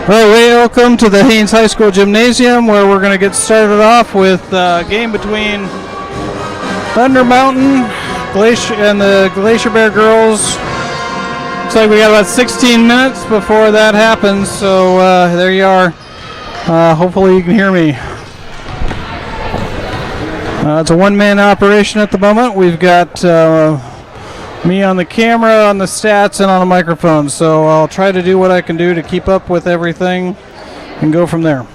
Welcome to the Haines High School Gymnasium, where we're going to get started off with a game between Thunder Mountain Glacier and the Glacier Bear girls. Looks like we got about 16 minutes before that happens, so there you are. Hopefully you can hear me. It's a one-man operation at the moment. We've got me on the camera, on the stats, and on the microphone. So I'll try to do what I can do to keep up with everything and go from there.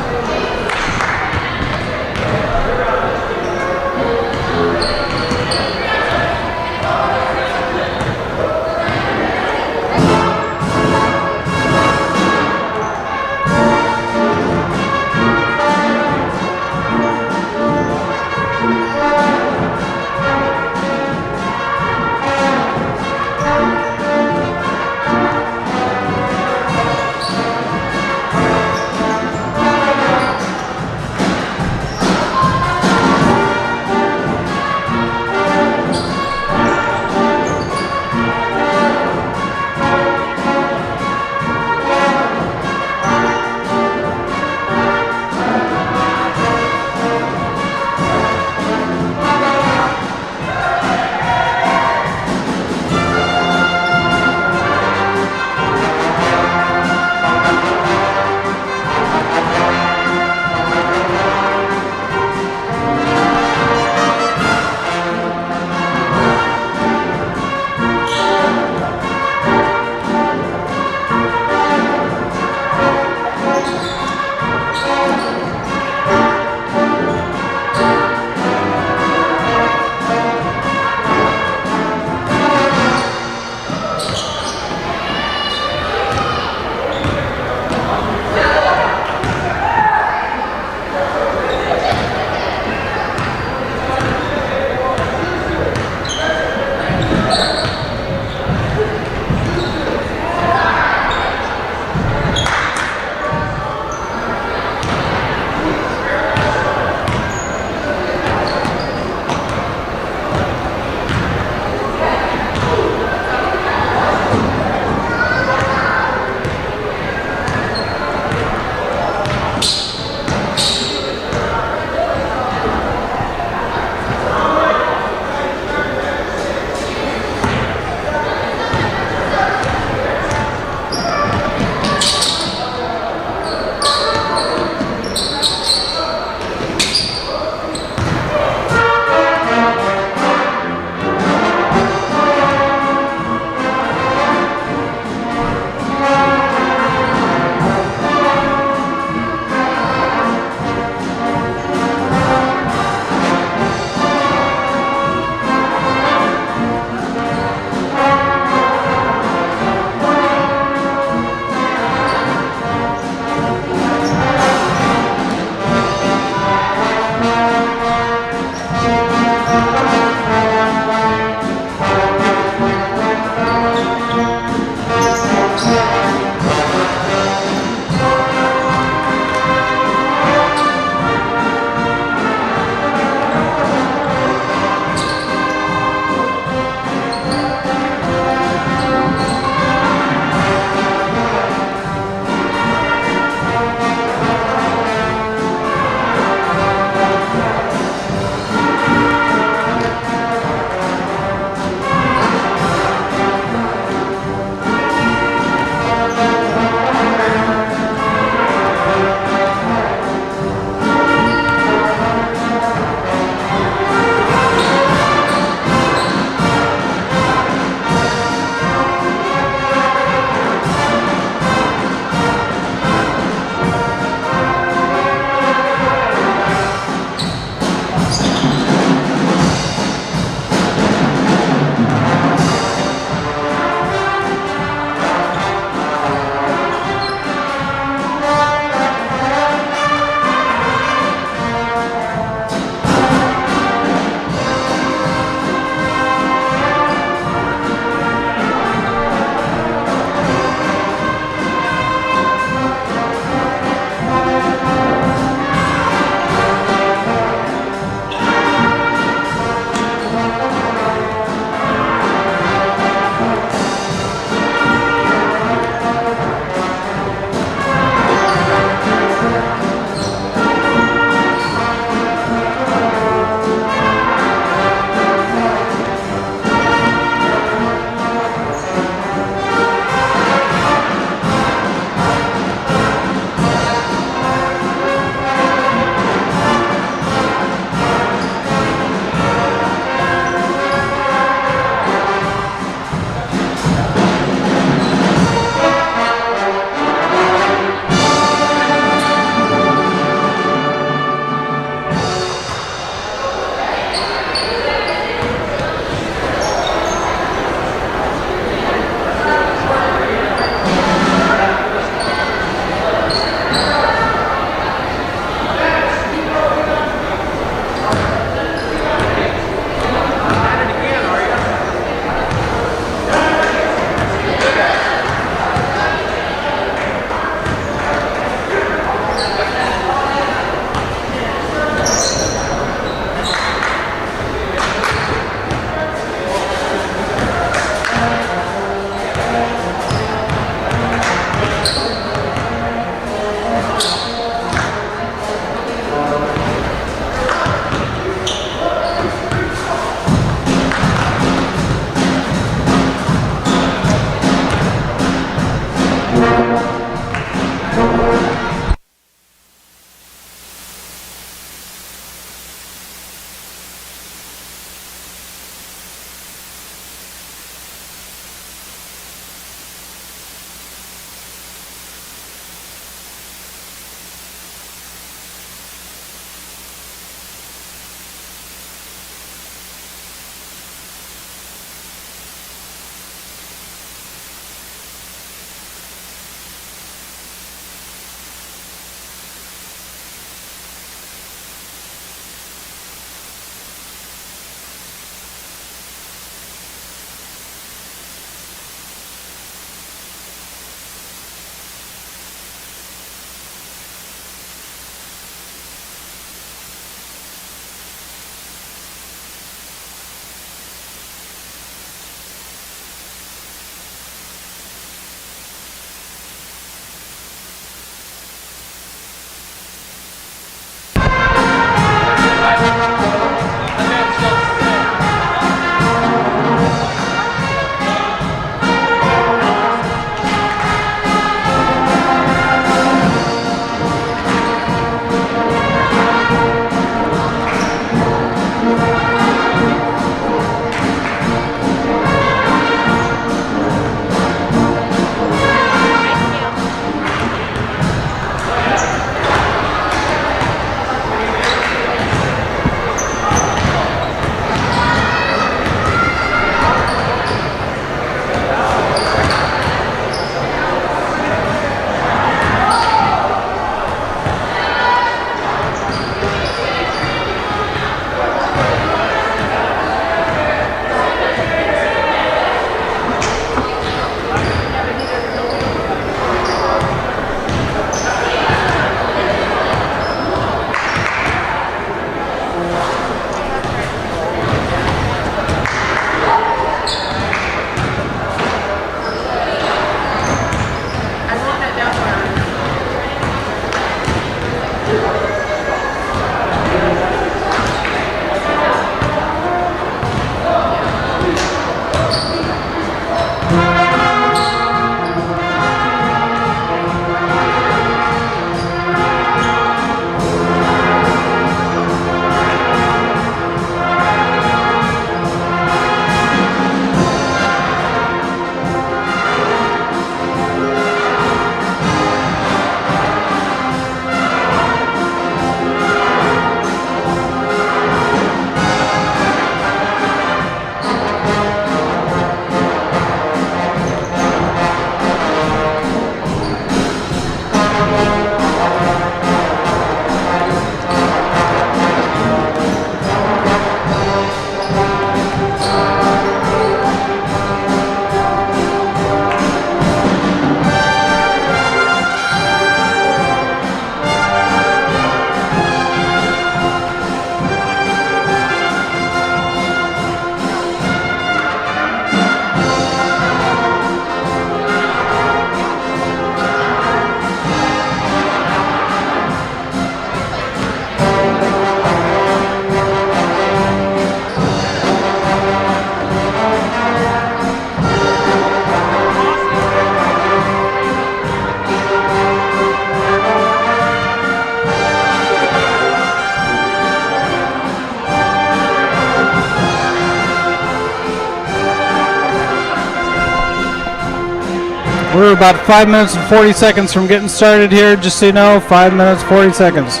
We're about 5 minutes and 40 seconds from getting started here. Just so you know, 5 minutes, 40 seconds.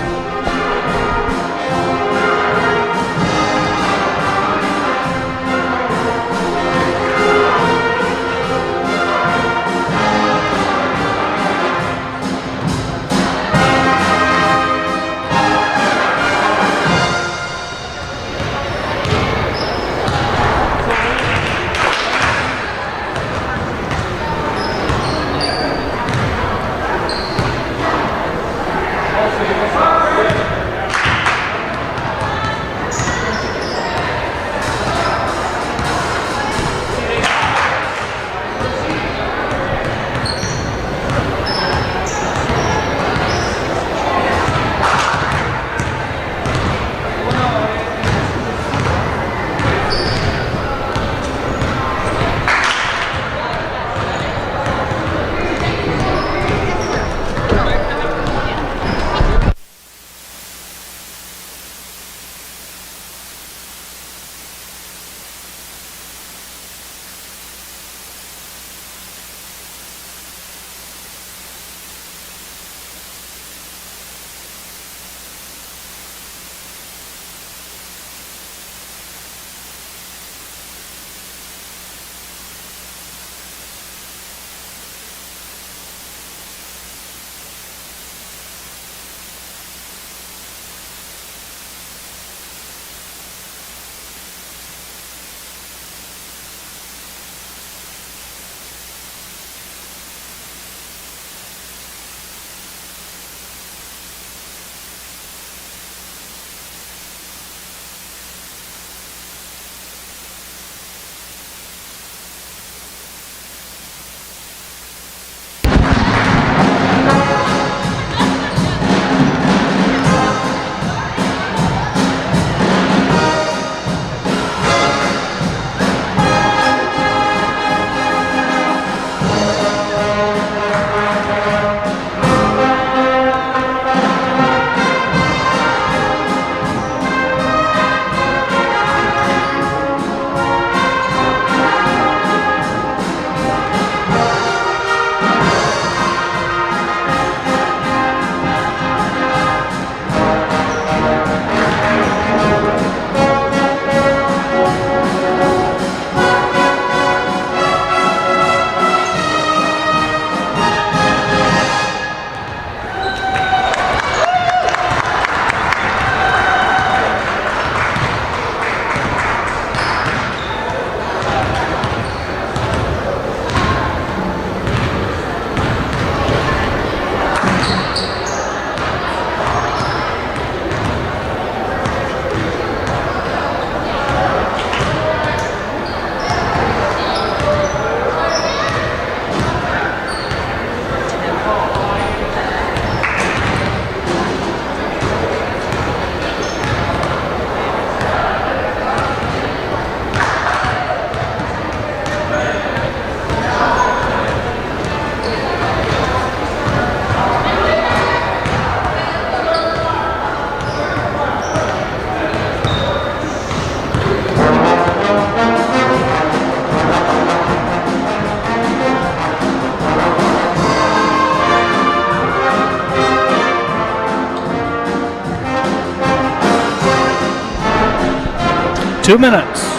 Two minutes.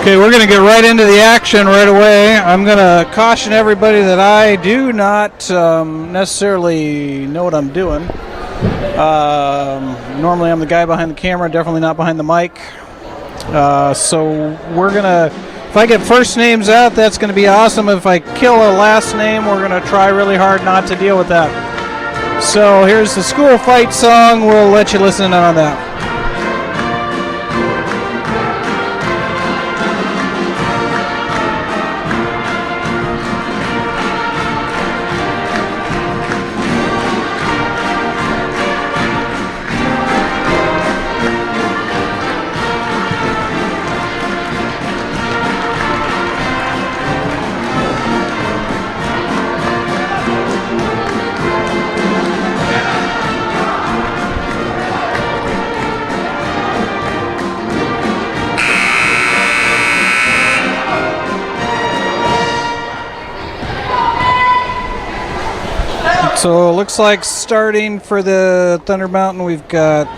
Okay, we're going to get right into the action right away. I'm going to caution everybody that I do not necessarily know what I'm doing. Normally I'm the guy behind the camera, definitely not behind the mic. So we're going to If I get first names out, that's going to be awesome. If I kill a last name, we're going to try really hard not to deal with that. So here's the school fight song. We'll let you listen in on that. So it looks like starting for the Thunder Mountain, we've got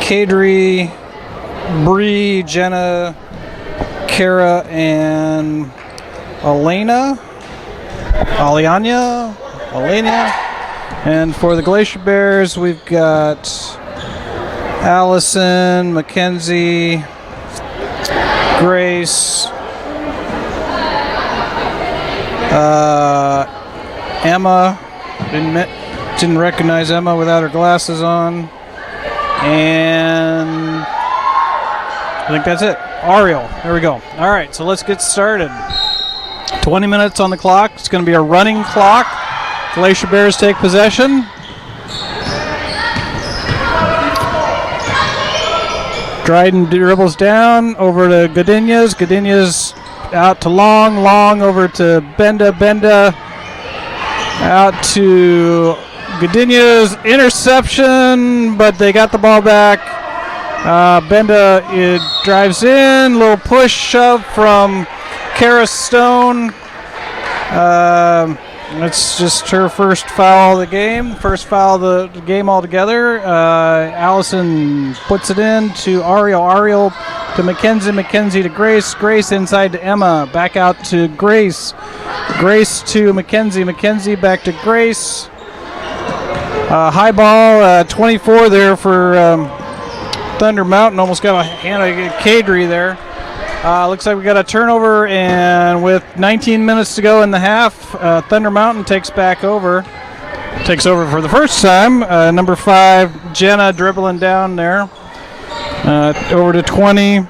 Kadri, Bree, Jenna, Kara, and Elena. And for the Glacier Bears, we've got Allison, Mackenzie, Grace, Emma. Didn't recognize Emma without her glasses on. And I think that's it. Ariel. There we go. All right, so let's get started. 20 minutes on the clock. It's going to be a running clock. Glacier Bears take possession. Dryden dribbles down over to Godinez. Godinez out to Long over to Benda, out to Godinez, interception, but they got the ball back. Benda drives in, little push shove from Kara Stone. It's just her first foul of the game, first foul of the game altogether. Allison puts it in to Ariel to Mackenzie to Grace inside to Emma, back out to Grace to Mackenzie back to Grace. High ball, 24 there for Thunder Mountain, almost got a hand of Kadri there. Looks like we got a turnover, and with 19 minutes to go in the half, Thunder Mountain takes over for the first time. Number 5, Jenna dribbling down there. Over to 20,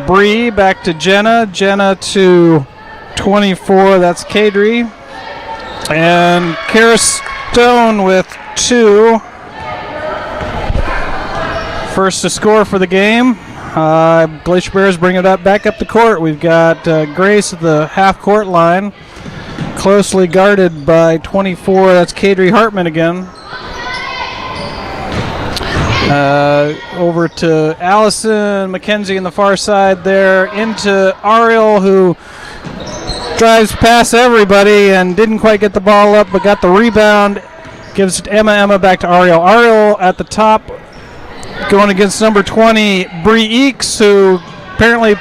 Bree back to Jenna to 24, that's Kadri. And Kara Stone with 2. First to score for the game. Glacier Bears bring it back up the court. We've got Grace at the half-court line, closely guarded by 24. That's Kadri Hartman again. Over to Allison, Mackenzie on the far side there, into Ariel, who drives past everybody and didn't quite get the ball up, but got the rebound. Gives it to Emma back to Ariel. Ariel at the top, going against number 20, Bree Eakes, who apparently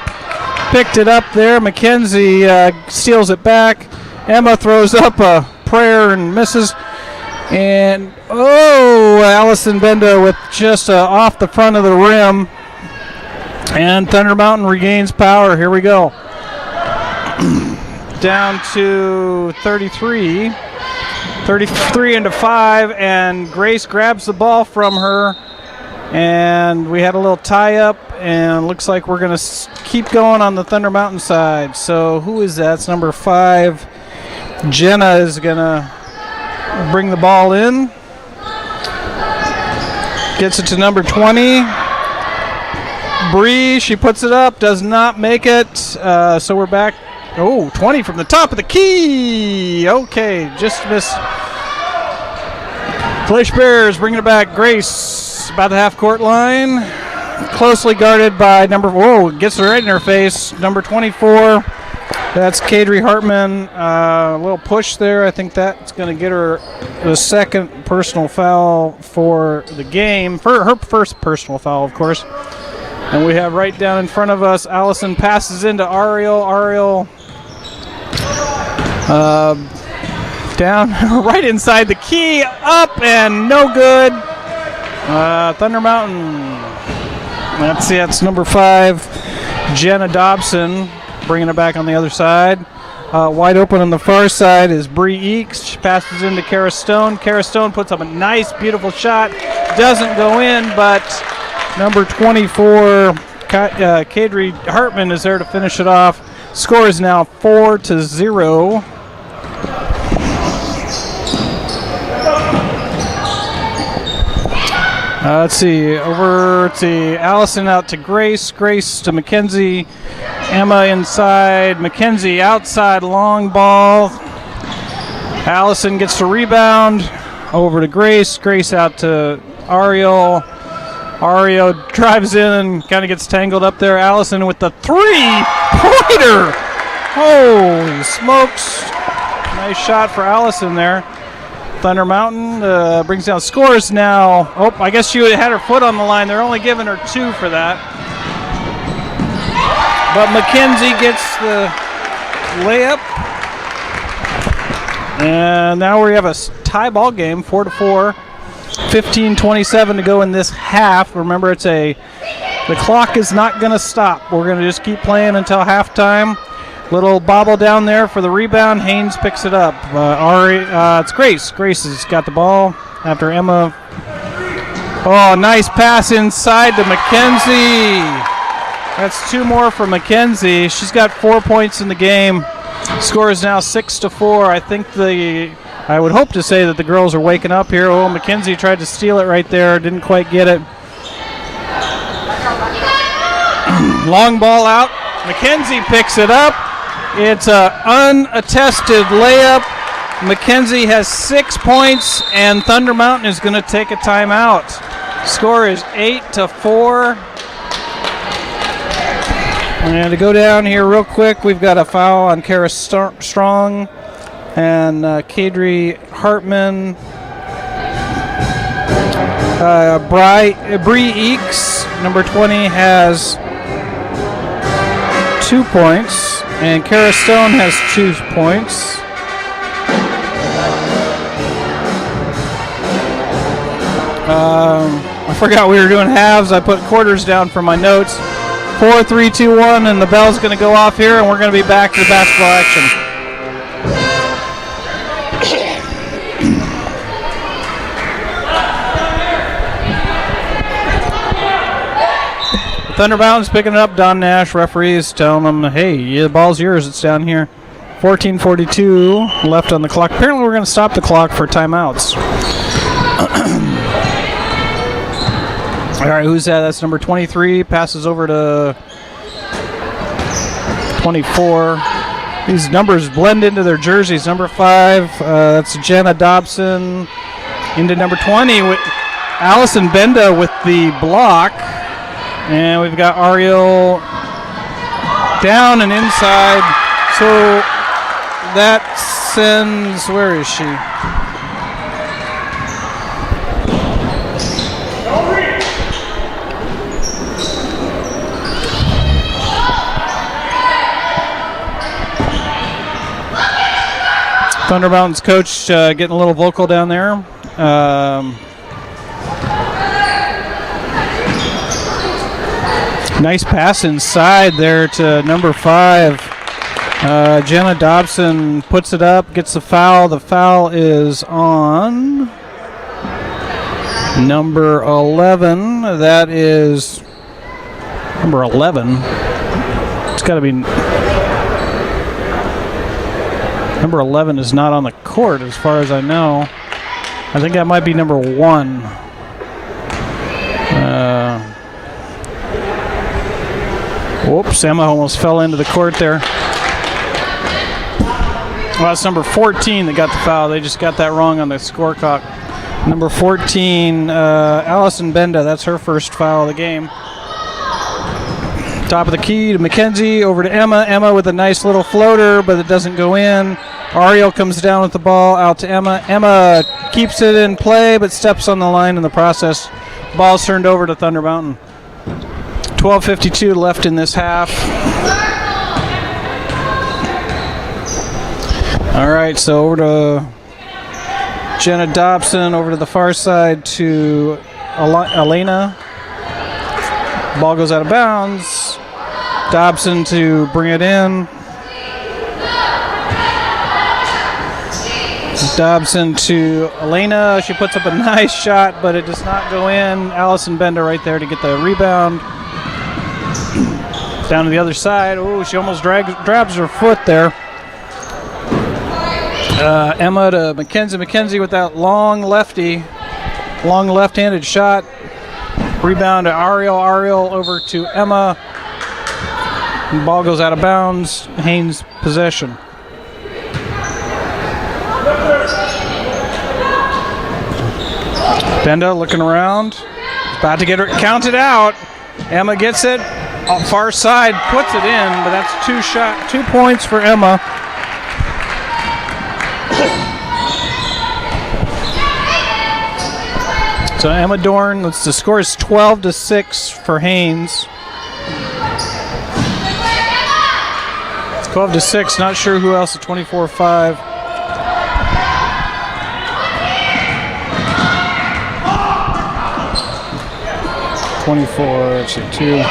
picked it up there. Mackenzie steals it back. Emma throws up a prayer and misses. And, Allison Benda with just off the front of the rim. And Thunder Mountain regains power. Here we go. Down to 33 into 5, and Grace grabs the ball from her. And we had a little tie-up, and looks like we're going to keep going on the Thunder Mountain side. So who is that? It's number 5. Jenna is going to bring the ball in. Gets it to number 20. Bree, she puts it up, does not make it. So we're back. 20 from the top of the key. Okay, just missed. Glacier Bears bringing it back. Grace about the half-court line. Closely guarded by gets it right in her face. Number 24. That's Kadri Hartman. A little push there. I think that's going to get her the second personal foul for the game. For her first personal foul, of course. And we have right down in front of us, Allison passes into Ariel. Ariel down right inside the key. Up and no good. Thunder Mountain That's number 5, Jenna Dobson, bringing it back on the other side. Wide open on the far side is Bree Eakes. She passes into Kara Stone. Kara Stone puts up a nice, beautiful shot. Doesn't go in, but number 24, Kadri Hartman, is there to finish it off. Score is now 4-0. Let's see. Over to Allison, out to Grace. Grace to Mackenzie. Emma inside. Mackenzie outside. Long ball. Allison gets the rebound. Over to Grace. Grace out to Ariel. Ariel drives in and kind of gets tangled up there. Allison with the 3-pointer. Holy smokes. Nice shot for Allison there. Thunder Mountain brings down scores now. Oh, I guess she had her foot on the line. They're only giving her 2 for that. But Mackenzie gets the layup. And now we have a tie ball game, 4-4. 15:27 to go in this half. Remember, the clock is not going to stop. We're going to just keep playing until halftime. Little bobble down there for the rebound. Haines picks it up. It's Grace. Grace has got the ball after Emma. Oh, nice pass inside to Mackenzie. That's 2 more for Mackenzie. She's got 4 points in the game. Score is now 6-4. I would hope to say that the girls are waking up here. Oh, Mackenzie tried to steal it right there. Didn't quite get it. Long ball out. Mackenzie picks it up. It's an unattested layup. Mackenzie has 6 points, and Thunder Mountain is going to take a timeout. Score is 8-4. And to go down here real quick, we've got a foul on Kara Strong and Kadri Hartman. Bree Eakes, number 20, has 2 points, and Kara Stone has 2 points. I forgot we were doing halves. I put quarters down for my notes. 4, 3, 2, 1, and the bell's going to go off here, and we're going to be back to the basketball action. Thunder Mountain's picking it up. Don Nash, referees, telling them, hey, the ball's yours. It's down here. 14:42 left on the clock. Apparently we're going to stop the clock for timeouts. All right, who's that? That's number 23. Passes over to 24. These numbers blend into their jerseys. Number 5, that's Jenna Dobson. Into number 20 with Allison Benda with the block. And we've got Ariel down and inside. So that sends, where is she? Thunder Mountain's coach getting a little vocal down there. Nice pass inside there to number 5. Jenna Dobson puts it up, gets the foul. The foul is on number 11. That is number 11. It's got to be... Number 11 is not on the court as far as I know. I think that might be number 1. Whoops, Emma almost fell into the court there. Well, it's number 14 that got the foul. They just got that wrong on the scorecard. Number 14, Allison Benda. That's her first foul of the game. Top of the key to Mackenzie, over to Emma. Emma with a nice little floater, but it doesn't go in. Ariel comes down with the ball, out to Emma. Emma keeps it in play, but steps on the line in the process. Ball's turned over to Thunder Mountain. 12:52 left in this half. All right, so over to Jenna Dobson, over to the far side to Elena. Ball goes out of bounds. Dobson to bring it in. Dobson to Elena. She puts up a nice shot, but it does not go in. Allison Bender right there to get the rebound. Down to the other side. Oh, she almost grabs her foot there. Emma to McKenzie. McKenzie with that long left-handed shot. Rebound to Ariel. Ariel over to Emma. The ball goes out of bounds. Haines possession. Benda looking around. About to get her counted out. Emma gets it. Far side, puts it in, but that's 2 points for Emma. So Emma Dorn, the score is 12-6 for Haines. 12-6, not sure who else at 24-5. Let's see, 2.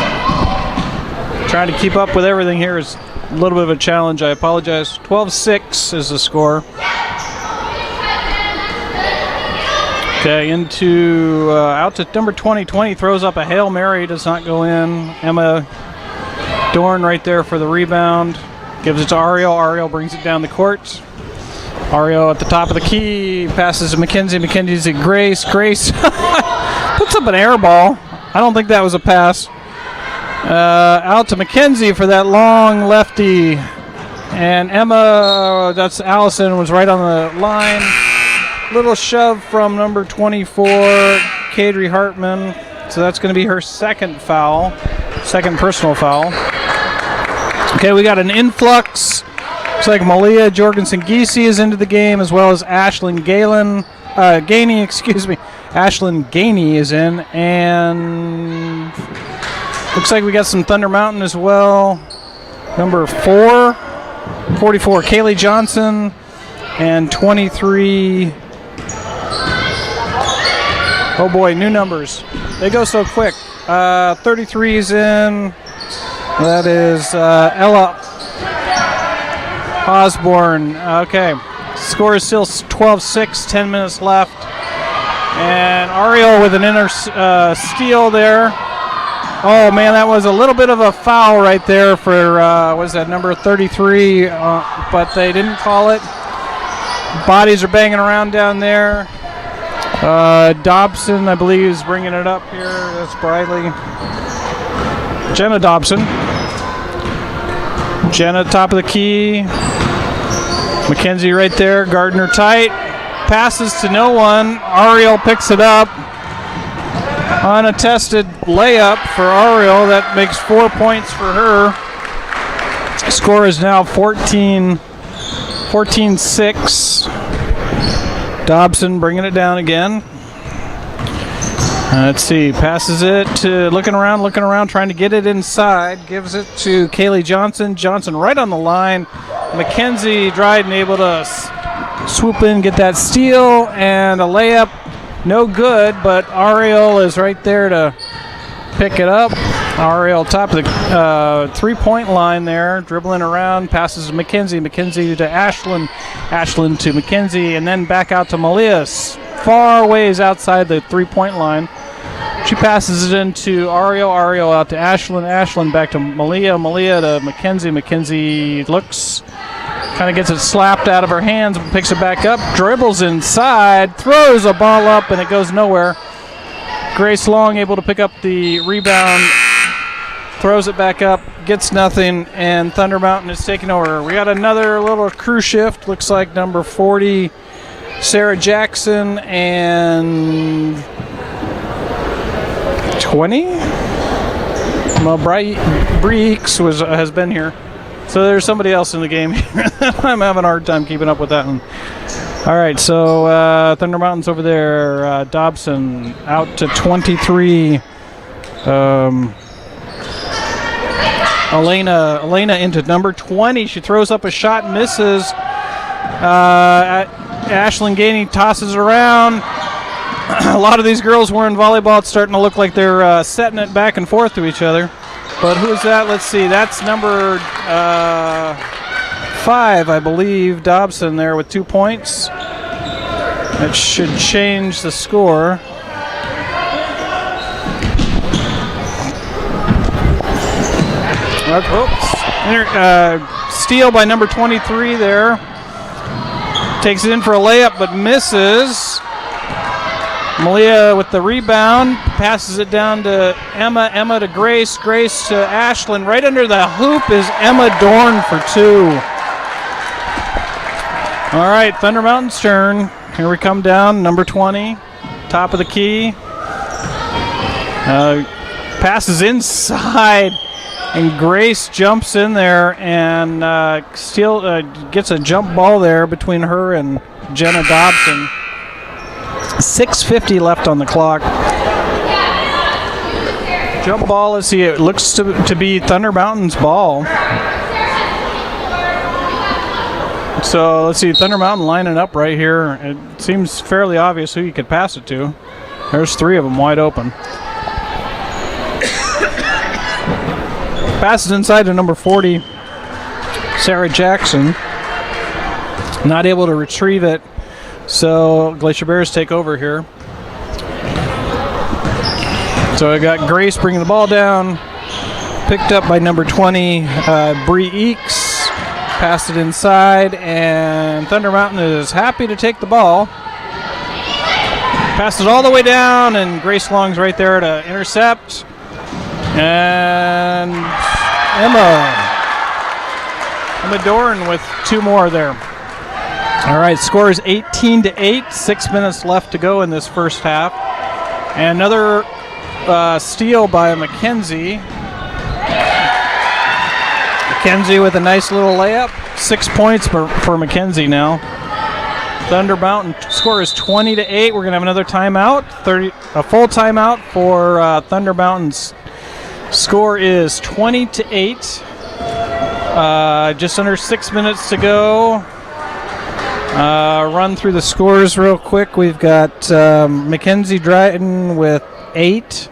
Trying to keep up with everything here is a little bit of a challenge. I apologize. 12-6 is the score. Okay, into out to number 20. 20 throws up a Hail Mary, does not go in. Emma Dorn right there for the rebound. Gives it to Ariel. Ariel brings it down the court. Ariel at the top of the key. Passes to McKenzie. McKenzie's at Grace. Grace puts up an air ball. I don't think that was a pass. Out to McKenzie for that long lefty. And Emma, that's Allison, was right on the line. Little shove from number 24, Kadri Hartman. So that's going to be her second personal foul. Okay, we got an influx. Looks like Malia Jorgensen-Giese is into the game, as well as Ashlyn Gainey, Ashlyn Gainey is in, and looks like we got some Thunder Mountain as well. Number 44, Kaylee Johnson, and 23. Oh boy, new numbers. They go so quick. 33 is in. That is Ella Osborne. Okay. Score is still 12-6, 10 minutes left. And Ariel with an inner steal there. Oh, man, that was a little bit of a foul right there for, number 33, but they didn't call it. Bodies are banging around down there. Dobson, I believe, is bringing it up here. That's Briley. Jenna Dobson. Jenna, top of the key. McKenzie right there, guarding her tight. Passes to no one. Ariel picks it up. Unattested layup for Ariel. That makes 4 points for her. Score is now 14-6. Dobson bringing it down again. Let's see. Passes it to looking around, trying to get it inside. Gives it to Kaylee Johnson. Johnson right on the line. McKenzie Dryden able to swoop in, get that steal, and a layup. No good, but Ariel is right there to pick it up. Ariel top of the three-point line there, dribbling around, passes to McKenzie. McKenzie to Ashlyn. Ashlyn to McKenzie, and then back out to Malia. Far ways outside the three-point line. She passes it into Ariel. Ariel out to Ashlyn. Ashlyn back to Malia. Malia to McKenzie. McKenzie looks, kind of gets it slapped out of her hands, picks it back up, dribbles inside, throws a ball up, and it goes nowhere. Grace Long able to pick up the rebound, throws it back up, gets nothing, and Thunder Mountain is taking over. We got another little crew shift. Looks like number 40, Sarah Jackson, and 20? Well, Breeks has been here. So there's somebody else in the game here. I'm having a hard time keeping up with that one. All right, so Thunder Mountain's over there. Dobson out to 23. Elena into number 20. She throws up a shot, misses. Ashlyn Gainey tosses around. A lot of these girls wearing volleyball. It's starting to look like they're setting it back and forth to each other. But who's that? Let's see. That's number 5, I believe, Dobson there with 2 points. That should change the score. Oops. Steal by number 23 there. Takes it in for a layup, but misses. Malia with the rebound, passes it down to Emma. Emma to Grace. Grace to Ashlyn. Right under the hoop is Emma Dorn for 2. All right, Thunder Mountain's turn. Here we come down, number 20, top of the key. Passes inside, and Grace jumps in there and gets a jump ball there between her and Jenna Dobson. 6:50 left on the clock. Jump ball, let's see, it looks to be Thunder Mountain's ball. So let's see, Thunder Mountain lining up right here. It seems fairly obvious who you could pass it to. There's 3 of them wide open. Passes inside to number 40, Sarah Jackson. Not able to retrieve it, so Glacier Bears take over here. So I got Grace bringing the ball down, picked up by number 20, Bree Eakes. Passed it inside, and Thunder Mountain is happy to take the ball. Passes it all the way down, and Grace Long's right there to intercept. And Emma Dorn with 2 more there. All right, score is 18-8. 6 minutes left to go in this first half. And another steal by Mackenzie. Mackenzie with a nice little layup. 6 points for Mackenzie now. Thunder Mountain score is 20-8. We're going to have another timeout. A full timeout for Thunder Mountain's score is 20-8. Just under 6 minutes to go. Run through the scores real quick. We've got Mackenzie Dryden with 8.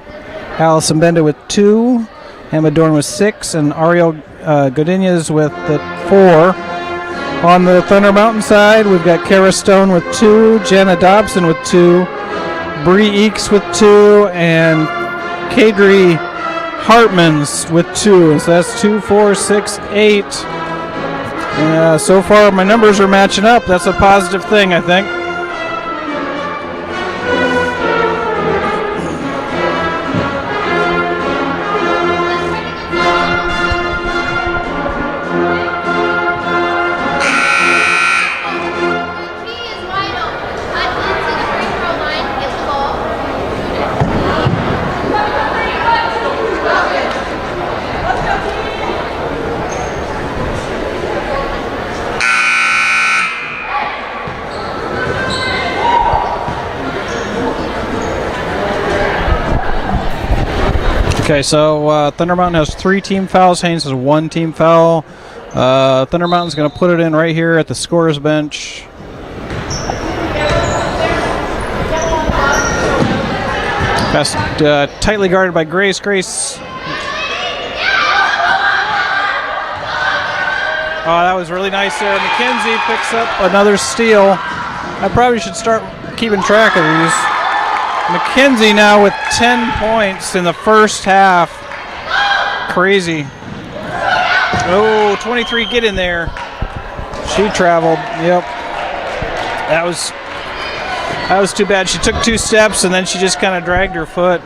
Allison Benda with 2. Emma Dorn with 6. And Ariel Godinez with the 4. On the Thunder Mountain side, we've got Kara Stone with 2, Jenna Dobson with 2, Bree Eakes with 2, and Kadri Hartmans with 2. So that's 2, 4, 6, 8. So far, my numbers are matching up. That's a positive thing, I think. Okay, so Thunder Mountain has 3 team fouls. Haines has 1 team foul. Thunder Mountain's going to put it in right here at the scorer's bench. Pass tightly guarded by Grace. Grace. Oh, that was really nice there. Mackenzie picks up another steal. I probably should start keeping track of these. Mackenzie now with 10 points in the first half. Crazy. Oh, 23, get in there. She traveled. Yep. That was too bad. She took 2 steps and then she just kind of dragged her foot.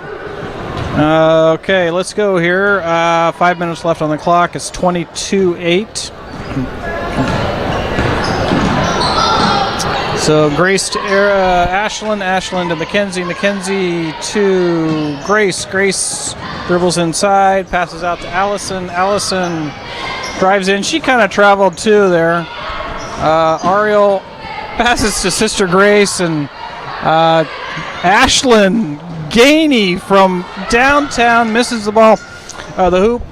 Okay, let's go here. 5 minutes left on the clock. It's 22-8. So Grace to Ashlyn to Mackenzie. Mackenzie to Grace. Grace dribbles inside, passes out to Allison. Allison drives in. She kind of traveled too there. Ariel passes to Sister Grace, and Ashlyn Gainey from downtown misses the ball. The hoop.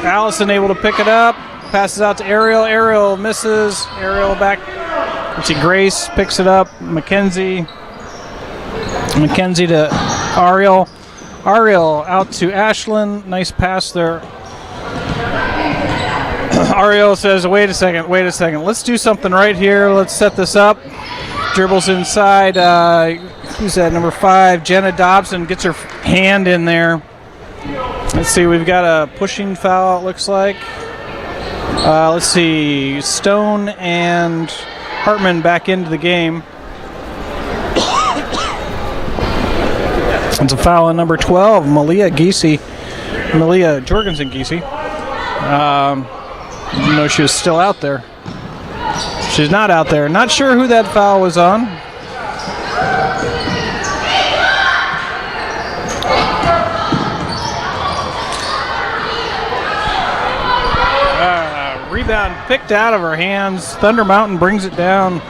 Allison able to pick it up. Passes out to Ariel. Ariel misses. Ariel back. Let's see, Grace picks it up. Mackenzie Mackenzie to Ariel. Ariel out to Ashlyn. Nice pass there. Ariel says, wait a second. Let's do something right here. Let's set this up. Dribbles inside. Who's that? Number 5, Jenna Dobson gets her hand in there. Let's see. We've got a pushing foul, it looks like. Let's see. Stone and Hartman back into the game. It's a foul on number 12, Malia Jorgensen-Giese. You know she was still out there. She's not out there. Not sure who that foul was on. Rebound picked out of her hands. Thunder Mountain brings it down.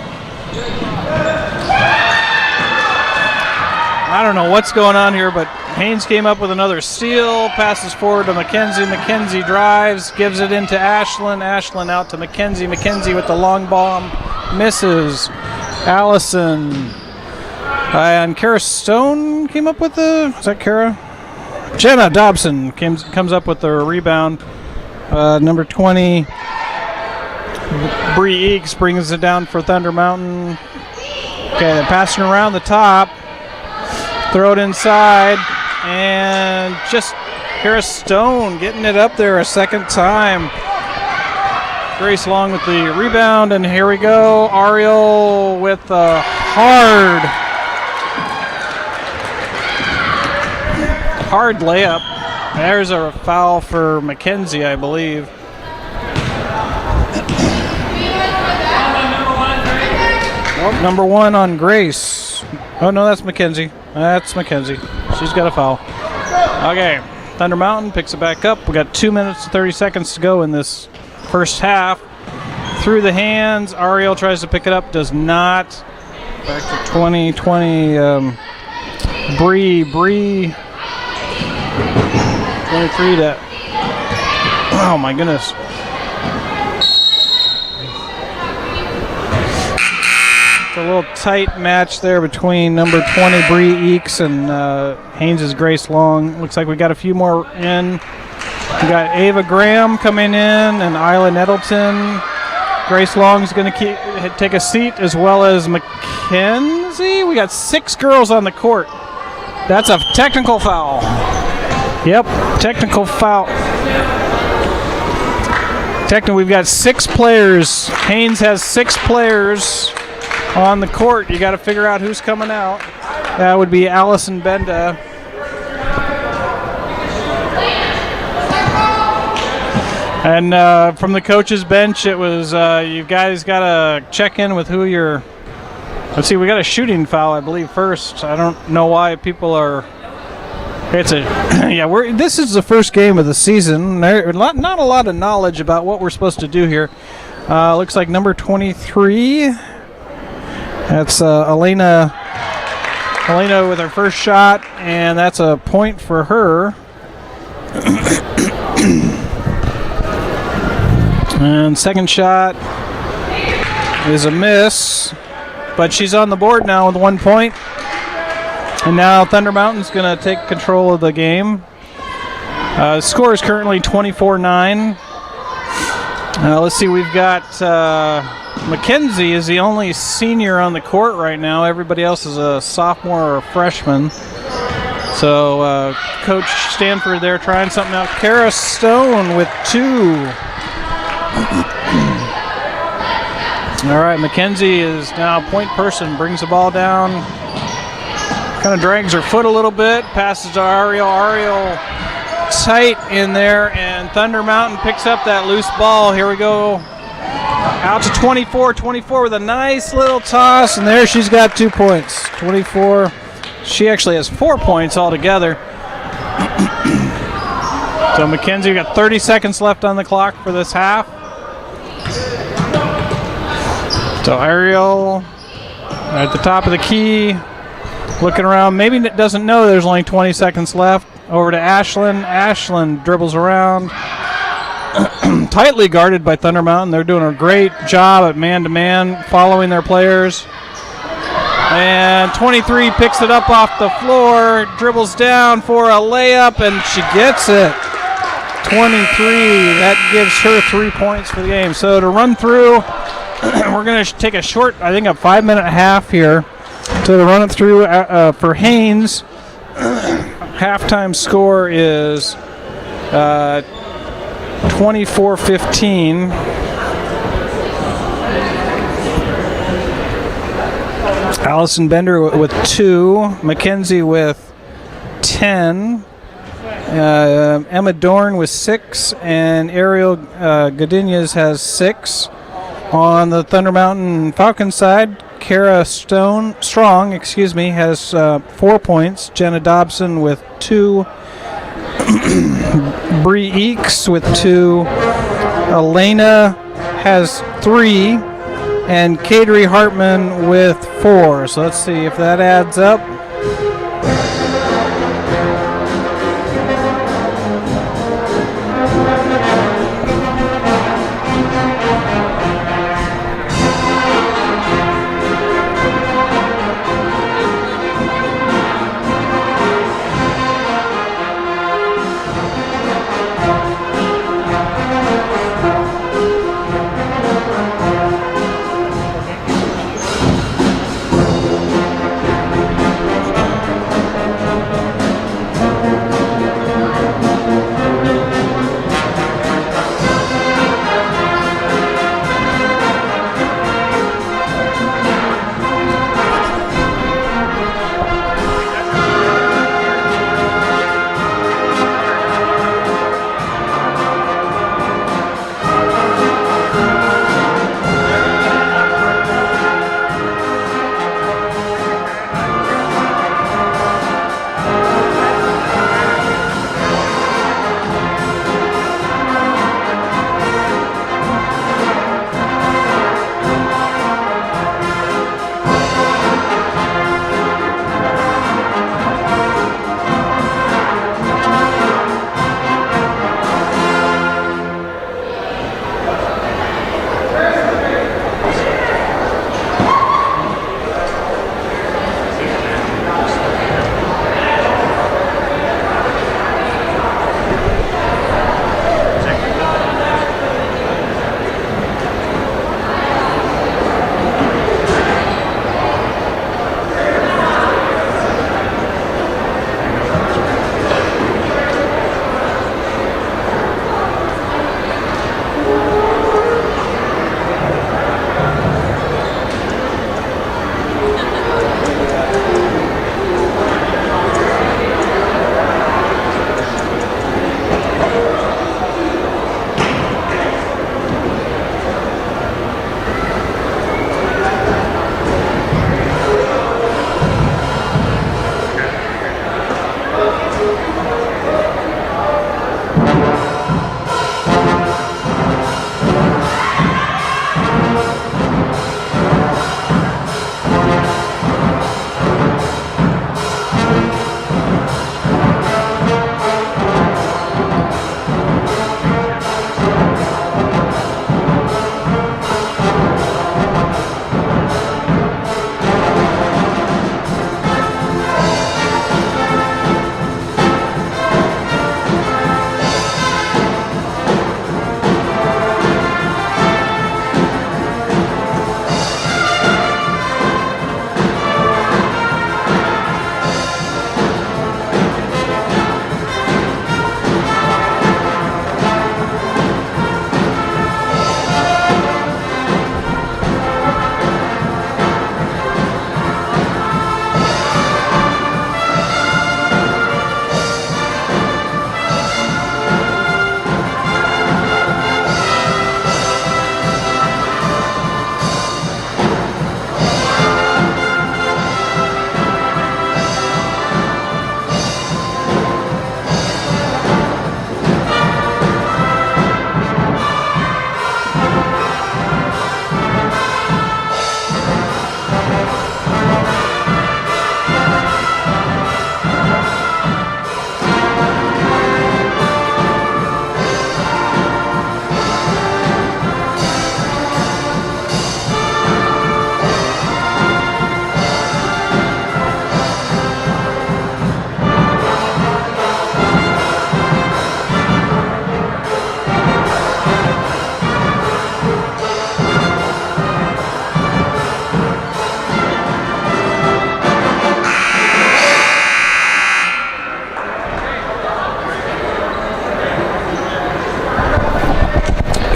I don't know what's going on here, but Haines came up with another steal, passes forward to Mackenzie. Mackenzie drives, gives it into Ashlyn. Ashlyn out to Mackenzie. Mackenzie with the long bomb, misses. Allison. And Kara Stone came up with the, is that Kara? Jenna Dobson comes up with the rebound. Number 20, Bree Eakes brings it down for Thunder Mountain. Okay, they're passing around the top. Throw it inside, and just Kara Stone getting it up there a second time. Grace Long with the rebound, and here we go. Ariel with a hard layup. There's a foul for Mackenzie, I believe. Number 1 on Grace. Oh, no, that's Mackenzie. That's Mackenzie. She's got a foul. Okay, Thunder Mountain picks it back up. We got 2 minutes and 30 seconds to go in this first half. Through the hands, Ariel tries to pick it up, does not. Back to 20. Bree 23 to. Oh my goodness. It's a little tight match there between number 20 Bree Eakes and Haines' Grace Long. Looks like we got a few more in. We got Ava Graham coming in and Isla Nettleton. Grace Long's going to take a seat, as well as Mackenzie. We got 6 girls on the court. That's a technical foul. Yep, technical foul. We've got 6 players. Haines has 6 players on the court. You got to figure out who's coming out. That would be Allison Benda. And from the coach's bench, it was you guys got to check in with who you're. Let's see, we got a shooting foul, I believe, first. I don't know why people are. It's a yeah. This is the first game of the season. Not a lot of knowledge about what we're supposed to do here. Looks like number 23. That's Elena with her first shot, and that's a point for her. And second shot is a miss, but she's on the board now with 1 point. And now Thunder Mountain's going to take control of the game. The score is currently 24-9. Let's see, we've got Mackenzie is the only senior on the court right now. Everybody else is a sophomore or a freshman. So Coach Stanford there trying something out. Kara Stone with 2. All right, Mackenzie is now point person, brings the ball down. Kind of drags her foot a little bit, passes to Ariel. Ariel tight in there, and Thunder Mountain picks up that loose ball. Here we go. Out to 24 with a nice little toss, and there she's got 2 points. 24. She actually has 4 points altogether. So Mackenzie, we got 30 seconds left on the clock for this half. So Ariel at the top of the key, looking around, maybe doesn't know there's only 20 seconds left. Over to Ashlyn. Ashlyn dribbles around. Tightly guarded by Thunder Mountain. They're doing a great job at man-to-man, following their players. And 23 picks it up off the floor, dribbles down for a layup, and she gets it. 23, that gives her 3 points for the game. So to run through, we're going to take a short, I think a 5-minute half here. So to run it through for Haines, halftime score is 24-15. Allison Bender with 2, Mackenzie with 10, Emma Dorn with 6, and Ariel Godinez has 6. On the Thunder Mountain Falcon side, Kara Strong, has 4 points. Jenna Dobson with 2, Bree Eakes with 2, Elena has 3, and Kateri Hartman with 4. So let's see if that adds up.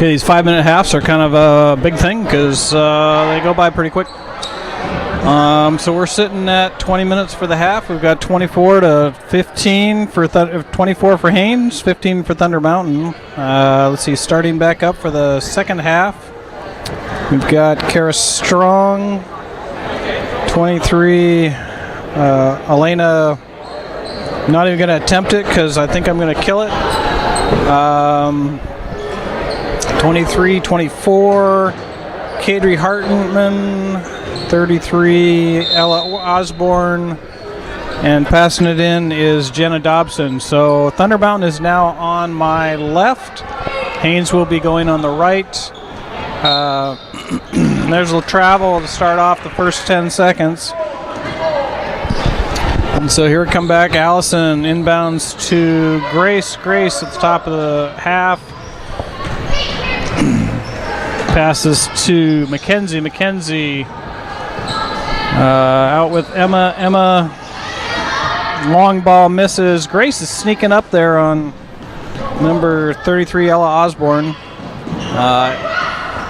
Okay, these 5-minute halves are kind of a big thing because they go by pretty quick. So we're sitting at 20 minutes for the half. We've got 24 to 15 for 24 for Haines, 15 for Thunder Mountain. Let's see, starting back up for the second half. We've got Kara Strong, 23. Elena, not even going to attempt it because I think I'm going to kill it. 23, 24. Kadri Hartman, 33. Ella Osborne. And passing it in is Jenna Dobson. So Thunder Mountain is now on my left. Haines will be going on the right. There's a travel to start off the first 10 seconds. And so here we come back. Allison inbounds to Grace. Grace at the top of the half. Passes to Mackenzie. Mackenzie out with Emma. Emma, long ball misses. Grace is sneaking up there on number 33, Ella Osborne.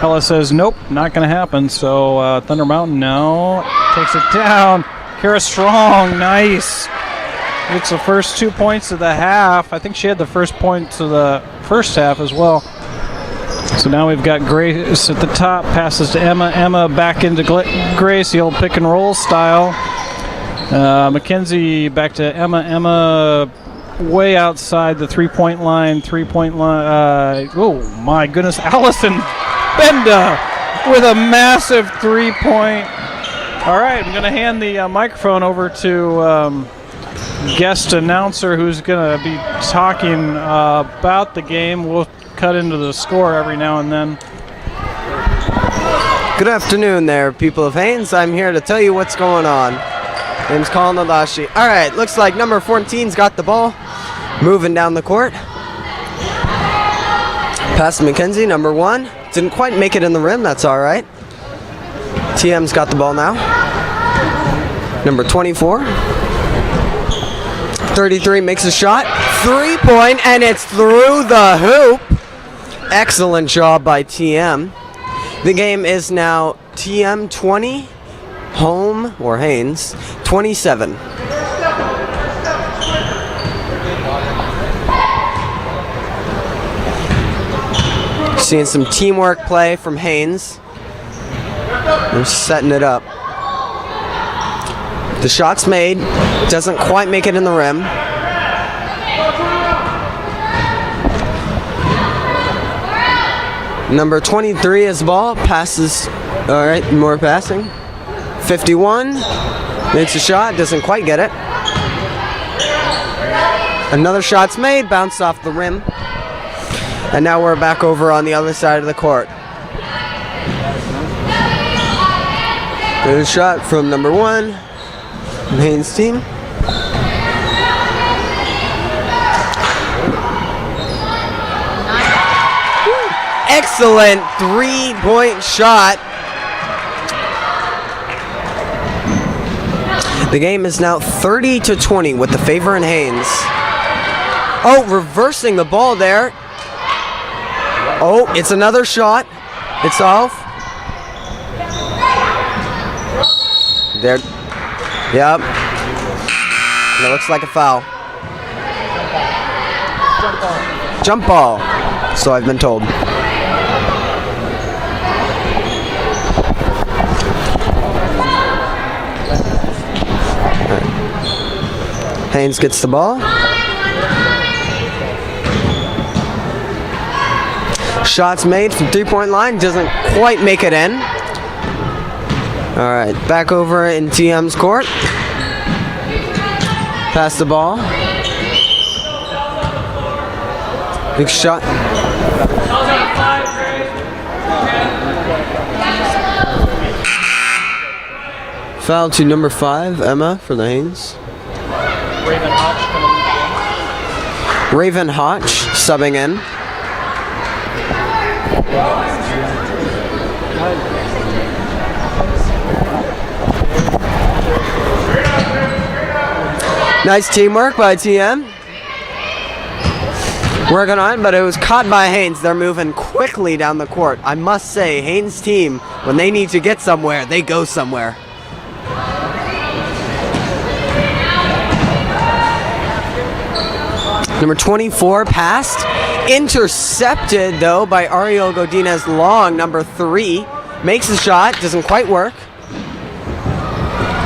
Ella says, nope, not going to happen. So Thunder Mountain now takes it down. Kara Strong, nice. Gets the first 2 points of the half. I think she had the first point to the first half as well. So now we've got Grace at the top, passes to Emma. Emma back into Grace, the old pick and roll style. Mackenzie back to Emma. Emma way outside the three-point line. Oh my goodness, Allison Benda with a massive 3-point. All right, I'm going to hand the microphone over to guest announcer who's going to be talking about the game. We'll cut into the score every now and then. Good afternoon there, people of Haines. I'm here to tell you what's going on. Name's Colin Adashi. All right, looks like number 14's got the ball. Moving down the court. Pass to Mackenzie, number 1. Didn't quite make it in the rim, that's all right. TM's got the ball now. Number 24. 33 makes a shot. 3-point, and it's through the hoop. Excellent job by TM. The game is now TM 20, home, or Haines, 27. Seeing some teamwork play from Haines. They're setting it up. The shot's made. Doesn't quite make it in the rim. Number 23 has the ball. Passes. All right, more passing. 51. Makes a shot. Doesn't quite get it. Another shot's made. Bounced off the rim. And now we're back over on the other side of the court. Good shot from number 1. Haines team. Excellent 3-point shot. The game is now 30-20 with the favor in Haines. Oh, reversing the ball there. Oh, it's another shot. It's off. There. Yep. And it looks like a foul. Jump ball. So I've been told. Haines gets the ball. Shots made from 3-point line. Doesn't quite make it in. All right, back over in TM's court. Pass the ball. Big shot. Foul to number 5, Emma, for the Haines. Raven Hotch subbing in. Nice teamwork by TM. working on, but it was caught by Haines. They're moving quickly down the court. I must say, Haines' team, when they need to get somewhere, they go somewhere. Number 24 passed. Intercepted, though, by Ariel Godinez Long. Number 3 makes the shot. Doesn't quite work.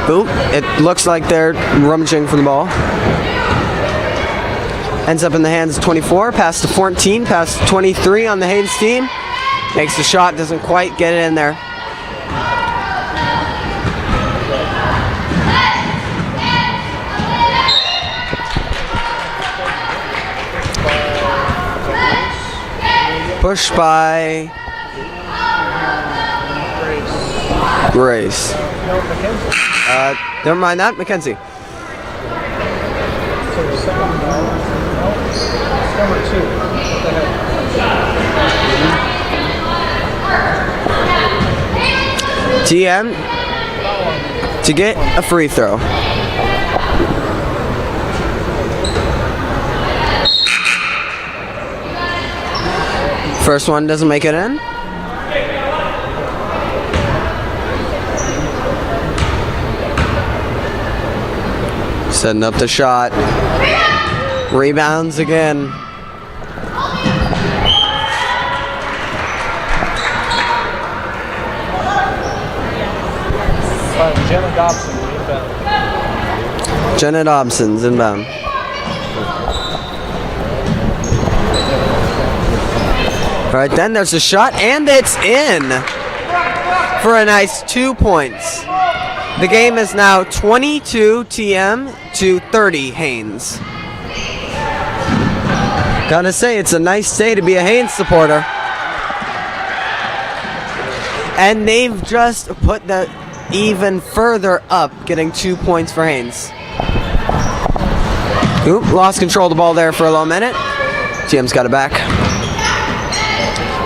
Ooh, it looks like they're rummaging for the ball. Ends up in the hands of 24. Pass to 14. Pass to 23 on the Haines team. Makes the shot. Doesn't quite get it in there. Pushed by Grace. Never mind that, Mackenzie. TM to get a free throw. First one doesn't make it in. Setting up the shot. Rebounds again. Jenna Dobson inbound. Jenna Dobson's inbound. All right, then there's a shot, and it's in for a nice 2 points. The game is now 22 TM to 30 Haines. Gotta say, it's a nice day to be a Haines supporter. And they've just put that even further up, getting 2 points for Haines. Oop, lost control of the ball there for a little minute. TM's got it back.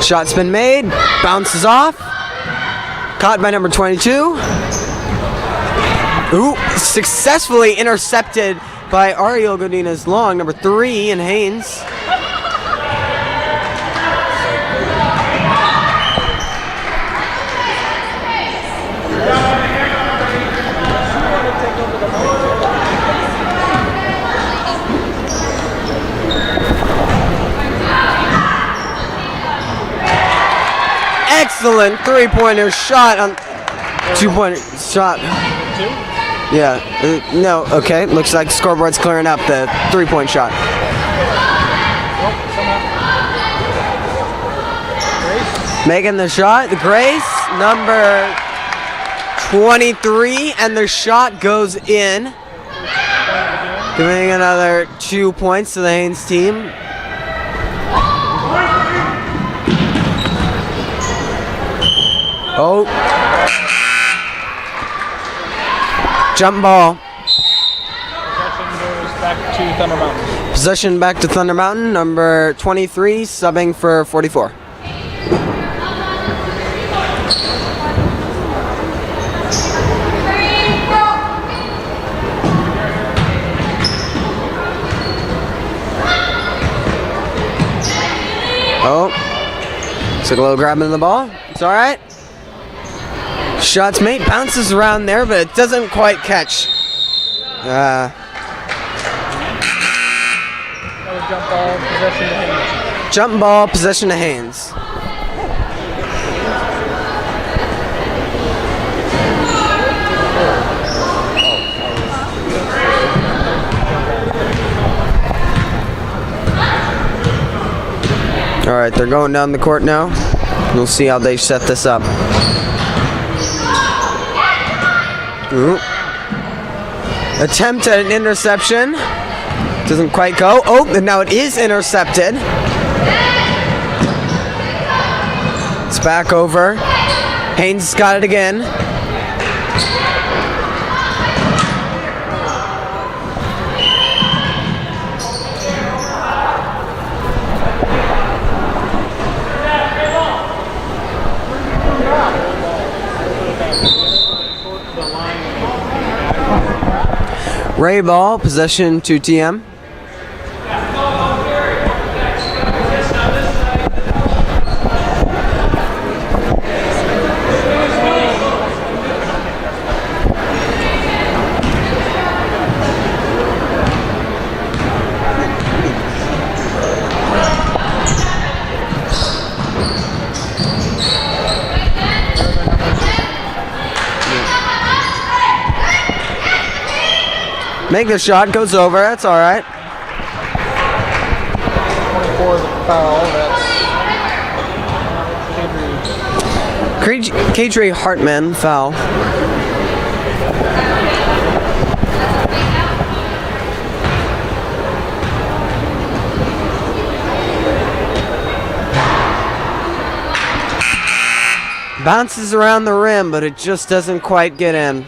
Shot's been made, bounces off. Caught by number 22. Ooh, successfully intercepted by Ariel Godinez Long, number 3 in Haines. Excellent three-pointer shot on 2-pointer shot. Yeah, no, okay. Looks like the scoreboard's clearing up the 3-point shot. Making the shot, Grace, number 23, and the shot goes in. Giving another 2 points to the Haines team. Oh. Jump ball. Possession goes back to Thunder Mountain. Possession back to Thunder Mountain. Number 23 subbing for 44. Oh. Took a little grabbing the ball. It's all right. Shots made, bounces around there, but it doesn't quite catch. Jump ball, possession to Haines. Jump ball, possession to Haines. All right, they're going down the court now. We'll see how they set this up. Ooh. Attempt at an interception. Doesn't quite go. Oh, and now it is intercepted. It's back over. Haines got it again. Ray ball, possession to TM. Make the shot, goes over. That's all right. 24 is a foul. That's Kadri Hartman, foul. Bounces around the rim, but it just doesn't quite get in.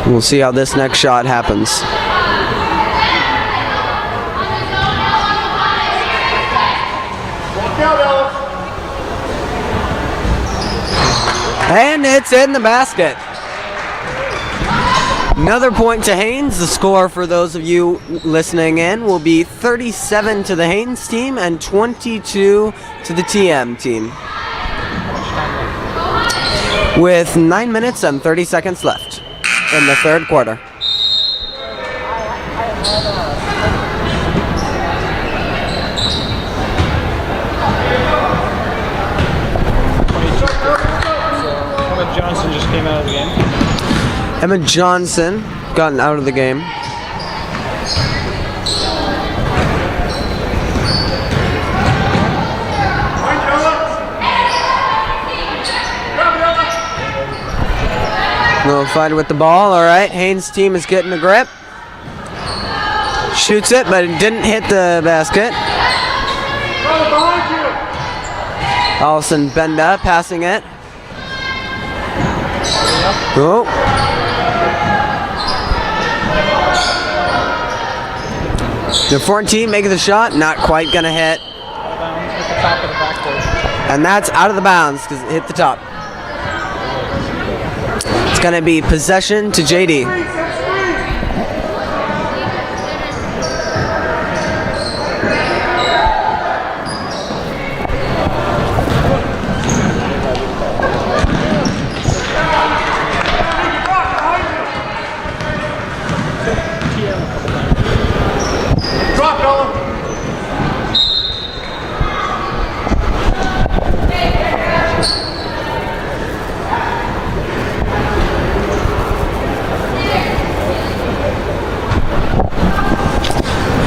We'll see how this next shot happens. And it's in the basket. Another point to Haines. The score for those of you listening in will be 37 to the Haines team and 22 to the TM team. With 9 minutes and 30 seconds left in the third quarter. Johnson just came out of the game. Emma Johnson gotten out of the game. Little fight with the ball. All right, Haines' team is getting a grip. Shoots it, but it didn't hit the basket. Allison Benda passing it. Oh. The 14 making the shot, not quite gonna hit. And that's out of the bounds because it hit the top. It's gonna be possession to JD.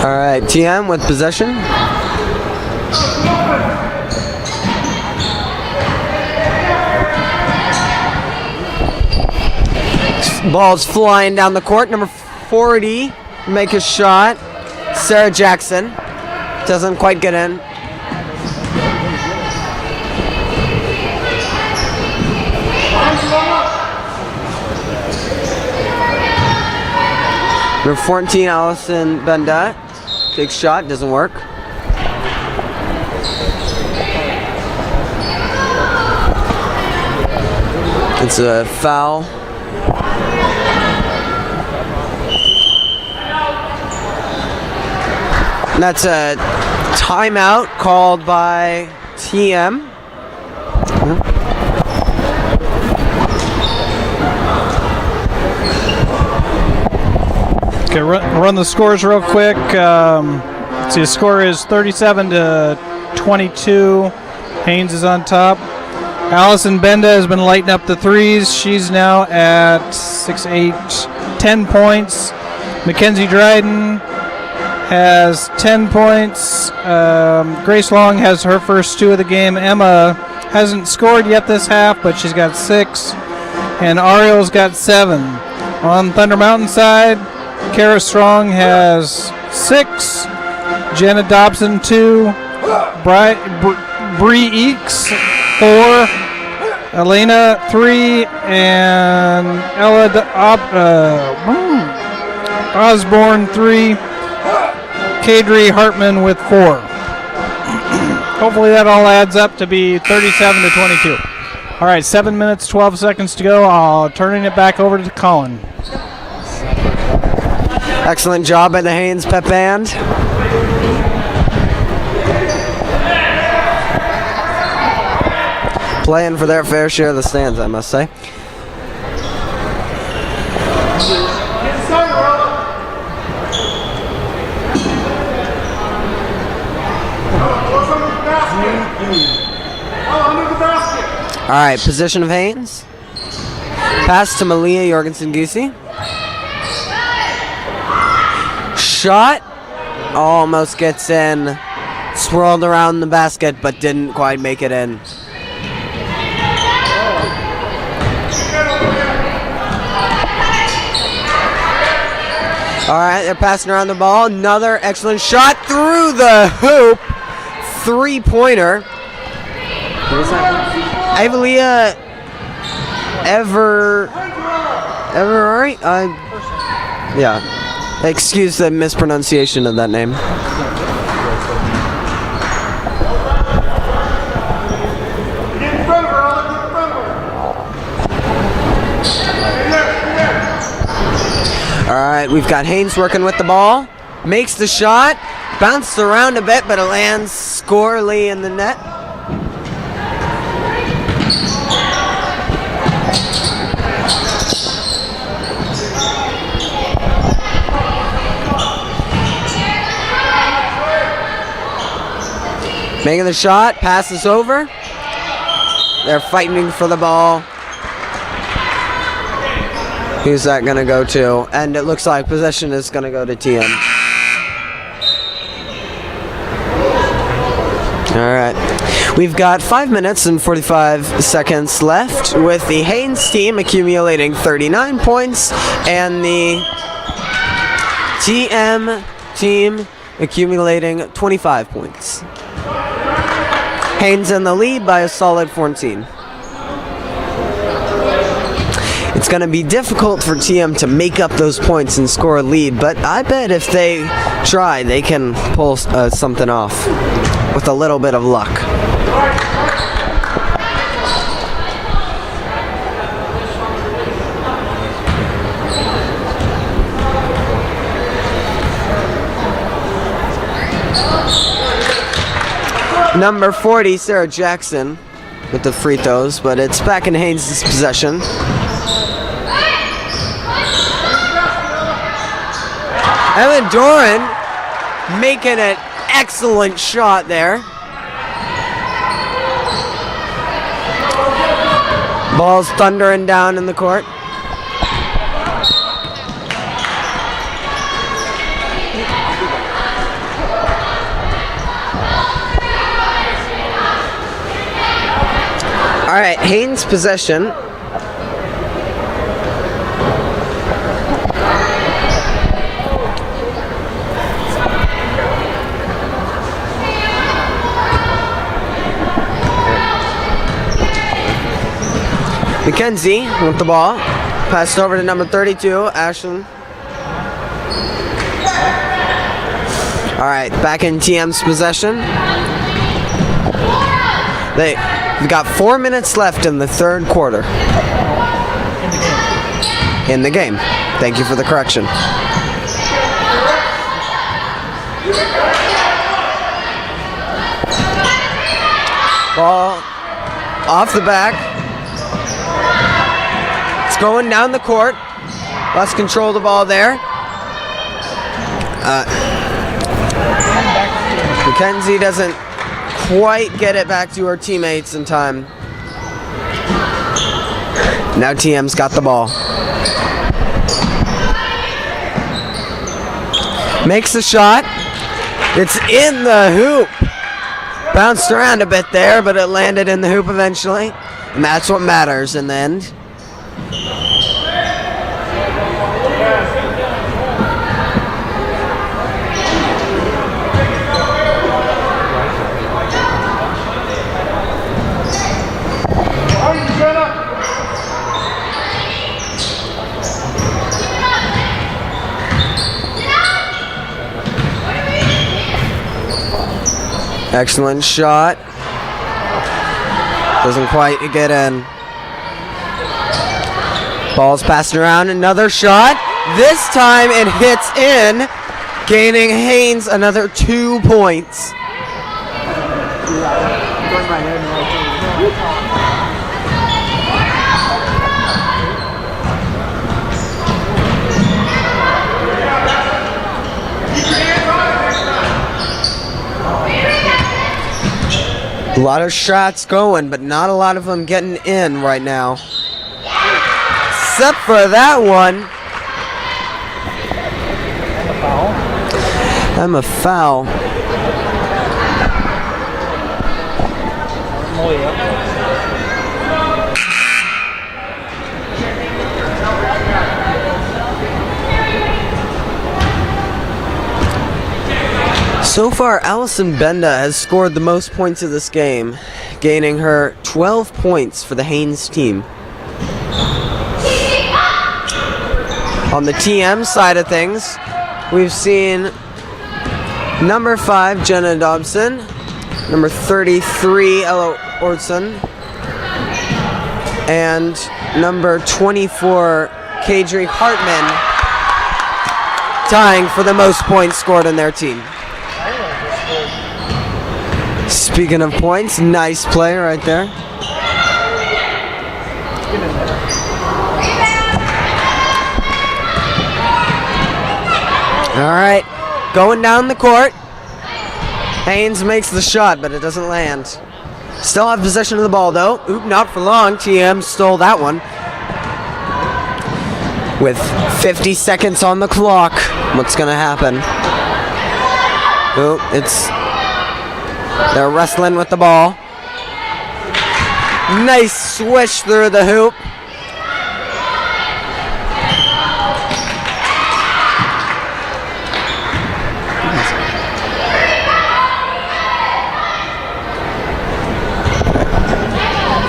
All right, TM with possession. Ball's flying down the court. Number 40, make a shot. Sarah Jackson doesn't quite get in. Number 14, Allison Benda. Big shot, doesn't work. It's a foul. And that's a timeout called by TM. Okay, run the scores real quick. Let's see, the score is 37 to 22. Haines is on top. Allison Benda has been lighting up the threes. She's now at 6, 8, 10 points. Mackenzie Dryden has 10 points. Grace Long has her first 2 of the game. Emma hasn't scored yet this half, but she's got 6. And Ariel's got 7. On Thunder Mountain side, Kara Strong has 6, Jenna Dobson 2, Bree Eakes 4, Elena 3, and Ella Osborne 3, Kadri Hartman with 4. Hopefully that all adds up to be 37 to 22. All right, 7 minutes, 12 seconds to go. I'll turning it back over to Colin. Excellent job by the Haines Pep Band. Playing for their fair share of the stands, I must say. All right, position of Haines. Pass to Malia Jorgensen-Giese. Shot. Almost gets in. Swirled around the basket, but didn't quite make it in. All right, they're passing around the ball. Another excellent shot through the hoop. Three-pointer. Ivalia Everari? Yeah. Excuse the mispronunciation of that name. All right, we've got Haines working with the ball. Makes the shot. Bounced around a bit, but it lands squarely in the net. Making the shot, passes over. They're fighting for the ball. Who's that going to go to? And it looks like possession is going to go to TM. All right. We've got 5 minutes and 45 seconds left with the Haines team accumulating 39 points and the TM team accumulating 25 points. Haines in the lead by a solid 14. It's going to be difficult for TM to make up those points and score a lead, but I bet if they try, they can pull something off with a little bit of luck. Number 40, Sarah Jackson, with the free throws, but it's back in Haynes' possession. Evan Doran making an excellent shot there. Ball's thundering down in the court. All right, Haines possession. McKenzie with the ball. Passed over to number 32, Ashton. All right, back in TM's possession. We've got 4 minutes left in the third quarter. In the game. Thank you for the correction. Ball off the back. It's going down the court. Lost control of the ball there. McKenzie doesn't quite get it back to her teammates in time. Now TM's got the ball. Makes the shot. It's in the hoop. Bounced around a bit there, but it landed in the hoop eventually. And that's what matters in the end. Excellent shot. Doesn't quite get in. Ball's passed around. Another shot. This time it hits in, gaining Haines another 2 points. A lot of shots going, but not a lot of them getting in right now. except for that one. I'm a foul. So far, Allison Benda has scored the most points of this game, gaining her 12 points for the Haines team. On the TM side of things, we've seen number 5, Jenna Dobson, number 33, Ella Orson, and number 24, Kadri Hartman, tying for the most points scored on their team. Speaking of points, nice play right there. All right, going down the court. Haines makes the shot, but it doesn't land. Still have possession of the ball, though. Oop, not for long. TM stole that one. With 50 seconds on the clock, what's going to happen? Oop, they're wrestling with the ball. Nice swish through the hoop.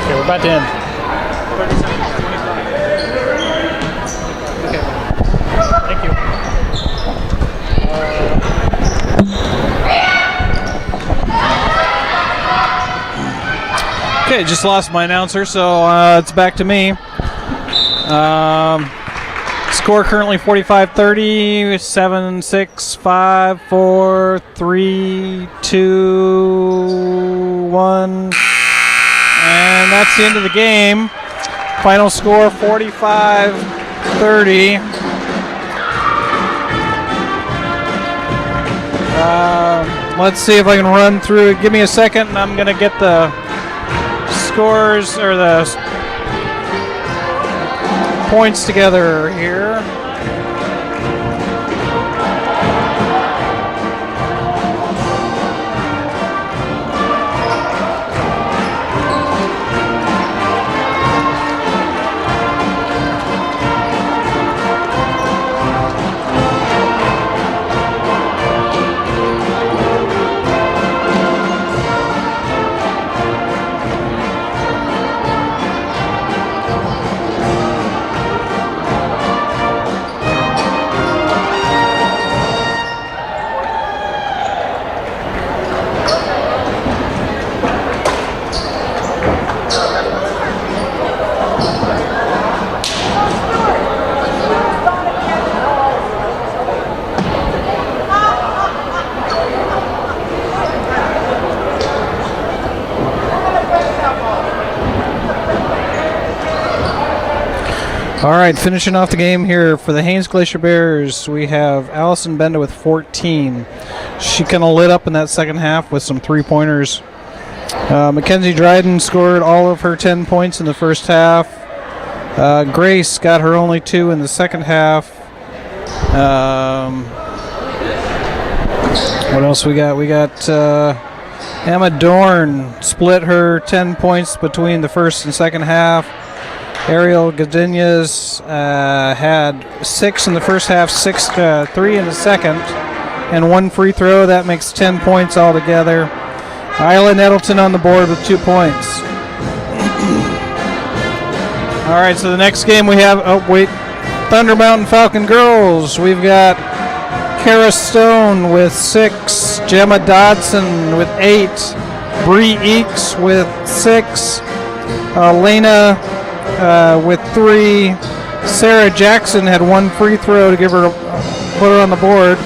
Okay, we're about to end. 30 seconds, 25. Okay. Thank you. Okay, just lost my announcer, so it's back to me. Score currently 45-30, 7, 6, 5, 4, 3, 2, 1. And that's the end of the game. Final score 45-30. Let's see if I can run through it. Give me a second and I'm going to get the scores or the points together here. All right, finishing off the game here for the Haines Glacier Bears, we have Allison Benda with 14. She kind of lit up in that second half with some three-pointers. Mackenzie Dryden scored all of her 10 points in the first half. Grace got her only 2 in the second half. What else we got? We got Emma Dorn split her 10 points between the first and second half. Ariel Godinez had 6 in the first half, 3 in the second, and 1 free throw. That makes 10 points altogether. Isla Nettleton on the board with 2 points. All right, so the next game we have, Thunder Mountain Falcon girls. We've got Kara Stone with 6, Gemma Dodson with 8, Bree Eakes with 6, Lena with 3. Sarah Jackson had 1 free throw to put her on the board.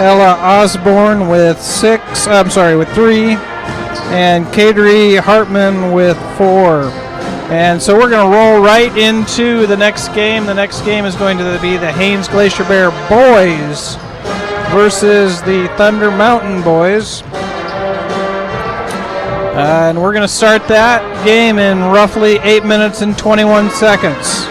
Ella Osborne with 3, and Kadri Hartman with 4. And so we're going to roll right into the next game. The next game is going to be the Haines Glacier Bear boys versus the Thunder Mountain boys. And we're going to start that game in roughly 8 minutes and 21 seconds.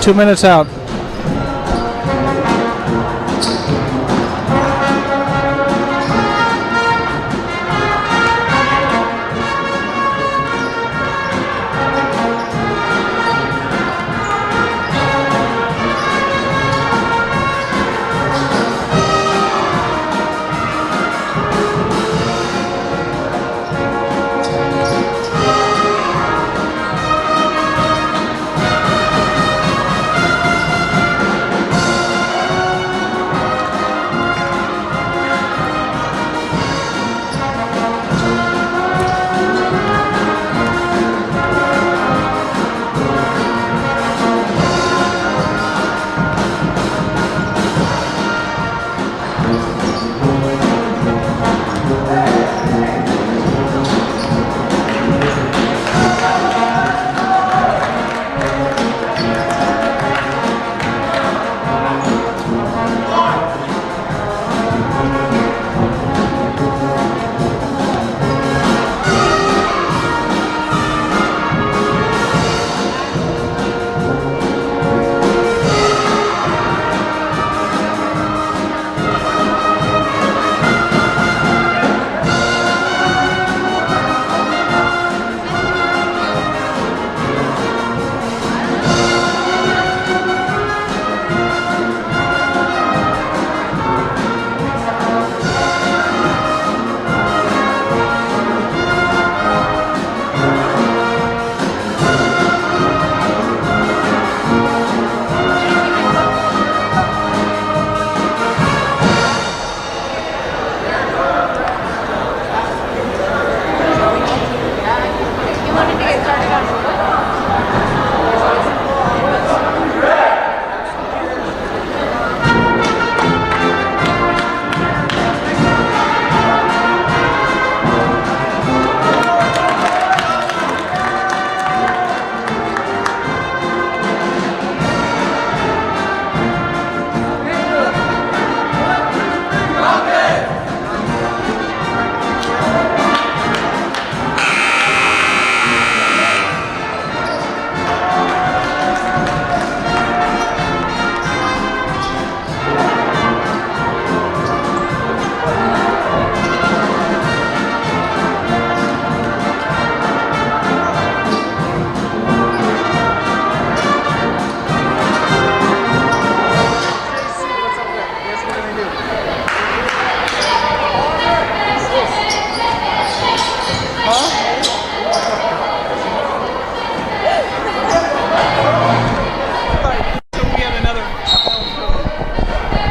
2 minutes out.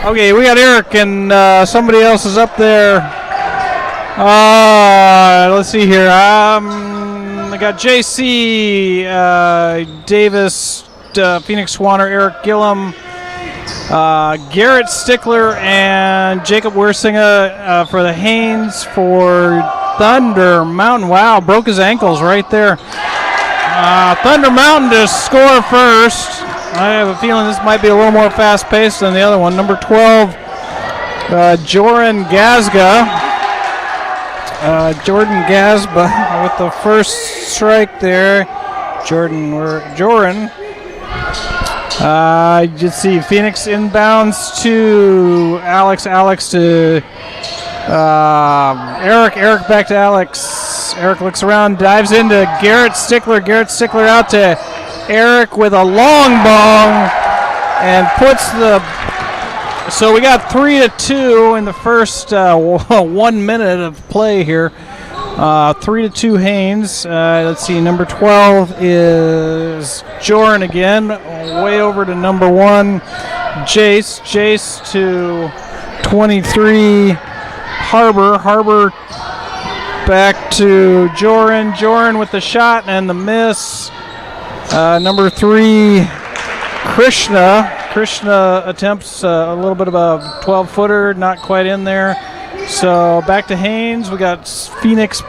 Okay, we got Eric and somebody else is up there. Let's see here. I got JC Davis, Phoenix Swanner, Eric Gillum, Garrett Stickler, and Jacob Wersinga for the Haines for Thunder Mountain. Wow, broke his ankles right there. Thunder Mountain to score first. I have a feeling this might be a little more fast-paced than the other one. Number 12, Jordan Gazga. Jordan Gazba with the first strike there. Joran. You see Phoenix inbounds to Alex. Alex to Eric. Eric back to Alex. Eric looks around, dives into Garrett Stickler. Garrett Stickler out to Eric with a long ball and puts the. So we got 3-2 in the first 1 minute of play here. 3-2 Haines. Let's see, number 12 is Joran again, way over to number 1, Jace. Jace to 23, Harbor. Harbor back to Joran. Joran with the shot and the miss. Number 3, Krishna. Krishna attempts a little bit of a 12-footer, not quite in there. So back to Haines. We got Phoenix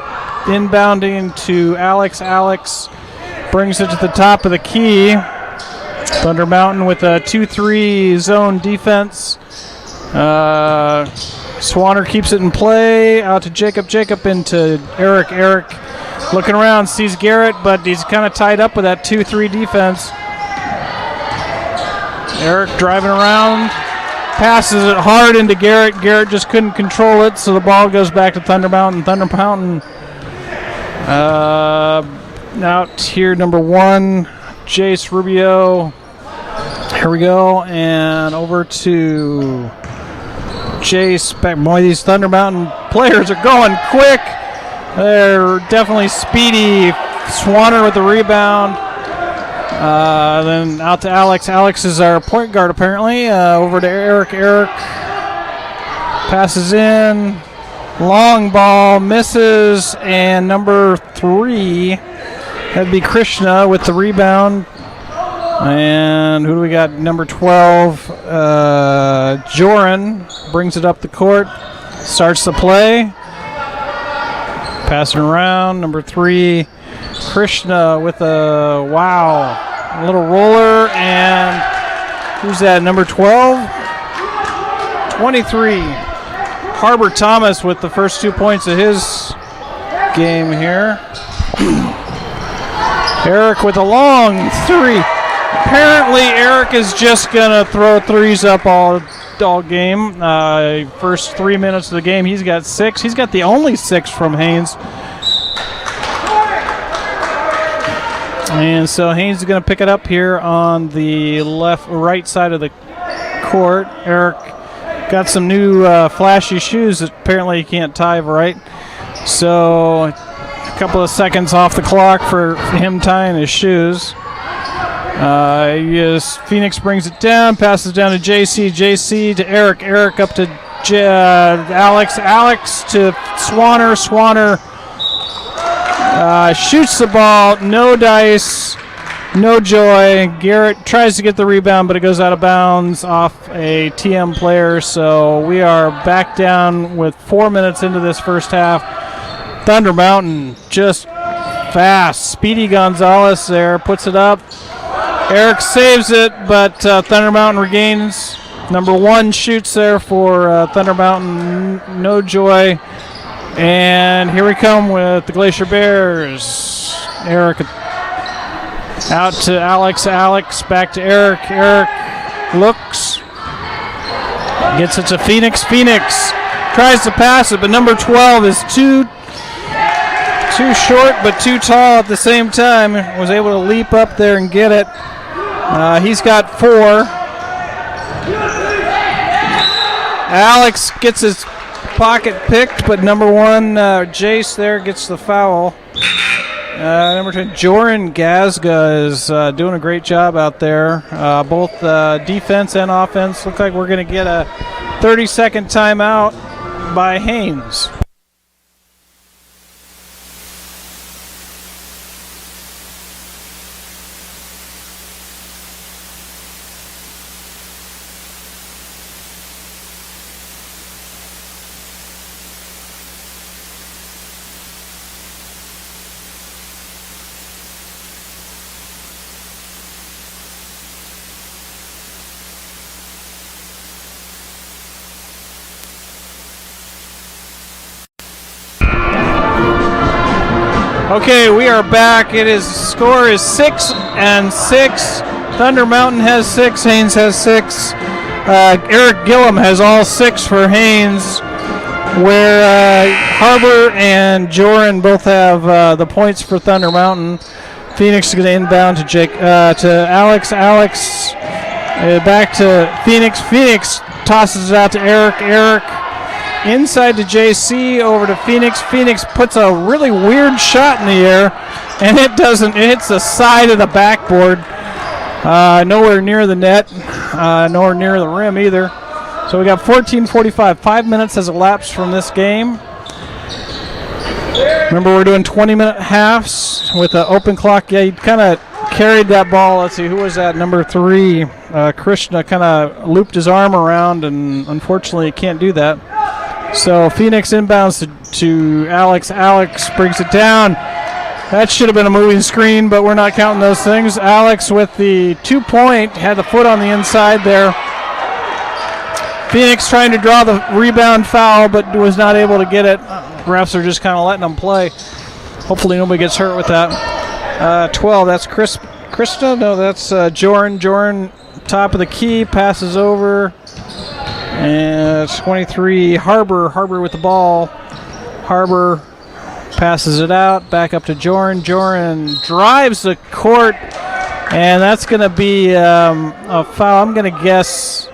inbounding to Alex. Alex brings it to the top of the key. Thunder Mountain with a 2-3 zone defense. Swanner keeps it in play. Out to Jacob. Jacob into Eric. Eric looking around, sees Garrett, but he's kind of tied up with that 2-3 defense. Eric driving around. Passes it hard into Garrett. Garrett just couldn't control it, so the ball goes back to Thunder Mountain. Thunder Mountain out here, number 1, Jace Rubio. Here we go, and over to Jace. Boy, these Thunder Mountain players are going quick. They're definitely speedy. Swanner with the rebound. Then out to Alex. Alex is our point guard, apparently. Over to Eric. Eric passes in. Long ball misses. And number 3, that'd be Krishna with the rebound. And who do we got? Number 12, Joran brings it up the court. Starts the play. Passing around. Number 3, Krishna with a little roller, and who's that? Number 12, 23, Harbor Thomas with the first 2 points of his game here. Eric with a long 3. Apparently, Eric is just gonna throw threes up all game. First 3 minutes of the game, he's got 6. He's got the only 6 from Haines. And so Haines is going to pick it up here on the right side of the court. Eric got some new flashy shoes that apparently he can't tie right. So a couple of seconds off the clock for him tying his shoes. Phoenix brings it down, passes down to JC. JC to Eric. Eric up to Alex. Alex to Swanner. Swanner shoots the ball, no dice, no joy. Garrett tries to get the rebound, but it goes out of bounds off a TM player. So we are back down with 4 minutes into this first half. Thunder Mountain just fast. Speedy Gonzalez there puts it up. Eric saves it, but Thunder Mountain regains. Number 1 shoots there for Thunder Mountain, no joy. And here we come with the Glacier Bears. Eric out to Alex. Alex back to Eric. Eric looks. Gets it to Phoenix. Phoenix tries to pass it, but number 12 is too short but too tall at the same time. Was able to leap up there and get it. He's got 4. Alex gets his pocket picked, but number 1, Jace there gets the foul. Number 2, Joran Gazga is doing a great job out there. Both defense and offense. Looks like we're going to get a 30-second timeout by Haines. Okay, we are back. Score is 6-6. Thunder Mountain has 6. Haines has 6. Eric Gillum has all 6 for Haines, where Harbor and Joran both have the points for Thunder Mountain. Phoenix is going to inbound to Alex. Alex back to Phoenix. Phoenix tosses it out to Eric. Eric inside to JC, over to Phoenix. Phoenix puts a really weird shot in the air, and it doesn't. It hits the side of the backboard. Nowhere near the net, nowhere near the rim either. So we got 14:45. 5 minutes has elapsed from this game. Remember, we're doing 20-minute halves with an open clock. Yeah, he kind of carried that ball. Let's see, who was that? Number 3, Krishna kind of looped his arm around, and unfortunately can't do that. So Phoenix inbounds to Alex. Alex brings it down. That should have been a moving screen, but we're not counting those things. Alex with the 2-point, had the foot on the inside there. Phoenix trying to draw the rebound foul, but was not able to get it. Refs are just kind of letting them play. Hopefully nobody gets hurt with that. 12, that's Krista? No, that's Jordan. Jordan, top of the key, passes over. And 23, Harbor. Harbor with the ball. Harbor passes it out, back up to Jordan. Jordan drives the court, and that's going to be a foul. I'm going to guess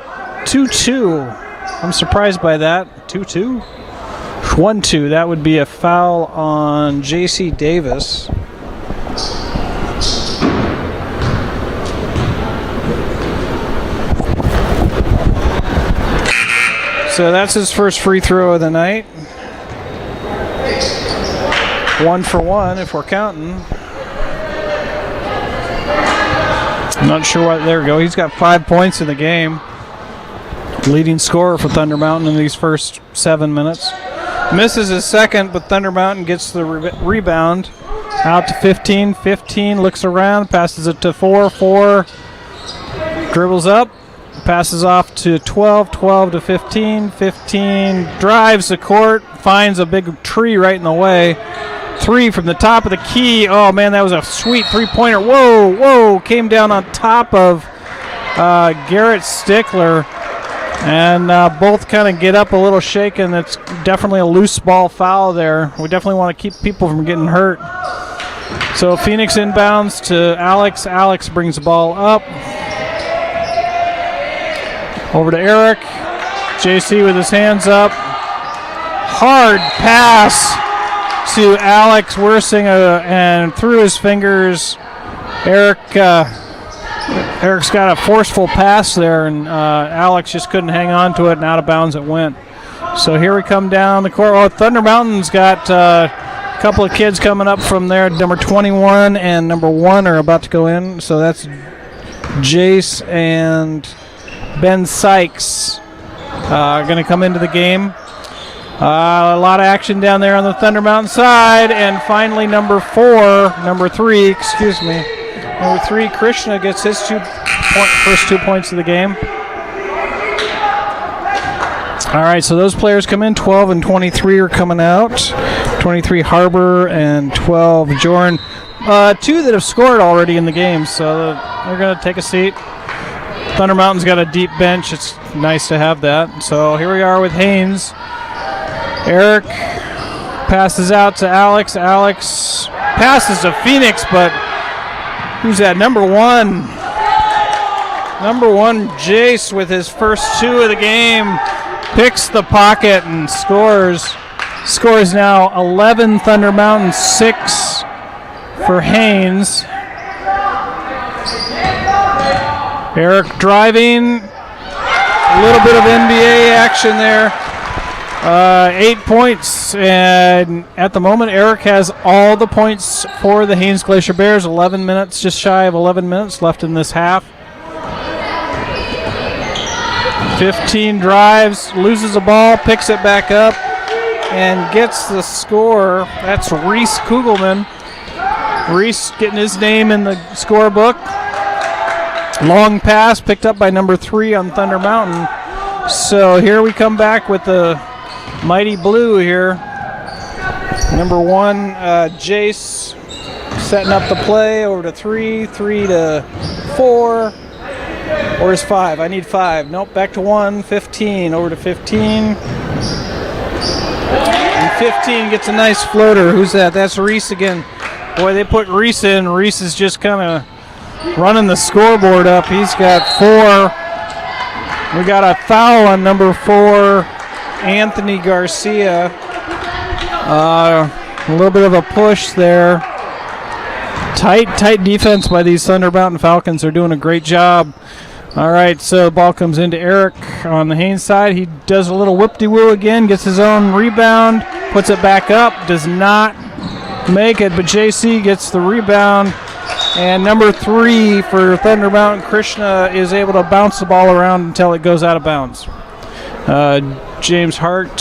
2-2. I'm surprised by that. 2-2? 1-2. That would be a foul on J.C. Davis. So that's his first free throw of the night. 1 for 1 if we're counting. I'm not sure what. There we go. He's got 5 points in the game. Leading scorer for Thunder Mountain in these first 7 minutes. Misses his second, but Thunder Mountain gets the rebound. Out to 15. 15 looks around, passes it to 4. 4 dribbles up, passes off to 12. 12 to 15. 15 drives the court, finds a big tree right in the way. 3 from the top of the key. Oh, man, that was a sweet three-pointer. Whoa, whoa, came down on top of Garrett Stickler. And both kind of get up a little shaken. It's definitely a loose ball foul there. We definitely want to keep people from getting hurt. So Phoenix inbounds to Alex. Alex brings the ball up. Over to Eric. JC with his hands up. Hard pass to Alex Wersinger, and through his fingers, Eric's got a forceful pass there, and Alex just couldn't hang on to it, and out of bounds it went. So here we come down the court. Oh, Thunder Mountain's got a couple of kids coming up from there. Number 21 and number 1 are about to go in. So that's Jace and Ben Sykes going to come into the game. A lot of action down there on the Thunder Mountain side. And finally, number 3, Krishna gets his first 2 points of the game. All right, so those players come in. 12 and 23 are coming out. 23 Harbor and 12 Jordan. 2 that have scored already in the game, so they're going to take a seat. Thunder Mountain's got a deep bench. It's nice to have that. So here we are with Haines. Eric passes out to Alex. Alex passes to Phoenix, but who's that? Number 1. Number 1, Jace, with his first 2 of the game, picks the pocket and scores. Scores now 11 Thunder Mountain, 6 for Haines. Eric driving. A little bit of NBA action there. 8 points, and at the moment Eric has all the points for the Haines Glacier Bears. 11 minutes, just shy of 11 minutes left in this half. 15 drives, loses the ball, picks it back up, and gets the score. That's Reese Kugelman. Reese getting his name in the scorebook. Long pass picked up by number 3 on Thunder Mountain. So here we come back with the Mighty Blue here. Number 1, Jace setting up the play over to 3, 3 to 4. Where's 5? I need 5. Nope, back to 1, 15, over to 15. And 15 gets a nice floater. Who's that? That's Reese again. Boy, they put Reese in. Reese is just kind of running the scoreboard up. He's got 4. We got a foul on number 4. Anthony Garcia. A little bit of a push there. Tight defense by these Thunder Mountain Falcons. They're doing a great job. All right, so the ball comes into Eric on the Haines side. He does a little whip-de-woo again, gets his own rebound, puts it back up, does not make it, but JC gets the rebound. And number 3 for Thunder Mountain, Krishna, is able to bounce the ball around until it goes out of bounds. James Hart,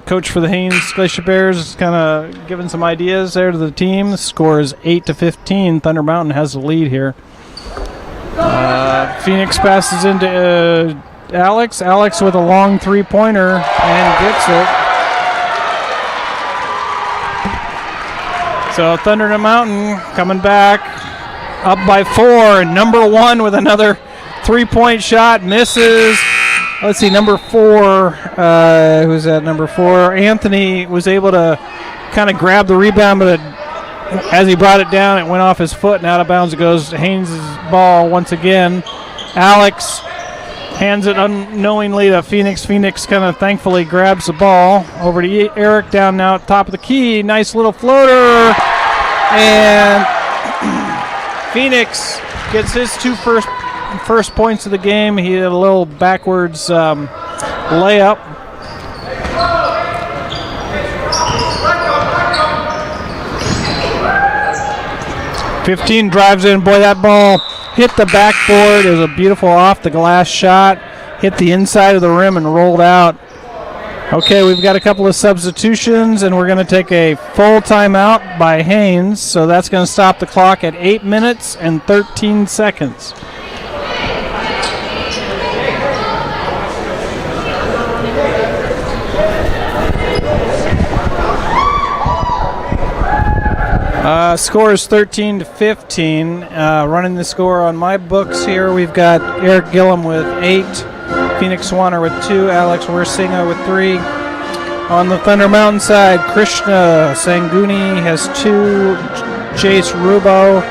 coach for the Haines Glacier Bears, is kind of giving some ideas there to the team. The score is 8-15. Thunder Mountain has the lead here. Phoenix passes into Alex. Alex with a long three-pointer and gets it. So Thunder Mountain coming back up by 4, and number 1 with another three-point shot misses. Let's see, number 4, who's that number 4? Anthony was able to kind of grab the rebound, but as he brought it down, it went off his foot and out of bounds. It goes to Haines' ball once again. Alex hands it unknowingly to Phoenix. Phoenix kind of thankfully grabs the ball. Over to Eric down now at top of the key. Nice little floater. And Phoenix gets his first points of the game. He had a little backwards layup. .15 drives in. Boy, that ball hit the backboard. It was a beautiful off-the-glass shot. Hit the inside of the rim and rolled out. Okay, we've got a couple of substitutions, and we're going to take a full timeout by Haines. So that's going to stop the clock at 8 minutes and 13 seconds. Score is 13-15. Running the score on my books here, we've got Eric Gillum with 8, Phoenix Swanner with 2, Alex Wersinga with 3. On the Thunder Mountain side, Krishna Sanguni has 2, Chase Rubo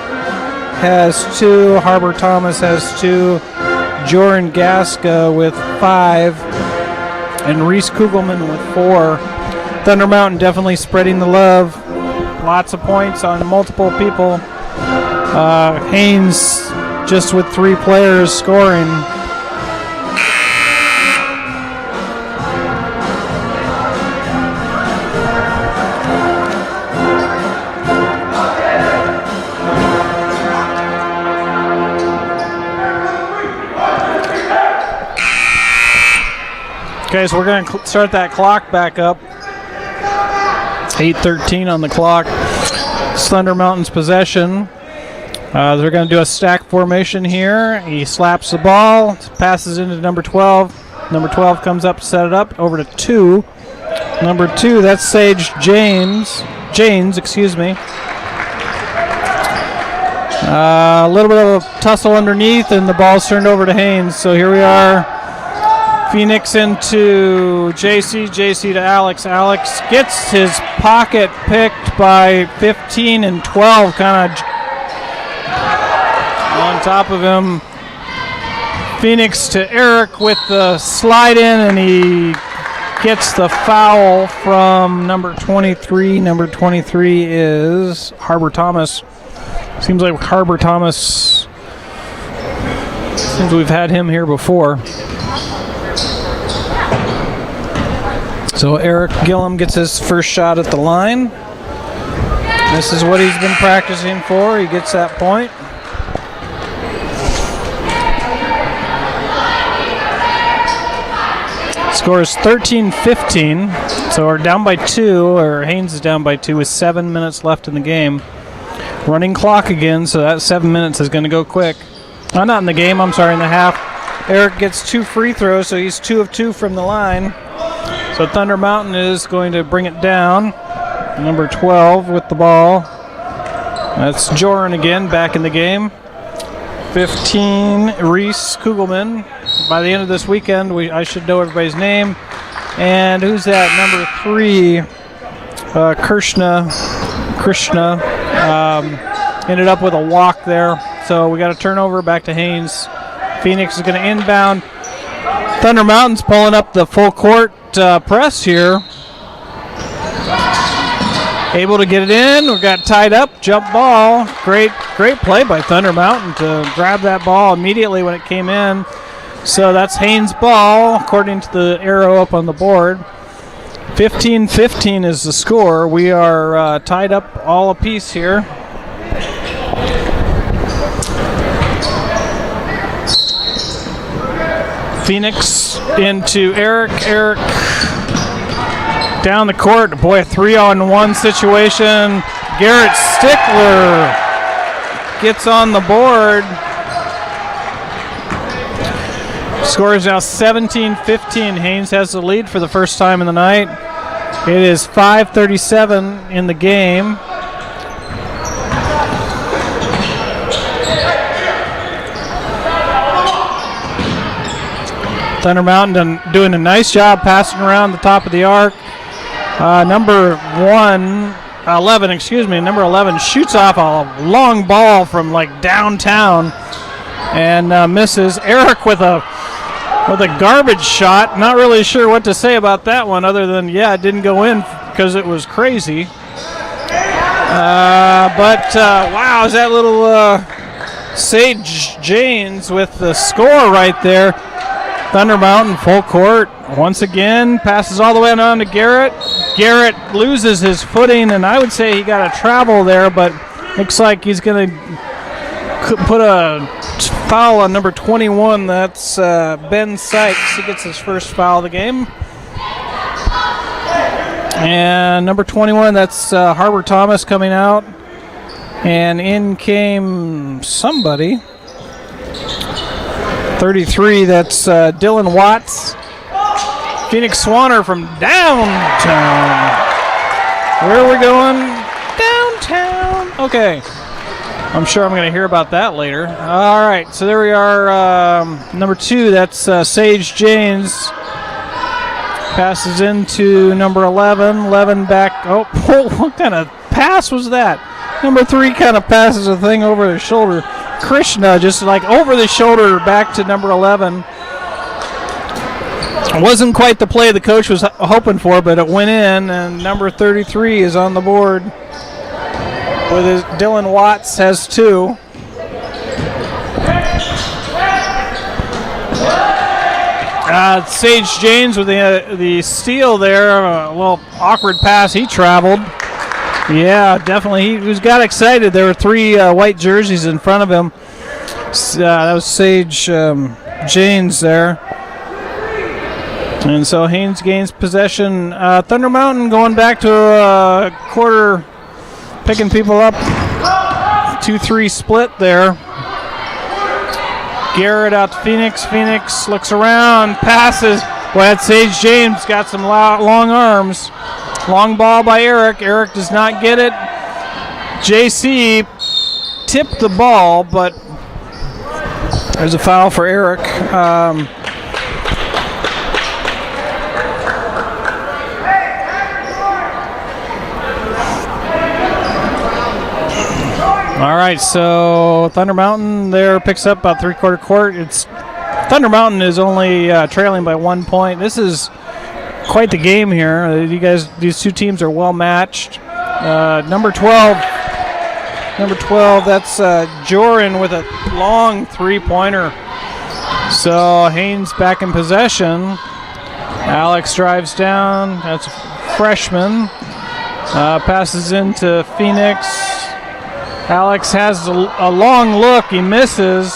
has 2, Harbor Thomas has 2, Joran Gaska with 5, and Reese Kugelman with 4. Thunder Mountain definitely spreading the love. Lots of points on multiple people. Haines just with 3 players scoring. Okay, so we're going to start that clock back up. 8:13 on the clock. It's Thunder Mountain's possession. They're going to do a stack formation here. He slaps the ball, passes into number 12. Number 12 comes up to set it up over to 2. Number 2, that's Sage Janes, excuse me. A little bit of a tussle underneath, and the ball's turned over to Haines. So here we are. Phoenix into JC to Alex. Alex gets his pocket picked by 15 and 12, kind of on top of him. Phoenix to Eric with the slide in, and he gets the foul from number 23. Number 23 is Harbor Thomas. Seems like Harbor Thomas, seems we've had him here before. So Eric Gillum gets his first shot at the line. This is what he's been practicing for. He gets that point. Score is 13-15. So we're down by 2, or Haines is down by 2 with 7 minutes left in the game. Running clock again, so that 7 minutes is going to go quick. Not in the game, I'm sorry, in the half. Eric gets 2 free throws, so he's 2 of 2 from the line. So Thunder Mountain is going to bring it down. Number 12 with the ball. That's Joran again, back in the game. 15, Reese Kugelman. By the end of this weekend, I should know everybody's name. And who's that? Number 3, Krishna. Ended up with a walk there. So we got a turnover back to Haines. Phoenix is going to inbound. Thunder Mountain's pulling up the full court press here. Able to get it in. We got tied up. Jump ball. Great play by Thunder Mountain to grab that ball immediately when it came in. So that's Haines' ball, according to the arrow up on the board. 15-15 is the score. We are tied up all apiece here. Phoenix into Eric. Eric down the court. Boy, a 3-on-1 situation. Garrett Stickler gets on the board. Score is now 17-15. Haines has the lead for the first time in the night. It is 5:37 in the game. Thunder Mountain doing a nice job passing around the top of the arc. Number 11 shoots off a long ball from like downtown and misses. Eric with a garbage shot. Not really sure what to say about that one other than, yeah, it didn't go in because it was crazy. Wow, is that little Sage Janes with the score right there. Thunder Mountain full court. Once again, passes all the way on to Garrett. Garrett loses his footing, and I would say he got a travel there, but looks like he's going to put a foul on number 21. That's Ben Sykes. He gets his first foul of the game. And number 21, that's Harbor Thomas coming out. And in came somebody. 33, that's Dylan Watts. Phoenix Swanner from downtown. Where are we going? Downtown. Okay. I'm sure I'm going to hear about that later. All right, so there we are. Number 2, that's Sage Janes. Passes into number 11. 11 back. Oh, what kind of pass was that? Number 3 kind of passes a thing over his shoulder. Krishna just like over the shoulder back to number 11. It wasn't quite the play the coach was hoping for, but it went in, and number 33 is on the board. With his, Dylan Watts has 2. Sage Janes with the steal there. A little awkward pass. He traveled. Yeah, definitely. He got excited. There were 3 white jerseys in front of him. That was Sage Janes there. And so Haines gains possession. Thunder Mountain going back to a quarter, picking people up. 2-3 split there. Garrett out to Phoenix. Phoenix looks around, passes. Boy, that Sage James got some long arms. Long ball by Eric. Eric does not get it. JC tipped the ball, but there's a foul for Eric. All right, so Thunder Mountain there picks up about 3/4 court. It's Thunder Mountain is only trailing by 1 point. This is quite the game here. You guys, these two teams are well matched. Number 12, that's Joran with a long 3-pointer. So Haines back in possession. Alex drives down. That's a freshman. Passes into Phoenix. Alex has a long look. He misses.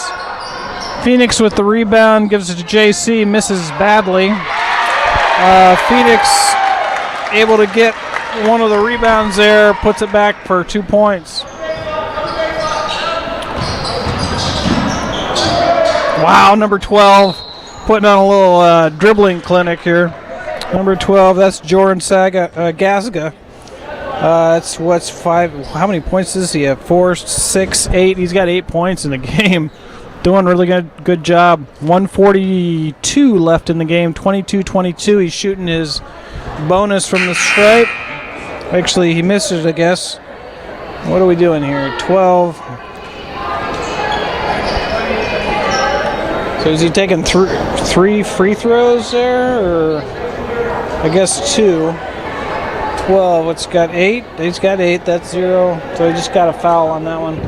Phoenix with the rebound, gives it to JC, misses badly. Phoenix able to get one of the rebounds there, puts it back for 2 points. Wow, number 12 putting on a little dribbling clinic here. Number 12, that's Joran Gasga. That's what's 5. How many points does he have? 4, 6, 8. He's got 8 points in the game. Doing really good job. 142 left in the game. 22-22. He's shooting his bonus from the stripe. Actually, he missed it, I guess. What are we doing here? 12. So is he taking 3 free throws there, or I guess 2? 12. It's got 8. He's got 8. That's 0. So he just got a foul on that one.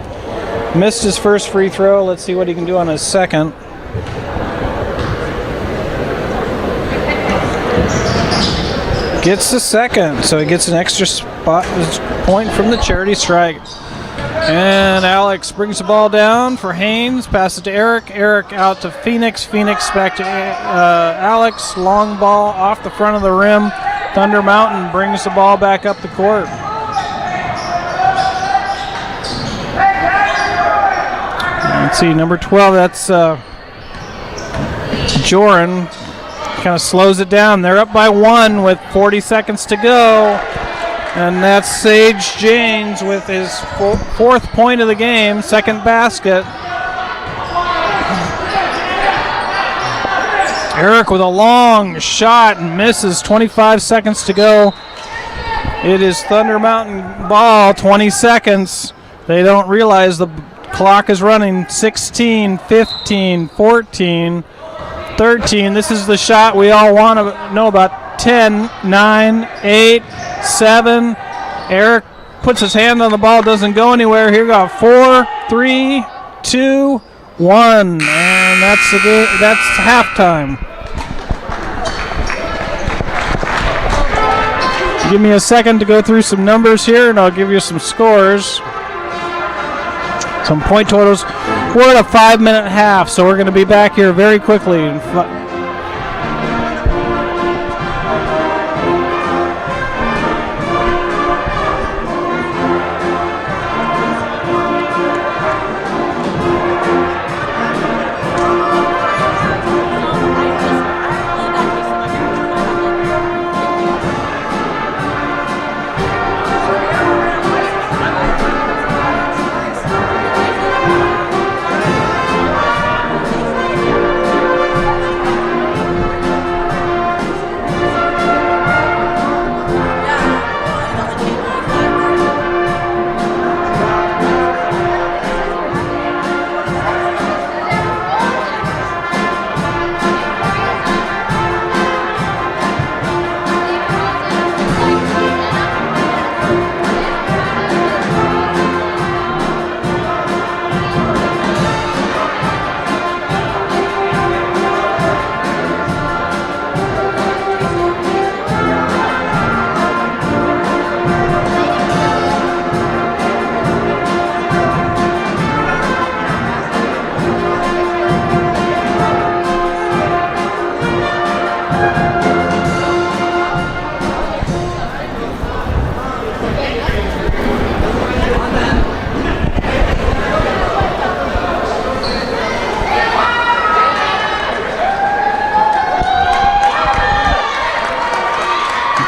Missed his first free throw. Let's see what he can do on his second. Gets the second. So he gets an extra spot point from the charity strike. And Alex brings the ball down for Haines. Passes to Eric. Eric out to Phoenix. Phoenix back to Alex. Long ball off the front of the rim. Thunder Mountain brings the ball back up the court. Let's see, number 12, that's Joran. Kind of slows it down. They're up by 1 with 40 seconds to go. And that's Sage James with his fourth point of the game, second basket. Eric with a long shot and misses, 25 seconds to go. It is Thunder Mountain ball, 20 seconds. They don't realize the clock is running. 16, 15, 14, 13. This is the shot we all want to know about. 10, 9, 8, 7. Eric puts his hand on the ball, doesn't go anywhere. Here we go. 4, 3, 2, 1. And that's the game. That's halftime. Give me a second to go through some numbers here, and I'll give you some scores. Some point totals. We're at a 5-minute half, so we're going to be back here very quickly.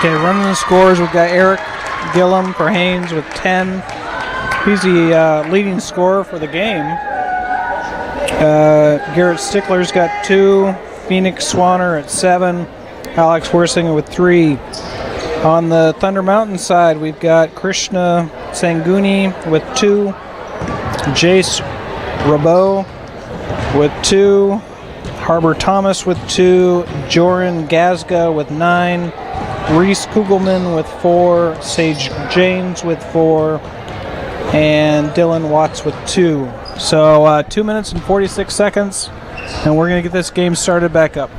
Okay, running the scores, we've got Eric Gillum for Haines with 10. He's the leading scorer for the game. Garrett Stickler's got 2. Phoenix Swanner at 7. Alex Wersinger with 3. On the Thunder Mountain side, we've got Krishna Sanguni with 2. Jace Rabot with 2. Harbor Thomas with 2. Joran Gazga with 9. Reese Kugelman with 4, Sage James with 4, and Dylan Watts with 2. So 2 minutes and 46 seconds, and we're going to get this game started back up.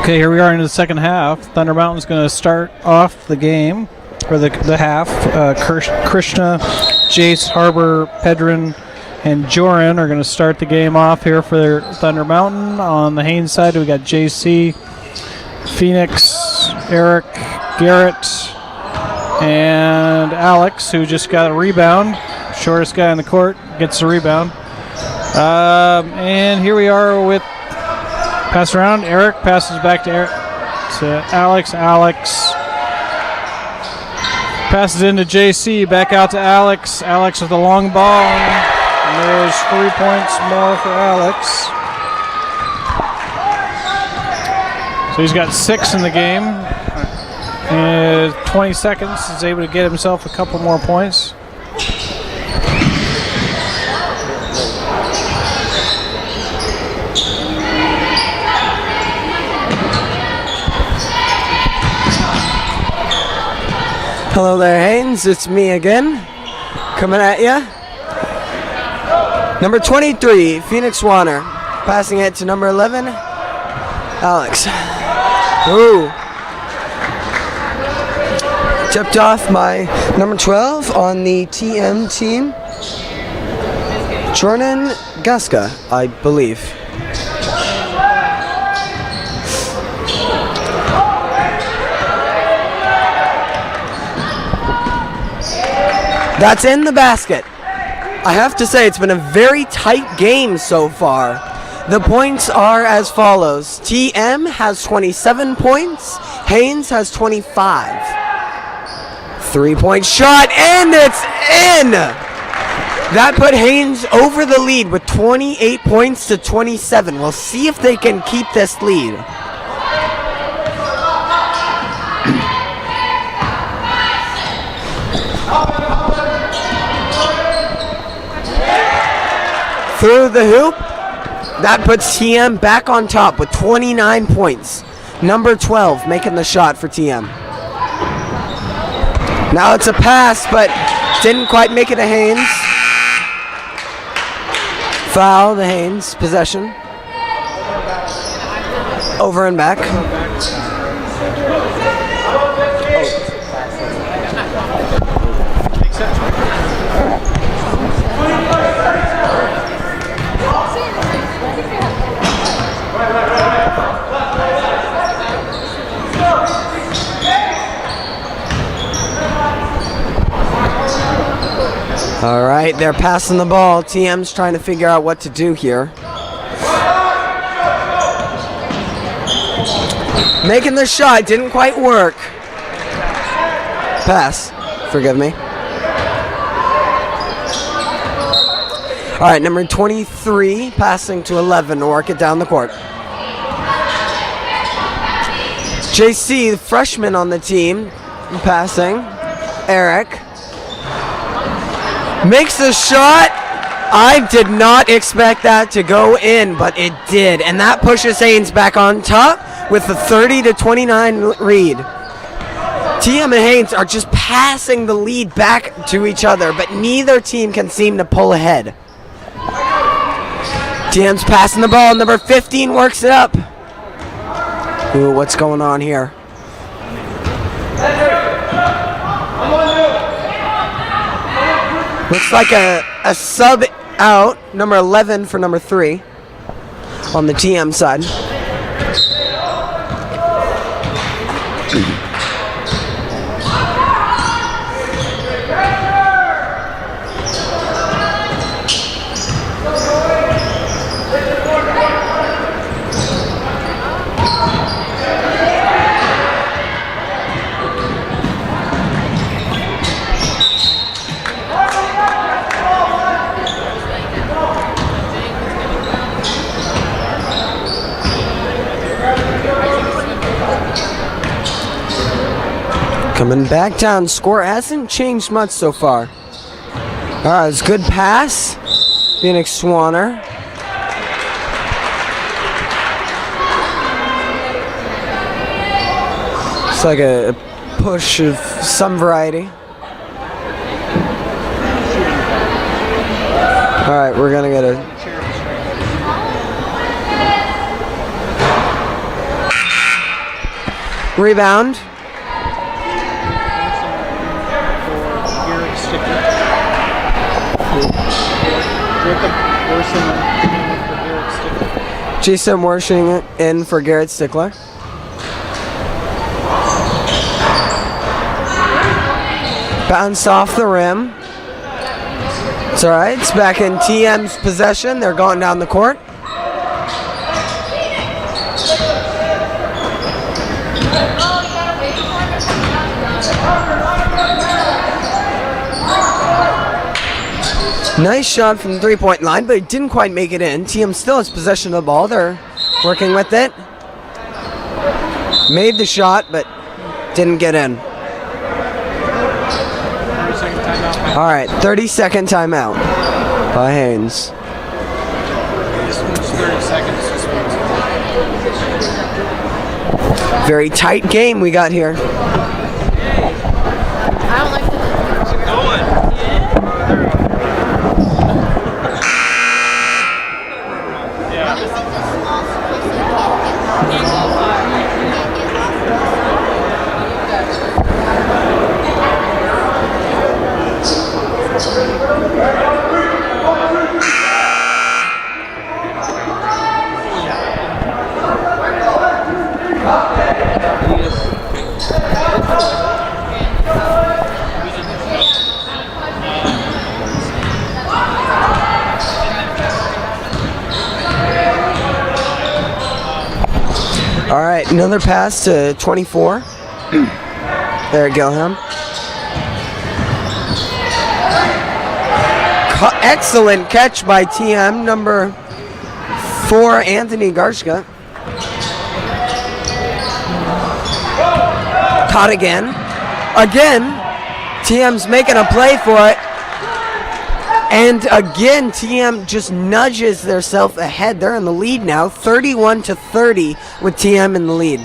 Okay, here we are in the second half. Thunder Mountain's going to start off the game, or the half. Krishna, Jace, Harbor, Pedrin, and Joran are going to start the game off here for Thunder Mountain. On the Haines side, we got JC, Phoenix, Eric, Garrett, and Alex, who just got a rebound. Shortest guy on the court gets the rebound. And here we are with pass around. Eric passes back to Alex. Alex passes into JC. Back out to Alex. Alex with the long ball. And there's 3 points more for Alex. So he's got 6 in the game. In 20 seconds, he's able to get himself a couple more points. Hello there, Haines. It's me again, coming at ya. Number 23, Phoenix Warner, passing it to number 11, Alex. Ooh. Tipped off by number 12 on the TM team, Jordan Gaska, I believe. That's in the basket. I have to say, it's been a very tight game so far. The points are as follows. TM has 27 points. Haines has 25. 3-point shot, and it's in! That put Haines over the lead with 28 points to 27. We'll see if they can keep this lead. Through the hoop, that puts TM back on top with 29 points. Number 12 making the shot for TM. Now it's a pass, but didn't quite make it to Haines. Foul, the Haines, possession. Over and back. All right, they're passing the ball. TM's trying to figure out what to do here. Making the shot, didn't quite work. Pass, forgive me. All right, number 23 passing to 11 to work it down the court. JC, the freshman on the team, passing. Eric. Makes the shot. I did not expect that to go in, but it did. And that pushes Haines back on top with the 30-29 lead. TM and Haines are just passing the lead back to each other, but neither team can seem to pull ahead. TM's passing the ball. Number 15 works it up. Ooh, what's going on here? Looks like a sub out, number 11 for number 3 on the TM side. Coming back down, score hasn't changed much so far. All right, it's a good pass. Phoenix Swanner. It's like a push of some variety. Alright, we're gonna get a rebound. Jason washing it in for Garrett Stickler. Bounced off the rim. It's alright, it's back in TM's possession. They're going down the court. Nice shot from the three-point line, but it didn't quite make it in. TM still has possession of the ball. They're working with it. Made the shot, but didn't get in. All right, 30-second timeout by Haines. This one's 30 seconds. Very tight game we got here. I don't like All right, another pass to 24. There, Gilham. Excellent catch by TM, number 4, Anthony Garshka. Caught again. Again, TM's making a play for it. And again, TM just nudges themselves ahead. They're in the lead now, 31-30 with TM in the lead.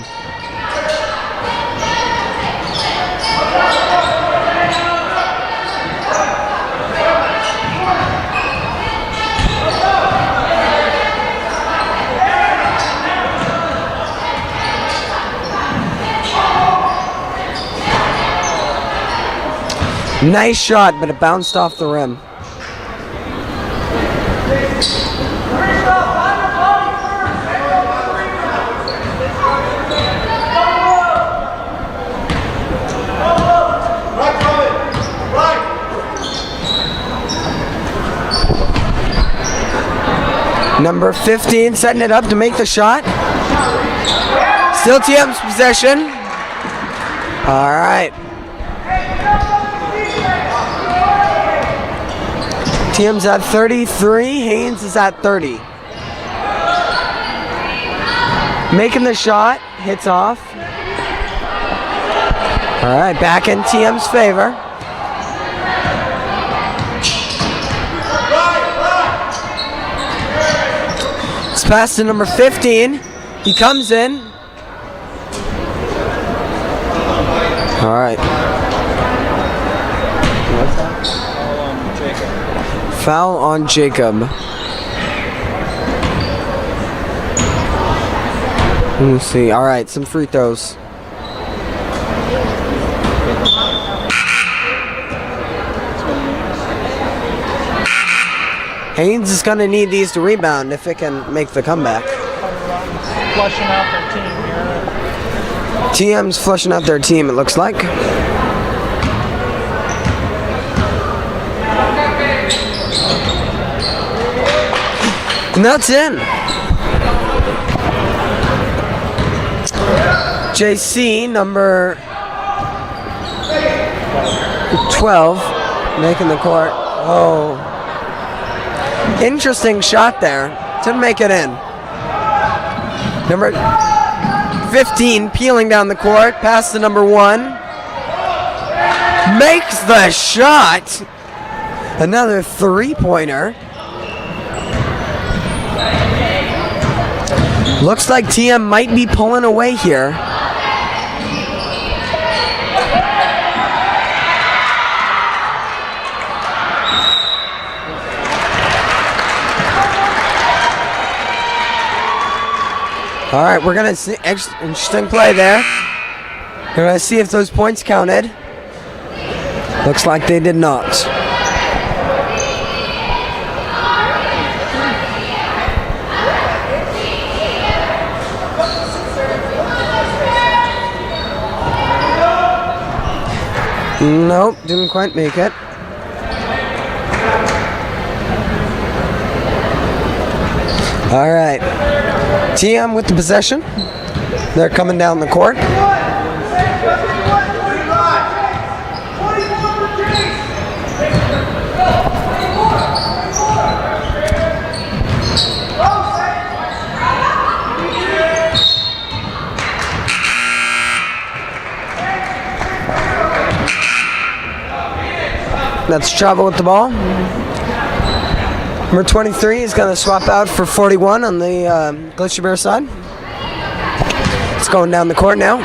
Nice shot, but it bounced off the rim. Number 15 setting it up to make the shot. Still TM's possession. All right. TM's at 33. Haines is at 30. Making the shot. Hits off. All right, back in TM's favor. It's pass to number 15. He comes in. All right. Foul on Jacob. Let me see. All right, some free throws. Haines is going to need these to rebound if it can make the comeback. Flushing out their team here. TM's flushing out their team, it looks like. And that's in. JC, number 12, making the court. Oh. Interesting shot there. Didn't make it in. Number 15 peeling down the court. Pass to number 1. Makes the shot. Another three-pointer. Looks like TM might be pulling away here. All right, we're gonna see interesting play there. We're gonna see if those points counted. Looks like they did not. Nope, didn't quite make it. All right, TM with the possession. They're coming down the court. That's Chavo with the ball. Number 23 is going to swap out for 41 on the Glacier Bear side. It's going down the court now.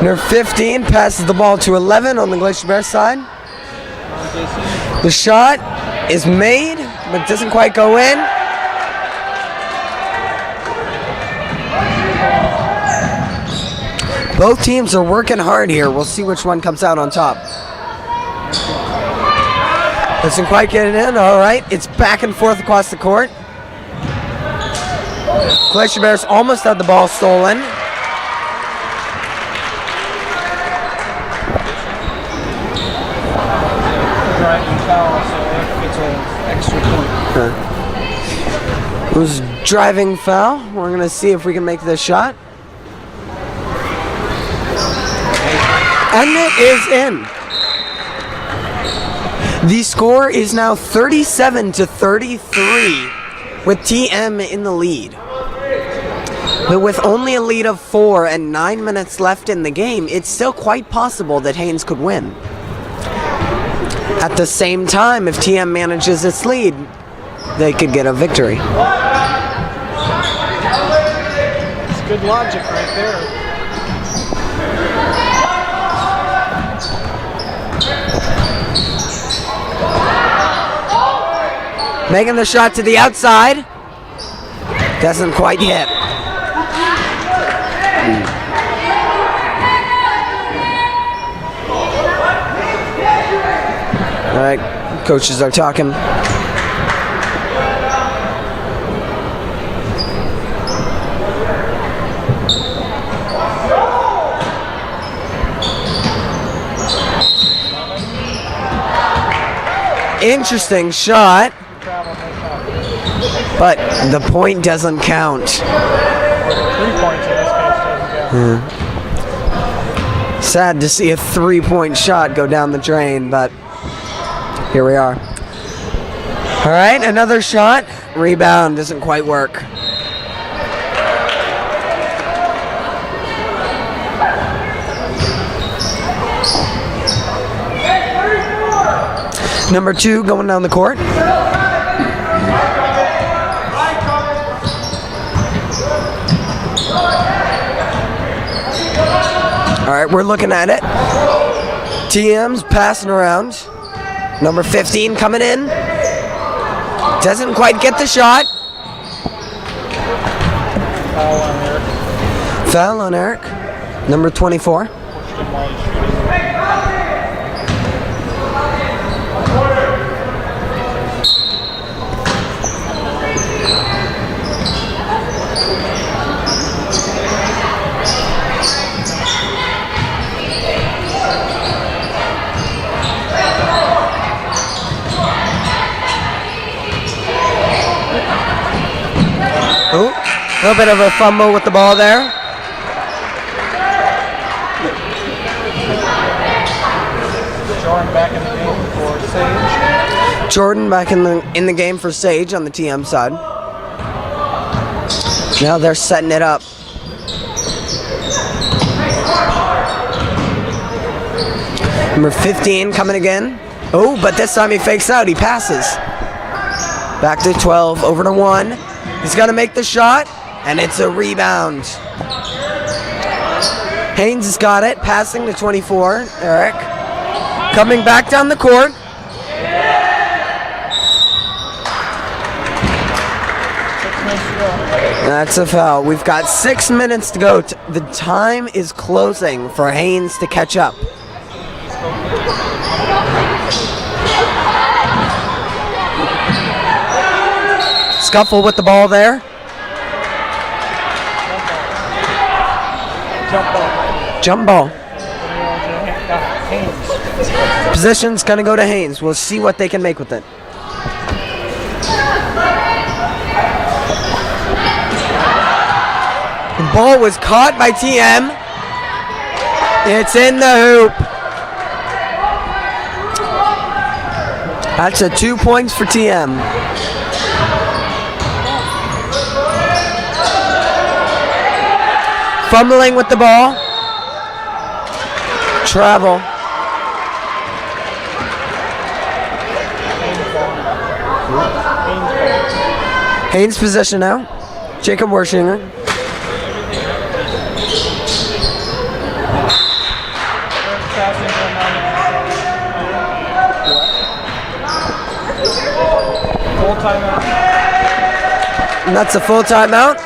Number 15 passes the ball to 11 on the Glacier Bear side. The shot is made, but doesn't quite go in. Both teams are working hard here. We'll see which one comes out on top. Doesn't quite get it in. All right, it's back and forth across the court. Glacier Bears almost had the ball stolen. Driving foul, so it's an extra point. It was driving foul. We're going to see if we can make this shot. And it is in. The score is now 37-33 with TM in the lead. But with only a lead of 4 and 9 minutes left in the game, it's still quite possible that Haines could win. At the same time, if TM manages its lead, they could get a victory. It's good logic right there. Making the shot to the outside. Doesn't quite hit. All right, coaches are talking. Interesting shot. But the point doesn't count. 3 points in this case doesn't count. Sad to see a 3-point shot go down the drain, but here we are. All right, another shot. Rebound doesn't quite work. Number 2 going down the court. All right, we're looking at it. TM's passing around. Number 15 coming in. Doesn't quite get the shot. Foul on Eric. Foul on Eric. Number 24. Ooh, a little bit of a fumble with the ball there. Jordan back in the game for Sage. Jordan back in the game for Sage on the TM side. Now they're setting it up. Number 15 coming again. Oh, but this time he fakes out. He passes. Back to 12, over to 1. He's got to make the shot, and it's a rebound. Haines has got it, passing to 24. Eric coming back down the court. That's a foul. We've got 6 minutes to go. The time is closing for Haines to catch up. Scuffle with the ball there. Jump ball. Position's gonna go to Haines. We'll see what they can make with it. The ball was caught by TM. It's in the hoop. That's 2 points for TM. Fumbling with the ball. Travel. Haines possession now. Jacob Warshinger. Full timeout. And that's a full timeout.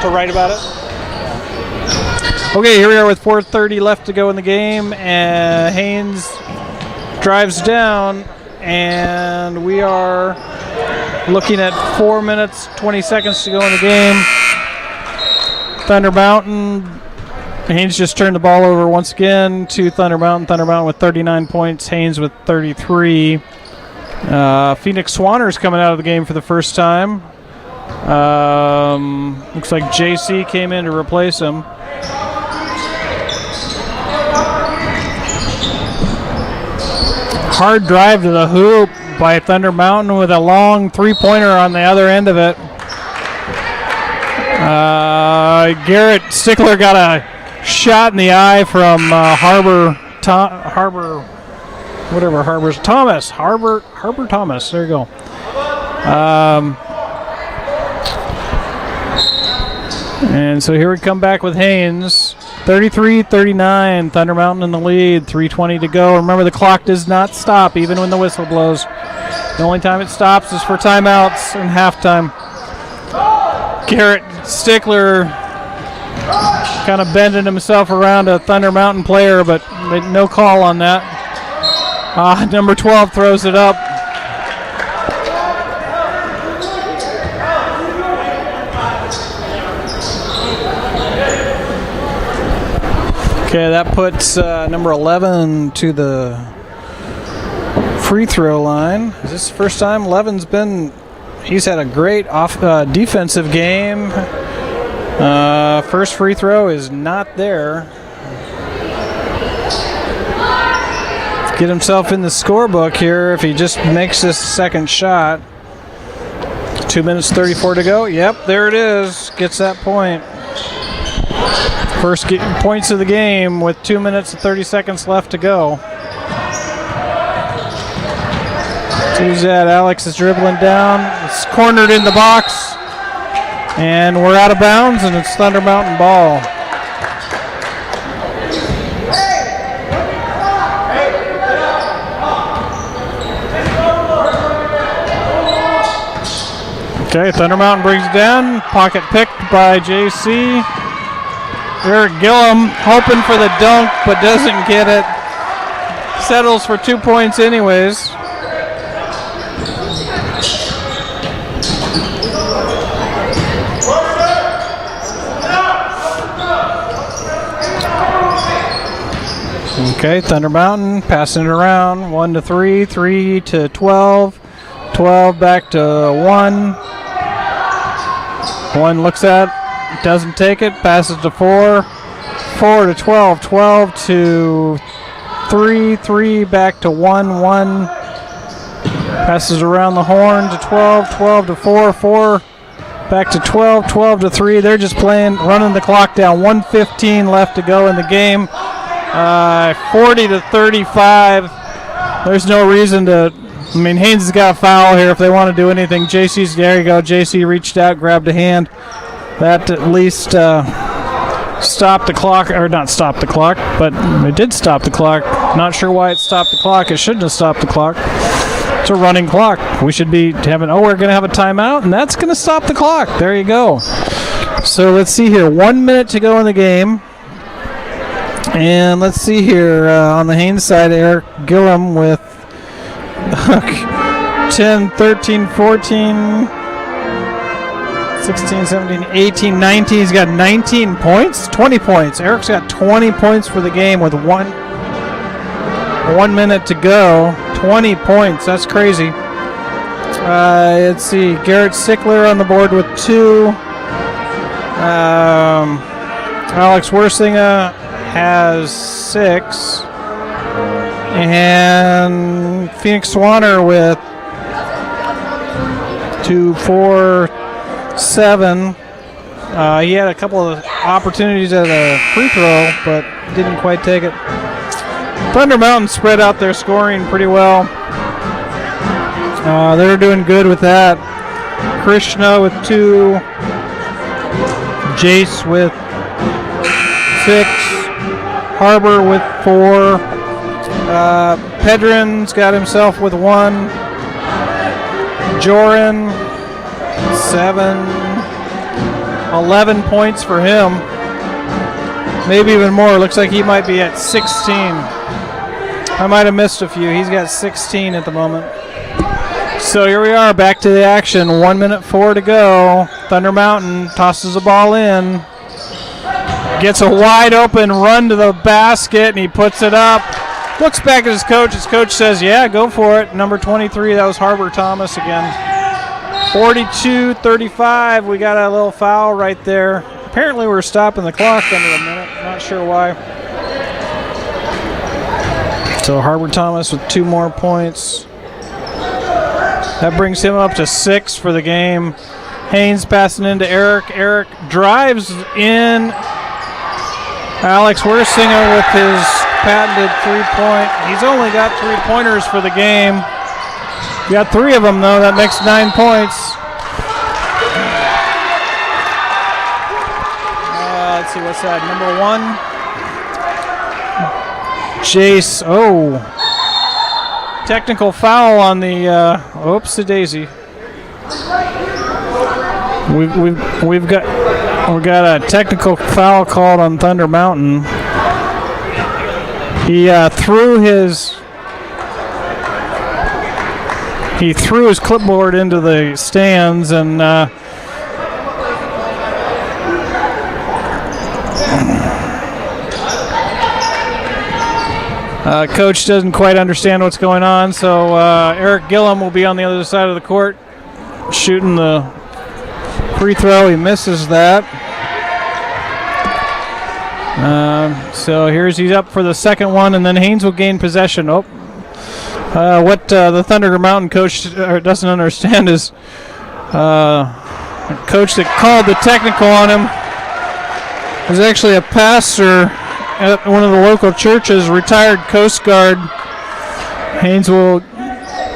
To write about it. Okay, here we are with 4:30 left to go in the game, and Haines drives down, and we are looking at 4 minutes 20 seconds to go in the game. Thunder Mountain, Haines just turned the ball over once again to Thunder Mountain. Thunder Mountain with 39 points, Haines with 33. Phoenix Swanner's coming out of the game for the first time. Looks like JC came in to replace him. Hard drive to the hoop by Thunder Mountain with a long three-pointer on the other end of it. Garrett Stickler got a shot in the eye from Harbor Thomas. There you go. And so here we come back with Haines. 33-39, Thunder Mountain in the lead, 3:20 to go. Remember, the clock does not stop even when the whistle blows. The only time it stops is for timeouts and halftime. Garrett Stickler kind of bending himself around a Thunder Mountain player, but no call on that. Number 12 throws it up. Okay, that puts number 11 to the free throw line. Is this the first time? He's had a great defensive game. First free throw is not there. Get himself in the scorebook here if he just makes this second shot. 2 minutes 34 to go. Yep, there it is. Gets that point. First points of the game with 2 minutes and 30 seconds left to go. Who's that? Alex is dribbling down. It's cornered in the box. And we're out of bounds, and it's Thunder Mountain ball. Okay, Thunder Mountain brings it down. Pocket picked by JC. Eric Gillum hoping for the dunk, but doesn't get it. Settles for 2 points anyways. Okay, Thunder Mountain passing it around. 1 to 3, 3 to 12. 12 back to 1. 1 looks at, doesn't take it, passes to 4. 4 to 12. 12 to 3. 3 back to 1. 1 passes around the horn to 12. 12 to 4. 4 back to 12. 12 to 3. They're just playing, running the clock down. 1:15 left to go in the game. 40 to 35. There's no reason to. I mean, Haines has got a foul here if they want to do anything. JC's, there you go. JC reached out, grabbed a hand. That at least stopped the clock, or not stopped the clock, but it did stop the clock. Not sure why it stopped the clock. It shouldn't have stopped the clock. It's a running clock. We should be having, we're going to have a timeout, and that's going to stop the clock. There you go. So let's see here. 1 minute to go in the game. And let's see here, on the Haines side, Eric Gillum with 10, 13, 14, 16, 17, 18, 19. He's got 19 points, 20 points. Eric's got 20 points for the game with 1 minute to go. 20 points, that's crazy. Let's see, Garrett Sickler on the board with 2. Alex Worsinga has 6, and Phoenix Swanner with 2, 4, 7. He had a couple of opportunities at a free throw, but didn't quite take it. Thunder Mountain spread out their scoring pretty well. They're doing good with that. Krishna with 2, Jace with 6. Harbor with 4. Pedrin's got himself with 1. Joran, 7. 11 points for him. Maybe even more. Looks like he might be at 16. I might have missed a few. He's got 16 at the moment. So here we are, back to the action. 1 minute 4 to go. Thunder Mountain tosses the ball in. Gets a wide open run to the basket, and he puts it up. Looks back at his coach. His coach says, yeah, go for it. Number 23, that was Harbor Thomas again. 42-35. We got a little foul right there. Apparently we're stopping the clock under a minute. Not sure why. So Harbor Thomas with 2 more points. That brings him up to 6 for the game. Haines passing into Eric. Eric drives in. Alex Worsinger with his patented 3-point. He's only got 3-pointers for the game. You got 3 of them, though. That makes 9 points. Let's see, what's that? Number 1. Jace. Oh. Technical foul on the, oopsie-daisy. We've got a technical foul called on Thunder Mountain. He threw his clipboard into the stands, and coach doesn't quite understand what's going on. So Eric Gillum will be on the other side of the court shooting the free throw. He misses that. So he's up for the second one, and then Haines will gain possession. What the Thunder Mountain coach doesn't understand is coach that called the technical on him was actually a pastor at one of the local churches, retired Coast Guard. Haines will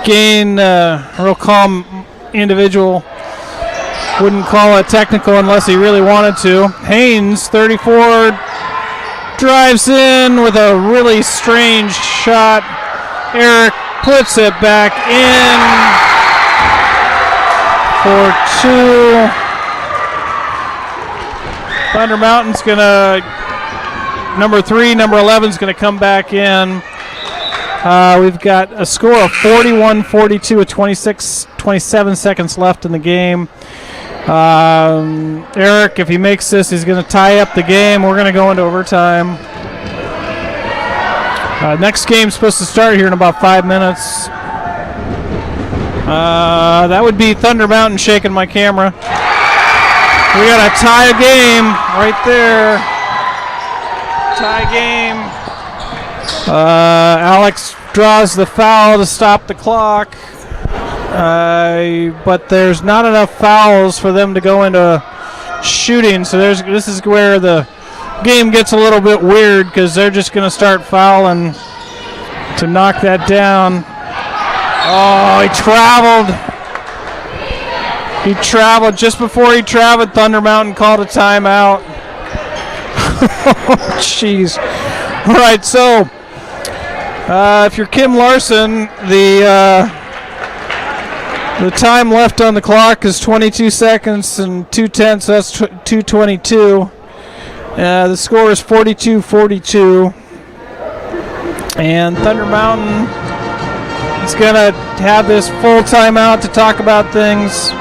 gain a real calm individual. Wouldn't call it technical unless he really wanted to. Haines, 34, drives in with a really strange shot. Eric puts it back in for 2. Thunder Mountain's gonna, number 3, number 11's gonna come back in. We've got a score of 41-42 with 27 seconds left in the game. Eric, if he makes this, he's going to tie up the game. We're going to go into overtime. Next game's supposed to start here in about 5 minutes. That would be Thunder Mountain shaking my camera. We got to tie a game right there. Tie game. Alex draws the foul to stop the clock. But there's not enough fouls for them to go into shooting, so this is where the game gets a little bit weird because they're just going to start fouling to knock that down. Oh, he traveled. Just before he traveled, Thunder Mountain called a timeout. Oh, jeez. All right, so if you're Kim Larson, the time left on the clock is 22 seconds and 2/10, so that's 2:22. The score is 42-42. And Thunder Mountain is going to have this full timeout to talk about things.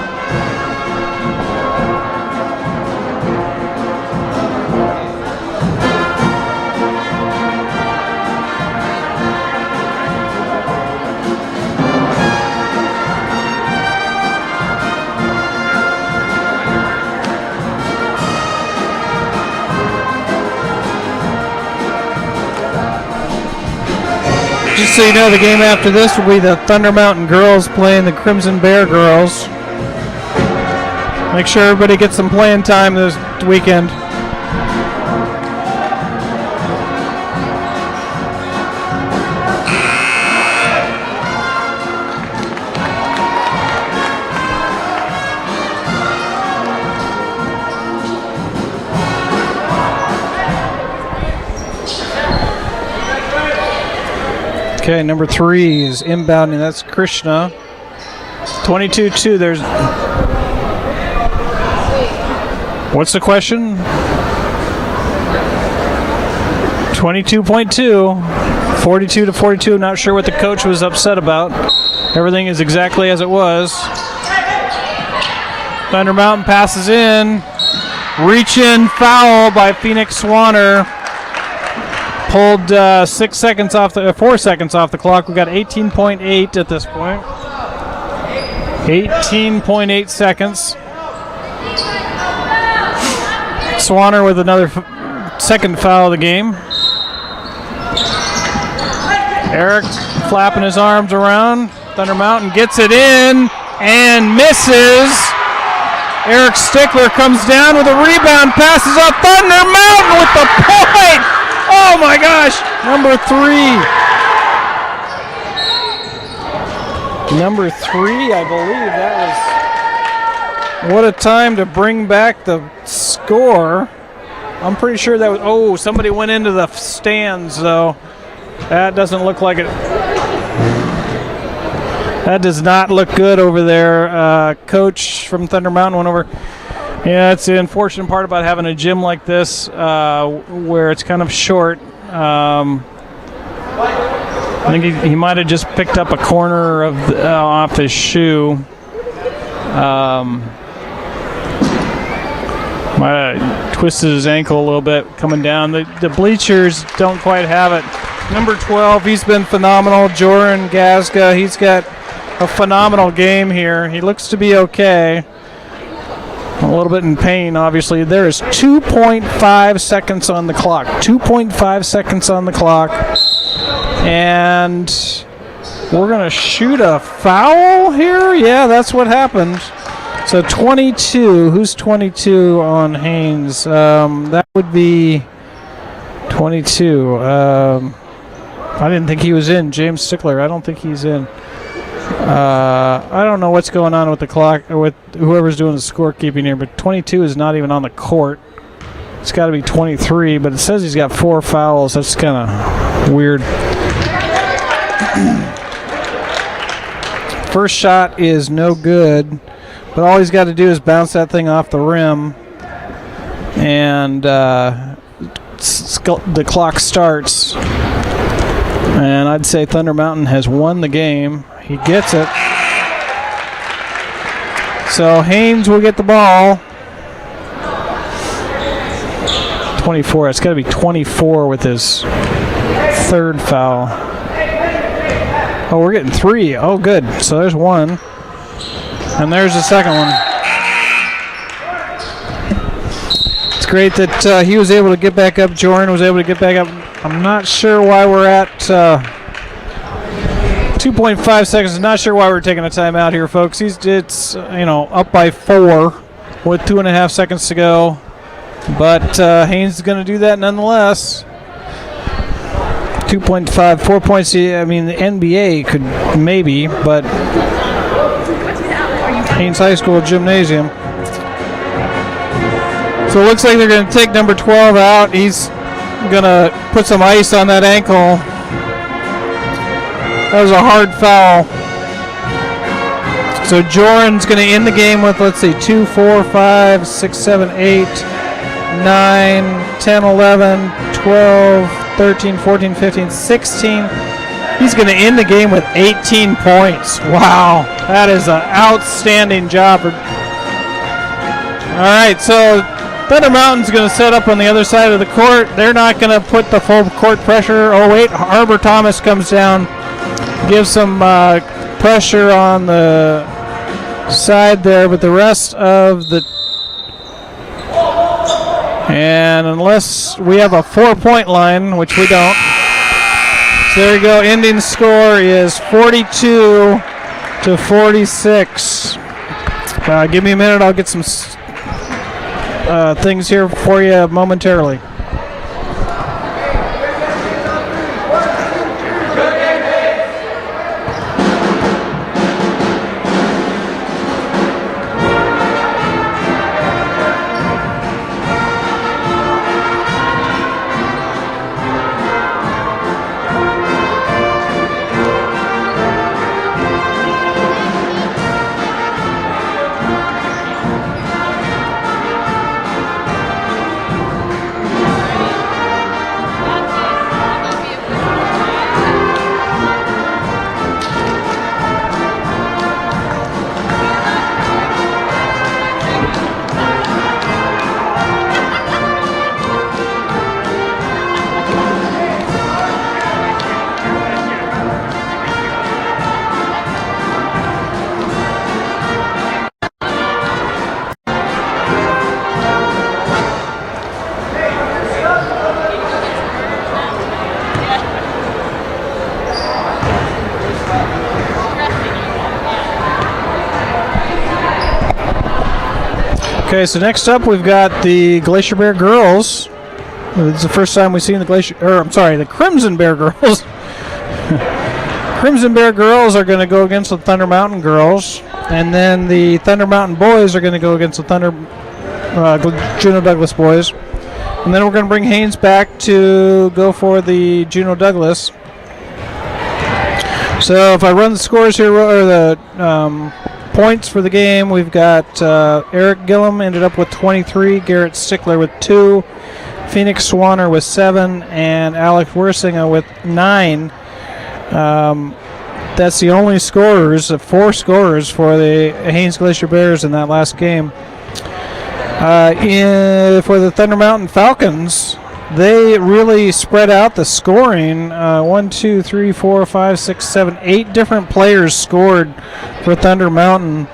Just so you know, the game after this will be the Thunder Mountain girls playing the Crimson Bear girls. Make sure everybody gets some playing time this weekend. Okay, number 3 is inbounding. That's Krishna. 22-2. There's. What's the question? 22.2. 42-42. Not sure what the coach was upset about. Everything is exactly as it was. Thunder Mountain passes in. Reach in foul by Phoenix Swanner. Pulled 4 seconds off the clock. We got 18.8 at this point. 18.8 seconds. Swanner with another second foul of the game. Eric flapping his arms around. Thunder Mountain gets it in and misses. Eric Stickler comes down with a rebound, passes off. Thunder Mountain with the point. Oh my gosh, number 3. Number 3, I believe that was. What a time to bring back the score. I'm pretty sure that was. Oh, somebody went into the stands, though. That doesn't look like it. That does not look good over there. Coach from Thunder Mountain went over. Yeah, it's the unfortunate part about having a gym like this where it's kind of short. I think he might have just picked up a corner of off his shoe. Might have twisted his ankle a little bit coming down. The bleachers don't quite have it. Number 12, he's been phenomenal. Joran Gazga, he's got a phenomenal game here. He looks to be okay. A little bit in pain, obviously. There is 2.5 seconds on the clock. 2.5 seconds on the clock. And we're going to shoot a foul here? Yeah, that's what happened. So 22. Who's 22 on Haines? That would be 22. I didn't think he was in. James Stickler. I don't think he's in. I don't know what's going on with the clock or with whoever's doing the scorekeeping here, but 22 is not even on the court. It's got to be 23, but it says he's got 4 fouls. That's kind of weird. First shot is no good, but all he's got to do is bounce that thing off the rim, and the clock starts. And I'd say Thunder Mountain has won the game. He gets it. So Haines will get the ball. 24. It's got to be 24 with his third foul. Oh, we're getting 3. Oh, good. So there's 1. And there's the second one. It's great that he was able to get back up. Jordan was able to get back up. I'm not sure why we're at 2.5 seconds. Not sure why we're taking a timeout here, folks. It's up by 4 with 2.5 seconds to go. But Haines is going to do that nonetheless. 2.5, 4 points. I mean, the NBA could maybe, but Haines High School Gymnasium. So it looks like they're going to take number 12 out. He's going to put some ice on that ankle. That was a hard foul. So Jordan's going to end the game with, let's see, 2, 4, 5, 6, 7, 8, 9, 10, 11, 12, 13, 14, 15, 16. He's going to end the game with 18 points. Wow. That is an outstanding job. All right, so Thunder Mountain's going to set up on the other side of the court. They're not going to put the full court pressure. Oh, wait, Harbor Thomas comes down, gives some pressure on the side there, but the rest of the... And unless we have a 4-point line, which we don't. So there you go. Ending score is 42-46. Give me a minute. I'll get some things here for you momentarily. Okay, so next up we've got the Glacier Bear girls. It's the first time we've seen the the Crimson Bear girls. Crimson Bear girls are going to go against the Thunder Mountain girls, and then the Thunder Mountain boys are going to go against the Juneau Douglas boys. And then we're going to bring Haines back to go for the Juneau Douglas. So if I run the scores here, or the points for the game, we've got Eric Gillum ended up with 23, Garrett Stickler with 2, Phoenix Swanner with 7, and Alex Wersinger with 9. That's the only scorers, 4 scorers for the Haines Glacier Bears in that last game. For the Thunder Mountain Falcons, they really spread out the scoring. 1, 2, 3, 4, 5, 6, 7, 8 different players scored for Thunder Mountain.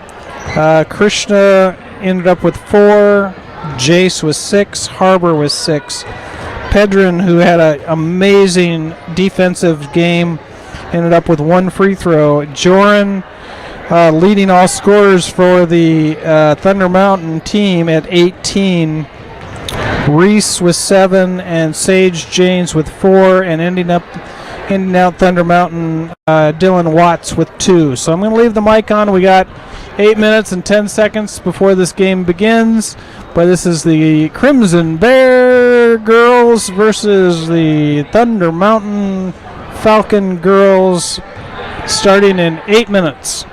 Krishna ended up with 4. Jace was 6. Harbor was 6. Pedrin, who had an amazing defensive game, ended up with 1 free throw. Joran leading all scorers for the Thunder Mountain team at 18. Reese with 7 and Sage Janes with 4, and ending out Thunder Mountain, Dylan Watts with 2. So I'm going to leave the mic on. We got 8 minutes and 10 seconds before this game begins. But this is the Crimson Bear girls versus the Thunder Mountain Falcon girls, starting in 8 minutes.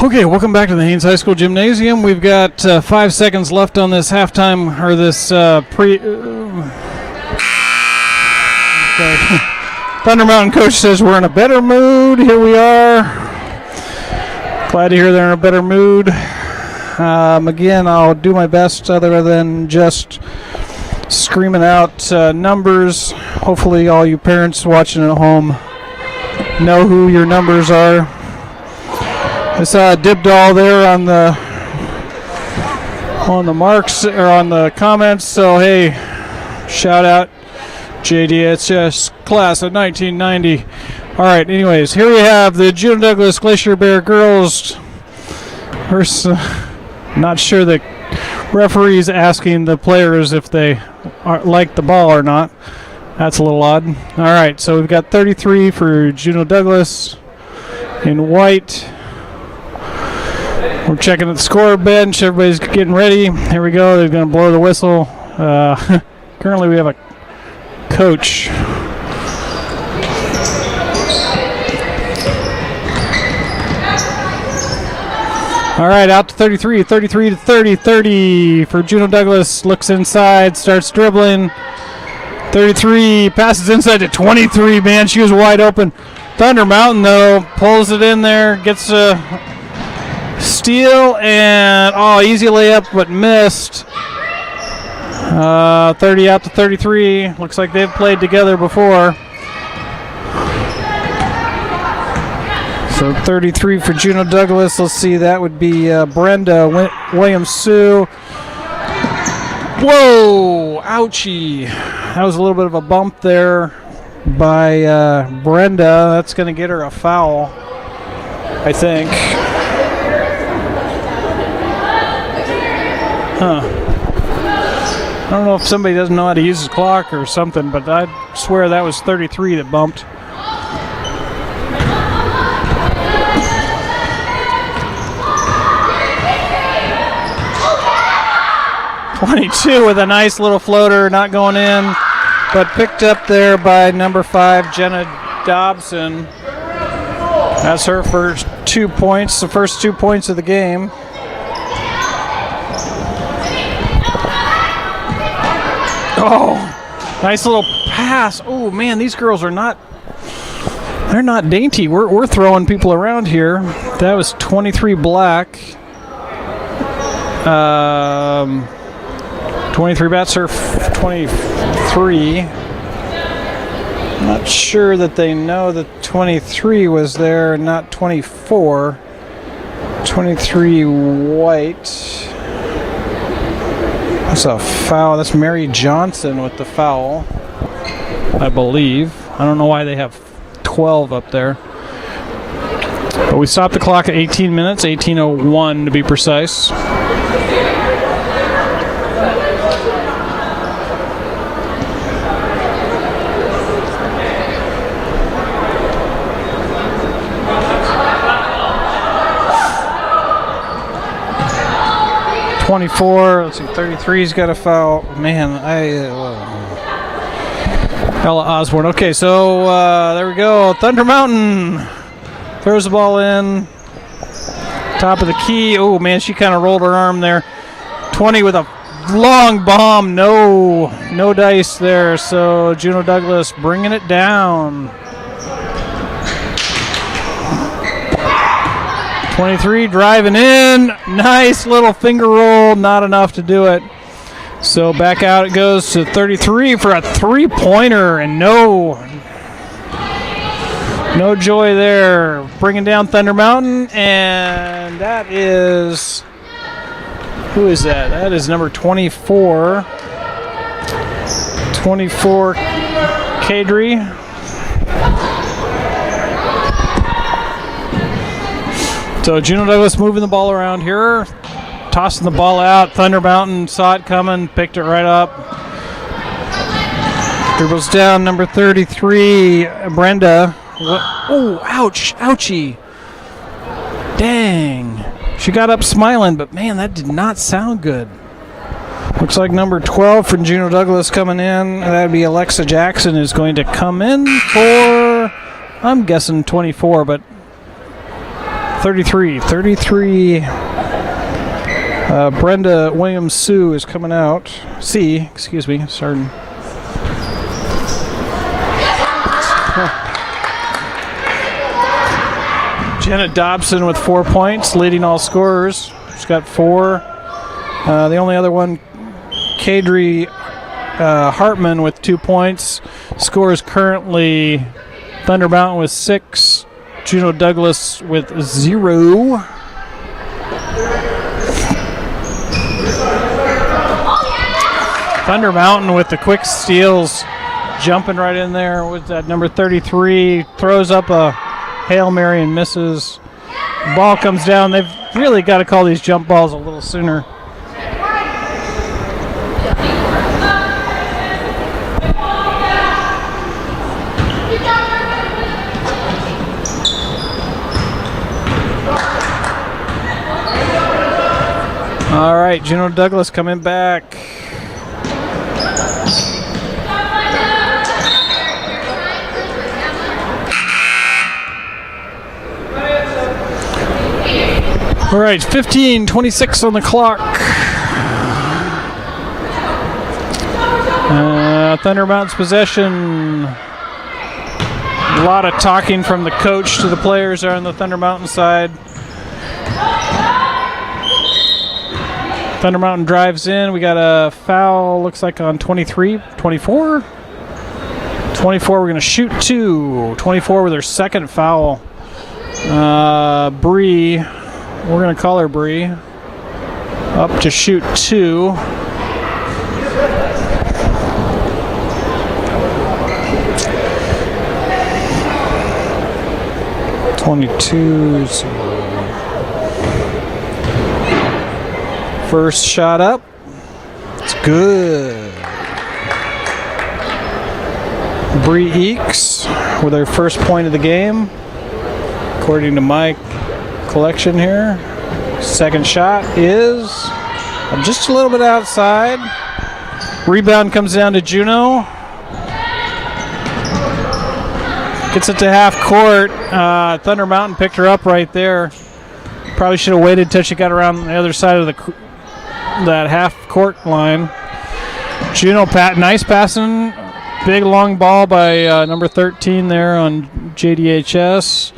Okay, welcome back to the Haines High School Gymnasium. We've got 5 seconds left on this halftime, or this okay. Thunder Mountain coach says we're in a better mood. Here we are. Glad to hear they're in a better mood. Again, I'll do my best other than just screaming out numbers. Hopefully all you parents watching at home know who your numbers are. I saw a Dibdall there on the marks or on the comments. So hey, shout out JDHS class of 1990. All right. Anyways, here we have the Juneau Douglas Glacier Bear girls. First, not sure the referee's asking the players if they like the ball or not. That's a little odd. All right. So we've got 33 for Juneau Douglas in white. We're checking at the score bench. Everybody's getting ready. Here we go. They're going to blow the whistle. Currently, we have a coach. All right, out to 33. 33 to 30. 30 for Juneau Douglas. Looks inside. Starts dribbling. 33. Passes inside to 23. Man, she was wide open. Thunder Mountain, though, pulls it in there. Gets a steal and easy layup but missed. 30 out to 33. Looks like they've played together before. So 33 for Juneau Douglas. Let's see, that would be Brenda Williams-Sue. Whoa, ouchie. That was a little bit of a bump there by Brenda. That's going to get her a foul, I think. I don't know if somebody doesn't know how to use his clock or something, but I swear that was 33 that bumped. .22 with a nice little floater, not going in, but picked up there by number 5, Jenna Dobson. That's her first 2 points, the first 2 points of the game. Oh, nice little pass. Oh, man, these girls are they're not dainty. We're throwing people around here. That was 23 black. 23 bats are 23. Not sure that they know that 23 was there, not 24. 23 white. That's a foul. That's Mary Johnson with the foul, I believe. I don't know why they have 12 up there. But we stopped the clock at 18 minutes, 18:01 to be precise. Let's see, 33's got a foul. Man, Ella Osborne. Okay, so there we go. Thunder Mountain throws the ball in. Top of the key. Oh, man, she kind of rolled her arm there. 20 with a long bomb. No dice there. So Juneau Douglas bringing it down. 23 driving in. Nice little finger roll. Not enough to do it. So back out it goes to 33 for a three-pointer, and no joy there. Bringing down Thunder Mountain, and that is, who is that? That is number 24. 24 Kadri. So Juneau Douglas moving the ball around here, tossing the ball out. Thunder Mountain saw it coming, picked it right up. Dribbles down, number 33, Brenda. Oh, ouch, ouchie. Dang. She got up smiling, but man, that did not sound good. Looks like number 12 from Juneau Douglas coming in. That would be Alexa Jackson is going to come in for, I'm guessing 24, but 33. Brenda Williams Sue is coming out. Excuse me, starting. Jenna Dobson with 4 points, leading all scorers. She's got 4. The only other one, Kadri Hartman with 2 points. Scores currently Thunder Mountain with 6. Juno Douglas with 0. Thunder Mountain with the quick steals, jumping right in there with that number 33. Throws up a Hail Mary and misses. Ball comes down. They've really got to call these jump balls a little sooner. All right, Juno Douglas coming back. All right, 15:26 on the clock. Thunder Mountain's possession. A lot of talking from the coach to the players there on the Thunder Mountain side. Thunder Mountain drives in. We got a foul, looks like on 24. 24, we're going to shoot 2. 24 with her second foul. Bree, we're going to call her Bree. Up to shoot 2. First shot up. It's good. Bree Eakes with her first point of the game, according to my collection here. Second shot is just a little bit outside. Rebound comes down to Juno. Gets it to half court. Thunder Mountain picked her up right there. Probably should have waited till she got around the other side of that half court line. Juno nice passing. Big long ball by number 13 there on JDHS.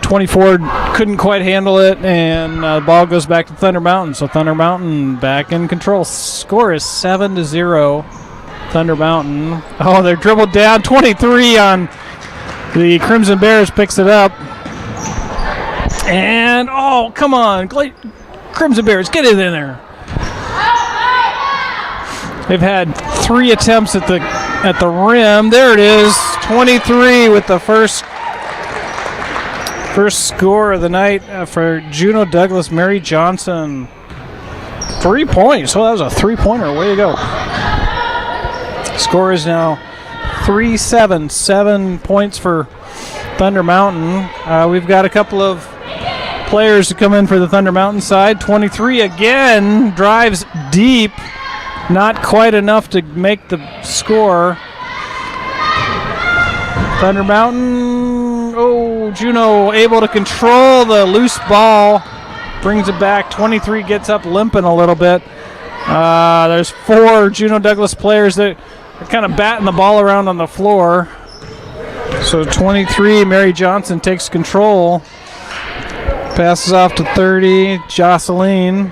24 couldn't quite handle it, and the ball goes back to Thunder Mountain. So Thunder Mountain back in control. Score is 7-0. Thunder Mountain. Oh, they're dribbled down. 23 on the Crimson Bears picks it up. And, oh, come on. Crimson Bears, get it in there. They've had 3 attempts at the rim. There it is. 23 with the first score of the night for Juno Douglas. Mary Johnson. 3 points. Oh, that was a 3-pointer. Way to go. Score is now 3-7. 7 points for Thunder Mountain. We've got a couple of players to come in for the Thunder Mountain side. 23 again. Drives deep. Not quite enough to make the score. Thunder Mountain. Oh, Juno able to control the loose ball. Brings it back. 23 gets up limping a little bit. There's 4 Juno Douglas players that are kind of batting the ball around on the floor. So 23, Mary Johnson takes control. Passes off to 30, Jocelyn.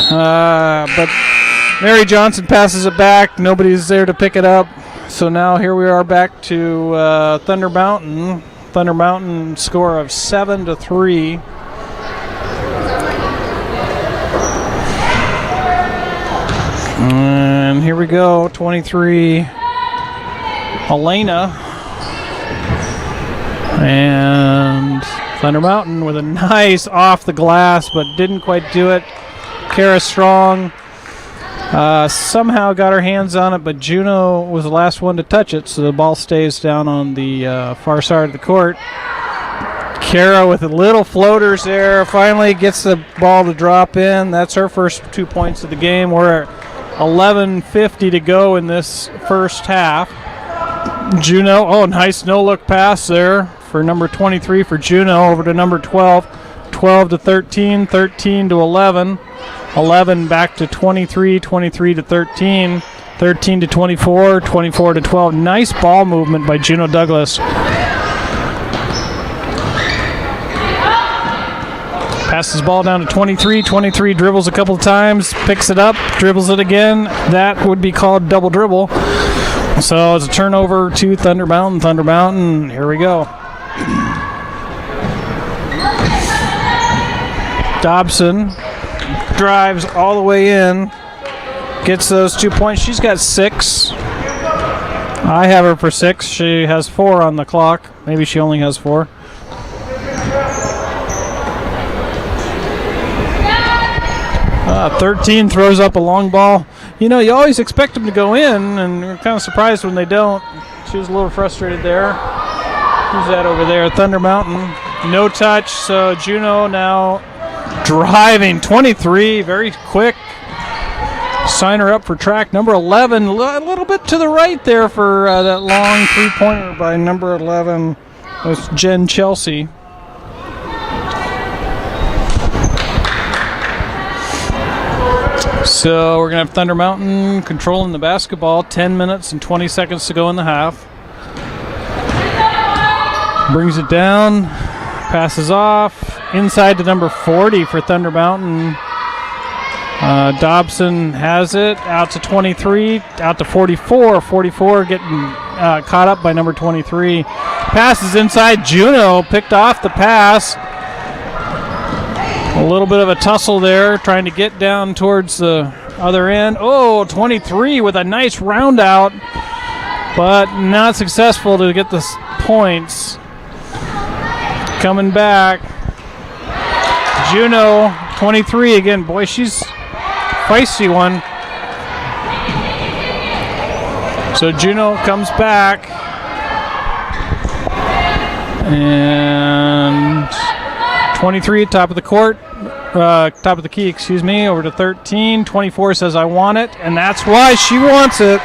But Mary Johnson passes it back. Nobody's there to pick it up. So now here we are back to Thunder Mountain. Thunder Mountain score of 7-3. And here we go, 23, Elena. And Thunder Mountain with a nice off the glass, but didn't quite do it. Kara Strong somehow got her hands on it, but Juno was the last one to touch it, so the ball stays down on the far side of the court. Kara with the little floaters there finally gets the ball to drop in. That's her first 2 points of the game. We're at 11:50 to go in this first half. Juno, oh, nice no-look pass there for number 23 for Juno over to number 12. 12 to 13, 13 to 11. 11 back to 23, 23 to 13. 13 to 24, 24 to 12. Nice ball movement by Juno Douglas. Passes ball down to 23. 23 dribbles a couple of times, picks it up, dribbles it again. That would be called double dribble. So it's a turnover to Thunder Mountain. Thunder Mountain, here we go. Dobson drives all the way in. Gets those 2 points. She's got 6. I have her for 6. She has 4 on the clock. Maybe she only has 4. Uh, 13 throws up a long ball. You know, you always expect them to go in, and we're kind of surprised when they don't. She was a little frustrated there. Who's that over there? Thunder Mountain. No touch, so Juno now driving. 23, very quick. Sign her up for track. Number 11, a little bit to the right there for that long three-pointer by number 11. That's Jen Chelsea. So we're going to have Thunder Mountain controlling the basketball. 10 minutes and 20 seconds to go in the half. Brings it down. Passes off. Inside to number 40 for Thunder Mountain. Dobson has it. Out to 23. Out to 44. 44 getting caught up by number 23. Passes inside. Juno picked off the pass. A little bit of a tussle there, trying to get down towards the other end. Oh, 23 with a nice round out, but not successful to get the points. Coming back. Juno, 23 again. Boy, she's feisty one. So Juno comes back. And 23 top of the court, top of the key, excuse me, over to 13. 24 says, I want it, and that's why she wants it.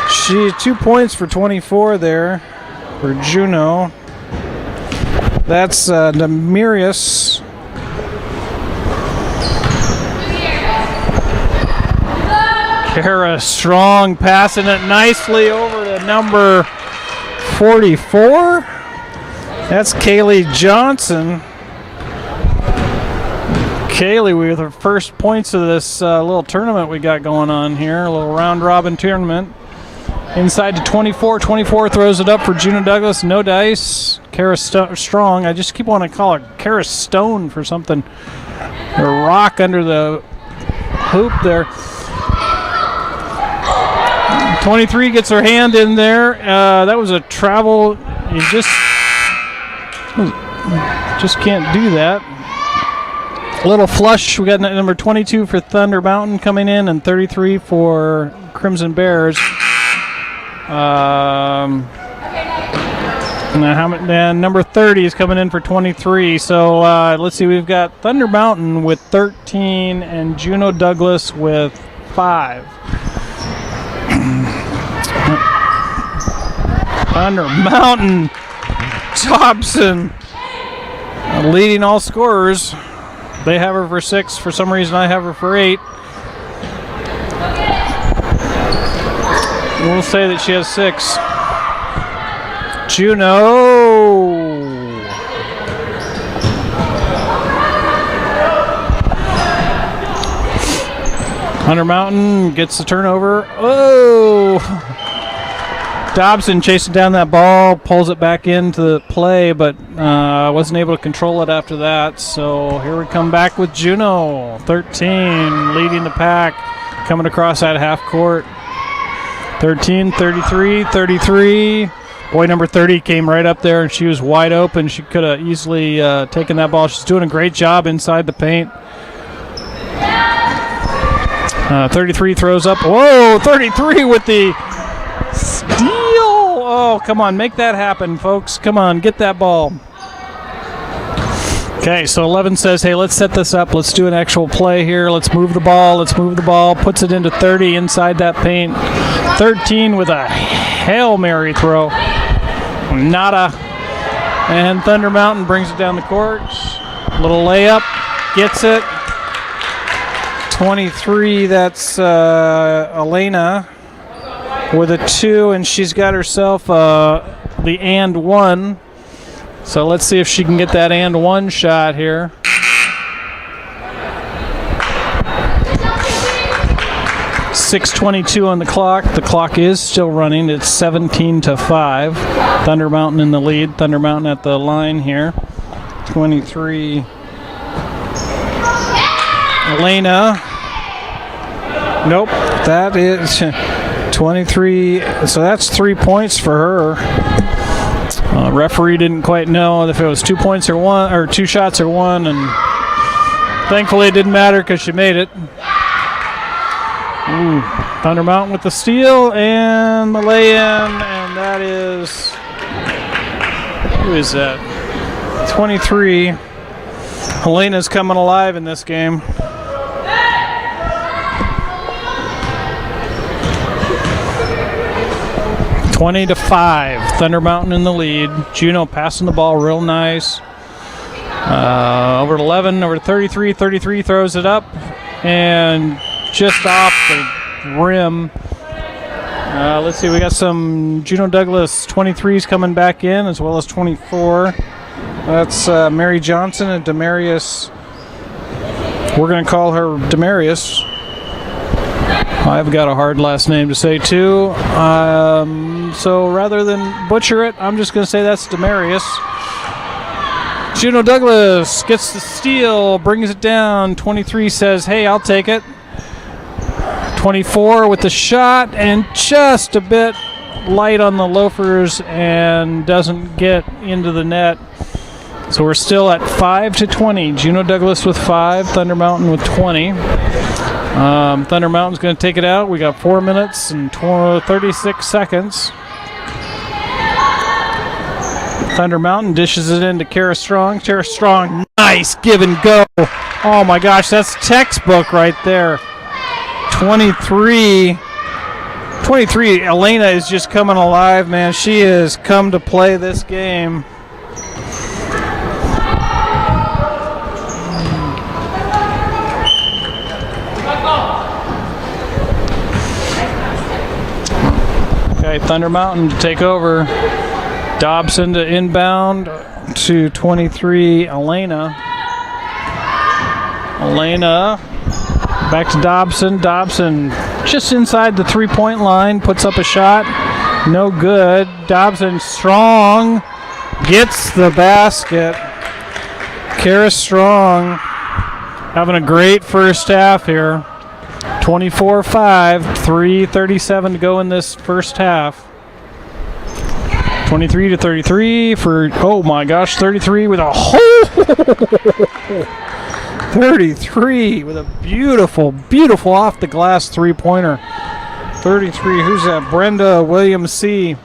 She 2 points for 24 there for Juno. That's Demirius. Kara Strong passing it nicely over to number 44. That's Kaylee Johnson. Kaylee with her first points of this little tournament we got going on here, a little round-robin tournament. Inside to 24. 24 throws it up for Juno Douglas. No dice. Kara Strong. I just keep wanting to call her Kara Stone for something. A rock under the hoop there. 23 gets her hand in there. That was a travel. You just can't do that. Little flush. We got number 22 for Thunder Mountain coming in, and 33 for Crimson Bears. And number 30 is coming in for 23. So let's see. We've got Thunder Mountain with 13 and Juno Douglas with 5. Thunder Mountain, Dobson leading all scorers. They have her for 6. For some reason, I have her for 8. We'll say that she has 6. Juno. Thunder Mountain gets the turnover. Oh! Dobson chasing down that ball, pulls it back into the play, but wasn't able to control it after that. So here we come back with Juno, 13, leading the pack, coming across that half court. 13, 33, 33. Boy, number 30 came right up there, and she was wide open. She could have easily taken that ball. She's doing a great job inside the paint. 33 throws up. Whoa, 33 with the steal. Oh, come on, make that happen, folks. Come on, get that ball. Okay, so 11 says, hey, let's set this up. Let's do an actual play here. Let's move the ball. Let's move the ball. Puts it into 30 inside that paint. 13 with a Hail Mary throw. Nada. And Thunder Mountain brings it down the court. Little layup, gets it. 23, that's Elena with a 2, and she's got herself the and 1. So let's see if she can get that and 1 shot here. .6:22 on the clock. The clock is still running. It's 17-5. Thunder Mountain in the lead. Thunder Mountain at the line here. 23. Elena. Nope. That is 23. So that's 3 points for her. Referee didn't quite know if it was 2 points or 1, or 2 shots or 1, and thankfully it didn't matter because she made it. Ooh, Thunder Mountain with the steal and the lay-in, and that is, who is that? 23. Helena's coming alive in this game. .20-5. Thunder Mountain in the lead. Juno passing the ball real nice. Over 11, over 33. 33 throws it up and just off the rim. Let's see, we got some Juno Douglas 23s coming back in, as well as 24. That's Mary Johnson and Demarius. We're going to call her Demarius. I've got a hard last name to say too. So rather than butcher it, I'm just going to say that's Demarius. Juno Douglas gets the steal, brings it down. 23 says, hey, I'll take it. 24 with the shot, and just a bit light on the loafers and doesn't get into the net. So we're still at 5-20. Juno Douglas with 5, Thunder Mountain with 20. Thunder Mountain's going to take it out. We got 4 minutes and 36 seconds. Thunder Mountain dishes it into Kara Strong. Kara Strong, nice give and go. Oh my gosh, that's textbook right there. 23, Elena is just coming alive, man. She has come to play this game. Okay, Thunder Mountain to take over. Dobson to inbound to 23, Elena. Elena back to Dobson. Dobson just inside the three-point line, puts up a shot. No good. Dobson Strong gets the basket. Kara Strong having a great first half here. 24-5, 3:37 to go in this first half. 23-33 for, oh my gosh, 33 with a hole. 33 with a beautiful, beautiful off the glass three-pointer. 33, who's that? Brenda Williams C.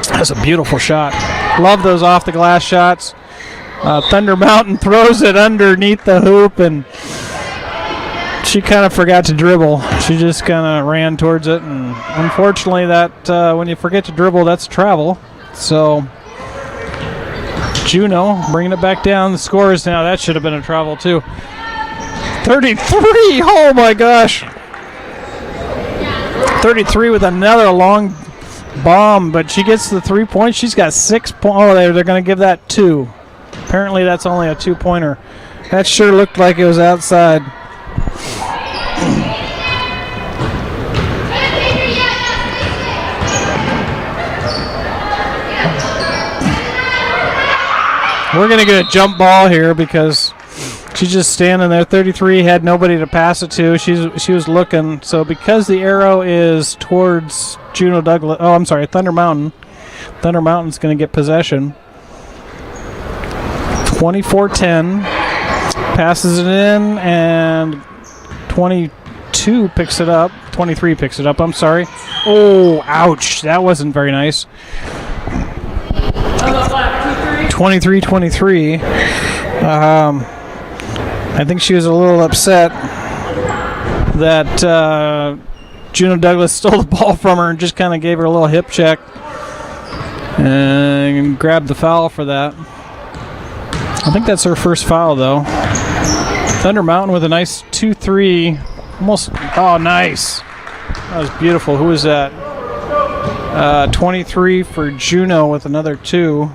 That's a beautiful shot. Love those off the glass shots. Thunder Mountain throws it underneath the hoop, and she kind of forgot to dribble. She just kind of ran towards it, and unfortunately that when you forget to dribble, that's travel. So Juno bringing it back down. The score is now, that should have been a travel too. 33, oh my gosh. 33 with another long bomb, but she gets the 3 points. She's got 6 points. Oh, they're going to give that 2. Apparently that's only a 2-pointer. That sure looked like it was outside. We're going to get a jump ball here because she's just standing there. 33 had nobody to pass it to. She was looking. So because the arrow is towards Juno Douglas, oh, I'm sorry, Thunder Mountain. Thunder Mountain's going to get possession. 24-10. Passes it in, and 22 picks it up. 23 picks it up, I'm sorry. Oh, ouch. That wasn't very nice. 23-23. I think she was a little upset that Juno Douglas stole the ball from her and just kind of gave her a little hip check. And grab the foul for that. I think that's her first foul, though. Thunder Mountain with a nice 2-3. Almost. Oh, nice. That was beautiful. Who was that? 23 for Juno with another 2.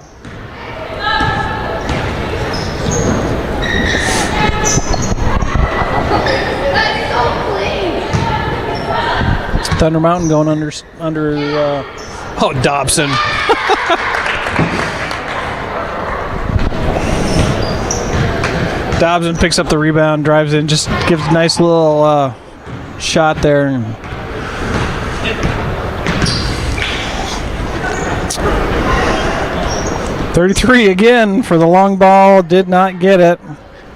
Thunder Mountain going under Dobson. Dobson picks up the rebound, drives in, just gives a nice little shot there. 33 again for the long ball, did not get it.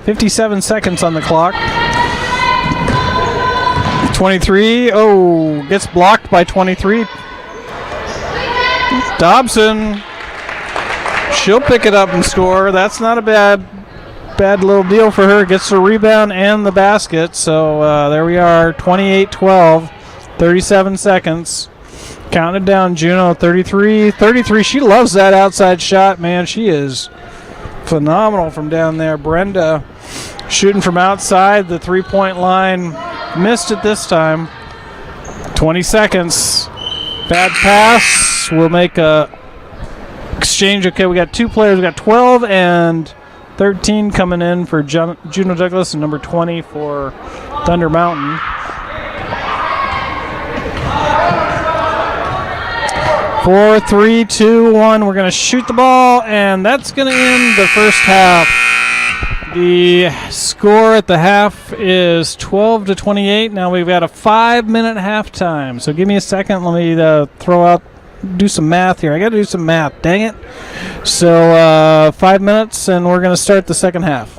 57 seconds on the clock. 23, oh, gets blocked by 23. Dobson, she'll pick it up and score. That's not a bad little deal for her. Gets the rebound and the basket. So there we are, 28-12, 37 seconds. Counted down, Juno, 33. She loves that outside shot, man. She is phenomenal from down there. Brenda shooting from outside the three-point line. Missed it this time. 20 seconds. Bad pass. We'll make a exchange. Okay, we got 2 players. We got 12 and 13 coming in for Juno Douglas and number 20 for Thunder Mountain. 4, 3, 2, 1. We're going to shoot the ball, and that's going to end the first half. The score at the half is 12-28. Now we've got a 5-minute halftime. So give me a second. Let me do some math here. I got to do some math. Dang it. So 5 minutes, and we're going to start the second half.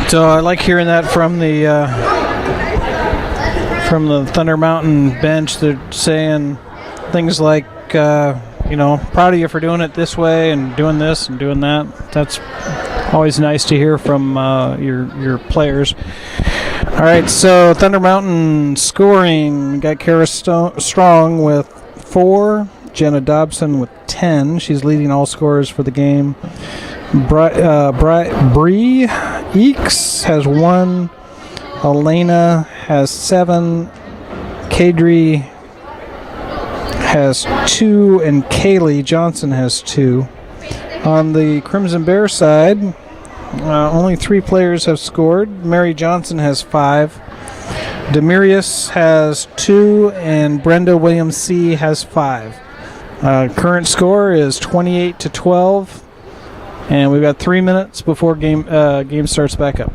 So I like hearing that from the Thunder Mountain bench. They're saying things like, proud of you for doing it this way and doing this and doing that. That's always nice to hear from your players. All right, so Thunder Mountain scoring. We got Kara Strong with 4, Jenna Dobson with 10. She's leading all scorers for the game. Bree Eeks has 1. Elena has 7. Kadri has 2. And Kaylee Johnson has 2. On the Crimson Bear side, only 3 players have scored. Mary Johnson has 5. Demirius has 2. And Brenda Williams C. has 5. Current score is 28-12. And we've got 3 minutes before game starts back up.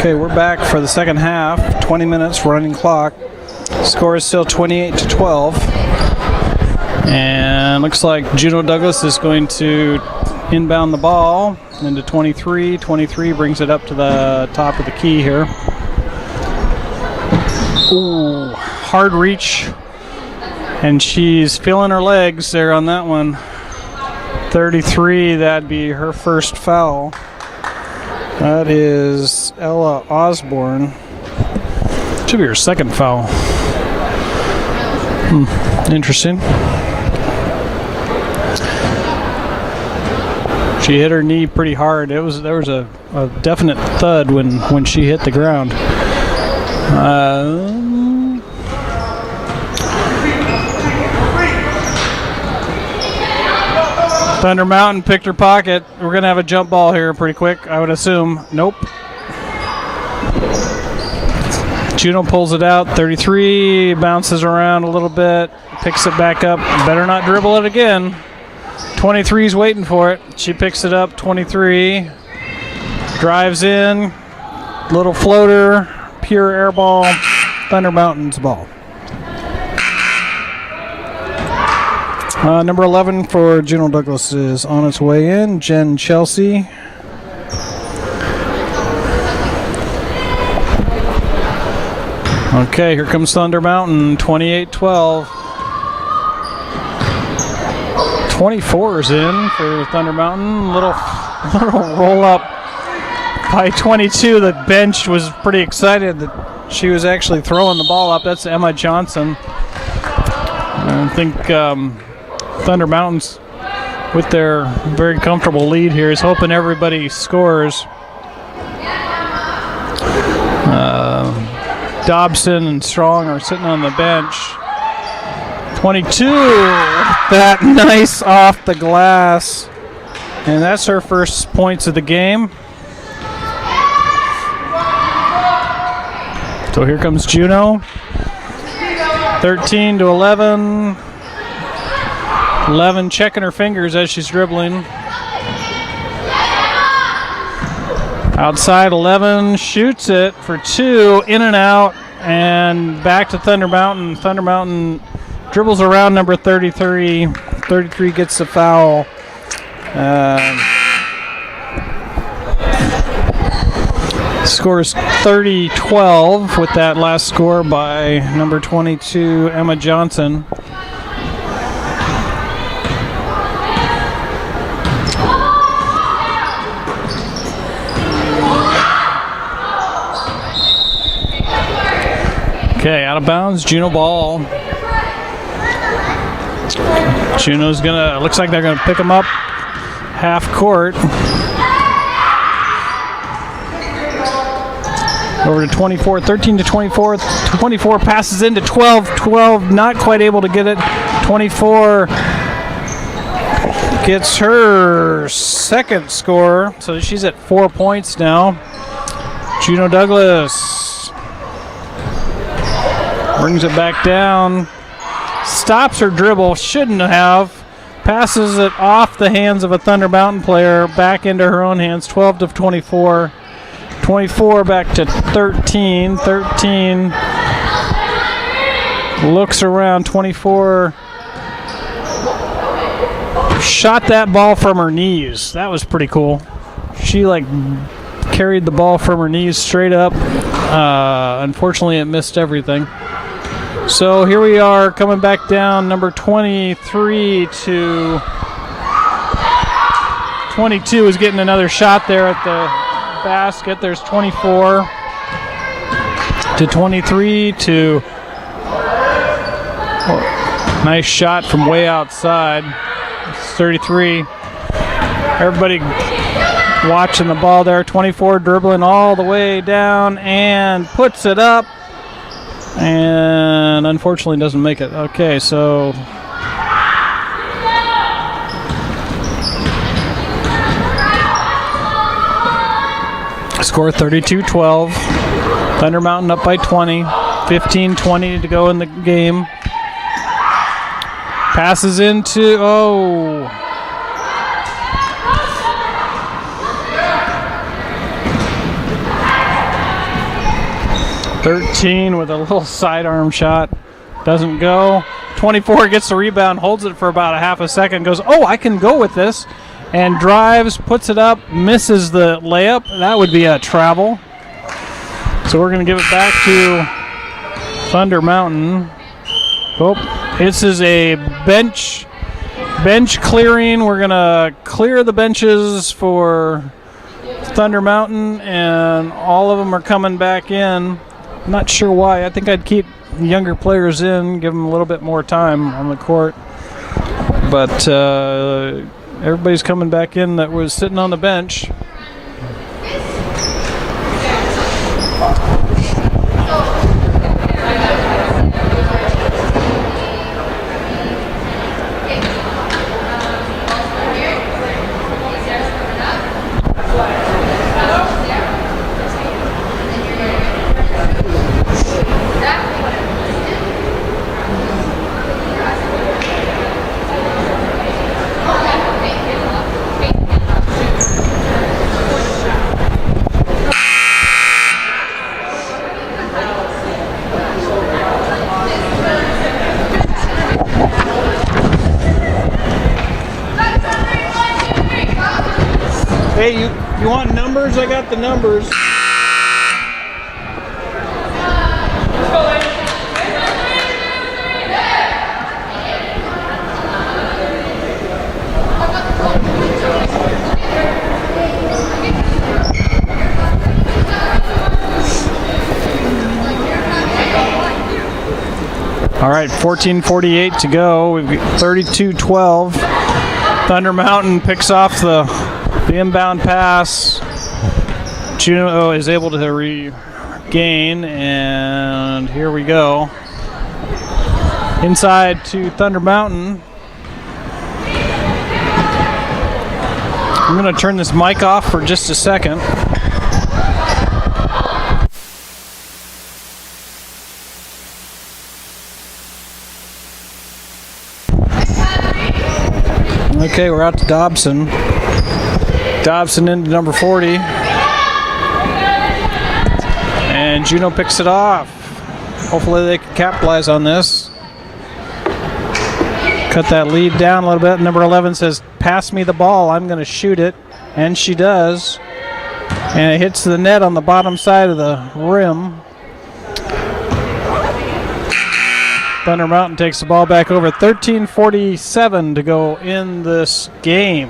Okay, we're back for the second half. 20 minutes running clock. Score is still 28-12. And looks like Juno Douglas is going to inbound the ball into 23. 23 brings it up to the top of the key here. Ooh, hard reach. And she's feeling her legs there on that one. 33, that'd be her first foul. That is Ella Osborne. Should be her second foul. Interesting. She hit her knee pretty hard. There was a definite thud when she hit the ground. Thunder Mountain picked her pocket. We're going to have a jump ball here pretty quick, I would assume. Nope. Juno pulls it out. 33, bounces around a little bit, picks it back up. Better not dribble it again. 23's waiting for it. She picks it up. 23 drives in. Little floater, pure air ball. Thunder Mountain's ball. Number 11 for Juno Douglas is on its way in. Jen Chelsea. Okay, here comes Thunder Mountain. 28-12. 24's in for Thunder Mountain. Little roll up by 22. The bench was pretty excited that she was actually throwing the ball up. That's Emma Johnson. I think Thunder Mountains, with their very comfortable lead here, is hoping everybody scores. Dobson and Strong are sitting on the bench. 22, that nice off the glass. And that's her first points of the game. So here comes Juno. 13-11. 11 checking her fingers as she's dribbling. Outside 11, shoots it for 2, in and out, and back to Thunder Mountain. Thunder Mountain dribbles around number 33. 33 gets the foul. Scores 30-12 with that last score by number 22, Emma Johnson. Okay, out of bounds, Juno ball. Juno's looks like they're gonna pick them up half court. Over to 24, 13-24. 24 passes into 12. 12 not quite able to get it. 24 gets her second score, so she's at 4 points now. Juno Douglas brings it back down, stops her dribble, shouldn't have, passes it off the hands of a Thunder Mountain player, back into her own hands, 12-24. 24 back to 13. 13 looks around. 24 shot that ball from her knees. That was pretty cool. She carried the ball from her knees straight up. Unfortunately, it missed everything. So here we are coming back down, number 23 to 22 is getting another shot there at the basket. There's 24 to 23 to nice shot from way outside. It's 33. Everybody watching the ball there. 24 dribbling all the way down and puts it up. And unfortunately doesn't make it. Okay, so score 32-12. Thunder Mountain up by 20. 15-20 to go in the game. Passes into, 13 with a little sidearm shot. Doesn't go. 24 gets the rebound, holds it for about a half a second, goes, oh, I can go with this, and drives, puts it up, misses the layup. That would be a travel. So we're going to give it back to Thunder Mountain. Oh, this is a bench clearing. We're going to clear the benches for Thunder Mountain, and all of them are coming back in. I'm not sure why. I think I'd keep younger players in, give them a little bit more time on the court. But everybody's coming back in that was sitting on the bench. Hey, you want numbers? I got the numbers. All right, 14:48 to go. We've got 32-12. Thunder Mountain picks off the inbound pass. Juno is able to regain, and here we go. Inside to Thunder Mountain. I'm going to turn this mic off for just a second. Okay, we're out to Dobson. Dobson into number 40. And Juno picks it off. Hopefully they can capitalize on this. Cut that lead down a little bit. Number 11 says, pass me the ball, I'm going to shoot it. And she does. And it hits the net on the bottom side of the rim. Thunder Mountain takes the ball back over. 13:47 to go in this game.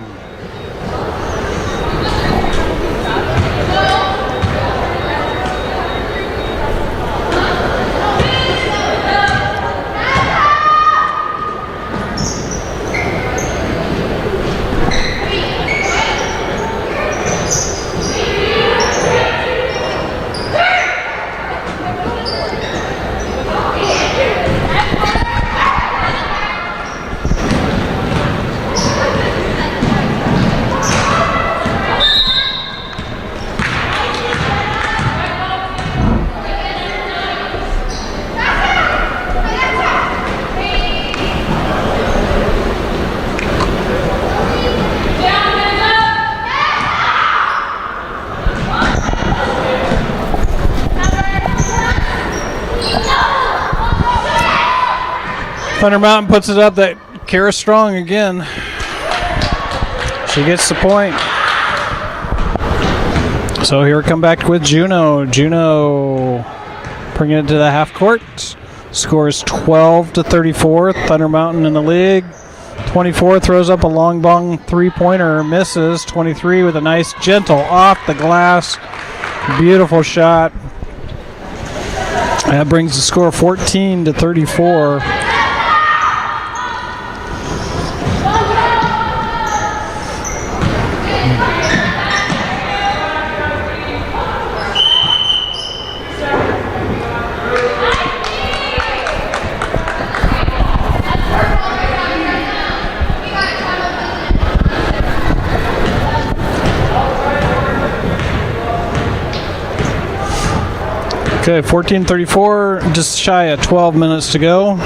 Thunder Mountain puts it up. That Kara Strong again. She gets the point. So here we come back with Juno. Juno bringing it to the half court. Scores 12-34. Thunder Mountain in the league. 24 throws up a long bong three-pointer, misses. 23 with a nice gentle off the glass. Beautiful shot. That brings the score 14-34. Okay, 14:34, just shy of 12 minutes to go.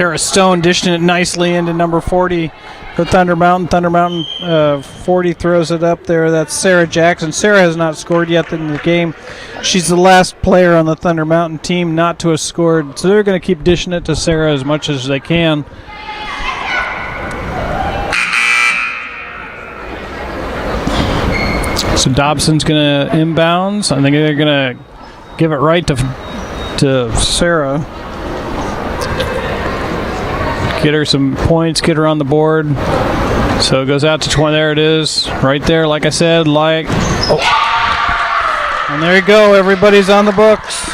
Sarah Stone dishing it nicely into number 40 for Thunder Mountain. Thunder Mountain 40 throws it up there. That's Sarah Jackson. Sarah has not scored yet in the game. She's the last player on the Thunder Mountain team not to have scored, so they're going to keep dishing it to Sarah as much as they can. So Dobson's going to inbounds. I think they're going to give it right to Sarah. Get her some points, get her on the board. So it goes out to 20. There it is, right there, like I said. And there you go. Everybody's on the books.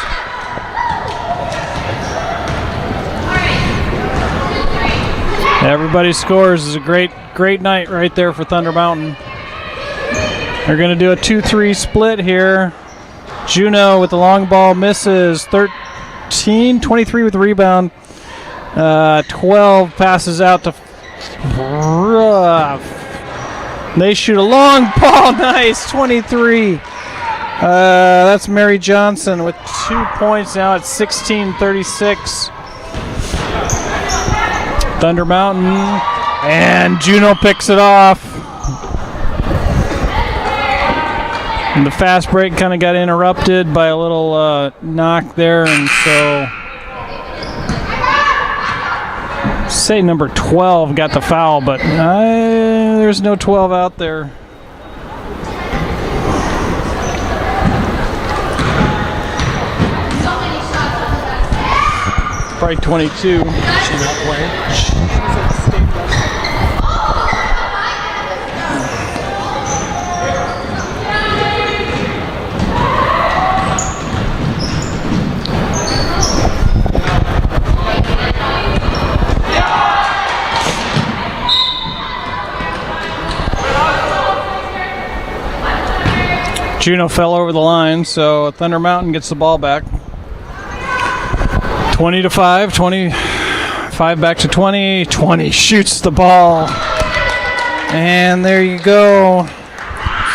Everybody scores. It's a great night right there for Thunder Mountain. They're going to do a 2-3 split here. Juno with the long ball misses. 13, 23 with the rebound. 12 passes out to they shoot a long ball. Nice. 23. That's Mary Johnson with 2 points now at 16-36. Thunder Mountain. And Juno picks it off. And the fast break kind of got interrupted by a little knock there, and so say number 12 got the foul, but there's no 12 out there. Probably 22. She not playing? Juno fell over the line, so Thunder Mountain gets the ball back. 20-5, 25 back to 20. 20 shoots the ball. And there you go.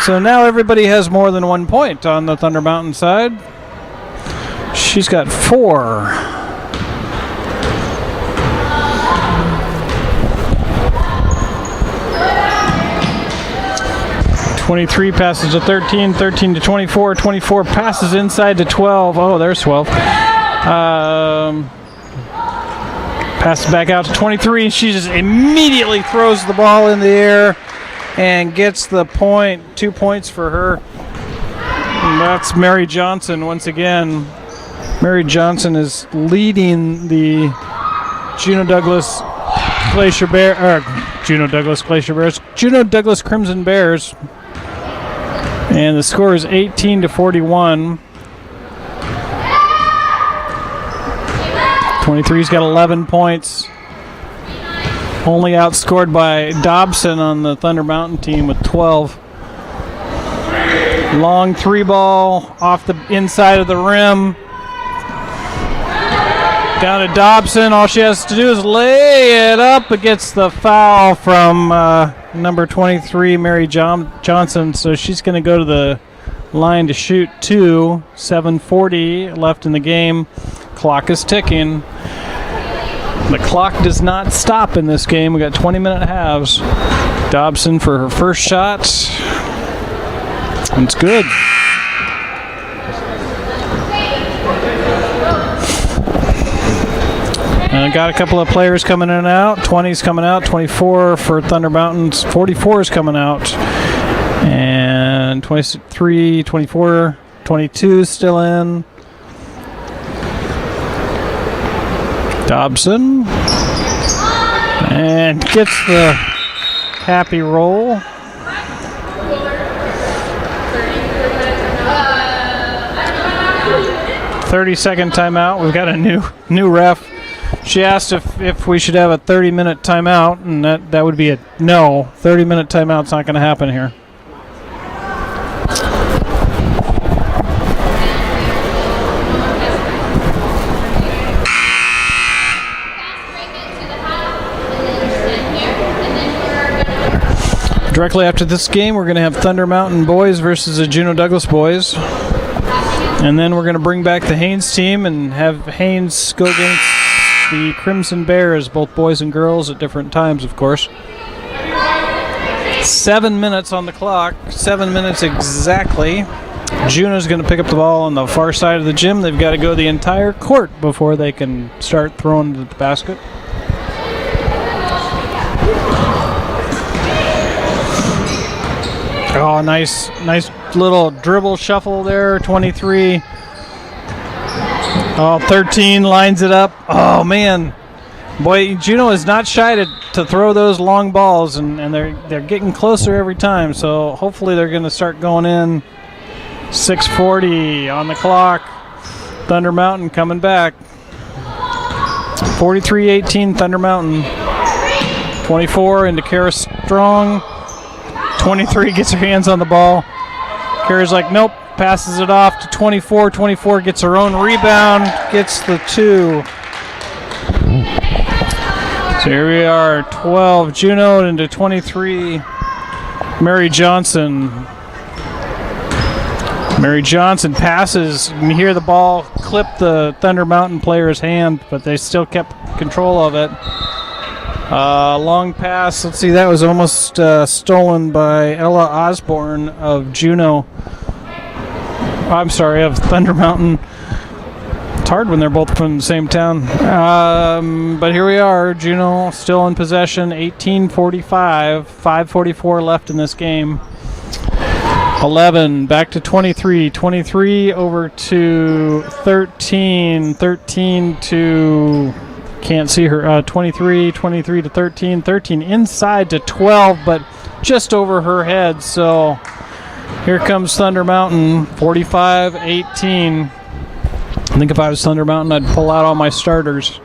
So now everybody has more than 1 point on the Thunder Mountain side. She's got 4. 23 passes to 13, 13 to 24, 24 passes inside to 12. Oh, there's 12. Passes back out to 23, and she just immediately throws the ball in the air and gets the point. 2 points for her. And that's Mary Johnson once again. Mary Johnson is leading the Juno Douglas Glacier Bears, Juno Douglas Crimson Bears. And the score is 18-41. 23's got 11 points. Only outscored by Dobson on the Thunder Mountain team with 12. Long 3-ball off the inside of the rim. Down to Dobson. All she has to do is lay it up. It gets the foul from number 23, Mary Johnson. So she's going to go to the line to shoot 2. 7:40 left in the game. Clock is ticking. The clock does not stop in this game. We got 20-minute halves. Dobson for her first shot. It's good. And got a couple of players coming in and out. 20's coming out. 24 for Thunder Mountains. 44 is coming out. And 23, 24, 22 still in. Dobson. And gets the happy roll. 30-second timeout. We've got a new ref. She asked if we should have a 30-minute timeout, and that would be a no. 30-minute timeout's not going to happen here. Directly after this game, we're going to have Thunder Mountain boys versus the Juno Douglas boys. And then we're going to bring back the Haines team and have Haines go against the Crimson Bears, both boys and girls at different times, of course. 7 minutes on the clock, 7 minutes exactly. Juno's going to pick up the ball on the far side of the gym. They've got to go the entire court before they can start throwing to the basket. Oh, nice little dribble shuffle there. 23. Oh, 13 lines it up. Oh, man. Boy, Juno is not shy to throw those long balls, and they're getting closer every time. So hopefully they're going to start going in. 6:40 on the clock. Thunder Mountain coming back. 43-18 Thunder Mountain. 24 into Kara Strong. 23 gets her hands on the ball. Kara's like, nope. Passes it off to 24. 24 gets her own rebound. Gets the 2. So here we are. 12 Juno into 23 Mary Johnson. Mary Johnson passes. You can hear the ball clip the Thunder Mountain player's hand, but they still kept control of it. Long pass. Let's see, that was almost stolen by Ella Osborne of Juno. I'm sorry, of Thunder Mountain. It's hard when they're both from the same town. But here we are. Juno still in possession. 18:45. 5:44 left in this game. 11 back to 23. 23 over to 13. 13 to... Can't see her. 23 to 13. 13 inside to 12, but just over her head. So here comes Thunder Mountain. 45-18. I think if I was Thunder Mountain, I'd pull out all my starters.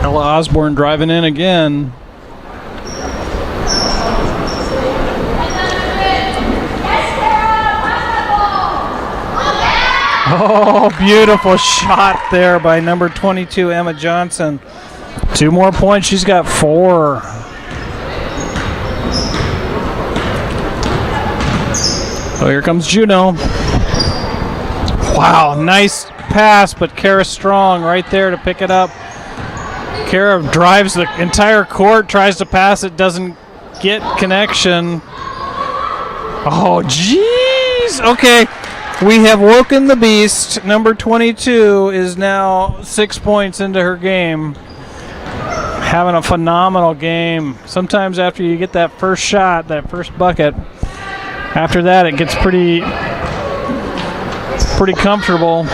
Ella Osborne driving in again. Oh, beautiful shot there by number 22, Emma Johnson. 2 more points. She's got 4. Oh, here comes Juno. Wow, nice pass, but Kara Strong right there to pick it up. Kara drives the entire court, tries to pass it, doesn't get connection. Oh, jeez. Okay. We have woken the beast. Number 22 is now 6 points into her game. Having a phenomenal game. Sometimes after you get that first shot, that first bucket, after that it gets pretty comfortable.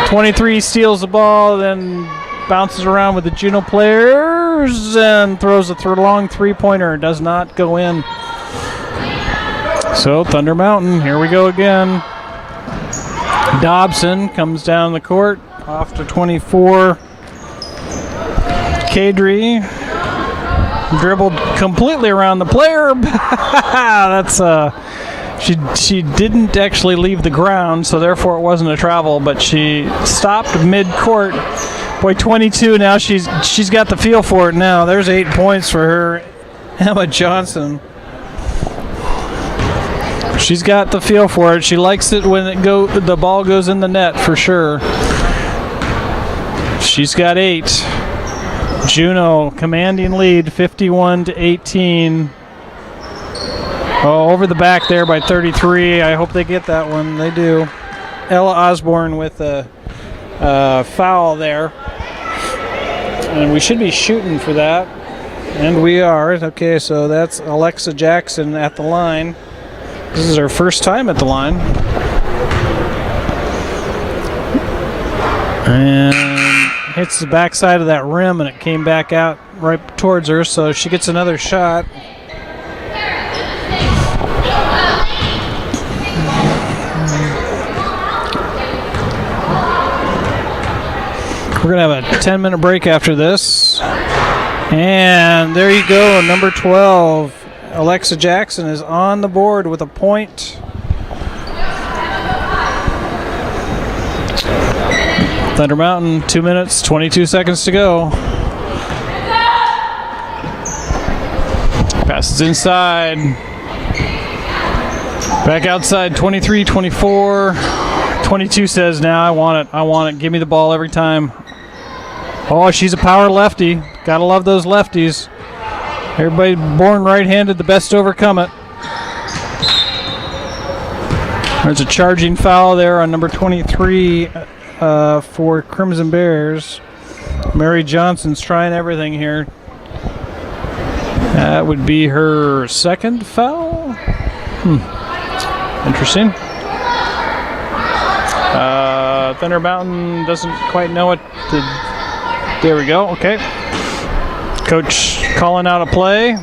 23 steals the ball, then bounces around with the Juno players and throws a long three-pointer. Does not go in. So Thunder Mountain, here we go again. Dobson comes down the court, off to 24. Kadri dribbled completely around the player. That's she didn't actually leave the ground, so therefore it wasn't a travel, but she stopped mid-court. Boy, 22 now, she's got the feel for it now. There's 8 points for her, Emma Johnson. She's got the feel for it. She likes it when the ball goes in the net for sure. She's got 8. Juno commanding lead, 51-18. Oh, over the back there by 33. I hope they get that one. They do. Ella Osborne with a foul there. And we should be shooting for that. And we are. Okay, so that's Alexa Jackson at the line. This is her first time at the line. And hits the backside of that rim, and it came back out right towards her, so she gets another shot. We're going to have a 10-minute break after this. And there you go, number 12. Alexa Jackson is on the board with a point. Thunder Mountain, 2 minutes, 22 seconds to go. Passes inside. Back outside, 23, 24. 22 says, now I want it. I want it. Give me the ball every time. Oh, she's a power lefty. Gotta love those lefties. Everybody born right-handed, the best to overcome it. There's a charging foul there on number 23 for Crimson Bears. Mary Johnson's trying everything here. That would be her second foul. Interesting. Thunder Mountain doesn't quite know what to... There we go. Okay. Coach calling out a play.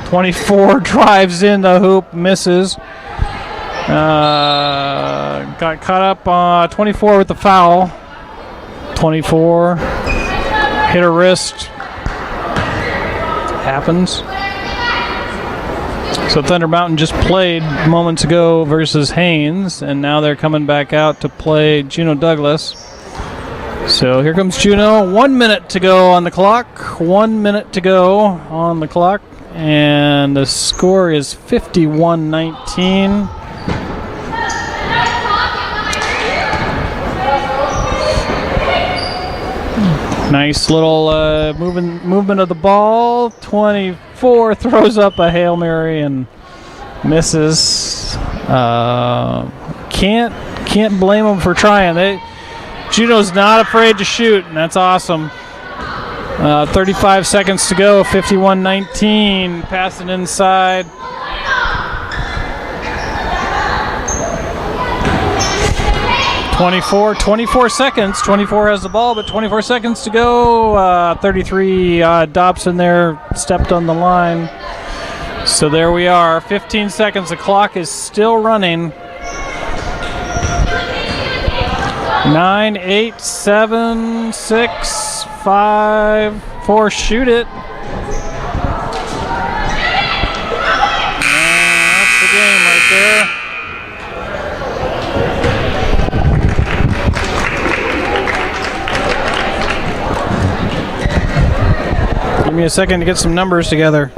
24 drives in the hoop, misses. Got caught up 24 with the foul. 24 hit her wrist. Happens. So Thunder Mountain just played moments ago versus Haines, and now they're coming back out to play Juneau Douglas. So here comes Juneau. 1 minute to go on the clock. 1 minute to go on the clock. And the score is 51-19. Nice little movement of the ball. 24 throws up a Hail Mary and misses. Can't blame them for trying. Juneau's not afraid to shoot, and that's awesome. 35 seconds to go. 51-19. Passing inside. Twenty-four seconds. 24 has the ball, but 24 seconds to go. 33 Dobson there stepped on the line. So there we are. 15 seconds. The clock is still running. 9, 8, 7, 6, 5, 4. Shoot it. And that's the game right there. Give me a second to get some numbers together.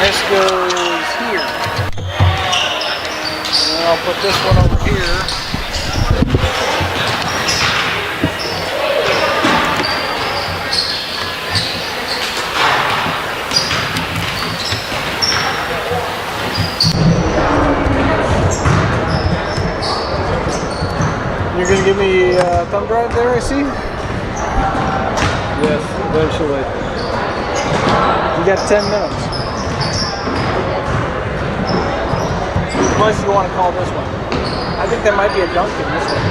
This goes here. And I'll put this one over here. You're going to give me a thumb drive there, I see? Yes, eventually. You got 10 minutes. Unless you want to call this one. I think there might be a dunk in this one.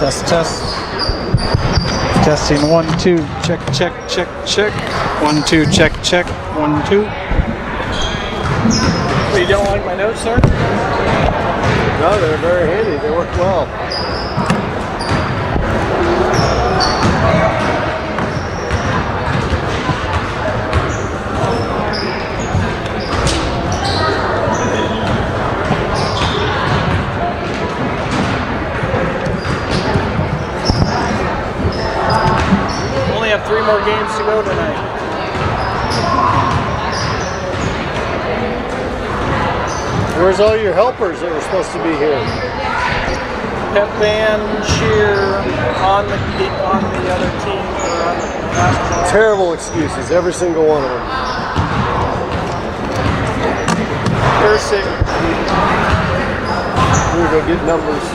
Test, test. Testing 1, 2. Check, check, check, check. 1, 2. Check, check. 1, 2. You don't like my notes, sir? No, they're very handy. They work well. Only have 3 more games to go tonight. Where's all your helpers that were supposed to be here? Pep band, cheer, on the other team, or on the basketball. Terrible excuses, every single one of them. They're sick. We're gonna go get numbers.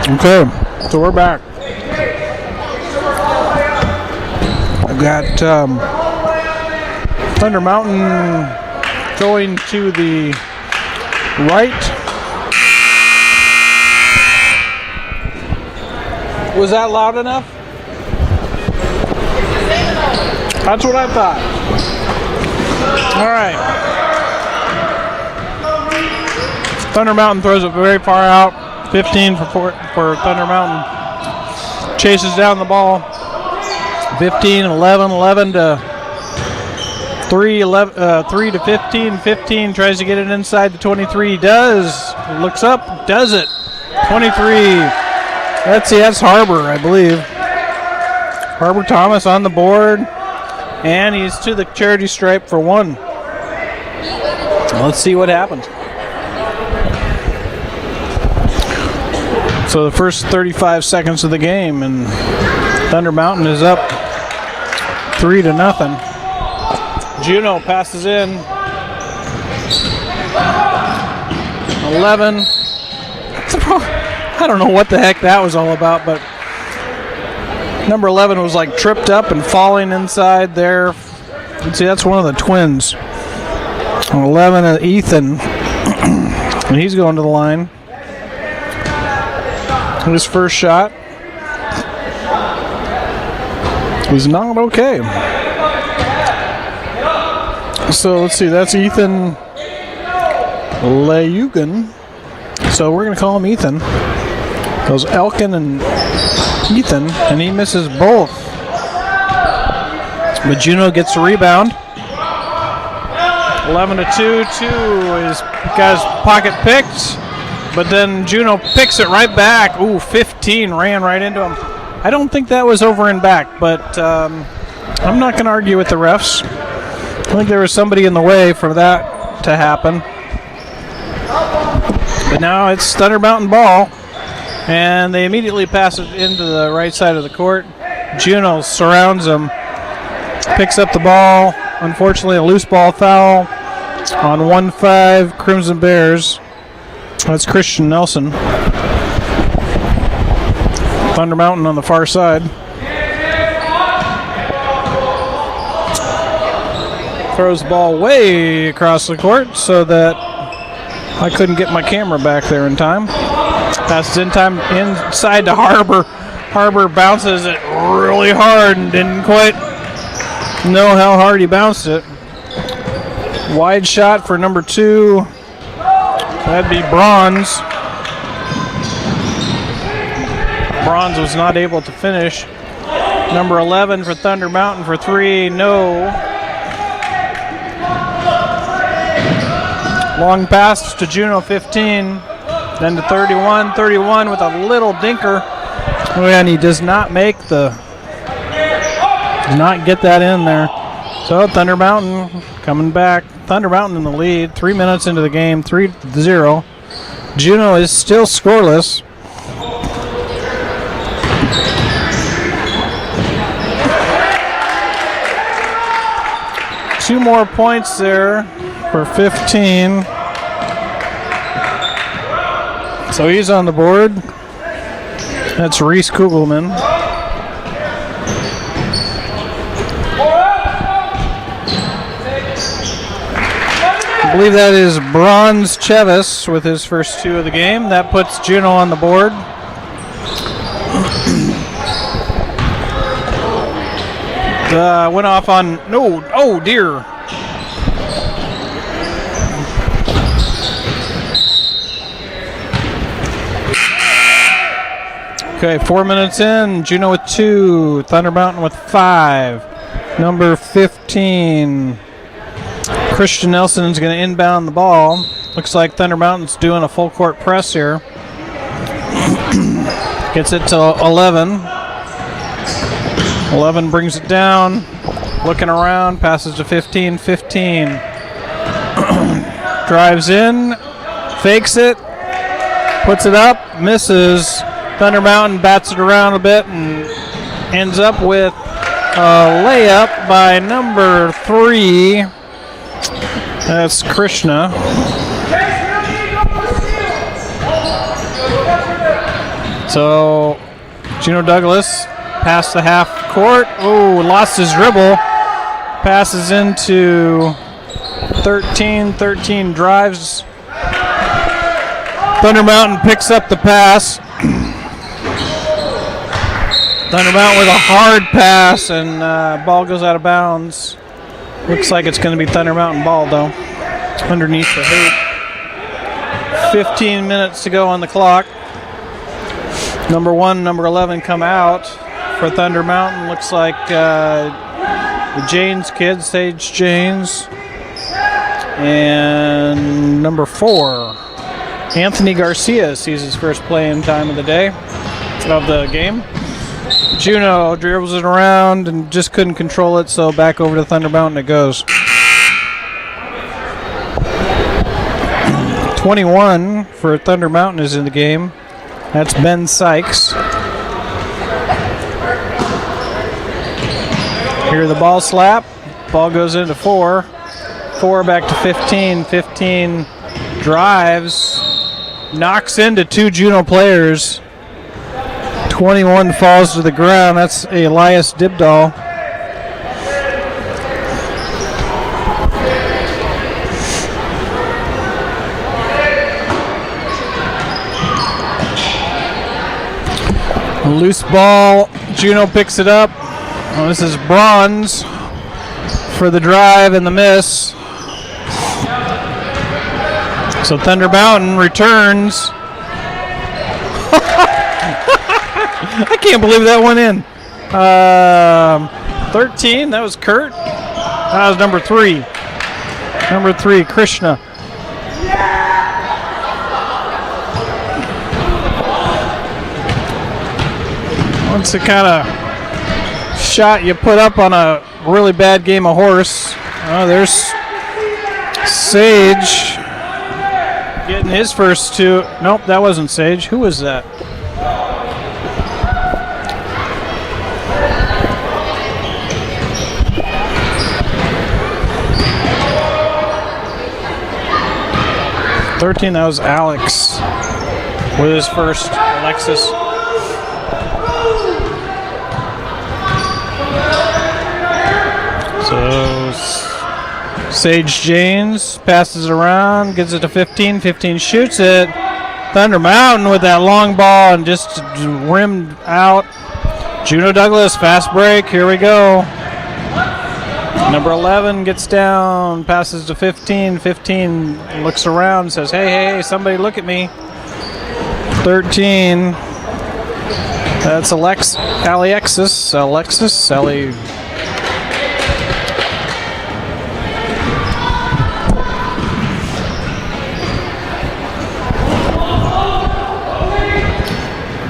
Okay, so we're back. I've got Thunder Mountain going to the right. Was that loud enough? That's what I thought. All right. Thunder Mountain throws it very far out. 15 for Thunder Mountain. Chases down the ball. 15, 11, 11 to 3, 3 to 15. 15 tries to get it inside the 23. Does. Looks up. Does it. 23. That's Harbor, I believe. Harbor Thomas on the board. And he's to the charity stripe for 1. Let's see what happens. So the first 35 seconds of the game, and Thunder Mountain is up 3-0. Juno passes in. 11. I don't know what the heck that was all about, but number 11 was like tripped up and falling inside there. You see, that's one of the twins. 11, Ethan. And he's going to the line. His first shot was not okay. So let's see, that's Ethan Leugen. So we're going to call him Ethan. Goes Elkin and Ethan, and he misses both. But Juno gets a rebound. 11-2. 2 is got his pocket picked. But then Juno picks it right back. Ooh, 15 ran right into him. I don't think that was over and back, but I'm not going to argue with the refs. I think there was somebody in the way for that to happen. But now it's Thunder Mountain ball, and they immediately pass it into the right side of the court. Juno surrounds him, picks up the ball. Unfortunately, a loose ball foul on 1-5 Crimson Bears. That's Christian Nelson. Thunder Mountain on the far side. Throws the ball way across the court so that I couldn't get my camera back there in time. Passes in time inside to Harbor. Harbor bounces it really hard and didn't quite know how hard he bounced it. Wide shot for number 2. That'd be Bronze. Bronze was not able to finish. Number 11 for Thunder Mountain for 3. No. Long pass to Juno 15. Then to 31. 31 with a little dinker. And he does not make does not get that in there. So Thunder Mountain coming back. Thunder Mountain in the lead. 3 minutes into the game, 3-0. Juno is still scoreless. Two more points there for 15. So he's on the board. That's Reese Kugelman. I believe that is Bronze Chevis with his first 2 of the game. That puts Juno on the board. Went off on, no, oh dear. Okay, 4 minutes in, Juno with 2, Thunder Mountain with 5. Number 15. Christian Nelson is going to inbound the ball. Looks like Thunder Mountain's doing a full court press here. Gets it to 11. 11 brings it down. Looking around, passes to 15. 15. Drives in, fakes it, puts it up, misses. Thunder Mountain bats it around a bit and ends up with a layup by number 3. That's Krishna. So Juno Douglas past the half court. Oh, lost his dribble. Passes into 13 drives. Thunder Mountain picks up the pass. Thunder Mountain with a hard pass, and ball goes out of bounds. Looks like it's going to be Thunder Mountain ball, though, underneath the hoop. 15 minutes to go on the clock. Number 1, number 11 come out for Thunder Mountain. Looks like the Janes kids, Sage Janes. And number 4, Anthony Garcia sees his first playing time of the day, of the game. Juno dribbles it around and just couldn't control it, so back over to Thunder Mountain it goes. 21 for Thunder Mountain is in the game. That's Ben Sykes. Here the ball slap. Ball goes into 4. 4 back to 15. 15 drives. Knocks into 2 Juno players. 21 falls to the ground. That's Elias Dibdahl. Loose ball. Juno picks it up. Oh, this is Bronze for the drive and the miss. So Thunder Mountain returns. I can't believe that went in. 13, that was Kurt. That was number 3. Number 3, Krishna. Once the kind of shot you put up on a really bad game of horse. Oh, there's Sage getting his first 2. Nope, that wasn't Sage. Who was that? That was Alex with his first. Alexis. So Sage Janes passes it around, gets it to 15. 15 shoots it. Thunder Mountain with that long ball and just rimmed out. Juno Douglas, fast break. Here we go. Number 11 gets down, passes to 15. 15 looks around, says, hey, somebody look at me. 13. That's Alexis.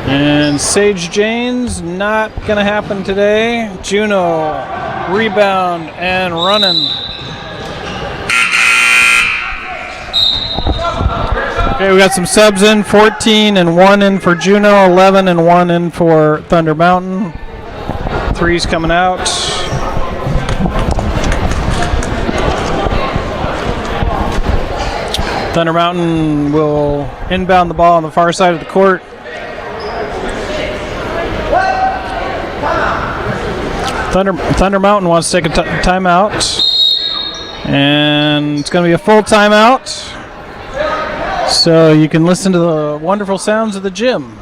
And Sage Janes, not going to happen today. Juno, rebound and running. Okay, we got some subs in. 14 and 1 in for Juno. 11 and 1 in for Thunder Mountain. 3's coming out. Thunder Mountain will inbound the ball on the far side of the court. Thunder Mountain wants to take a timeout, and it's going to be a full timeout, so you can listen to the wonderful sounds of the gym.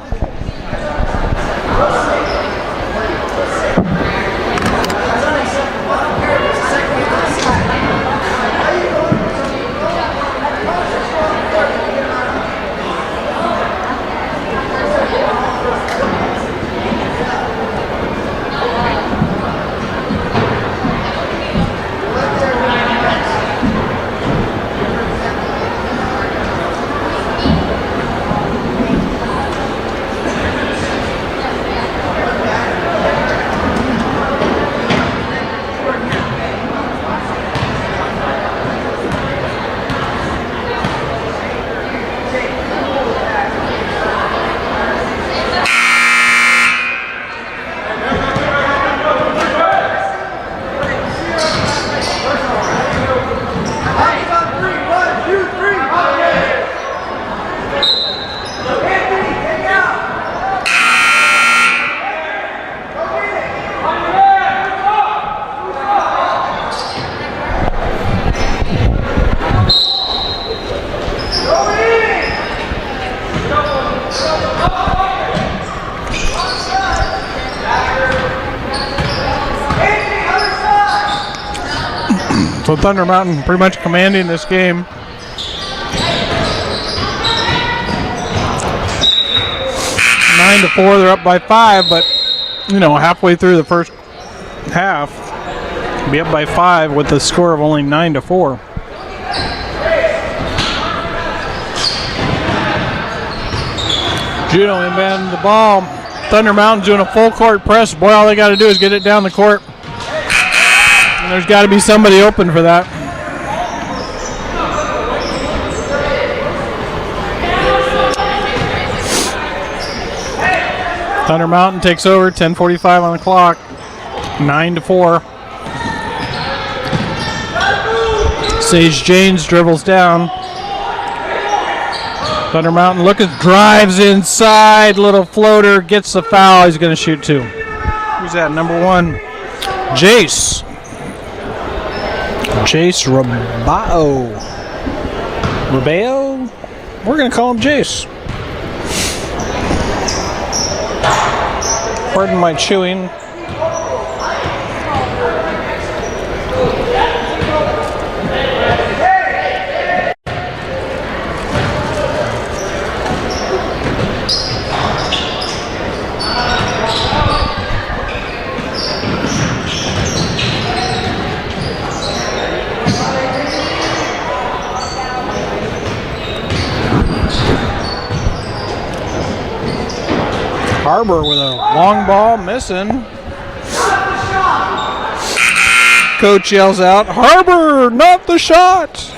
So Thunder Mountain pretty much commanding this game. Nine to 4, they're up by 5, but you know, halfway through the first half, be up by 5 with the score of only 9 to 4. Juno inbound the ball. Thunder Mountain's doing a full court press. Boy, all they got to do is get it down the court. And there's got to be somebody open for that. Thunder Mountain takes over, 10:45 on the clock, 9 to 4. Sage Janes dribbles down. Thunder Mountain drives inside, little floater, gets the foul. He's going to shoot 2. Who's that? Number 1, Jace. Jace Rabeo? We're going to call him Jace. Pardon my chewing. Harbor with a long ball missing. Coach yells out, "Harbor, not the shot!"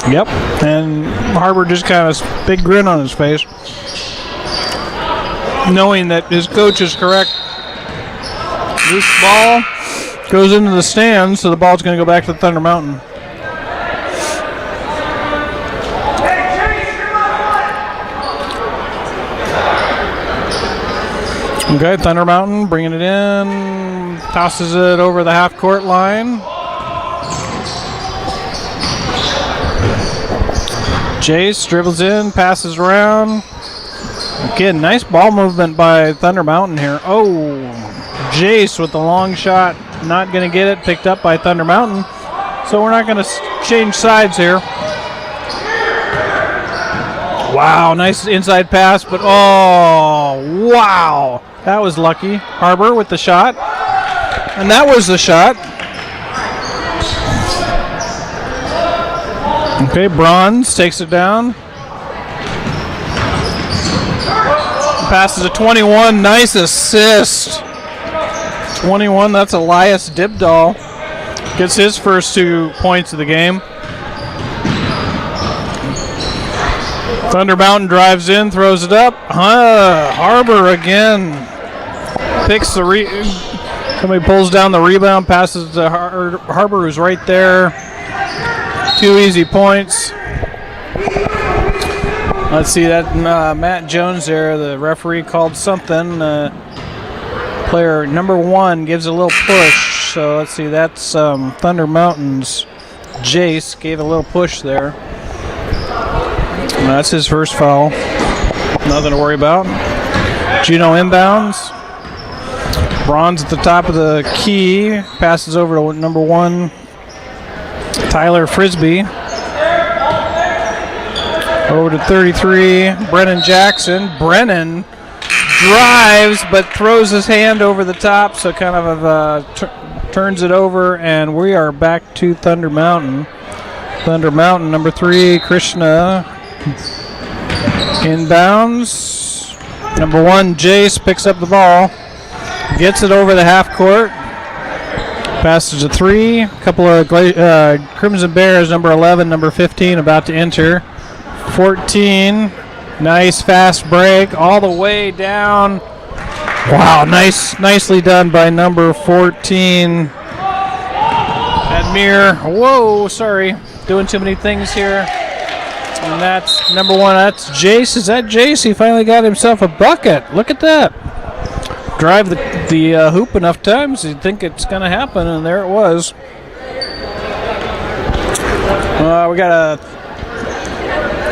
Yep, and Harbor just kind of big grin on his face, knowing that his coach is correct. This ball goes into the stands, so the ball's going to go back to Thunder Mountain. Okay, Thunder Mountain bringing it in, tosses it over the half-court line. Jace dribbles in, passes around. Again, nice ball movement by Thunder Mountain here. Oh, Jace with the long shot, not going to get it, picked up by Thunder Mountain. So we're not going to change sides here. Wow, nice inside pass, but oh, wow. That was lucky. Harbor with the shot. And that was the shot. Okay, Bronze takes it down. Passes to 21. Nice assist. 21, that's Elias Dibdahl. Gets his first 2 points of the game. Thunder Mountain drives in, throws it up. Harbor again. Picks the somebody pulls down the rebound, passes to Harbor, who's right there. 2 easy points. Let's see that Matt Jones there, the referee called something. Player number 1 gives a little push. So let's see, that's Thunder Mountain's Jace gave a little push there. That's his first foul. Nothing to worry about. Juno inbounds. Bronze at the top of the key. Passes over to number 1, Tyler Frisbee. Over to 33, Brennan Jackson. Brennan drives but throws his hand over the top, so kind of turns it over, and we are back to Thunder Mountain. Thunder Mountain, number 3, Krishna. Inbounds. Number 1, Jace picks up the ball. Gets it over the half court. Passes to 3. A couple of Crimson Bears, number 11, number 15, about to enter. 14. Nice fast break all the way down. Wow, nicely done by number 14. Admir. Whoa, sorry. Doing too many things here. And that's number 1. That's Jace. Is that Jace? He finally got himself a bucket. Look at that. Drive the hoop enough times, you'd think it's going to happen, and there it was. We got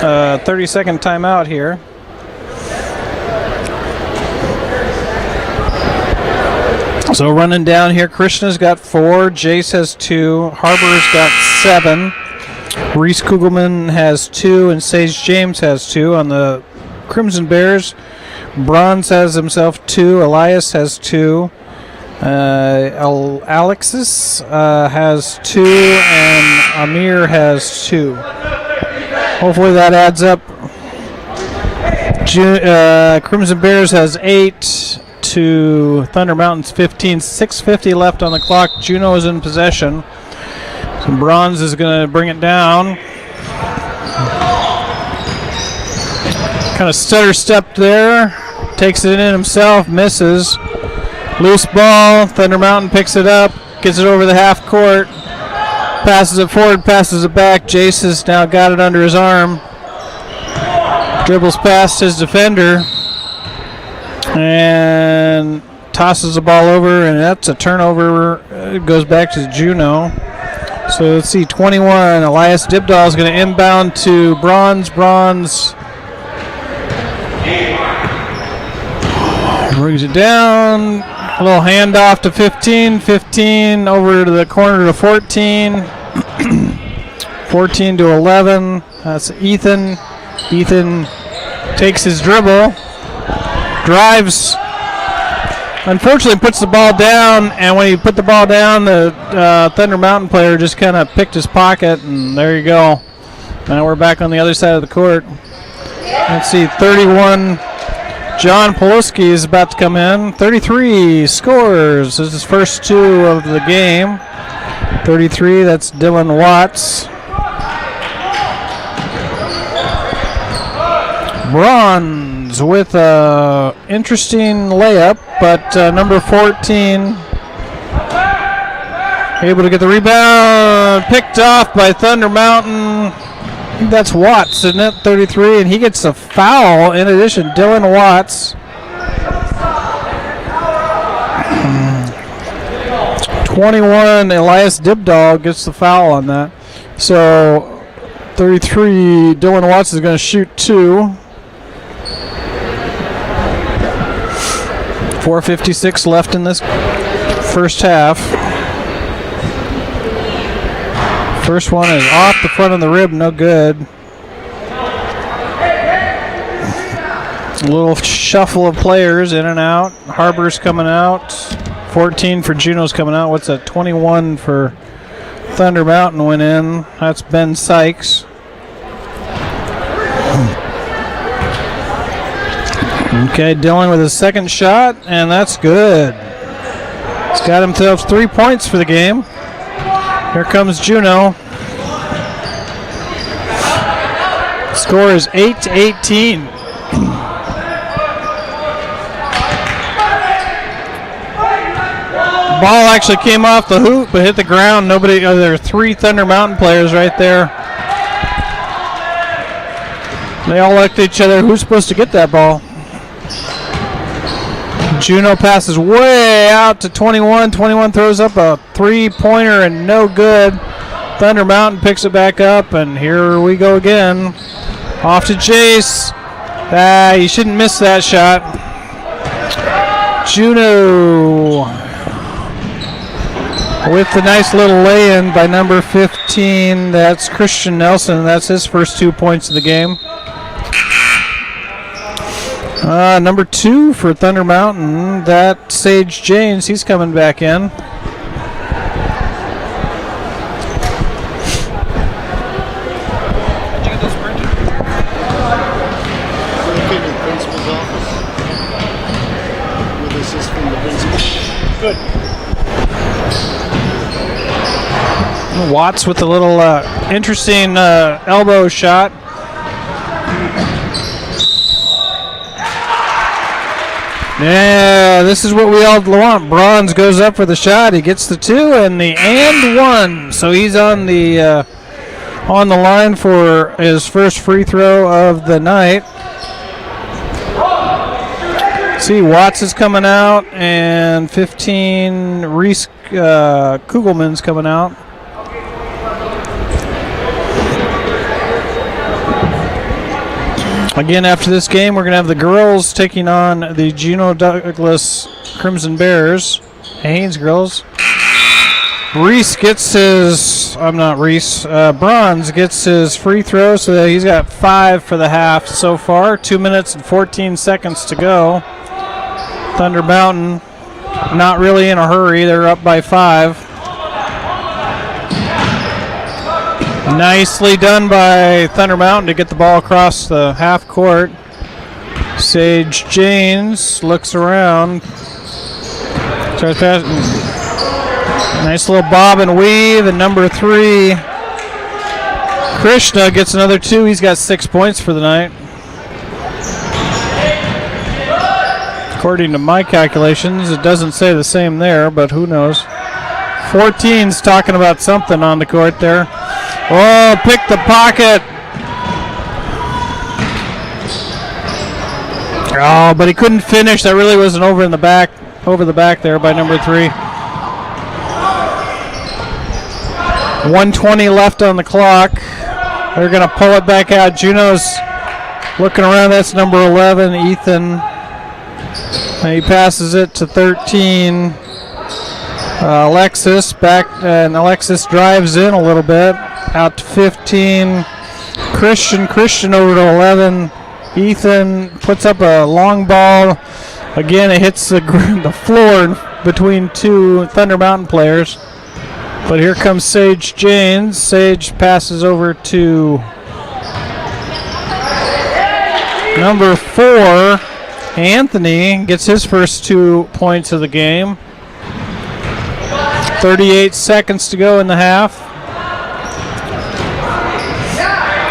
a 30-second timeout here. So running down here, Krishna's got 4, Jace has 2, Harbor's got 7, Reese Kugelman has 2, and Sage James has 2 on the Crimson Bears. Bronze has himself 2, Elias has 2, Alexis has 2, and Amir has 2. Hopefully that adds up. Crimson Bears has 8 to Thunder Mountain's 15. 6:50 left on the clock. Juno is in possession. So Bronze is going to bring it down. Kind of stutter step there. Takes it in himself. Misses. Loose ball. Thunder Mountain picks it up. Gets it over the half court. Passes it forward. Passes it back. Jace has now got it under his arm. Dribbles past his defender. And tosses the ball over. And that's a turnover. It goes back to Juno. So let's see. 21. Elias Dibdahl is going to inbound to Bronze. Bronze brings it down. A little handoff to 15. 15 over to the corner to 14. 14 to 11. That's Ethan. Ethan takes his dribble. Drives. Unfortunately puts the ball down. And when he put the ball down, the Thunder Mountain player just kind of picked his pocket. And there you go. Now we're back on the other side of the court. Let's see. 31. John Poloski is about to come in. 33 scores. This is his first 2 of the game. 33, that's Dylan Watts. Bronze with a interesting layup, but number 14 able to get the rebound. Picked off by Thunder Mountain. I think that's Watts, isn't it? 33, and he gets a foul in addition. Dylan Watts. 21, Elias Dibdahl gets the foul on that. So 33, Dylan Watts is going to shoot 2. 4:56 left in this first half. First one is off the front of the rim, no good. A little shuffle of players in and out. Harbor's coming out. 14 for Juno's coming out. What's that? 21 for Thunder Mountain went in. That's Ben Sykes. Okay, Dylan with his second shot, and that's good. He's got himself 3 points for the game. Here comes Juno. Score is 8-18. Ball actually came off the hoop but hit the ground. Nobody. There are 3 Thunder Mountain players right there. They all looked at each other. Who's supposed to get that ball? Juno passes way out to 21. 21 throws up a 3-pointer and no good. Thunder Mountain picks it back up, and here we go again. Off to Jace. You shouldn't miss that shot. Juno with the nice little lay-in by number 15. That's Christian Nelson. That's his first 2 points of the game. Number 2 for Thunder Mountain, that Sage James, he's coming back in. Did you get those printed? Looking in the principal's office. With this is from the principal. Good. Watts with a little interesting elbow shot. Yeah, this is what we all want. Bronze goes up for the shot. He gets the 2 and the and 1. So he's on the line for his first free throw of the night. See, Watts is coming out, and 15, Reese Kugelman's coming out. Again, after this game, we're going to have the girls taking on the Juno Douglas Crimson Bears. Haines girls. Reese gets his, Bronze gets his free throw, so he's got 5 for the half so far. 2 minutes and 14 seconds to go. Thunder Mountain not really in a hurry. They're up by 5. Nicely done by Thunder Mountain to get the ball across the half court. Sage Janes looks around. Starts passing. Nice little bob and weave. And number 3, Krishna gets another 2. He's got 6 points for the night. According to my calculations, it doesn't say the same there, but who knows. 14's talking about something on the court there. Oh, pick the pocket. Oh, but he couldn't finish. That really wasn't over the back there by number 3. 1:20 left on the clock. They're going to pull it back out. Juno's looking around. That's number 11, Ethan. And he passes it to 13. Alexis back, and Alexis drives in a little bit. Out to 15. Christian over to 11. Ethan puts up a long ball. Again, it hits the floor between 2 Thunder Mountain players. But here comes Sage Janes. Sage passes over to number 4. Anthony gets his first 2 points of the game. 38 seconds to go in the half.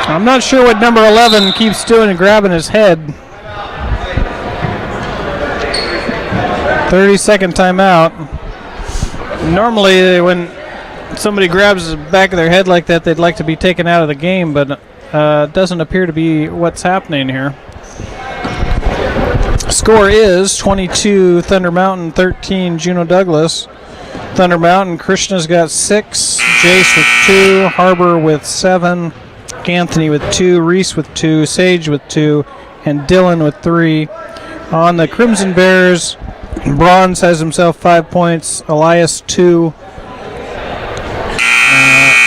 I'm not sure what number 11 keeps doing and grabbing his head. 30-second timeout. Normally, when somebody grabs the back of their head like that, they'd like to be taken out of the game, but it doesn't appear to be what's happening here. Score is 22 Thunder Mountain, 13 Juneau Douglas. Thunder Mountain, Krishna's got 6, Jace with 2, Harbor with 7, Anthony with 2, Reese with 2, Sage with 2, and Dylan with 3. On the Crimson Bears, Bronze has himself 5 points, Elias 2,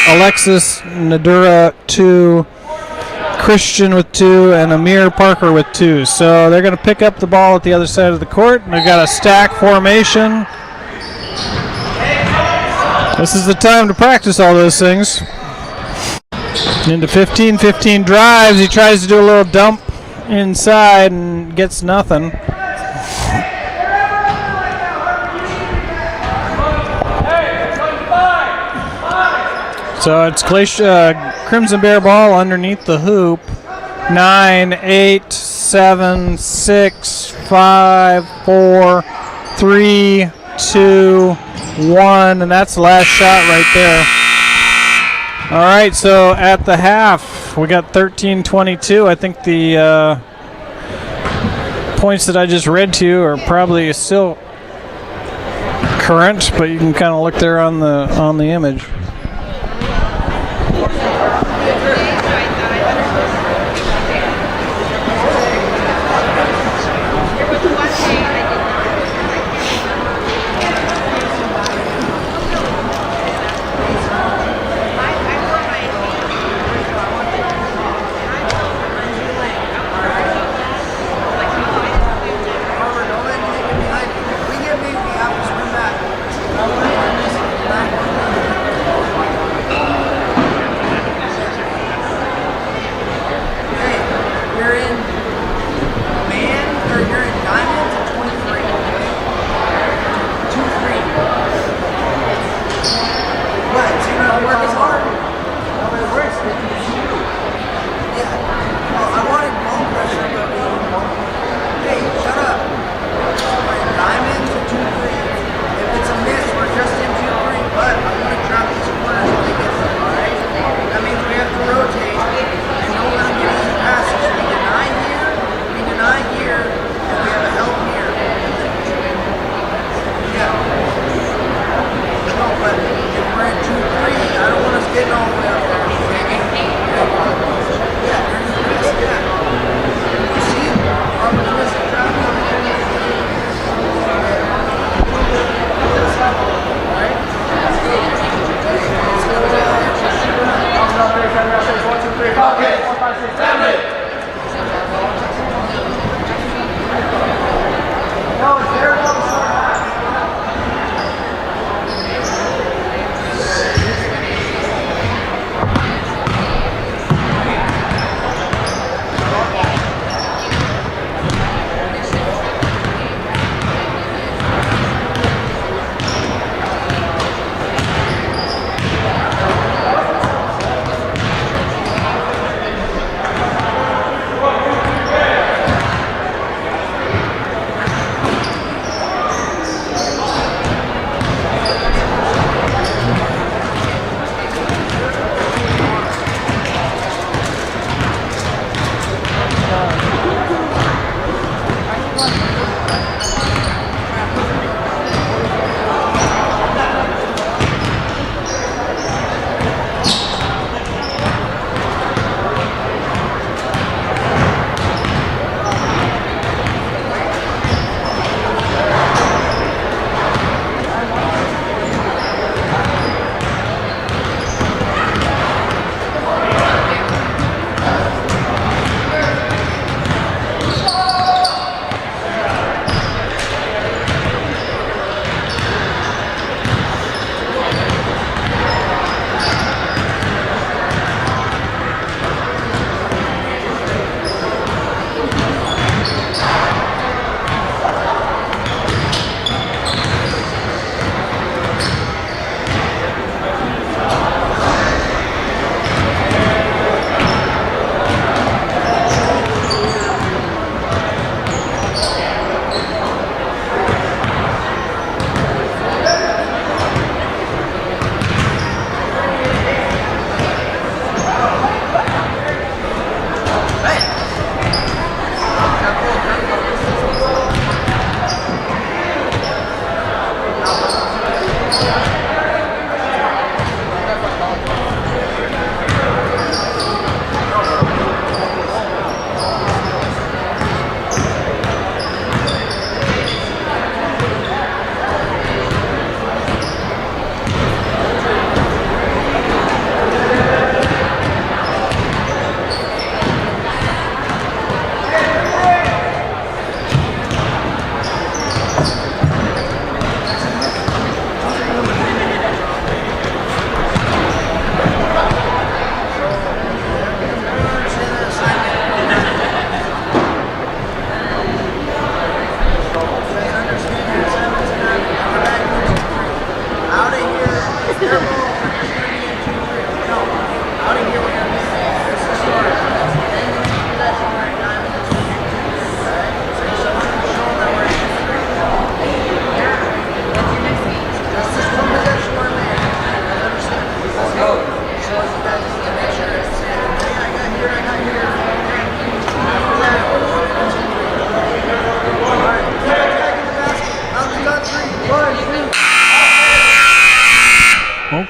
Alexis Nadura 2, Christian with 2, and Amir Parker with 2. So they're going to pick up the ball at the other side of the court, and they've got a stack formation. This is the time to practice all those things. Into 15 drives. He tries to do a little dump inside and gets nothing. So it's Crimson Bear ball underneath the hoop. 9, 8, 7, 6, 5, 4, 3, 2, 1, and that's the last shot right there. All right, so at the half, we got 13-22. I think the points that I just read to you are probably still current, but you can kind of look there on the image.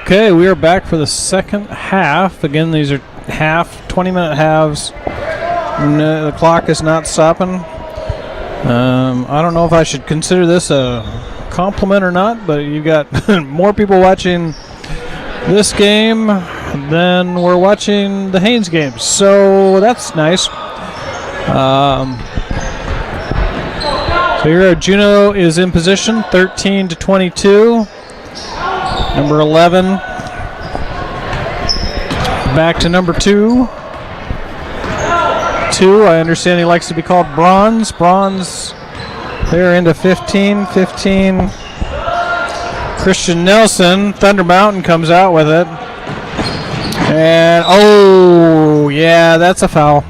Okay, we are back for the second half. Again, these are 20-minute halves. No, the clock is not stopping. I don't know if I should consider this a compliment or not, but you got more people watching this game than we're watching the Haines games, so that's nice. So here Juneau is in position, 13-22. Number 11 back to number 2. I understand he likes to be called Bronze. They're into 15. Christian Nelson, Thunder Mountain comes out with it. And, oh, yeah, that's a foul.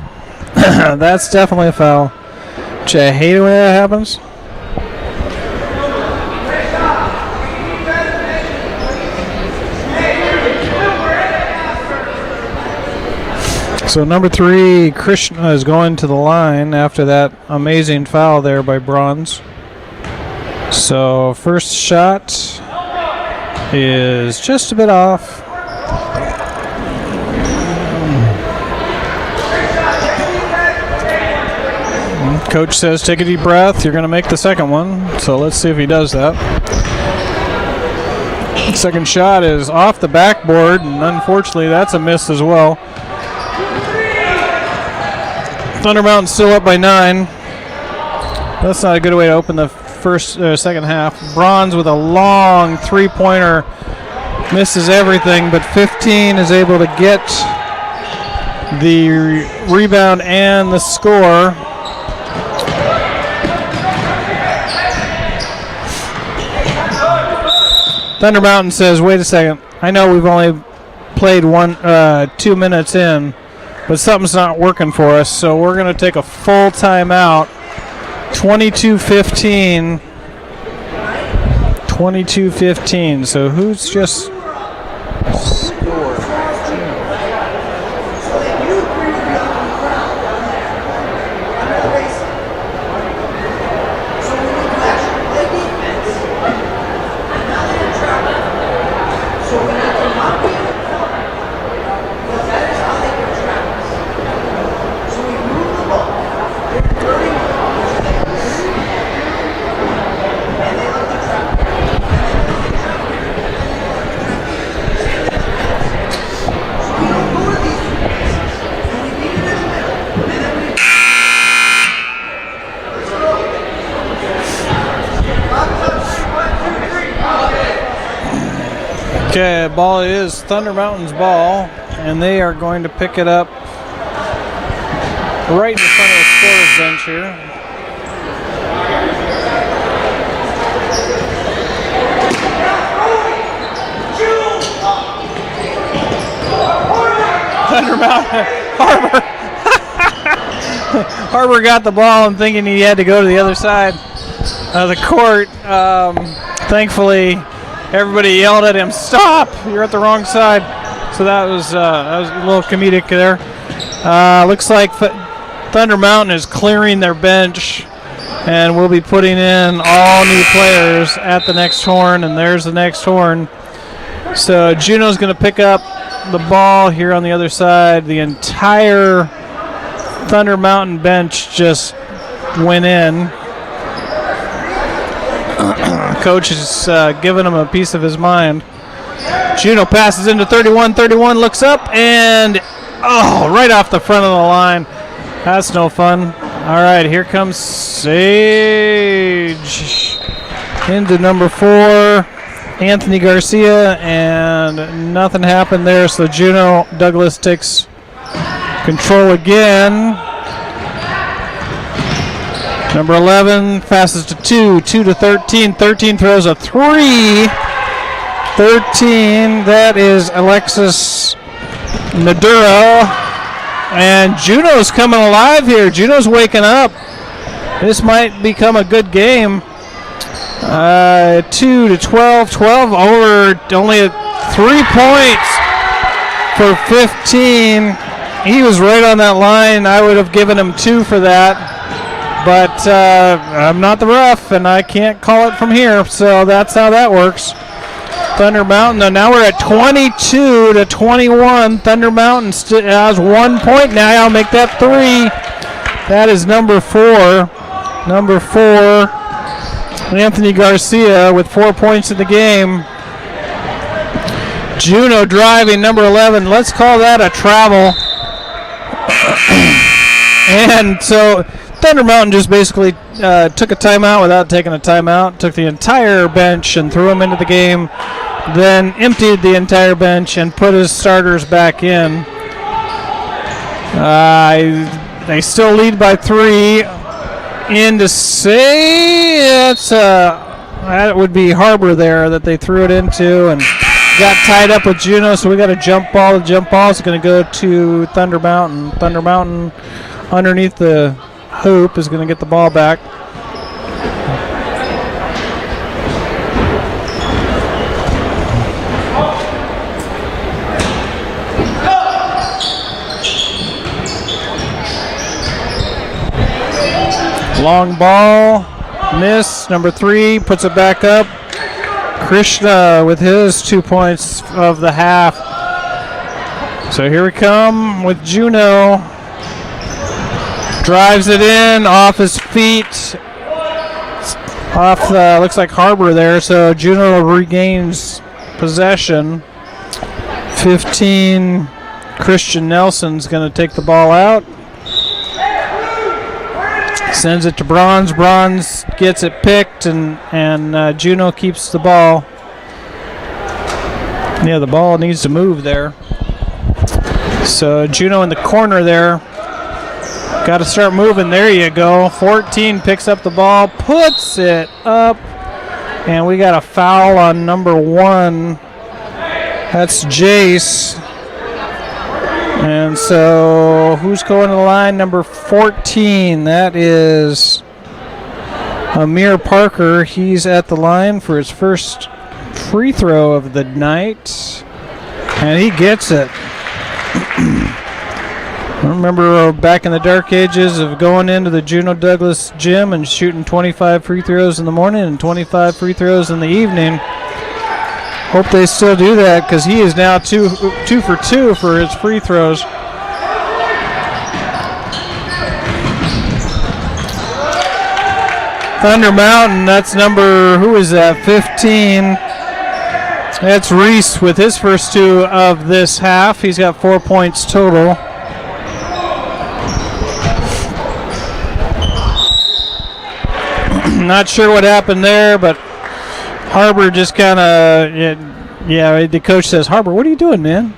That's definitely a foul. Which I hate when that happens. So number 3, Krishna, is going to the line after that amazing foul there by Bronze. So first shot is just a bit off. Coach says take a deep breath. You're going to make the second one. So let's see if he does that. Second shot is off the backboard, and unfortunately that's a miss as well. Thunder Mountain still up by 9. That's not a good way to open the second half. Bronze with a long three-pointer misses everything, but 15 is able to get the rebound and the score. Thunder Mountain says, wait a second, I know we've only played 2 minutes in, but something's not working for us, so we're going to take a full timeout. 22-15. 22-15. So who's just scored? Okay, ball is Thunder Mountain's ball, and they are going to pick it up right in front of the scorer's bench here. Thunder Mountain, Harbor got the ball and thinking he had to go to the other side of the court. Thankfully, everybody yelled at him, "Stop! You're at the wrong side." So that was a little comedic there. Looks like Thunder Mountain is clearing their bench, and we'll be putting in all new players at the next horn, and there's the next horn. So Juneau's going to pick up the ball here on the other side. The entire Thunder Mountain bench just went in. Coach is giving him a piece of his mind. Juneau passes into 31. 31 looks up and right off the front of the line. That's no fun. All right, here comes Sage into number 4, Anthony Garcia, and nothing happened there. So Juneau Douglas takes control again. Number 11 passes to 2 to 13. 13 throws a 3. 13, that is Alexis Maduro. And Juneau's coming alive here. Juneau's waking up. This might become a good game. 2 to 12. 12 over, only 3 points for 15. He was right on that line. I would have given him 2 for that. But I'm not the ref, and I can't call it from here, so that's how that works. Thunder Mountain. Now we're at 22-21. Thunder Mountain has 1 point now. I'll make that 3. That is number 4. Number 4, Anthony Garcia with 4 points in the game. Juno driving, number 11. Let's call that a travel. And so Thunder Mountain just basically took a timeout without taking a timeout, took the entire bench and threw them into the game, then emptied the entire bench and put his starters back in. They still lead by 3. In to say that would be Harbor there that they threw it into and got tied up with Juno, so we got a jump ball. The jump ball is going to go to Thunder Mountain. Thunder Mountain underneath the hoop is going to get the ball back. Long ball, miss. Number 3 puts it back up. Krishna with his 2 points of the half. So here we come with Juno. Drives it in off his feet. Off the, looks like Harbor there. So Juno regains possession. 15, Christian Nelson's going to take the ball out. Sends it to Bronze. Bronze gets it picked, and Juno keeps the ball. Yeah, the ball needs to move there. So Juno in the corner there. Got to start moving. There you go. 14 picks up the ball, puts it up, and we got a foul on number 1. That's Jace. And so who's going to the line? Number 14. That is Amir Parker. He's at the line for his first free throw of the night. And he gets it. I remember back in the dark ages of going into the Juno Douglas gym and shooting 25 free throws in the morning and 25 free throws in the evening. Hope they still do that because he is now 2 for 2 for his free throws. Thunder Mountain, that's number, who is that, 15. That's Reese with his first 2 of this half. He's got 4 points total. Not sure what happened there, but Harbor just kind of, yeah, the coach says, Harbor, what are you doing, man?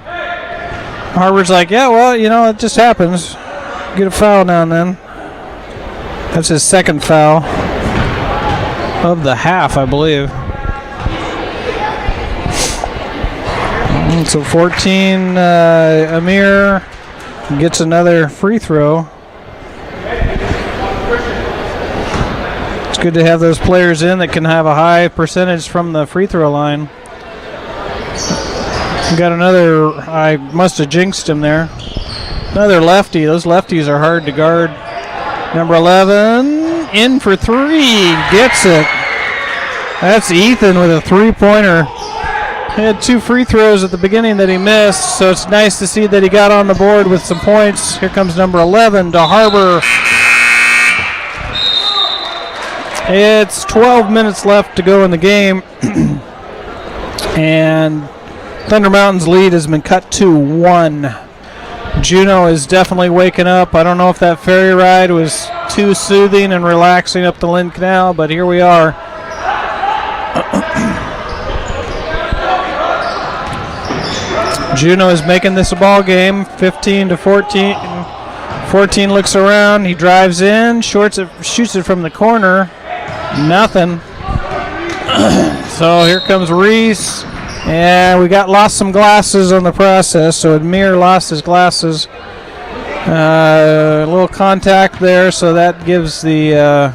Harbor's like, yeah, well, it just happens. Get a foul now and then. That's his second foul of the half, I believe. And so 14, Amir gets another free throw. It's good to have those players in that can have a high percentage from the free throw line. We got another, I must have jinxed him there. Another lefty. Those lefties are hard to guard. Number 11, in for 3, gets it. That's Ethan with a 3-pointer. He had 2 free throws at the beginning that he missed, so it's nice to see that he got on the board with some points. Here comes number 11 to Harbor. It's 12 minutes left to go in the game, and Thunder Mountain's lead has been cut to 1. Juno is definitely waking up. I don't know if that ferry ride was too soothing and relaxing up the Lynn Canal, but here we are. Juno is making this a ball game, 15-14. 14 looks around. He drives in, shoots it from the corner. Nothing. So here comes Reese, and we lost some glasses on the process. So Amir lost his glasses. A little contact there, so that gives the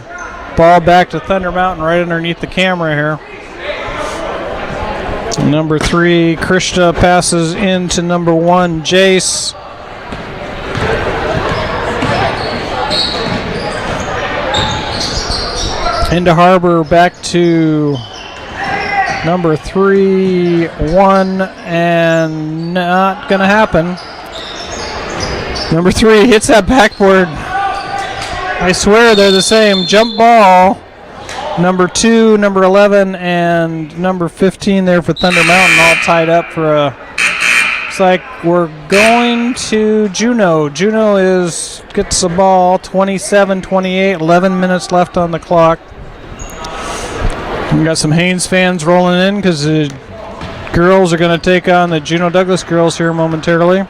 ball back to Thunder Mountain right underneath the camera here. Number 3, Krishna passes into number 1, Jace. Into Harbor, back to Number 3, 1, and not going to happen. Number 3 hits that backboard. I swear they're the same. Jump ball. Number 2, number 11, and number 15 there for Thunder Mountain, all tied up for a. Looks like we're going to Juneau. Juneau gets the ball, 27-28, 11 minutes left on the clock. We got some Haines fans rolling in because the girls are going to take on the Juneau Douglas girls here momentarily.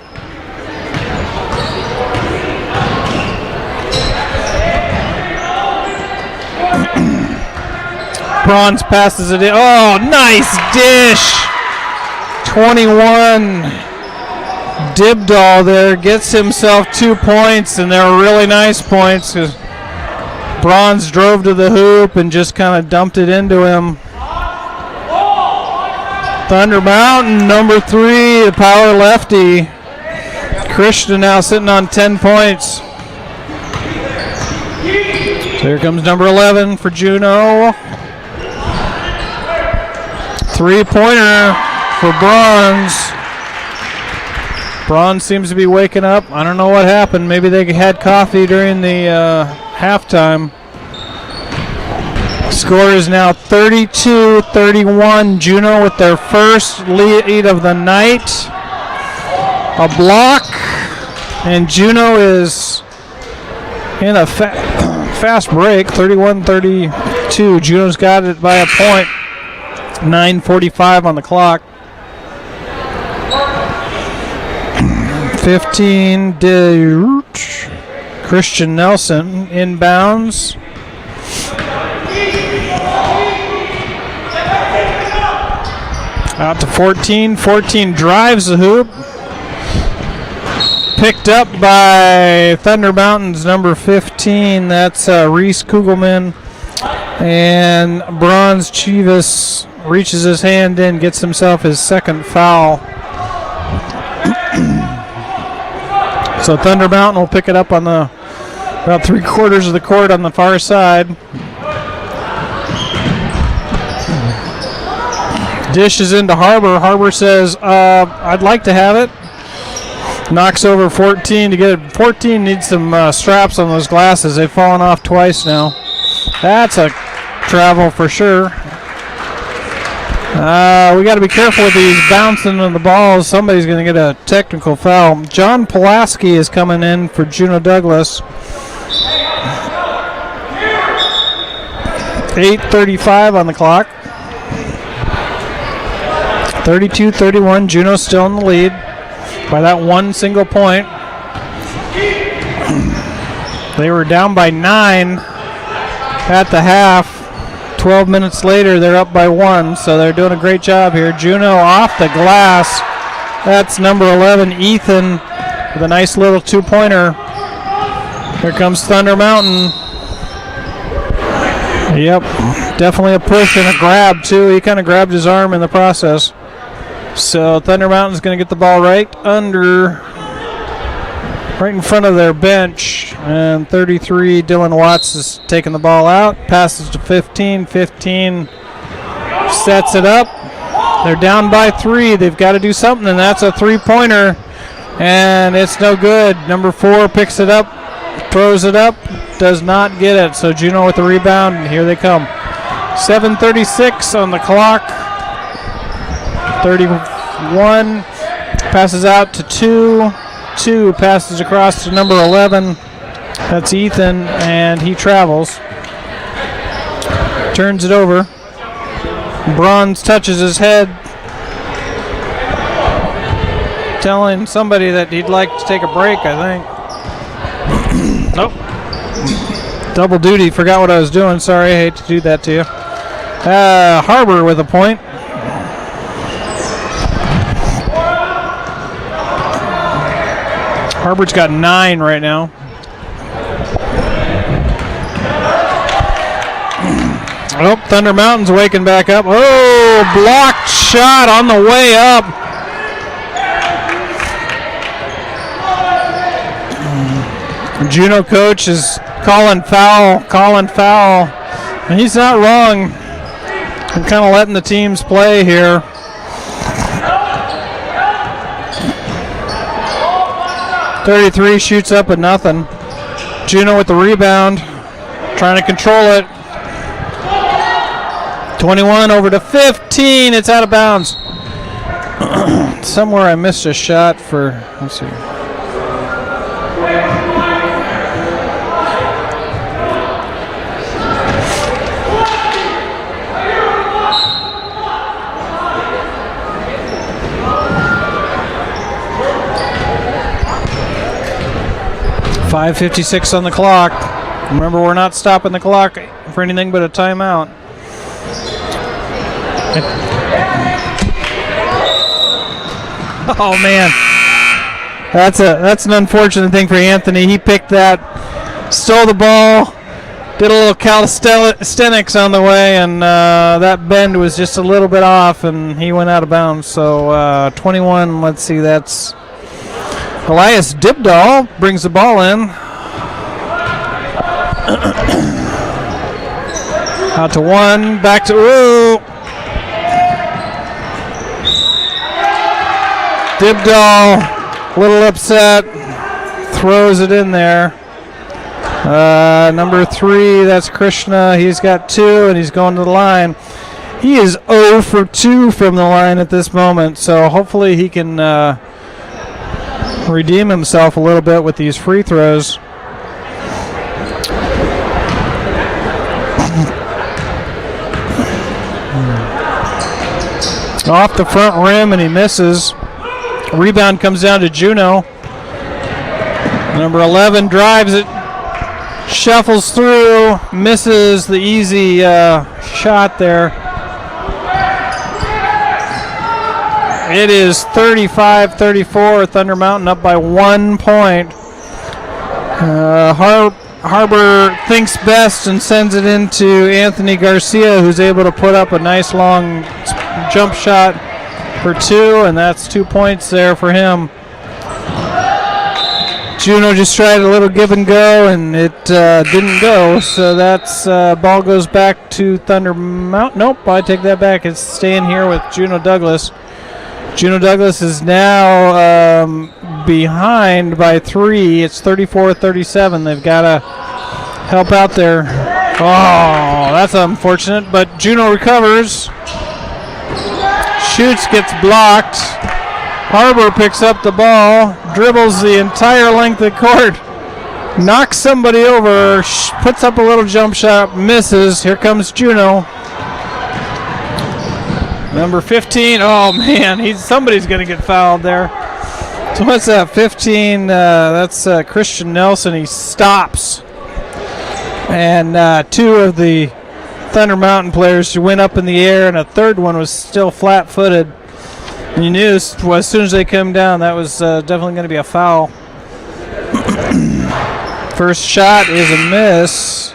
Bronze passes it in. Oh, nice dish. 21. Dibdall there gets himself 2 points, and they're really nice points because Bronze drove to the hoop and just kind of dumped it into him. Thunder Mountain, number 3, the power lefty. Christian now sitting on 10 points. So here comes number 11 for Juneau. 3-pointer for Bronze. Bronze seems to be waking up. I don't know what happened. Maybe they had coffee during the halftime. Score is now 32-31. Juneau with their first lead of the night. A block, and Juneau is in a fast break, 31-32. Juneau's got it by a point. 9:45 on the clock. 15 Christian Nelson inbounds. Out to 14. 14 drives the hoop. Picked up by Thunder Mountain's number 15. That's Reese Kugelman. And Bronze Chivas reaches his hand in, gets himself his second foul. So Thunder Mountain will pick it up on the about 3/4 of the court on the far side. Dishes into Harbor. Harbor says, I'd like to have it. Knocks over 14 to get it. 14 needs some straps on those glasses. They've fallen off twice now. That's a travel for sure. We got to be careful with these bouncing on the balls. Somebody's going to get a technical foul. John Pulaski is coming in for Juneau Douglas. 8:35 on the clock. 32-31. Juneau still in the lead by that one single point. They were down by 9 at the half. 12 minutes later, they're up by 1, so they're doing a great job here. Juneau off the glass. That's number 11, Ethan, with a nice little 2-pointer. Here comes Thunder Mountain. Yep, definitely a push and a grab, too. He kind of grabbed his arm in the process. So Thunder Mountain's going to get the ball right in front of their bench. And 33, Dylan Watts is taking the ball out. Passes to 15. 15 sets it up. They're down by 3. They've got to do something, and that's a 3-pointer. And it's no good. Number 4 picks it up, throws it up, does not get it. So Juneau with the rebound, and here they come. 7:36 on the clock. 31 passes out to 2. 2 passes across to number 11. That's Ethan, and he travels. Turns it over. Bronze touches his head, telling somebody that he'd like to take a break, I think. Nope. Double duty. Forgot what I was doing. Sorry, I hate to do that to you. Harbor with a point. Harbor's got 9 right now. Oh, Thunder Mountain's waking back up. Oh, blocked shot on the way up. Juneau coach is calling foul. And he's not wrong. I'm kind of letting the teams play here. .33 shoots up at nothing. Juneau with the rebound, trying to control it. 21 over to 15. It's out of bounds. Somewhere I missed a shot for, let's see. .56 on the clock. Remember, we're not stopping the clock for anything but a timeout. Oh man, that's an unfortunate thing for Anthony. He picked that, stole the ball, did a little calisthenics on the way, and that bend was just a little bit off, and he went out of bounds. So 21. Let's see, that's Elias Dibdahl brings the ball in. Out to one, back to Dibdahl, a little upset, throws it in there. Number 3, that's Krishna. He's got 2, and he's going to the line. He is 0 for 2 from the line at this moment, so hopefully he can redeem himself a little bit with these free throws. Off the front rim, and he misses. Rebound comes down to Juneau. Number 11 drives it, shuffles through, misses the easy shot there. It is 35-34, Thunder Mountain up by 1 point. Harbor thinks best and sends it into Anthony Garcia, who's able to put up a nice long jump shot for 2, and that's 2 points there for him. Juneau just tried a little give and go, and it didn't go, so that's ball goes back to Thunder Mountain. Nope, I take that back. It's staying here with Juneau Douglas. Juneau Douglas is now behind by 3. It's 34-37. They've got to help out there. Oh, that's unfortunate, but Juneau recovers. Shoots, gets blocked. Harbor picks up the ball, dribbles the entire length of the court, knocks somebody over, puts up a little jump shot, misses. Here comes Juneau. Number 15, oh man, somebody's going to get fouled there. So what's that, 15, that's Christian Nelson. He stops. And 2 of the Thunder Mountain players went up in the air, and a third one was still flat-footed. And you knew as soon as they came down, that was definitely going to be a foul. First shot is a miss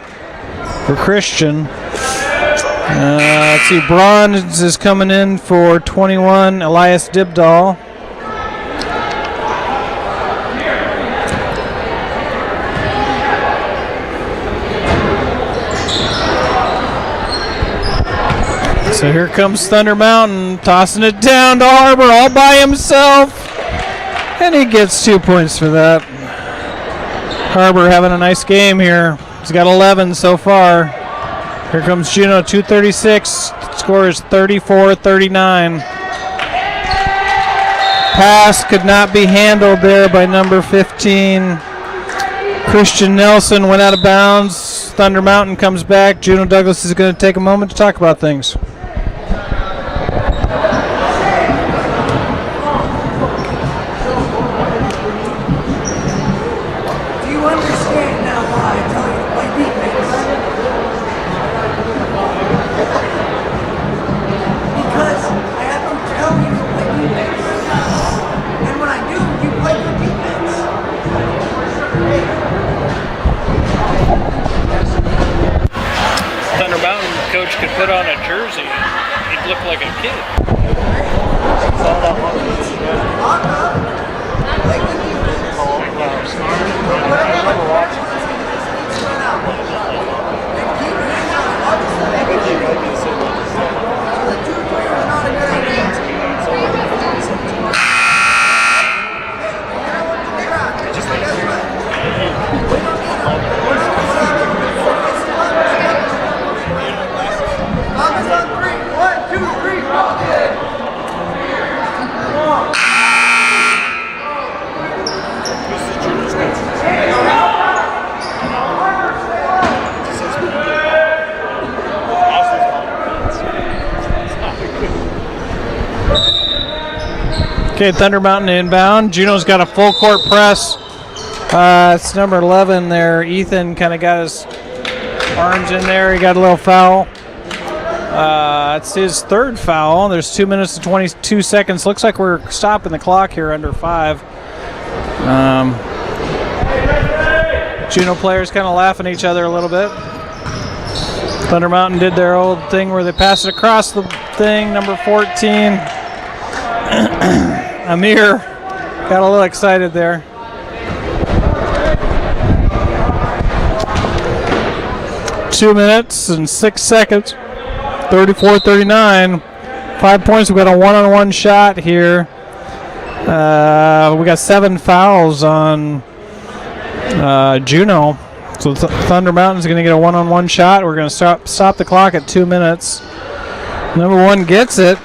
for Christian. Let's see, Bronze is coming in for 21, Elias Dibdahl. So here comes Thunder Mountain, tossing it down to Harbor all by himself. And he gets 2 points for that. Harbor having a nice game here. He's got 11 so far. Here comes Juneau, 2:36. Score is 34-39. Pass could not be handled there by number 15. Christian Nelson went out of bounds. Thunder Mountain comes back. Juneau Douglas is going to take a moment to talk about things. Could put on a jersey, he'd look like a kid. Okay, Thunder Mountain inbound. Juneau's got a full court press. It's number 11 there. Ethan kind of got his arms in there. He got a little foul. It's his third foul. There's 2 minutes and 22 seconds. Looks like we're stopping the clock here under 5. Juneau players kind of laughing at each other a little bit. Thunder Mountain did their old thing where they pass it across the thing. Number 14, Amir, got a little excited there. Two minutes and 6 seconds. 34-39. 5 points. We've got a one-on-one shot here. We got 7 fouls on Juneau. So Thunder Mountain's going to get a one-on-one shot. We're going to stop the clock at 2 minutes. Number 1 gets it.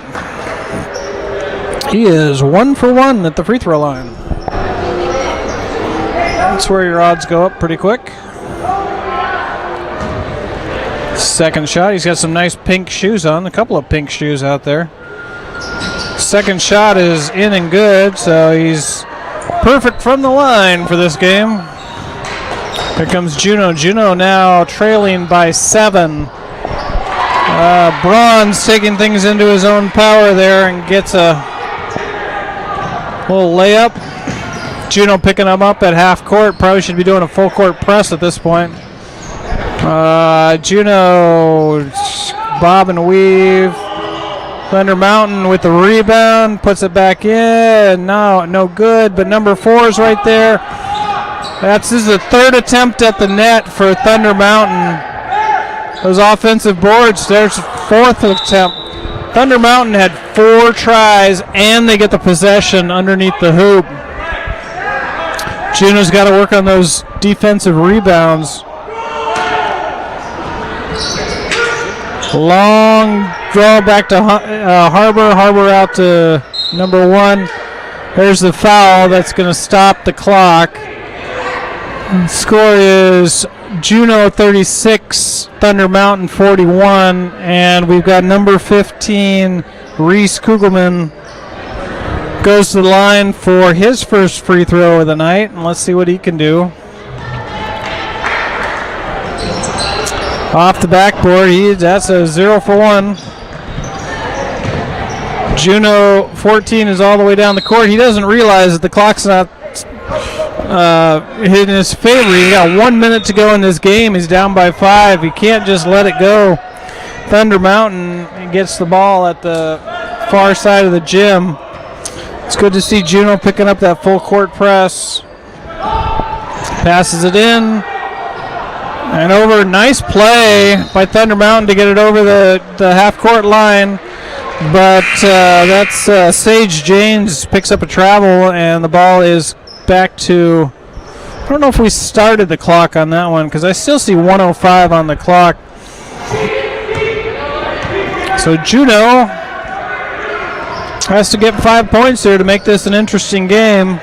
He is 1 for 1 at the free throw line. That's where your odds go up pretty quick. Second shot. He's got some nice pink shoes on. A couple of pink shoes out there. Second shot is in and good, so he's perfect from the line for this game. Here comes Juneau. Juneau now trailing by 7. Braun's taking things into his own power there and gets a little layup. Juneau picking him up at half court. Probably should be doing a full court press at this point. Juneau bob and weave. Thunder Mountain with the rebound, puts it back in. No good, but number 4 is right there. This is the third attempt at the net for Thunder Mountain. Those offensive boards, there's the 4th attempt. Thunder Mountain had 4 tries, and they get the possession underneath the hoop. Juneau's got to work on those defensive rebounds. Long draw back to Harbor. Harbor out to number 1. There's the foul that's going to stop the clock. The score is Juneau 36, Thunder Mountain 41, and we've got number 15, Reese Kugelman, goes to the line for his first free throw of the night, and let's see what he can do. Off the backboard, that's a 0 for 1. Juneau 14 is all the way down the court. He doesn't realize that the clock's not in his favor. He got 1 minute to go in this game. He's down by 5. He can't just let it go. Thunder Mountain gets the ball at the far side of the gym. It's good to see Juneau picking up that full court press. Passes it in. And over. Nice play by Thunder Mountain to get it over the half-court line. But that's Sage James picks up a travel, and the ball is back to... I don't know if we started the clock on that one, because I still see 1:05 on the clock. So Juneau has to get 5 points here to make this an interesting game.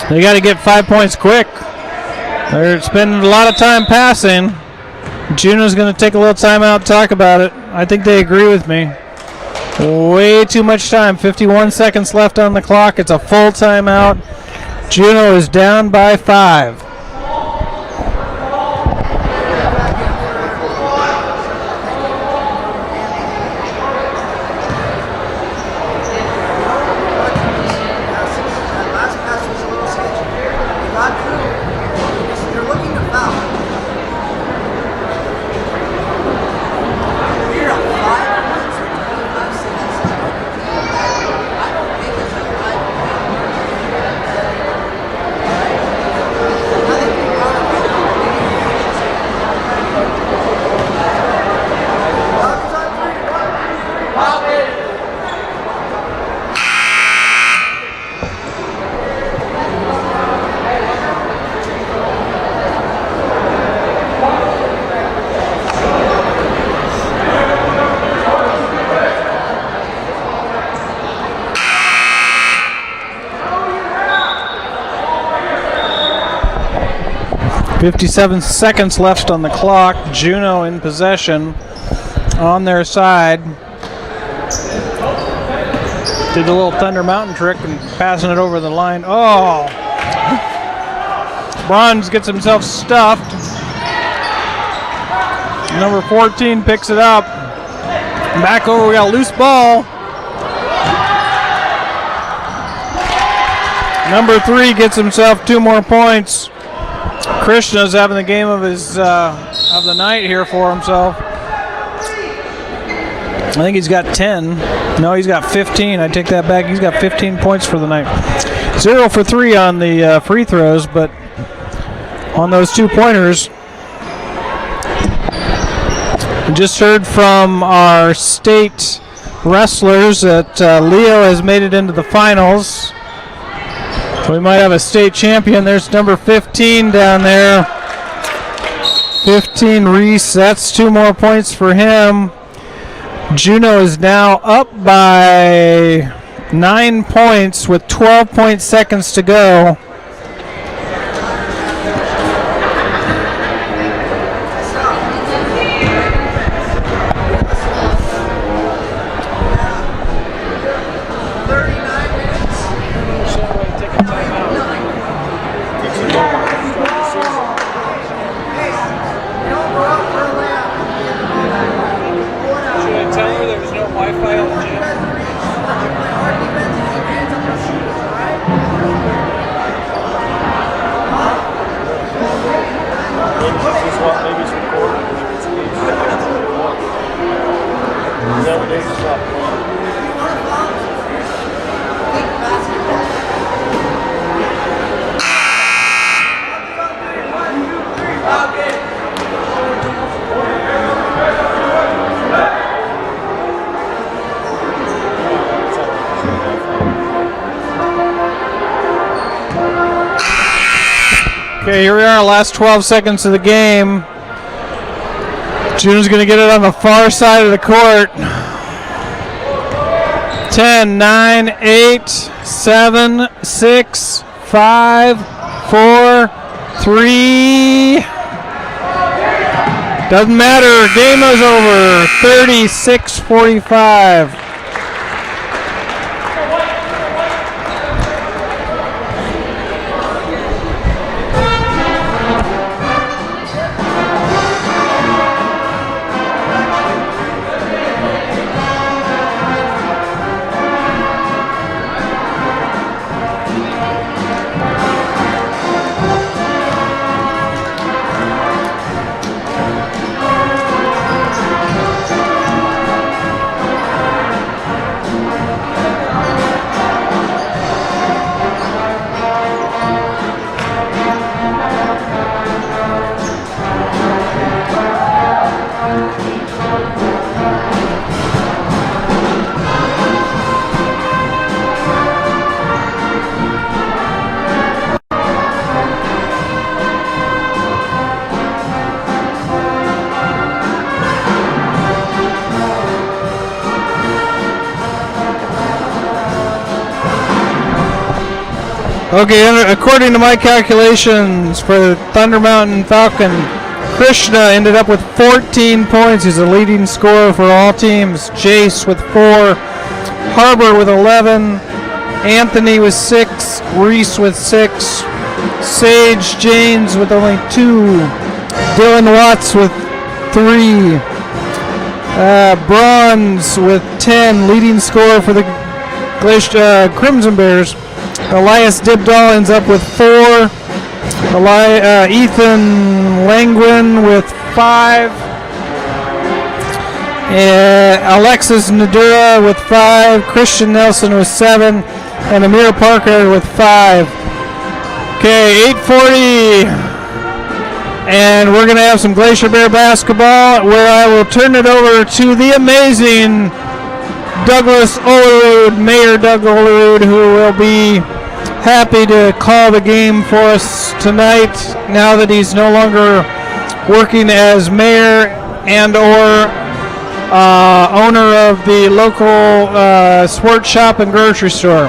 They got to get 5 points quick. They're spending a lot of time passing. Juneau's going to take a little time out to talk about it. I think they agree with me. Way too much time. 51 seconds left on the clock. It's a full timeout. Juneau is down by 5. .57 seconds left on the clock. Juneau in possession on their side. Did the little Thunder Mountain trick and passing it over the line. Oh! Bronze gets himself stuffed. Number 14 picks it up. Back over, we got a loose ball. Number 3 gets himself 2 more points. Krishna's having the game of his of the night here for himself. I think he's got 10. No, he's got 15. I take that back. He's got 15 points for the night. 0 for 3 on the free throws, but on those 2-pointers. We just heard from our state wrestlers that Leo has made it into the finals. So we might have a state champion. There's number 15 down there. 15 Reese. That's 2 more points for him. Juneau is now up by 9 points with 12 seconds to go. Okay, here we are, last 12 seconds of the game. June's going to get it on the far side of the court. 10, 9, 8, 7, 6, 5, 4, 3. Doesn't matter, game is over. 36-45. Okay, according to my calculations for Thunder Mountain Falcon, Krishna ended up with 14 points. He's the leading scorer for all teams. Jace with 4, Harbor with 11, Anthony with 6, Reese with 6, Sage James with only 2, Dylan Watts with 3, Bronze with 10, leading scorer for the Crimson Bears. Elias Dibdahl ends up with 4. Ethan Langwin with 5. Alexis Nadura with 5. Christian Nelson with 7. And Amir Parker with 5. Okay, 8:40. And we're going to have some Glacier Bear basketball where I will turn it over to the amazing Douglas Olerud, Mayor Doug Olerud, who will be happy to call the game for us tonight now that he's no longer working as mayor and or owner of the local sports shop and grocery store.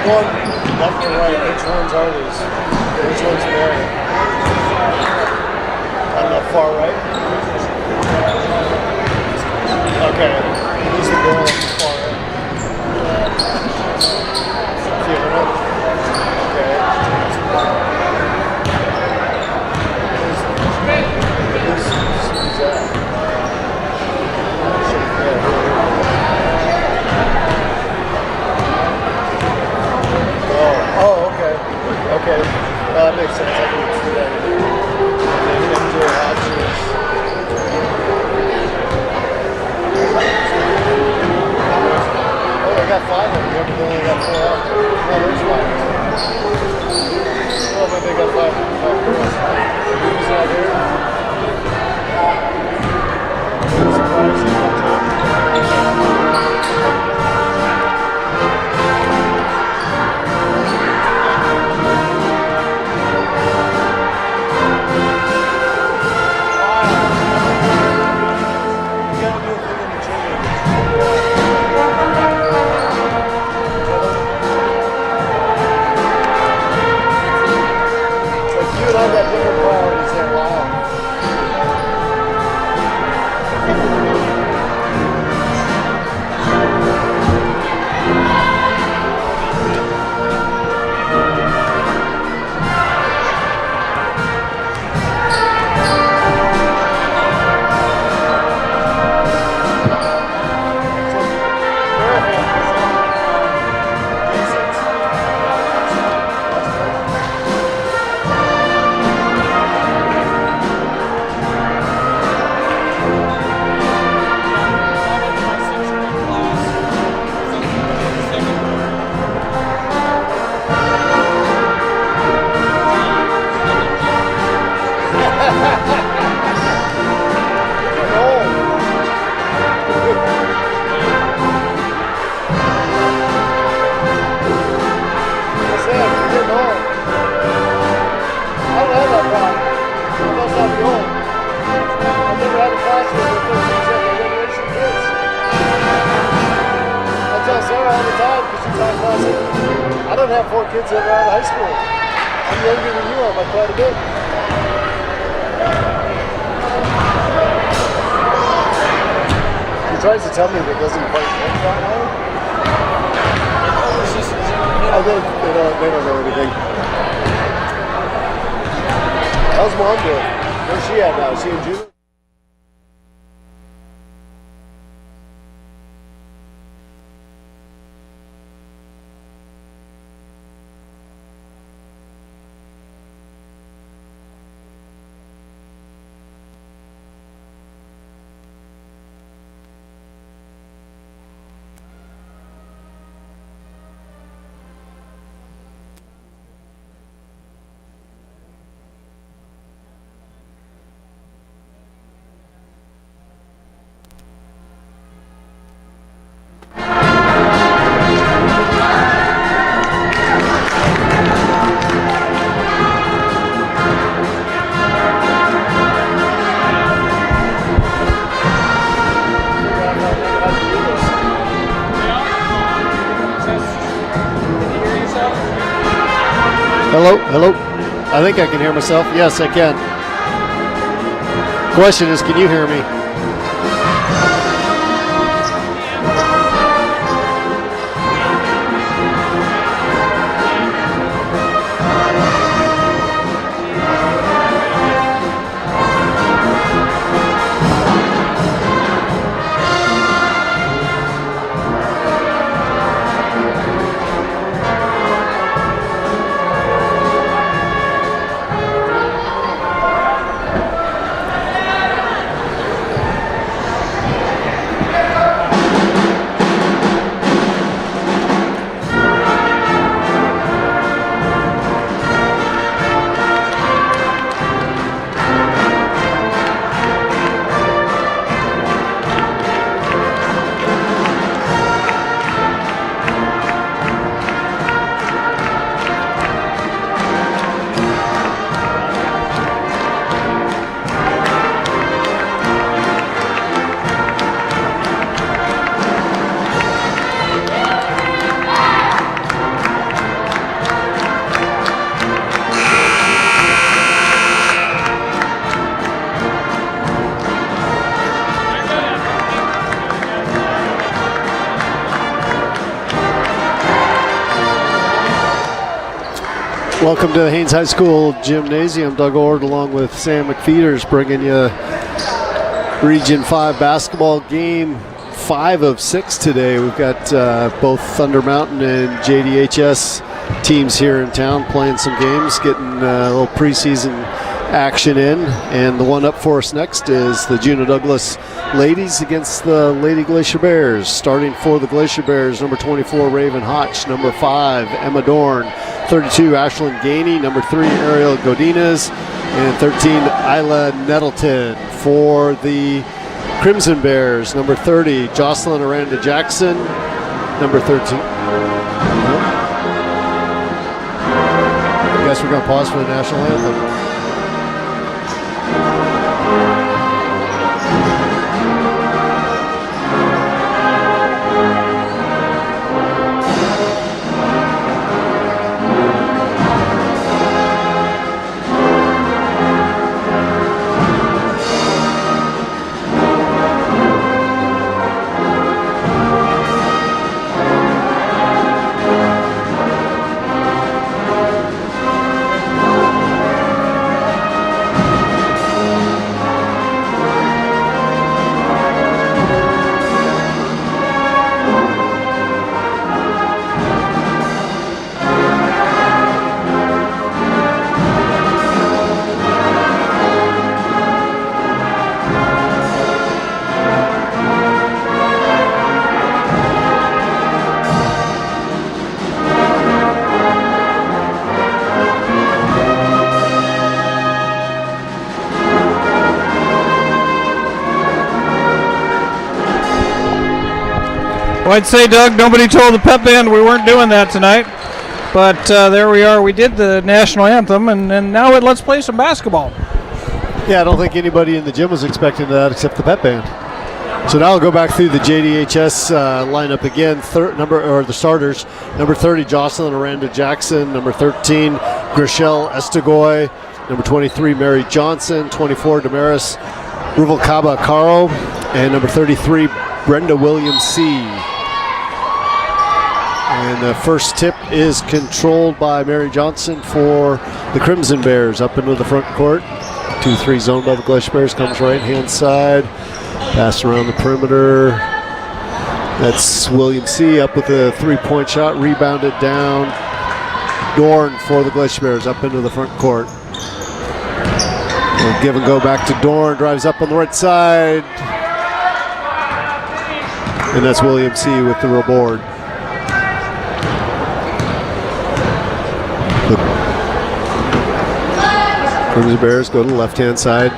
going left to right. Which ones are these? Which one's there? On the far right? Okay. These are going on the far right. See it? Okay. Who's that? Oh, okay. Okay. That makes sense. I can see that. MJ Hodges. Oh, they got 5 of them. They only got 4 out. Oh, there's 5. Oh, but they got 5 girls. Who's that here? Surprising. I don't have 4 kids that are out of high school. I'm younger than you are by quite a bit. He tries to tell me that it doesn't quite work that way. Oh, they don't know anything. How's Mom doing? Where's she at now? Is she in June? Hello? I think I can hear myself. Yes, I can. Question is, can you hear me? Welcome to the Haines High School Gymnasium. Doug Ord along with Sam McFeeters bringing you Region 5 basketball game 5 of 6 today. We've got both Thunder Mountain and JDHS teams here in town playing some games, getting a little preseason action in. And the one up for us next is the Juneau Douglas ladies against the Lady Glacier Bears. Starting for the Glacier Bears, number 24, Raven Hotch, number 5, Emma Dorn, 32, Ashlyn Gainey, number 3, Ariel Godinez, and 13, Isla Nettleton. For the Crimson Bears, number 30, Jocelyn Aranda Jackson, number 13. I guess we're going to pause for the national anthem. Well, I'd say, Doug, nobody told the pep band we weren't doing that tonight. But there we are. We did the national anthem, and now let's play some basketball. Yeah, I don't think anybody in the gym was expecting that except the pep band. So now I'll go back through the JDHS lineup again. The starters: number 30, Jocelyn Aranda Jackson; number 13, Grishelle Estegoy; number 23, Mary Johnson; 24, Damaris Ruvalcaba Caro; and number 33, Brenda Williams C. And the first tip is controlled by Mary Johnson for the Crimson Bears up into the front court. 2-3 zone by the Glacier Bears, comes right hand side, pass around the perimeter. That's William C. up with a 3-point shot, rebounded down. Dorn for the Glacier Bears up into the front court. And give and go back to Dorn, drives up on the right side. And that's William C. with the reward. The Crimson Bears go to the left-hand side.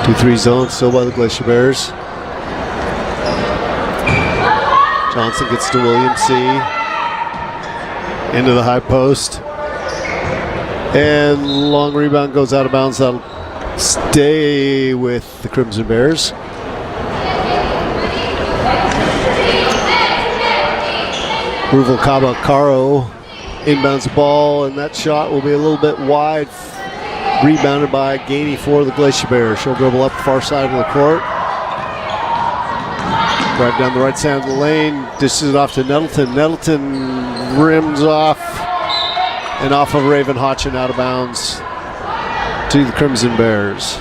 2-3 zone, still by the Glacier Bears. Johnson gets to William C. Into the high post. And long rebound goes out of bounds. That'll stay with the Crimson Bears. Ruvalcaba Caro inbounds the ball, and that shot will be a little bit wide. Rebounded by Gainey for the Glacier Bears. She'll dribble up the far side of the court. Drive down the right side of the lane. Dishes it off to Nettleton. Nettleton rims off and off of Raven Hotchin out of bounds to the Crimson Bears.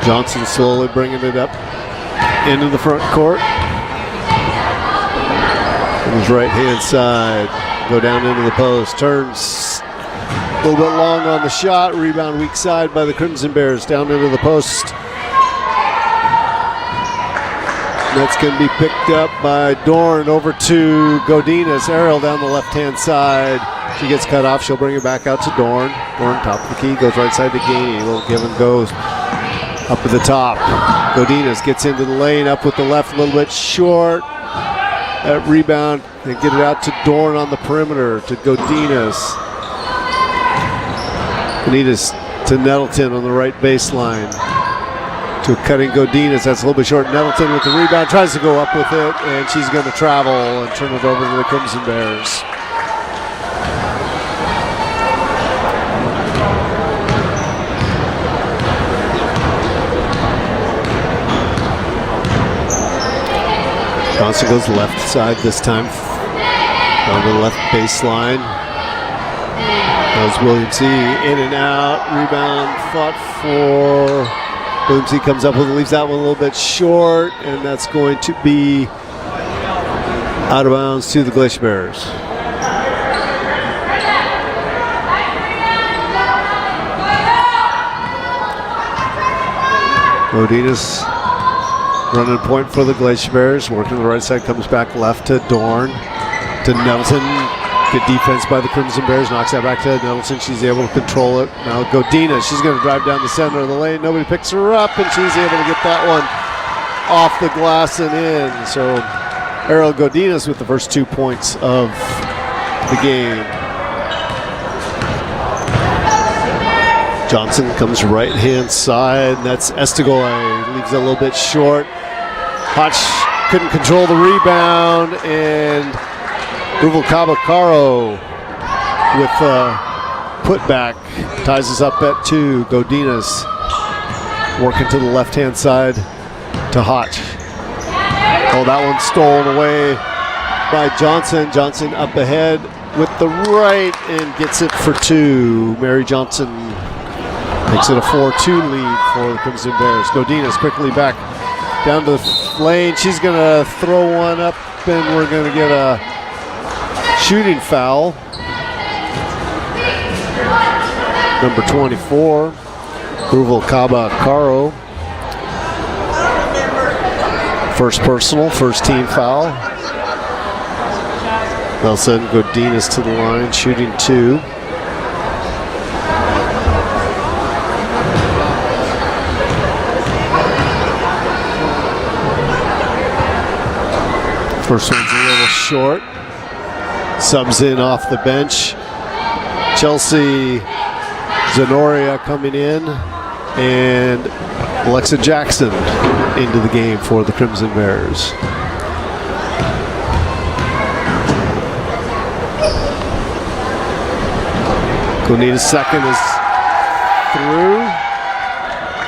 Johnson slowly bringing it up into the front court. On his right hand side, go down into the post, turns a little bit long on the shot, rebound weak side by the Crimson Bears, down into the post. That's going to be picked up by Dorn over to Godinez. Ariel down the left hand side. She gets cut off, she'll bring it back out to Dorn. Dorn top of the key, goes right side to Gainey. A little give and goes. Up at the top, Godinez gets into the lane, up with the left, a little bit short. That rebound, they get it out to Dorn on the perimeter, to Godinez. Godinez to Nettleton on the right baseline. To cutting Godinez, that's a little bit short. Nettleton with the rebound, tries to go up with it, and she's going to travel and turn it over to the Crimson Bears. Johnson goes left side this time. On the left baseline. That was William C. In and out. Rebound fought for. William C. comes up with it, leaves that one a little bit short, and that's going to be out of bounds to the Glacier Bears. Godinez running point for the Glacier Bears. Working the right side, comes back left to Dorn. To Nettleton. Good defense by the Crimson Bears. Knocks that back to Nettleton. She's able to control it. Now Godinez. She's going to drive down the center of the lane. Nobody picks her up, and she's able to get that one off the glass and in. So Ariel Godinez with the first 2 points of the game. Johnson comes right-hand side. That's Estigoy. Leaves it a little bit short. Hotch couldn't control the rebound, and Ruvalcaba-Caro with putback ties us up at 2. Godinez working to the left-hand side to Hotch. Oh, that one stolen away by Johnson. Johnson up ahead with the right and gets it for 2. Mary Johnson makes it a 4-2 lead for the Crimson Bears. Godinez quickly back down to the lane. She's going to throw one up, and we're going to get a shooting foul. Number 24, Ruvalcaba-Caro. First personal, first team foul. They'll send Godinez to the line, shooting 2. First one's a little short. Subs in off the bench. Chelsea Zenoria coming in, and Alexa Jackson into the game for the Crimson Bears. Godinez's second is through.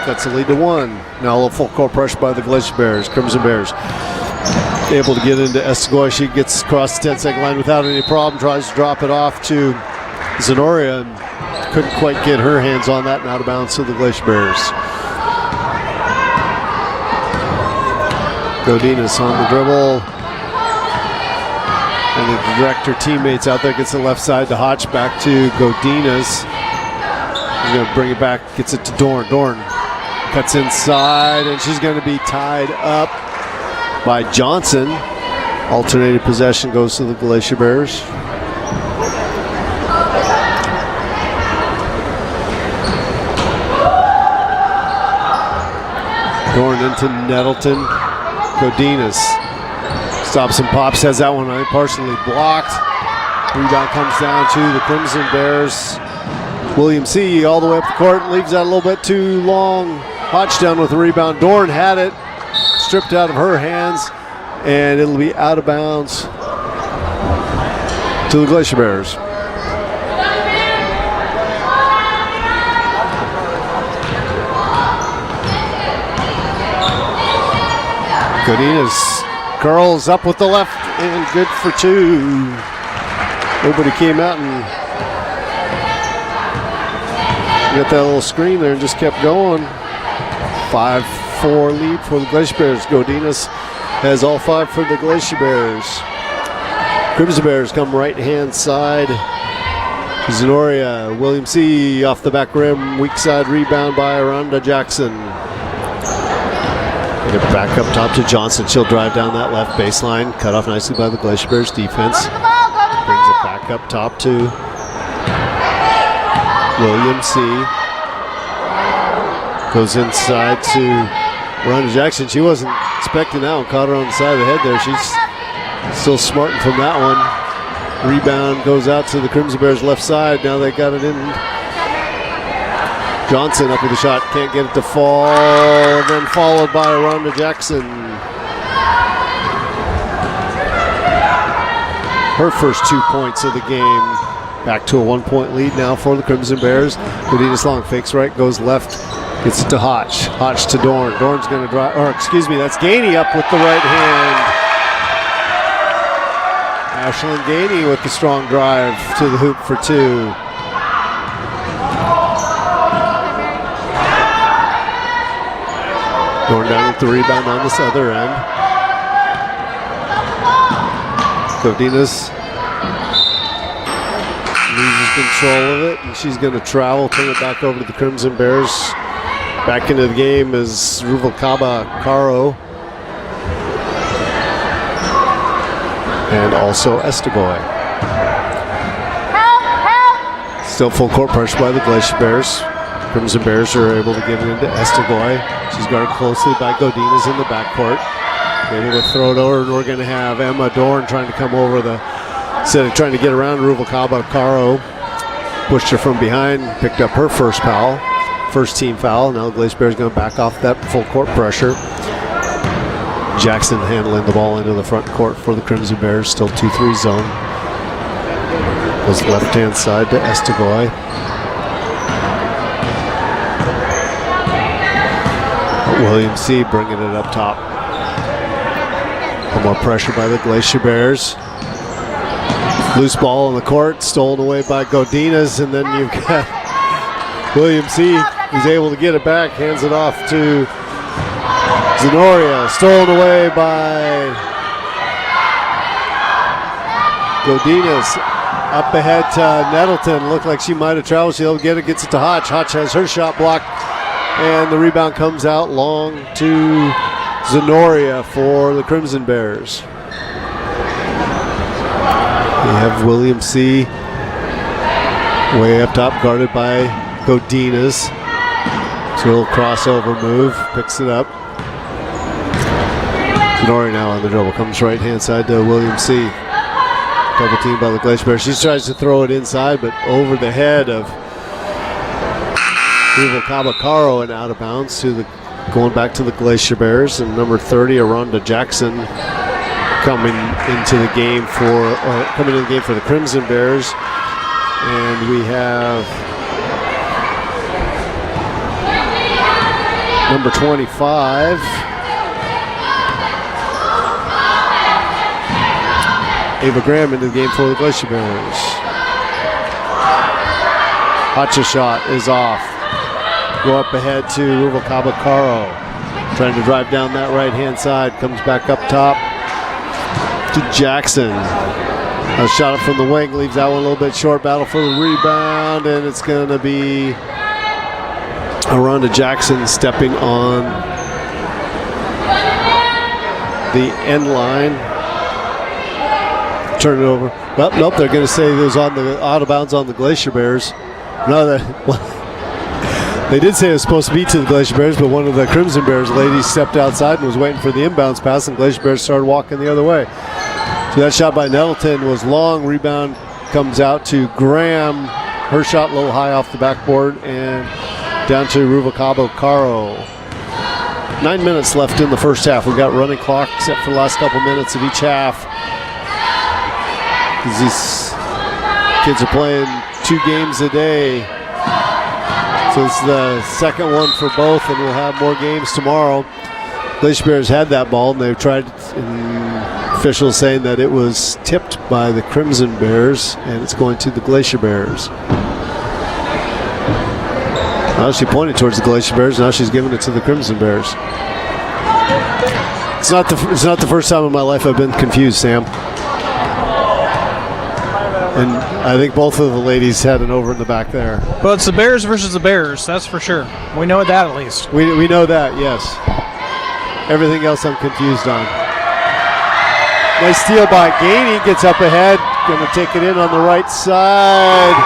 Cuts the lead to 1. Now a little full court pressure by the Glacier Bears, Crimson Bears. Able to get into Estigoy. She gets across the 10-second line without any problem. Tries to drop it off to Zenoria and couldn't quite get her hands on that, and out of bounds to the Glacier Bears. Godinez on the dribble. And the director teammates out there, gets the left side to Hotch, back to Godinez. He's going to bring it back, gets it to Dorn. Dorn cuts inside, and she's going to be tied up by Johnson. Alternated possession goes to the Glacier Bears. Dorn into Nettleton. Godinez stops and pops, has that one partially blocked. Rebound comes down to the Crimson Bears. William C. all the way up the court, leaves that a little bit too long. Hotch down with the rebound. Dorn had it, stripped out of her hands, and it'll be out of bounds to the Glacier Bears. Godinez curls up with the left, and good for 2. Nobody came out and got that little screen there and just kept going. 5-4 lead for the Glacier Bears. Godinez has all 5 for the Glacier Bears. Crimson Bears come right-hand side. Zenoria, William C. off the back rim. Weak side rebound by Aranda Jackson. Get it back up top to Johnson. She'll drive down that left baseline. Cut off nicely by the Glacier Bears defense. Brings it back up top to William C. Goes inside to Aranda Jackson. She wasn't expecting that one. Caught her on the side of the head there. She's still smarting from that one. Rebound goes out to the Crimson Bears left side. Now they got it in. Johnson up with the shot. Can't get it to fall. Then followed by Aranda Jackson. Her first 2 points of the game. Back to a 1-point lead now for the Crimson Bears. Godinez long fakes right, goes left. Gets it to Hotch. Hotch to Dorn. Dorn's going to drive, or excuse me, that's Gainey up with the right hand. Ashlyn Gainey with the strong drive to the hoop for 2. Going down with the rebound on this other end. Godinez loses control of it, and she's going to travel, turn it back over to the Crimson Bears. Back into the game is Ruvalcaba Caro. And also Estegoy. Still full court pressure by the Glacier Bears. Crimson Bears are able to get it into Estegoy. She's guarded closely by Godinez in the backcourt. Able to throw it over, and we're going to have Emma Dorn trying to come over instead of trying to get around Ruvalcaba Caro. Pushed her from behind, picked up her first foul. First team foul. Now the Glacier Bears going to back off that full court pressure. Jackson handling the ball into the front court for the Crimson Bears. Still 2-3 zone. Goes left hand side to Estegoy. William C. bringing it up top. More pressure by the Glacier Bears. Loose ball in the court, stolen away by Godinez, and then you've got William C. who's able to get it back, hands it off to Zenoria, stolen away by Godinez. Up ahead to Nettleton, looked like she might have traveled, she'll get it, gets it to Hotch. Hotch has her shot blocked, and the rebound comes out long to Zenoria for the Crimson Bears. We have William C. way up top, guarded by Godinez. It's a little crossover move, picks it up. Zenoria now on the dribble, comes right hand side to William C. Double team by the Glacier Bears. She tries to throw it inside, but over the head of Ruvalcaba Caro and out of bounds going back to the Glacier Bears. And number 30, Aronda Jackson, coming into the game for the Crimson Bears. And we have number 25, Ava Graham, into the game for the Glacier Bears. Hotch's shot is off. Go up ahead to Ruvalcaba Caro. Trying to drive down that right-hand side. Comes back up top to Jackson. A shot up from the wing. Leaves that one a little bit short. Battle for the rebound. And it's going to be Aronda Jackson stepping on the end line. Turn it over. Well, nope, they're going to say it was on the out of bounds on the Glacier Bears. No, they did say it was supposed to be to the Glacier Bears, but one of the Crimson Bears ladies stepped outside and was waiting for the inbounds pass, and Glacier Bears started walking the other way. So that shot by Nettleton was long. Rebound comes out to Graham. Her shot a little high off the backboard and down to Ruvalcaba Caro. 9 minutes left in the first half. We've got running clock except for the last couple minutes of each half. These kids are playing 2 games a day. So it's the second one for both, and we'll have more games tomorrow. Glacier Bears had that ball, and they've tried, officials saying that it was tipped by the Crimson Bears, and it's going to the Glacier Bears. Now she pointed towards the Glacier Bears, now she's giving it to the Crimson Bears. It's not the first time in my life I've been confused, Sam. And I think both of the ladies had an over in the back there. Well, it's the Bears versus the Bears, that's for sure. We know that at least. We know that, yes. Everything else I'm confused on. Nice steal by Gainey, gets up ahead, going to take it in on the right side.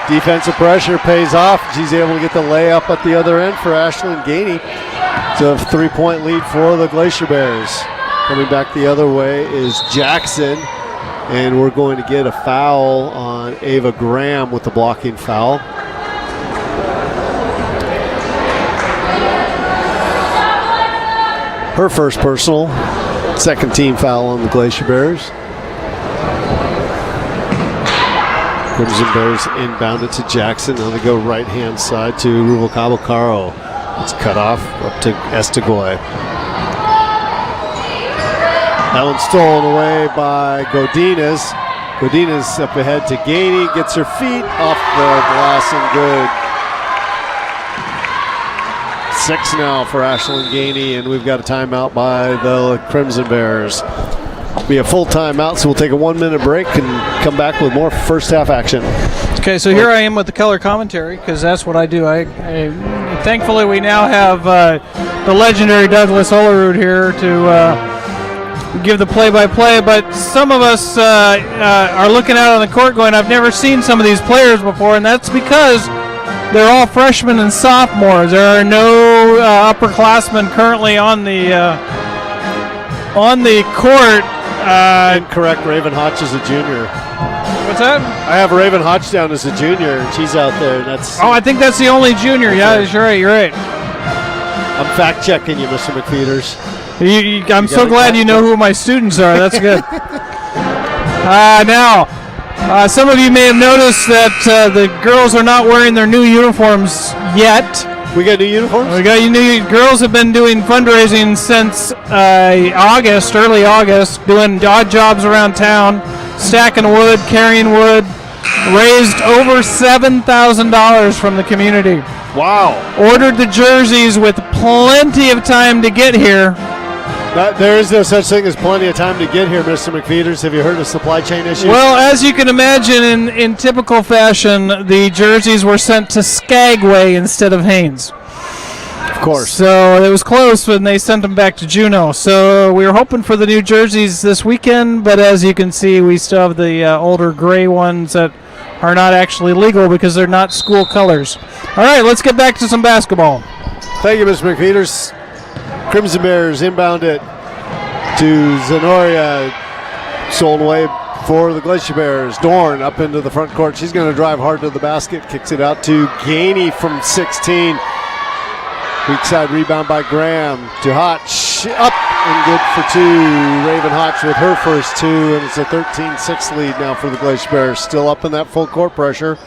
Defensive pressure pays off. She's able to get the layup at the other end for Ashlyn Gainey. It's a 3-point lead for the Glacier Bears. Coming back the other way is Jackson. And we're going to get a foul on Ava Graham with the blocking foul. Her first personal, second team foul on the Glacier Bears. Crimson Bears inbound it to Jackson. Now they go right-hand side to Ruvalcaba Caro. It's cut off up to Estegoy. That one's stolen away by Godinez. Godinez up ahead to Gainey, gets her feet off the glass and good. 6 now for Ashlyn Gainey, and we've got a timeout by the Crimson Bears. Be a full timeout, so we'll take a 1-minute break and come back with more first half action. Okay, so here I am with the color commentary because that's what I do. I thankfully we now have the legendary Douglas Olerud here to give the play-by-play. But some of us are looking out on the court going, "I've never seen some of these players before," and that's because they're all freshmen and sophomores. There are no upperclassmen currently on the court. Incorrect. Raven Hodge is a junior. What's that? I have Raven Hodge down as a junior, and she's out there. That's. Oh, I think that's the only junior. Yeah, you're right. You're right. I'm fact checking you, Mr. McFeeters. I'm so glad you know who my students are. That's good. Now, some of you may have noticed that the girls are not wearing their new uniforms yet. We got new uniforms? We got new. Girls have been doing fundraising since August, early August, doing odd jobs around town, stacking wood, carrying wood, raised over $7,000 from the community. Wow. Ordered the jerseys with plenty of time to get here. There is no such thing as plenty of time to get here, Mr. McFeeters. Have you heard of supply chain issues? Well, as you can imagine, in typical fashion, the jerseys were sent to Skagway instead of Haines. Of course. So it was close when they sent them back to Juneau. So we were hoping for the new jerseys this weekend, but as you can see, we still have the older gray ones that are not actually legal because they're not school colors. All right, let's get back to some basketball. Thank you, Mr. McFeeters. Crimson Bears inbound it to Zenoria. Sold away for the Glacier Bears. Dorn up into the front court. She's going to drive hard to the basket. Kicks it out to Gainey from 16. Weak side rebound by Graham to Hotch. Up and good for 2. Raven Hotch with her first 2. And it's a 13-6 lead now for the Glacier Bears. Still up in that full court pressure.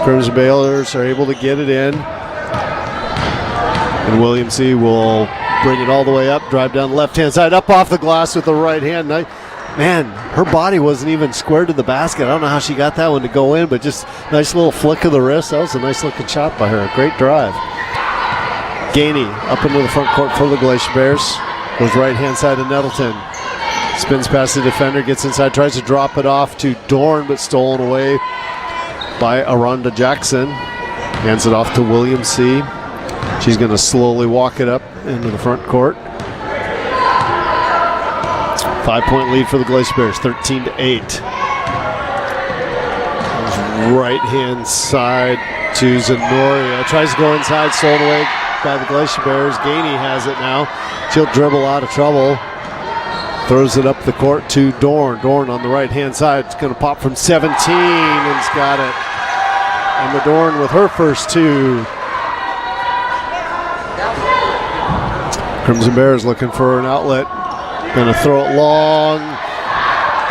Crimson Bears are able to get it in. And William C. will bring it all the way up, drive down the left-hand side, up off the glass with the right hand. Man, her body wasn't even square to the basket. I don't know how she got that one to go in, but just nice little flick of the wrist. That was a nice-looking shot by her. Great drive. Gainey up into the front court for the Glacier Bears. Goes right-hand side to Nettleton. Spins past the defender, gets inside, tries to drop it off to Dorn, but stolen away by Aranda Jackson. Hands it off to William C. She's going to slowly walk it up into the front court. 5-point lead for the Glacier Bears, 13-8. Right-hand side to Zenoria. Tries to go inside, sold away by the Glacier Bears. Gainey has it now. She'll dribble out of trouble. Throws it up the court to Dorn. Dorn on the right-hand side. It's going to pop from 17 and's got it. Emma Dorn with her first 2. Crimson Bears looking for an outlet. Going to throw it long.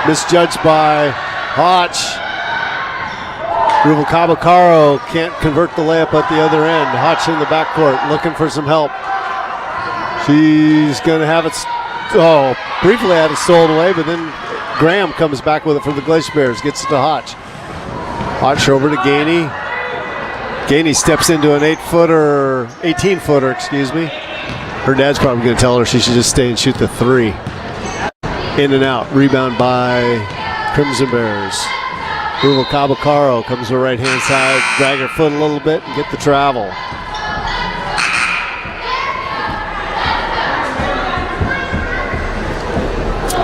Misjudged by Hotch. Rubalcaba-Caro can't convert the layup at the other end. Hotch in the backcourt looking for some help. She's going to have it. Briefly had it stolen away, but then Graham comes back with it for the Glacier Bears. Gets it to Hotch. Hotch over to Gainey. Gainey steps into an 18-footer, excuse me. Her dad's probably going to tell her she should just stay and shoot the 3. In and out. Rebound by Crimson Bears. Rubalcaba-Caro comes to the right-hand side, drag her foot a little bit and get the travel.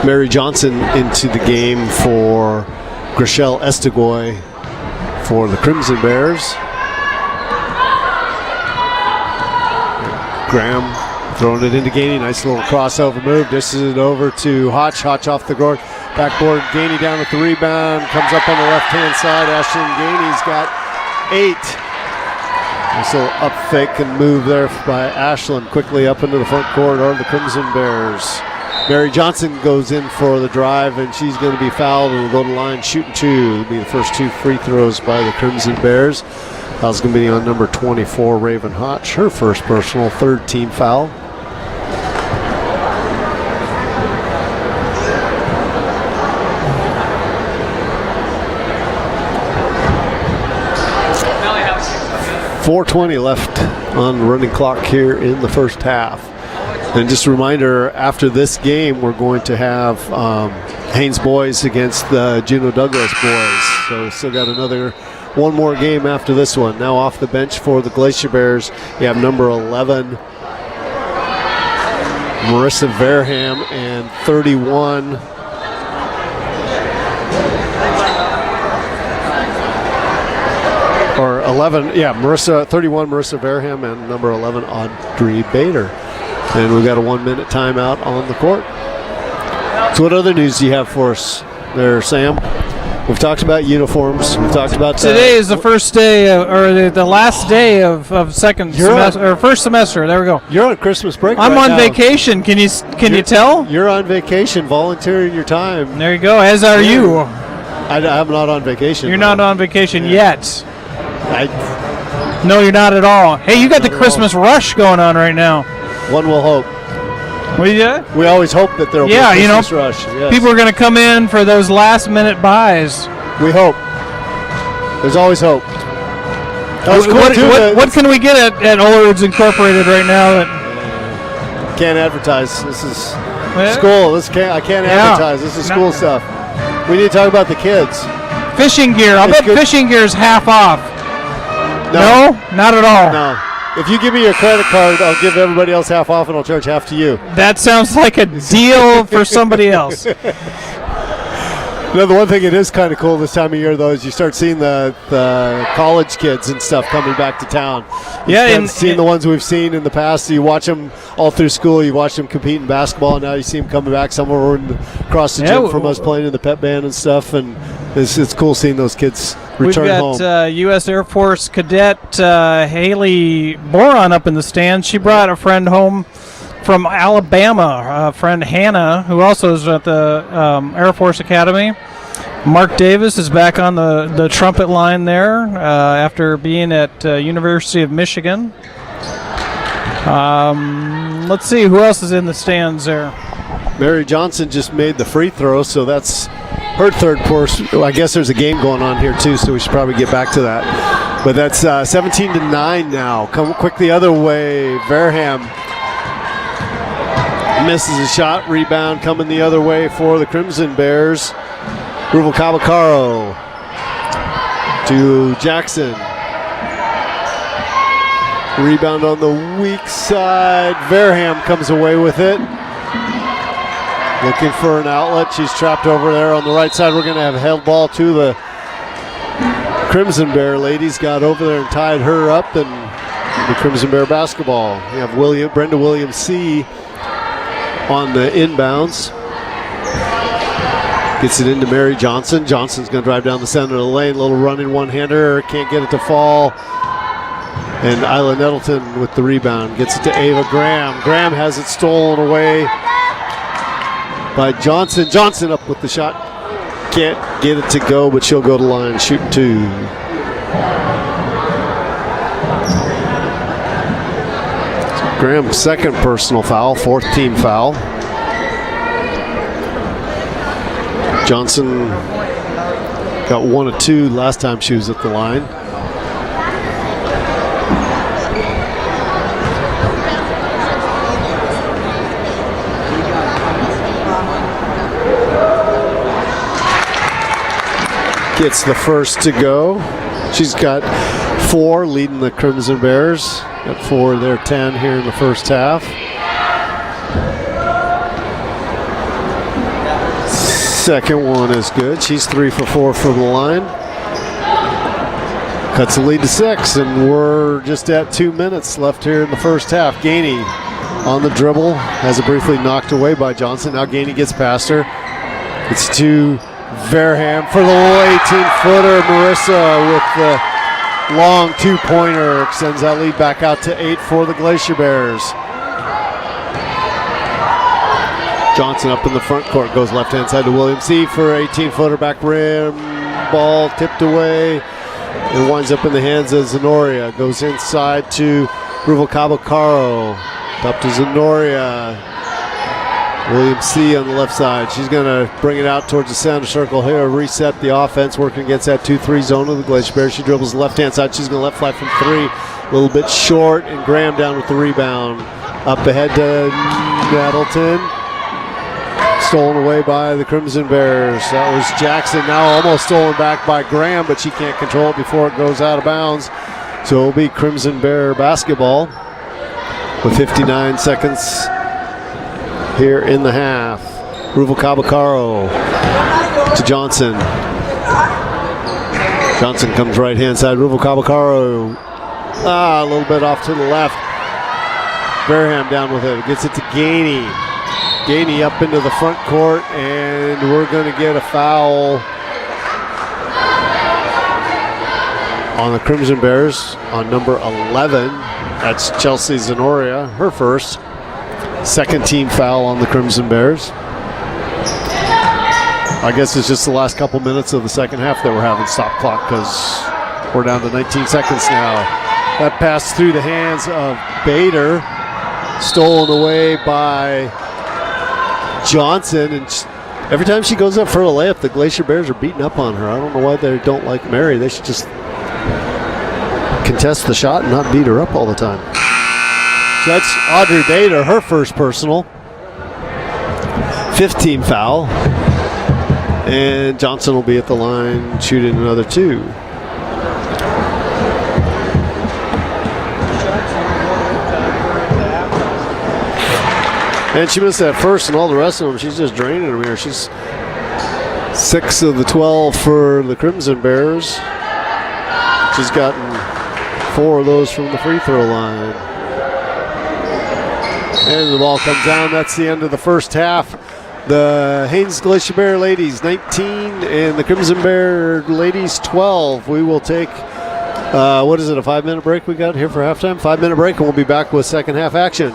Mary Johnson into the game for Grishelle Estegoy for the Crimson Bears. Graham throwing it into Gainey. Nice little crossover move. Dishes it over to Hotch. Hotch off the guard. Backboard. Gainey down with the rebound. Comes up on the left-hand side. Ashlyn Gainey's got 8. Nice little up fake and move there by Ashlyn. Quickly up into the front court of the Crimson Bears. Mary Johnson goes in for the drive, and she's going to be fouled and will go to the line shooting 2. It'll be the first 2 free throws by the Crimson Bears. Foul's going to be on number 24, Raven Hotch. Her first personal, 3rd team foul. 4:20 left on the running clock here in the first half. And just a reminder, after this game, we're going to have Haines boys against the Juneau Douglas boys. So still got one more game after this one. Now off the bench for the Glacier Bears, you have number 11, Marissa Verham, and 31, or 11, 31, Marissa Verham, and number 11, Audrey Bader. And we've got a 1 minute timeout on the court. So what other news do you have for us there, Sam? We've talked about uniforms. We've talked about today is the first day, or the last day of second semester, or first semester. There we go. You're on Christmas break. I'm right on now. vacation. Can you tell? You're on vacation, volunteering your time. There you go. As are you. I'm not on vacation. You're not on vacation yet. I No, you're not at all. Hey, you got the Christmas rush going on right now. One will hope. We always hope that there will be a Christmas rush. Yes. People are going to come in for those last-minute buys. We hope. There's always hope. What can we get at Olerud's Incorporated right now? That can't advertise. This is school. I can't advertise. This is school stuff. We need to talk about the kids. Fishing gear. I'll bet fishing gear is half off. No, not at all. No. If you give me your credit card, I'll give everybody else half off, and I'll charge half to you. That sounds like a deal for somebody else. The one thing it is kind of cool this time of year, though, is you start seeing the college kids and stuff coming back to town. And seeing the ones we've seen in the past. So you watch them all through school. You watch them compete in basketball, and now you see them coming back somewhere across the gym from us playing in the pep band and stuff. And it's cool seeing those kids return home. We've got U.S. Air Force Cadet Haley Boron up in the stands. She brought a friend home from Alabama, friend Hannah, who also is at the Air Force Academy. Mark Davis is back on the trumpet line there after being at University of Michigan. Let's see, who else is in the stands there? Mary Johnson just made the free throw, so that's her third course. I guess there's a game going on here, too, so we should probably get back to that. But that's 17-9 now. Come quick the other way. Verham misses a shot. Rebound coming the other way for the Crimson Bears. Ruvalcaba to Jackson. Rebound on the weak side. Verham comes away with it. Looking for an outlet. She's trapped over there on the right side. We're going to have a held ball to the Crimson Bear ladies. Got over there and tied her up, and the Crimson Bear basketball. We have Brenda Williams C on the inbounds. Gets it into Mary Johnson. Johnson's going to drive down the center of the lane. Little running one-hander. Can't get it to fall. And Isla Nettleton with the rebound. Gets it to Ava Graham. Graham has it stolen away by Johnson. Johnson up with the shot. Can't get it to go, but she'll go to line, shoot two. Graham's second personal foul, fourth team foul. Johnson got 1 of 2 last time she was at the line. Gets the first to go. She's got 4, leading the Crimson Bears. Got 4 of their 10 here in the first half. Second one is good. She's 3 for 4 from the line. Cuts the lead to 6, and we're just at 2 minutes left here in the first half. Gainey on the dribble, has it briefly knocked away by Johnson. Now Gainey gets past her. It's to Verham for the little 18-footer. Marissa with the long two-pointer extends that lead back out to 8 for the Glacier Bears. Johnson up in the front court, goes left-hand side to Williams C for 18-footer back rim. Ball tipped away. It winds up in the hands of Zenoria. Goes inside to Ruvalcaba. Up to Zenoria. Williams C on the left side. She's going to bring it out towards the center circle here. Reset the offense, working against that 2-3 zone of the Glacier Bears. She dribbles the left-hand side. She's going to left flat from 3. A little bit short, and Graham down with the rebound. Up ahead to Nettleton. Stolen away by the Crimson Bears. That was Jackson, now almost stolen back by Graham, but she can't control it before it goes out of bounds. So it'll be Crimson Bear basketball with 59 seconds here in the half. Ruvalcabacaro to Johnson. Johnson comes right hand side. Ruvalcabacaro a little bit off to the left. Barham down with it. Gets it to Gainey. Gainey up into the front court, and we're going to get a foul on the Crimson Bears on number 11. That's Chelsea Zenoria, her first. Second team foul on the Crimson Bears. I guess it's just the last couple minutes of the second half that we're having stop clock because we're down to 19 seconds now. That pass through the hands of Bader. Stolen away by Johnson, and every time she goes up for a layup, the Glacier Bears are beating up on her. I don't know why they don't like Mary. They should just contest the shot and not beat her up all the time. So that's Audrey Bader, her first personal. 5th team foul. And Johnson will be at the line shooting another 2. And she missed that first, and all the rest of them, she's just draining them here. She's 6 of the 12 for the Crimson Bears. She's gotten 4 of those from the free throw line. And the ball comes down. That's the end of the first half. The Haines Glacier Bear ladies 19 and the Crimson Bear ladies 12. We will take, what is it, a 5-minute break we got here for halftime? 5-minute break, and we'll be back with second half action.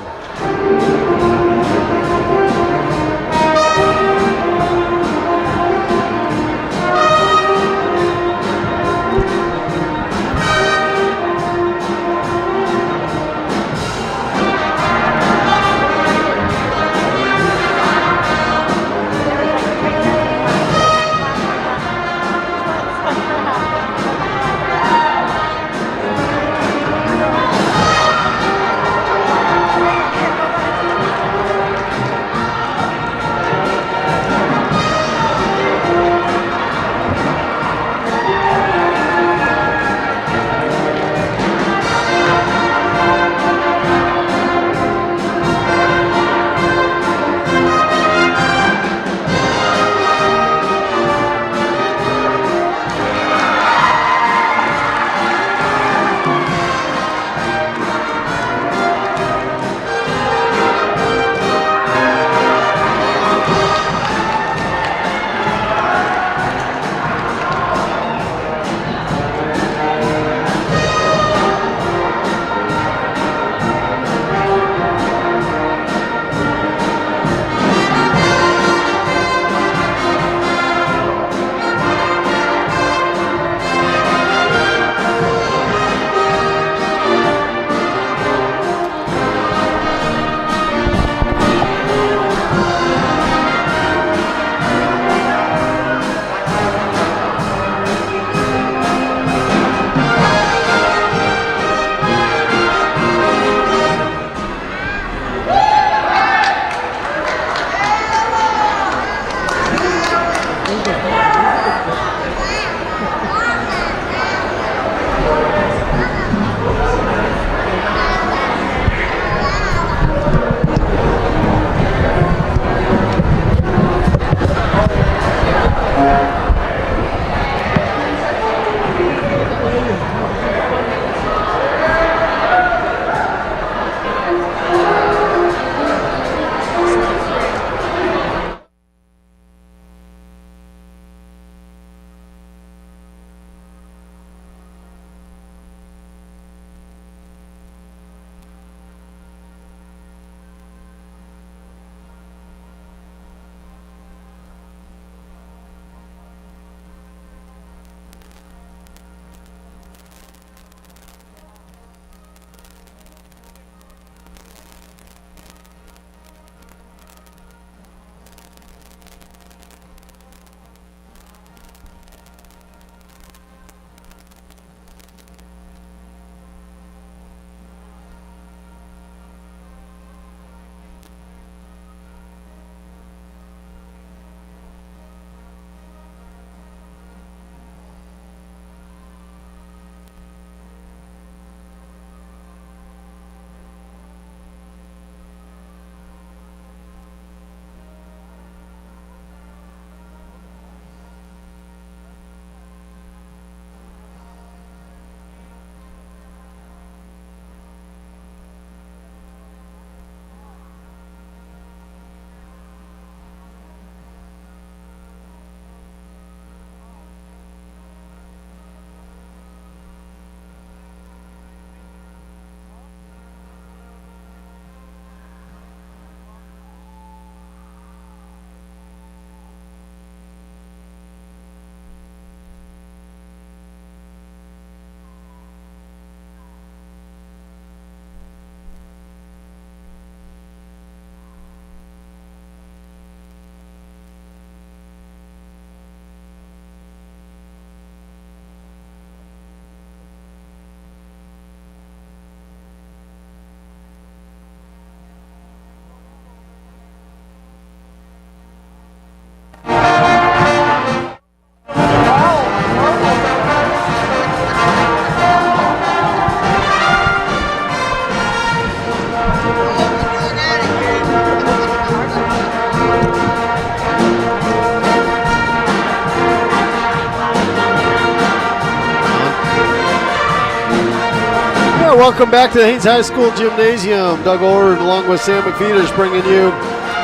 welcome back to the Haines High School Gymnasium. Doug Ord along with Sam McFeeters bringing you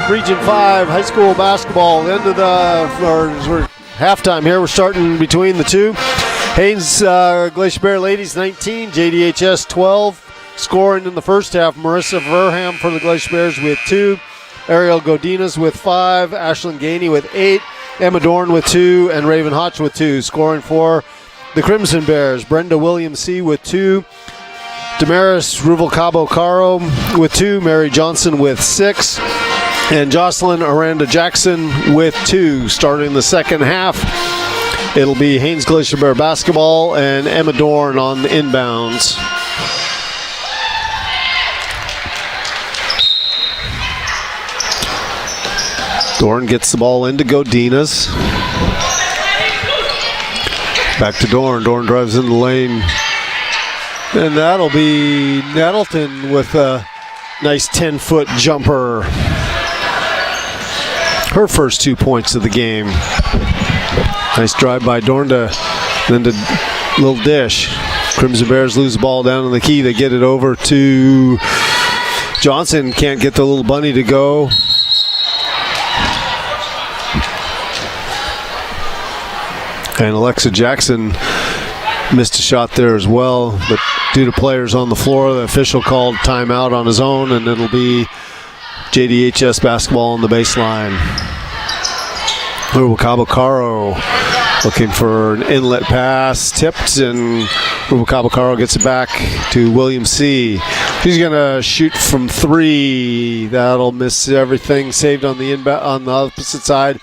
Region 5 high school basketball. End of we're halftime here. We're starting between the two. Haines Glacier Bear ladies 19, JDHS 12. Scoring in the first half, Marissa Verham for the Glacier Bears with 2. Ariel Godinez with 5. Ashlyn Gainey with 8. Emma Dorn with 2. And Raven Hotch with 2. Scoring for the Crimson Bears, Brenda Williams C with 2. Damaris Ruvalcabo Caro with 2. Mary Johnson with 6. And Jocelyn Aranda Jackson with 2. Starting the second half, it'll be Haines Glacier Bear basketball and Emma Dorn on the inbounds. Dorn gets the ball into Godinez. Back to Dorn. Dorn drives in the lane. And that'll be Nettleton with a nice 10-foot jumper. Her first 2 points of the game. Nice drive by Dorn to little dish. Crimson Bears lose the ball down in the key. They get it over to Johnson. Can't get the little bunny to go. And Alexa Jackson missed a shot there as well, but due to players on the floor, the official called timeout on his own, and it'll be JDHS basketball on the baseline. Rubalcaba Caro looking for an inlet pass, tipped, and Rubalcaba Caro gets it back to William C. He's going to shoot from 3. That'll miss everything. Saved on the on the opposite side.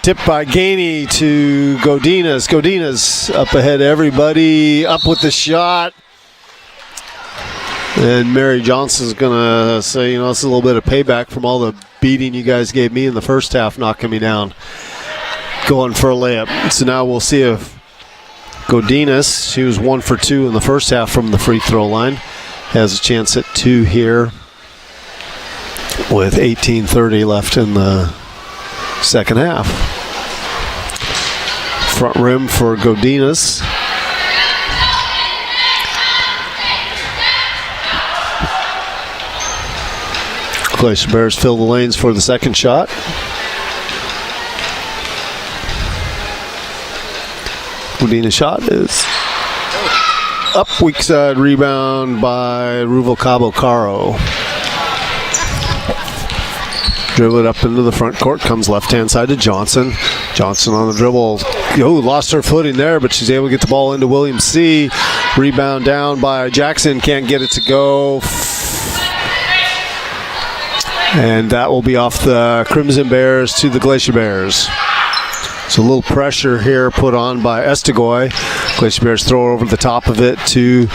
Tipped by Gainey to Godinez. Godinez up ahead of everybody. Up with the shot. And Mary Johnson's going to say, it's a little bit of payback from all the beating you guys gave me in the first half, knocking me down. Going for a layup. So now we'll see if Godinez, she was 1 for 2 in the first half from the free throw line, has a chance at 2 here with 18:30 left in the second half. Front rim for Godinez. Glacier Bears fill the lanes for the second shot. Godinez shot is up. Weak side rebound by Ruvalcaba Caro. Dribble it up into the front court. Comes left-hand side to Johnson. Johnson on the dribble. Lost her footing there, but she's able to get the ball into William C. Rebound down by Jackson. Can't get it to go. And that will be off the Crimson Bears to the Glacier Bears. So a little pressure here put on by Estegoy. Glacier Bears throw over the top of it to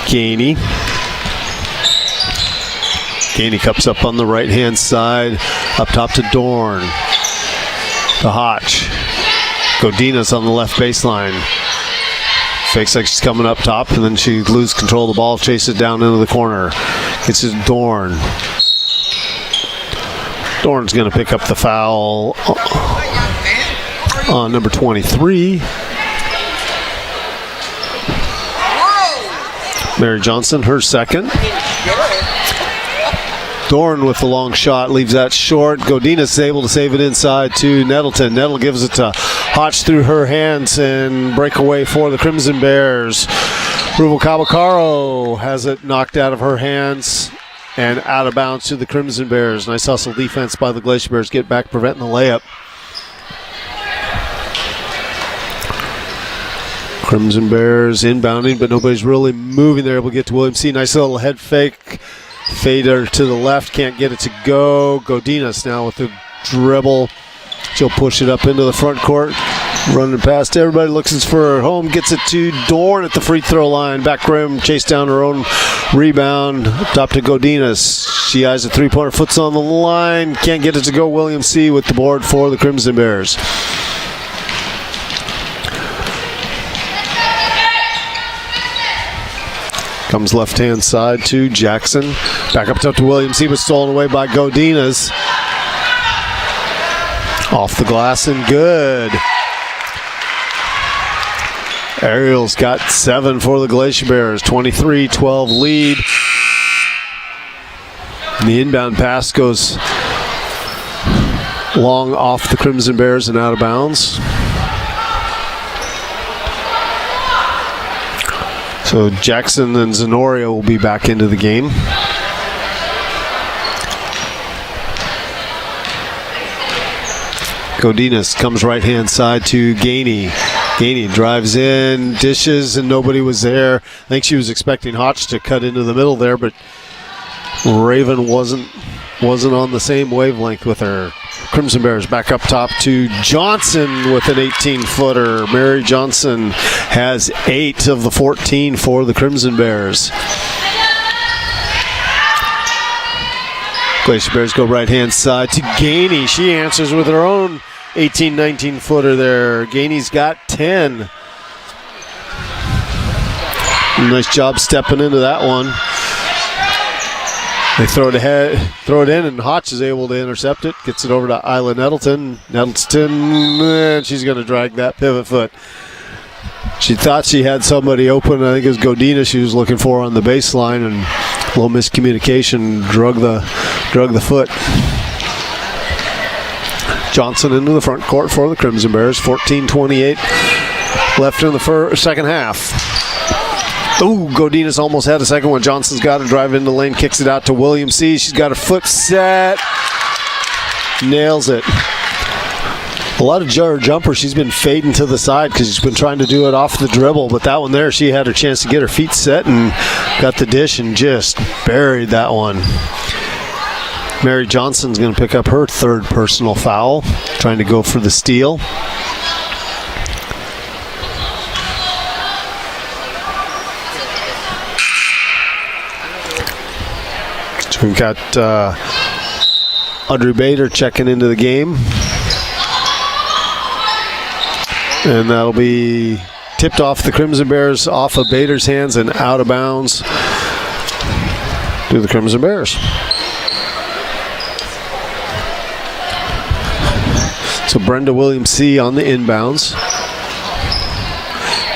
Gainey. Gainey cups up on the right-hand side. Up top to Dorn. To Hotch. Godinez on the left baseline. Fakes like she's coming up top, and then she loses control of the ball, chases it down into the corner. Gets it to Dorn. Dorn's going to pick up the foul on number 23. Mary Johnson, her second. Dorn with the long shot, leaves that short. Godinez is able to save it inside to Nettleton. Nettle gives it to Hotch through her hands and breakaway for the Crimson Bears. Ruvalcaba Caro has it knocked out of her hands and out of bounds to the Crimson Bears. Nice hustle defense by the Glacier Bears. Get back, preventing the layup. Crimson Bears inbounding, but nobody's really moving. They're able to get to William C. Nice little head fake. Fader to the left, can't get it to go. Godinez now with the dribble. She'll push it up into the front court. Running past everybody, looks for her home. Gets it to Dorn at the free throw line. Back rim, chase down her own rebound. Top to Godinez. She eyes a three-pointer, foot's on the line. Can't get it to go. William C. with the board for the Crimson Bears. Comes left-hand side to Jackson. Back up top to William C. but stolen away by Godinez. Off the glass and good. Ariel's got 7 for the Glacier Bears, 23-12 lead. And the inbound pass goes long off the Crimson Bears and out of bounds. So Jackson and Zenoria will be back into the game. Godinez comes right-hand side to Gainey. Gainey drives in, dishes, and nobody was there. I think she was expecting Hotch to cut into the middle there, but Raven wasn't on the same wavelength with her. Crimson Bears back up top to Johnson with an 18-footer. Mary Johnson has 8 of the 14 for the Crimson Bears. Glacier Bears go right-hand side to Gainey. She answers with her own 19-footer there. Gainey's got 10. Nice job stepping into that one. They throw it in, and Hotch is able to intercept it. Gets it over to Isla Nettleton. Nettleton, she's going to drag that pivot foot. She thought she had somebody open. I think it was Godina she was looking for on the baseline, and a little miscommunication drug the foot. Johnson into the front court for the Crimson Bears. 14:28 left in the second half. Ooh, Godinez almost had a second one. Johnson's got to drive into the lane, kicks it out to William C. She's got her foot set. Nails it. A lot of jumper. She's been fading to the side because she's been trying to do it off the dribble. But that one there, she had her chance to get her feet set and got the dish and just buried that one. Mary Johnson's going to pick up her 3rd personal foul, trying to go for the steal. So we've got Audrey Bader checking into the game. And that'll be tipped off the Crimson Bears, off of Bader's hands and out of bounds to the Crimson Bears. So Brenda Williams C on the inbounds.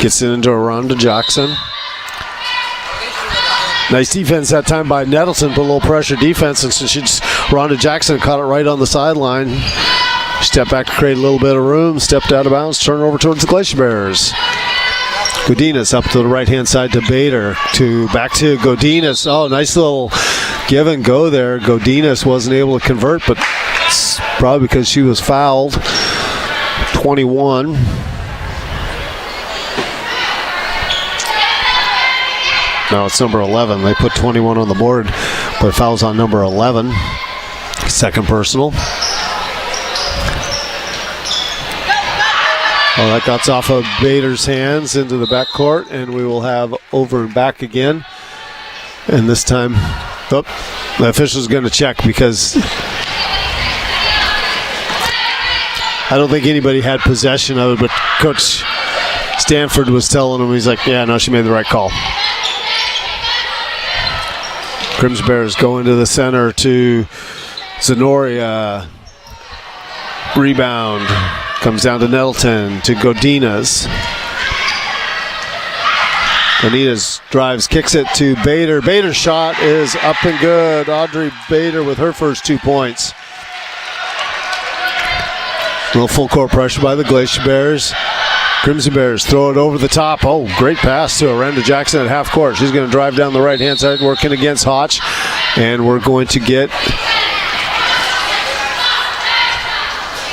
Gets it into Rhonda Jackson. Nice defense that time by Nettleton, put a little pressure defense, and so Rhonda Jackson caught it right on the sideline. Stepped back to create a little bit of room, stepped out of bounds, turned over towards the Glacier Bears. Godinez up to the right-hand side to Bader, back to Godinez. Oh, nice little give and go there. Godinez wasn't able to convert, but it's probably because she was fouled. 21. No, it's number 11. They put 21 on the board, but foul's on number 11. Second personal. Well, that got off of Bader's hands into the backcourt, and we will have over and back again. And this time, the official's going to check because I don't think anybody had possession of it, but Coach Stanford was telling him, he's like, yeah, no, she made the right call. Crimson Bears go into the center to Zenoria. Rebound. Comes down to Nettleton, to Godinez. Godinez drives, kicks it to Bader. Bader's shot is up and good. Audrey Bader with her first 2 points. A little full court pressure by the Glacier Bears. Crimson Bears throw it over the top. Oh, great pass to Aranda Jackson at half court. She's going to drive down the right-hand side, working against Hotch. And we're going to get...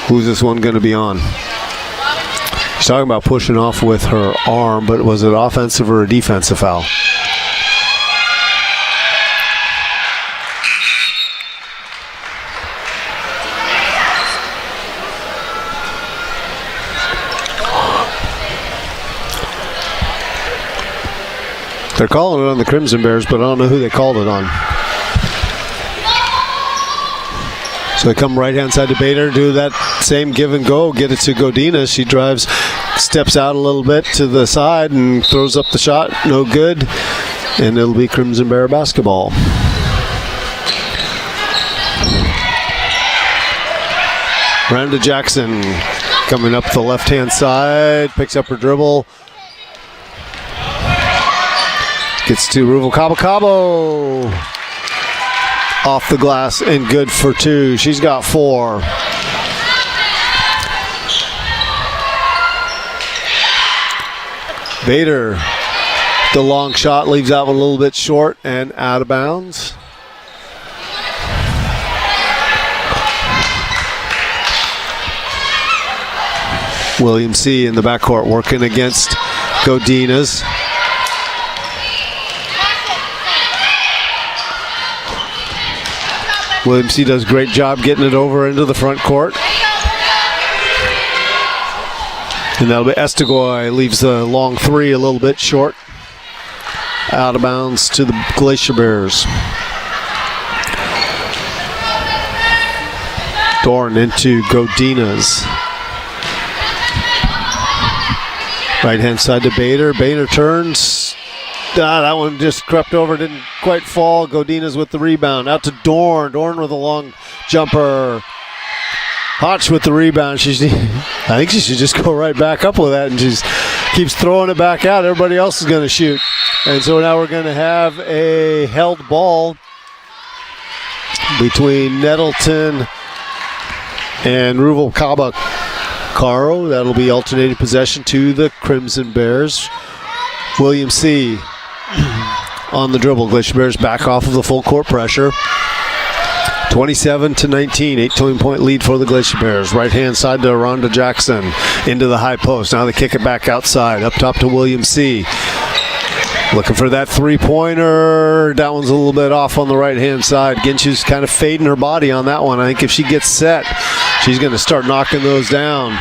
Who's this one going to be on? She's talking about pushing off with her arm, but was it offensive or a defensive foul? They're calling it on the Crimson Bears, but I don't know who they called it on. So they come right-hand side to Bader, do that same give and go, get it to Godinez. She drives, steps out a little bit to the side and throws up the shot. No good. And it'll be Crimson Bear basketball. Miranda Jackson coming up the left-hand side, picks up her dribble, Gets to Ruval Cabo. Off the glass and good for 2. She's got 4. Bader, the long shot, leaves that one a little bit short and out of bounds. William C. in the backcourt working against Godinez. William C. does a great job getting it over into the front court. And that'll be Estegoy, leaves the long 3 a little bit short. Out of bounds to the Glacier Bears. Dorn into Godinez. Right hand side to Bader. Bader turns. That one just crept over, didn't quite fall. Godinez with the rebound. Out to Dorn. Dorn with a long jumper. Hotch with the rebound. I think she should just go right back up with that, and she keeps throwing it back out. Everybody else is going to shoot. And so now we're going to have a held ball between Nettleton and Ruval Caro. That'll be alternating possession to the Crimson Bears. William C. on the dribble. Glacier Bears back off of the full court pressure. 27-19, 18-point lead for the Glacier Bears. Right hand side to Rhonda Jackson into the high post. Now they kick it back outside, up top to William C. Looking for that 3-pointer. That one's a little bit off on the right hand side. Ginchu's kind of fading her body on that one. I think if she gets set, she's going to start knocking those down.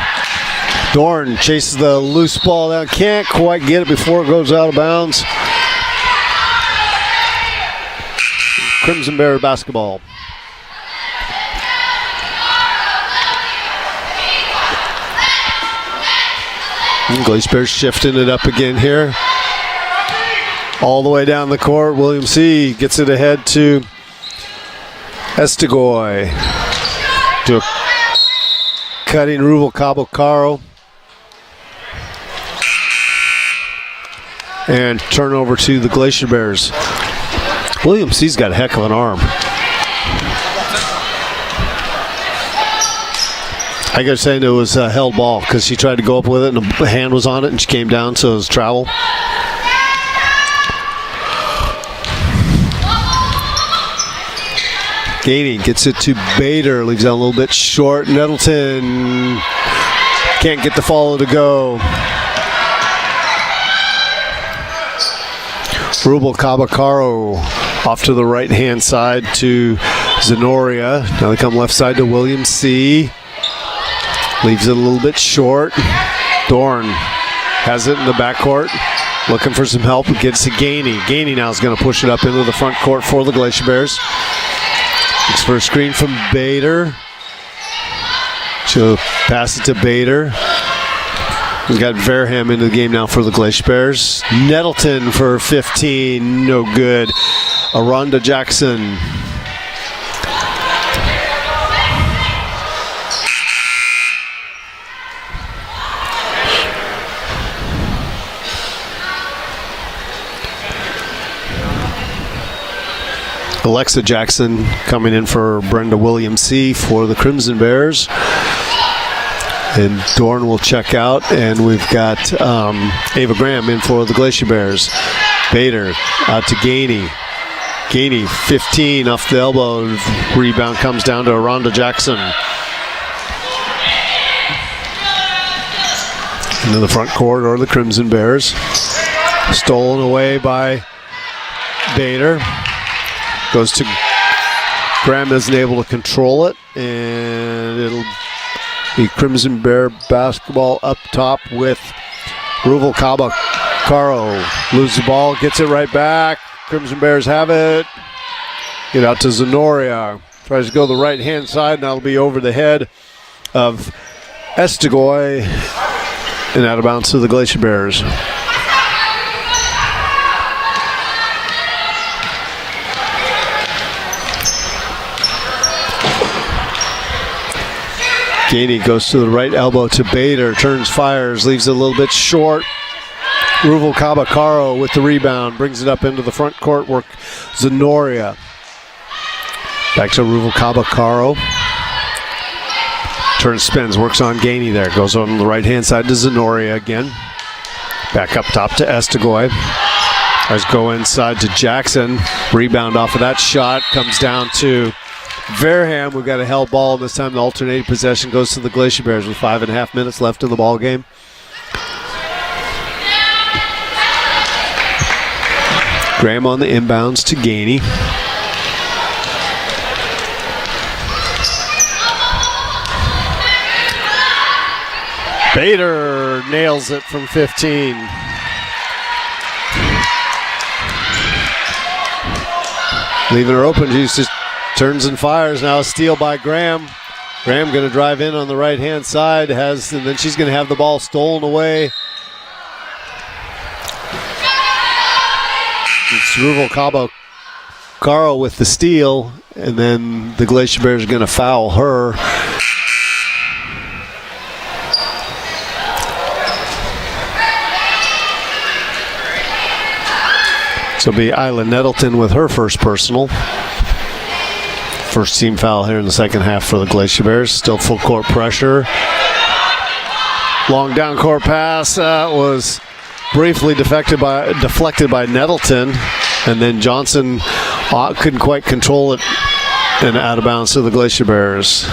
Dorn chases the loose ball down. Can't quite get it before it goes out of bounds. Crimson Bear basketball. Glacier Bears shifting it up again here. All the way down the court. William C. gets it ahead to Estegoy. To a cutting Ruval Caro. And turnover to the Glacier Bears. William C.'s got a heck of an arm. I got to say it was a held ball because she tried to go up with it and the hand was on it and she came down, so it was travel. Gainey gets it to Bader, leaves that a little bit short. Nettleton can't get the follow to go. Ruval Caro off to the right-hand side to Zenoria. Now they come left side to William C. Leaves it a little bit short. Dorn has it in the backcourt. Looking for some help. Gets to Gainey. Gainey now is going to push it up into the front court for the Glacier Bears. Looks for a screen from Bader. She'll pass it to Bader. We've got Verham into the game now for the Glacier Bears. Nettleton for 15. No good. Rhonda Jackson. Alexa Jackson coming in for Brenda Williams C. for the Crimson Bears. And Dorn will check out, and we've got Ava Graham in for the Glacier Bears. Bader out to Gainey. Gainey, 15 off the elbow. Rebound comes down to Rhonda Jackson. Into the front court or the Crimson Bears. Stolen away by Bader. Goes to Graham, isn't able to control it, and it'll be Crimson Bear basketball up top with Ruval Caro. Loses the ball, gets it right back. Crimson Bears have it. Get out to Zenoria. Tries to go the right-hand side, and that'll be over the head of Estegoy and out of bounds to the Glacier Bears. Gainey goes to the right elbow to Bader, turns, fires, leaves it a little bit short. Ruvalcaba with the rebound, brings it up into the front court work. Zenoria. Back to Ruvalcaba. Turns, spins, works on Gainey there. Goes on the right-hand side to Zenoria again. Back up top to Estegoy. Let's go inside to Jackson. Rebound off of that shot. Comes down to Verham. We've got a held ball. This time the alternating possession goes to the Glacier Bears with 5.5 minutes left in the ball game. Graham on the inbounds to Gainey. Bader nails it from 15. Leaving her open, she just turns and fires. Now a steal by Graham. Graham going to drive in on the right-hand side, and then she's going to have the ball stolen away. It's Ruvalcaba with the steal, and then the Glacier Bears are going to foul her. So it'll be Isla Nettleton with her first personal. First team foul here in the second half for the Glacier Bears. Still full court pressure. Long down court pass was briefly deflected by Nettleton, and then Johnson couldn't quite control it and out of bounds to the Glacier Bears.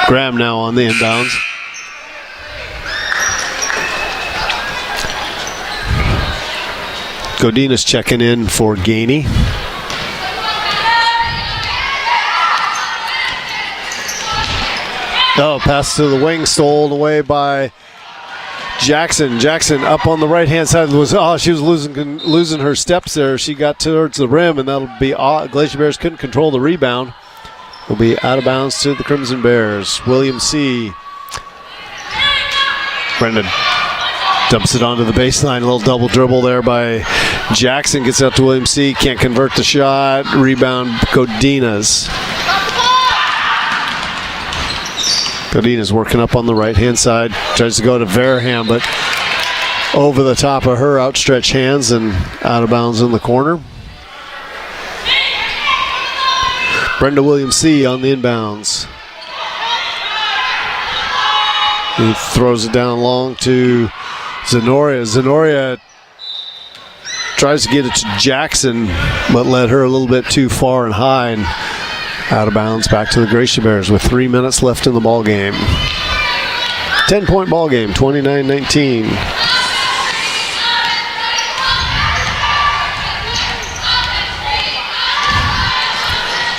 Graham now on the inbounds. Godinez checking in for Gainey. Oh, pass to the wing, stolen away by Jackson. Jackson up on the right-hand side. She was losing her steps there. She got towards the rim, and that'll be Glacier Bears couldn't control the rebound. Will be out of bounds to the Crimson Bears. William C. Brendan dumps it onto the baseline. A little double dribble there by Jackson. Gets out to William C. Can't convert the shot. Rebound, Godinez. Godinez working up on the right-hand side. Tries to go to Verham, but over the top of her outstretched hands and out of bounds in the corner. Brenda Williams C. on the inbounds. He throws it down long to Zenoria. Zenoria tries to get it to Jackson, but led her a little bit too far and high, and out of bounds back to the Glacier Bears with 3 minutes left in the ball game. 10-point ball game, 29-19.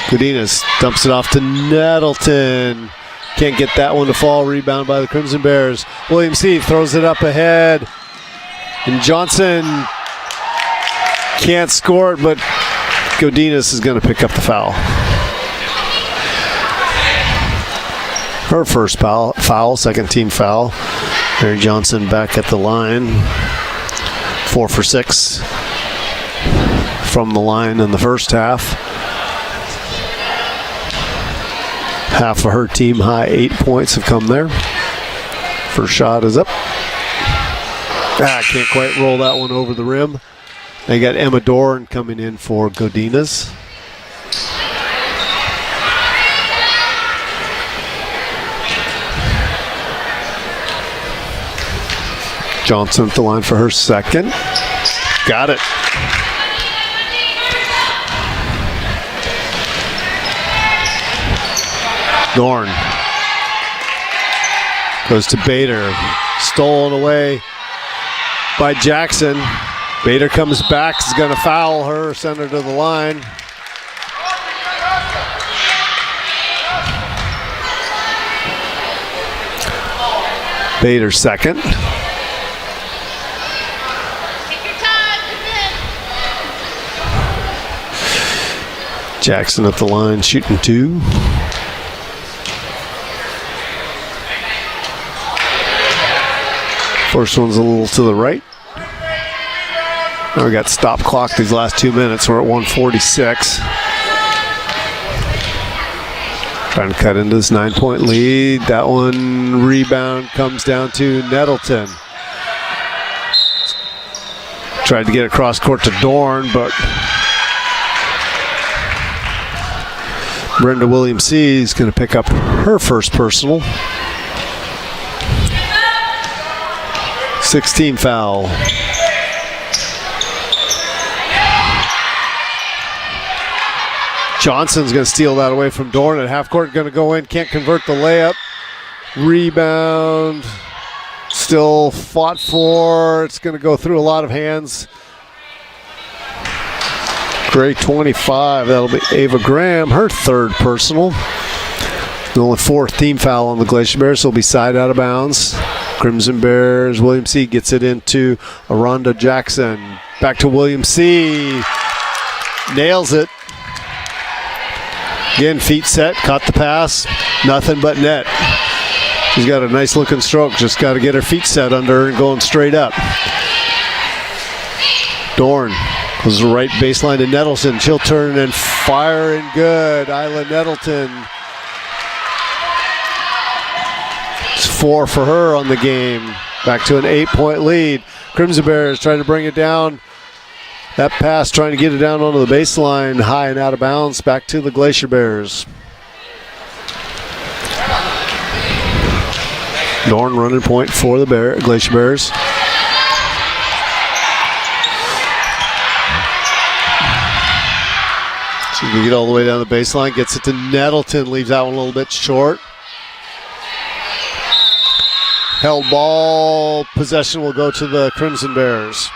Godinez dumps it off to Nettleton. Can't get that one to fall. Rebound by the Crimson Bears. William C. throws it up ahead. And Johnson can't score it, but Godinez is going to pick up the foul. Her first foul, second team foul. Mary Johnson back at the line. 4 for 6 from the line in the first half. Half of her team high 8 points have come there. First shot is up. Can't quite roll that one over the rim. They got Emma Dorn coming in for Godinez. Johnson at the line for her second. Got it. Dorn goes to Bader. Stolen away by Jackson. Bader comes back. Is going to foul her. Send her to the line. Bader second. Jackson at the line shooting 2. First one's a little to the right. Now we got stop clock these last 2 minutes. We're at 1:46. Trying to cut into this 9-point lead. That one rebound comes down to Nettleton. Tried to get across court to Dorn, but Brenda Williams C is going to pick up her first personal. 16 foul. Johnson's going to steal that away from Dorn at half court. Going to go in, can't convert the layup. Rebound. Still fought for. It's going to go through a lot of hands. Gray 25. That'll be Ava Graham, her third personal. The only fourth team foul on the Glacier Bears, so it'll be side out of bounds. Crimson Bears, William C gets it into Aranda Jackson. Back to William C. Nails it. Again, feet set, caught the pass. Nothing but net. She's got a nice looking stroke. Just got to get her feet set under her and going straight up. Dorn goes the right baseline to Nettleton. She'll turn and fire and good. Isla Nettleton. It's 4 for her on the game. Back to an 8-point lead. Crimson Bears trying to bring it down. That pass trying to get it down onto the baseline. High and out of bounds. Back to the Glacier Bears. Dorn running point for the Glacier Bears. So we get all the way down the baseline. Gets it to Nettleton. Leaves that one a little bit short. Held ball. Possession will go to the Crimson Bears.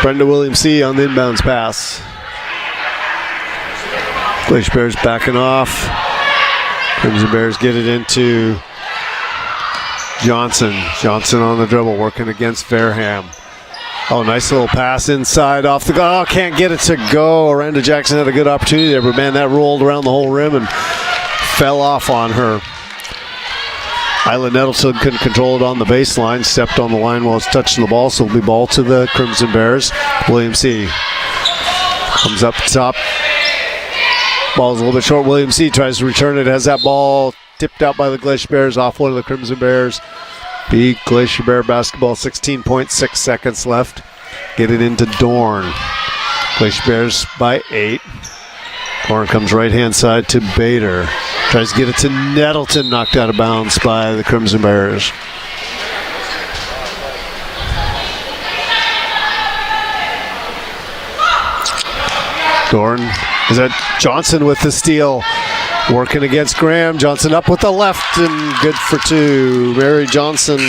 Brenda Williams C on the inbounds pass. Glacier Bears backing off. Crimson Bears get it into Johnson. Johnson on the dribble, working against Fairham. Oh, nice little pass inside off the goal. Oh, can't get it to go. Aranda Jackson had a good opportunity there, but man, that rolled around the whole rim and fell off on her. Isla Nettleton couldn't control it on the baseline. Stepped on the line while it's touching the ball, so it'll be ball to the Crimson Bears. William C. comes up top. Ball's a little bit short. William C. tries to return it. Has that ball tipped out by the Glacier Bears off one of the Crimson Bears. Big Glacier Bear basketball. 16.6 seconds left. Get it into Dorn. Glacier Bears by 8. Dorn comes right-hand side to Bader. Tries to get it to Nettleton. Knocked out of bounds by the Crimson Bears. Dorn is that Johnson with the steal. Working against Graham. Johnson up with the left and good for 2. Mary Johnson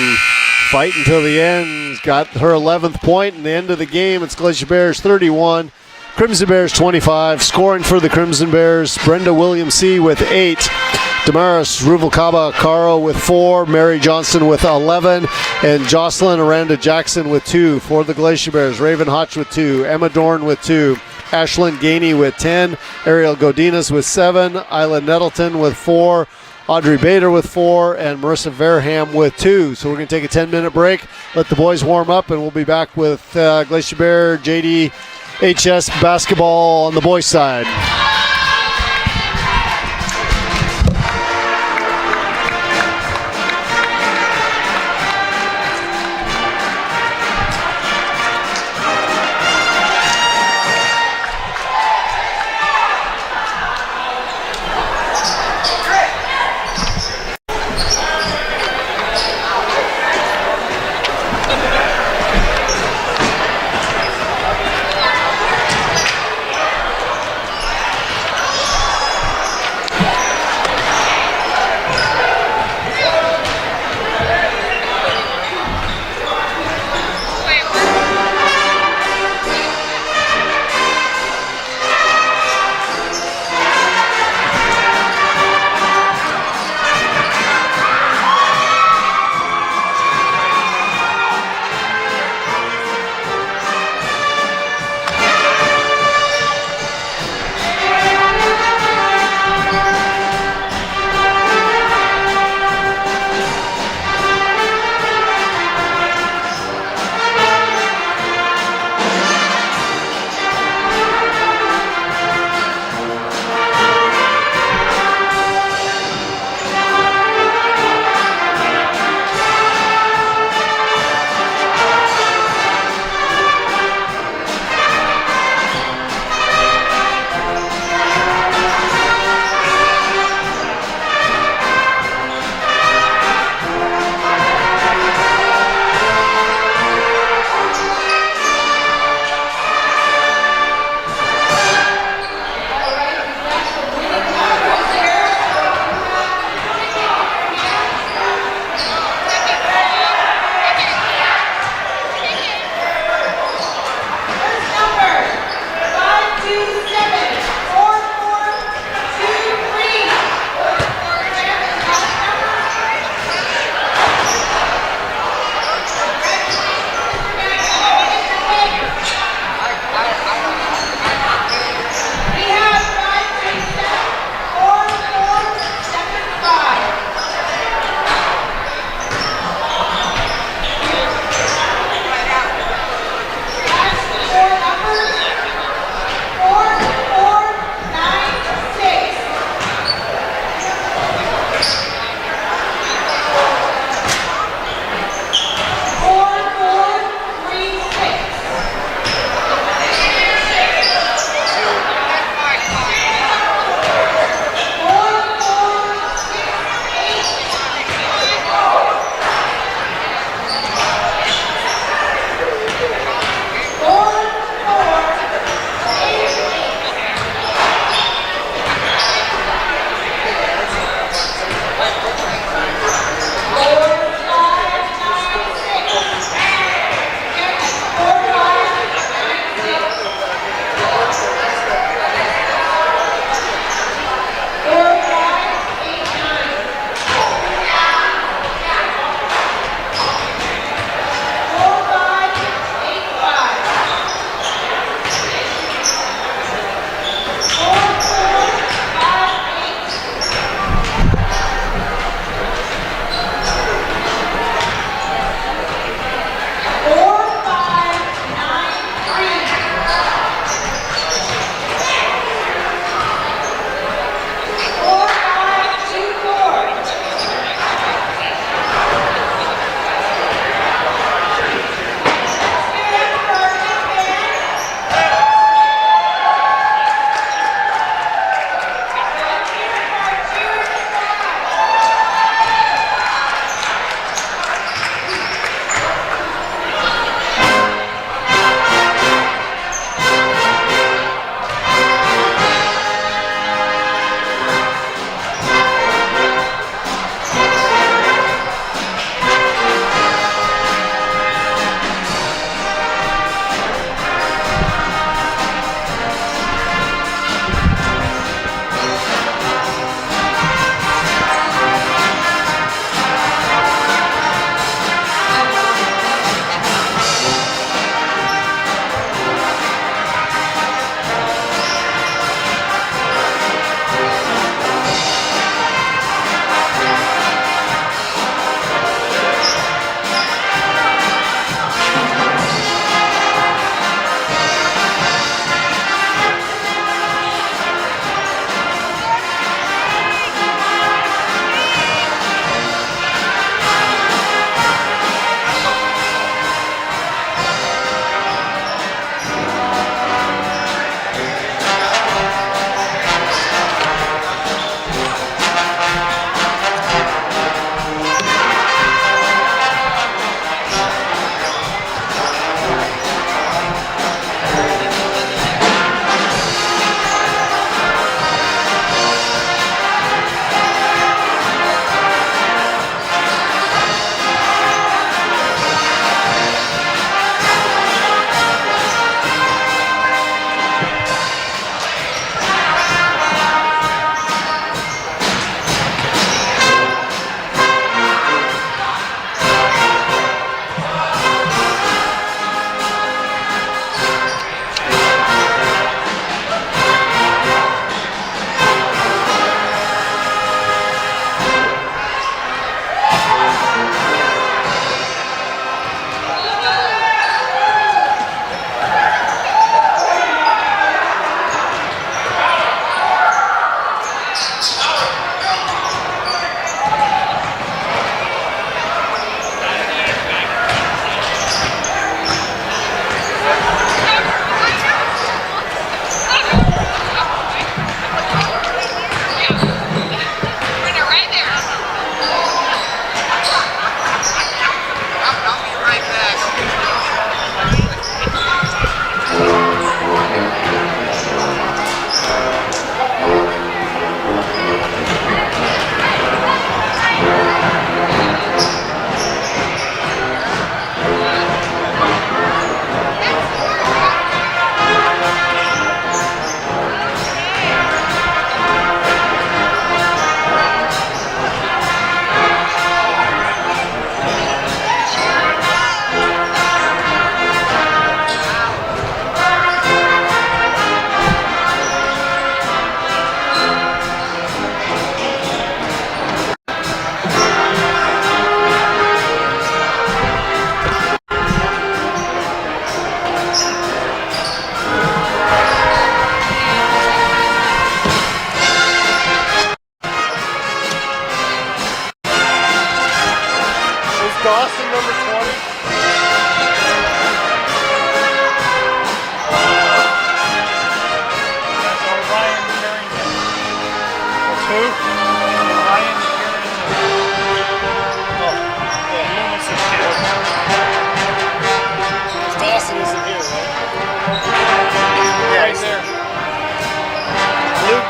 fighting till the end. Got her 11th point in the end of the game. It's Glacier Bears 31. Crimson Bears 25. Scoring for the Crimson Bears, Brenda Williams C with 8. Damaris Ruvalcaba Caro with 4. Mary Johnson with 11. And Jocelyn Aranda Jackson with 2 for the Glacier Bears. Raven Hotch with 2. Emma Dorn with 2. Ashlyn Gainey with 10. Ariel Godinez with 7. Isla Nettleton with 4. Audrey Bader with 4. And Marissa Verham with 2. So we're going to take a 10-minute break. Let the boys warm up, and we'll be back with Glacier Bear JDHS basketball on the boys' side.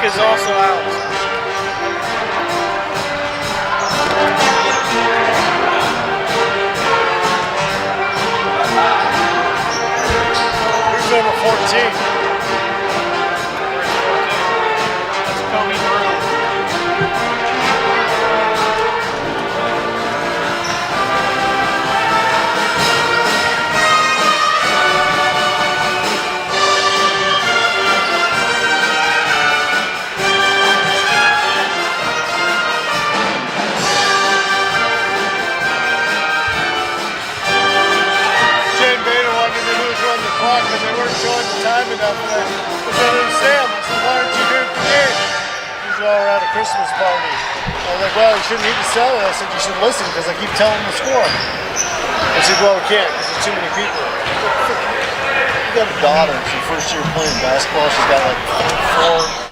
is also out. Who's number 14? That's Cody Brew. Because they weren't showing the time enough, and I was under the Sam. I said, why aren't you here at the game? He's all around a Christmas party. I was like, well, you shouldn't need to sell it. I said, you should listen because I keep telling the score. I said, well, we can't because there's too many people. You got a daughter. It's her first year playing basketball. She's got like 4.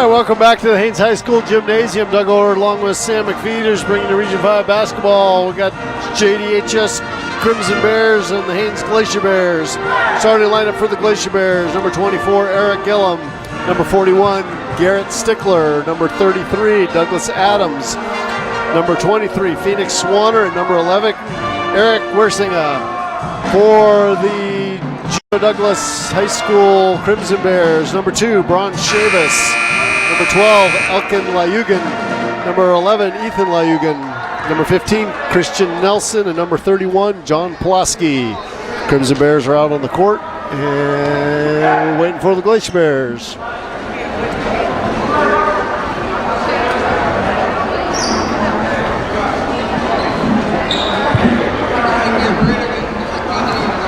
Welcome back to the Haines High School Gymnasium. Doug Orr along with Sam McFeeters bringing the Region 5 basketball. We got JDHS Crimson Bears and the Haines Glacier Bears. Starting lineup for the Glacier Bears. Number 24, Eric Gillum. Number 41, Garrett Stickler. Number 33, Douglas Adams. Number 23, Phoenix Swanner. And number 11, Eric Wersinga. For the Gino Douglas High School Crimson Bears. Number 2, Bron Chavis. Number 12, Elkin Layugan. Number 11, Ethan Layugan. Number 15, Christian Nelson. And number 31, John Pulaski. Crimson Bears are out on the court and waiting for the Glacier Bears.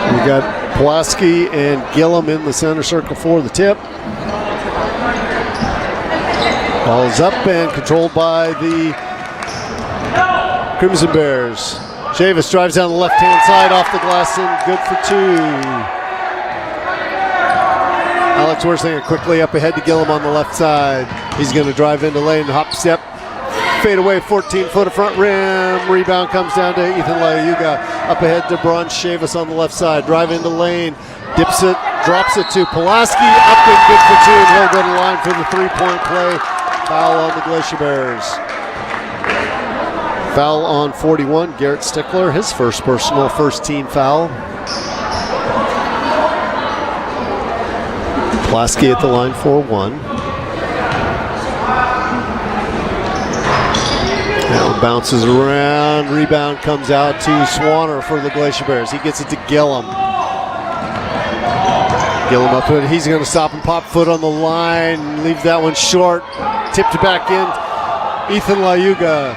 We got Pulaski and Gillum in the center circle for the tip. Ball is up and controlled by the Crimson Bears. Chavis drives down the left-hand side off the glass and good for 2. Alex Wersinger quickly up ahead to Gillum on the left side. He's going to drive into lane, hop step, fade away, 14-foot of front rim. Rebound comes down to Ethan Layuga. Up ahead to Bron Chavis on the left side. Drive into lane, dips it, drops it to Pulaski. Up and good for 2, and he'll go to the line for the three-point play. Foul on the Glacier Bears. Foul on 41, Garrett Stickler, his first personal, first team foul. Pulaski at the line for 1. Now bounces around, rebound comes out to Swanner for the Glacier Bears. He gets it to Gillum. Gillum up, and he's going to stop and pop foot on the line, leave that one short. Tipped back in. Ethan Layuga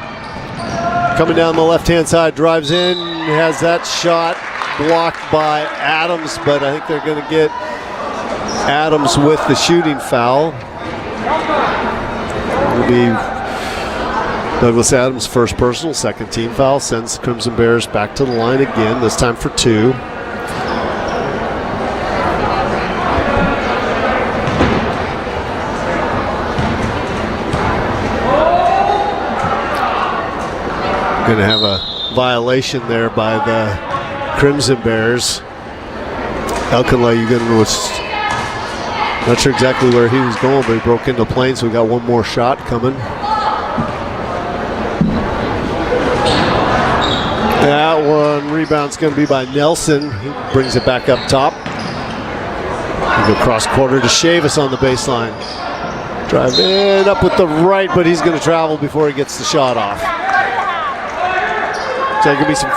coming down the left-hand side, drives in, has that shot blocked by Adams, but I think they're going to get Adams with the shooting foul. It'll be Douglas Adams' first personal, second team foul, sends the Crimson Bears back to the line again, this time for 2. Going to have a violation there by the Crimson Bears. Elkin Layugan was not sure exactly where he was going, but he broke into plane, so we got one more shot coming. That one rebound's going to be by Nelson. He brings it back up top. Go cross quarter to Chavis on the baseline. Drive in up with the right, but he's going to travel before he gets the shot off. So going to be some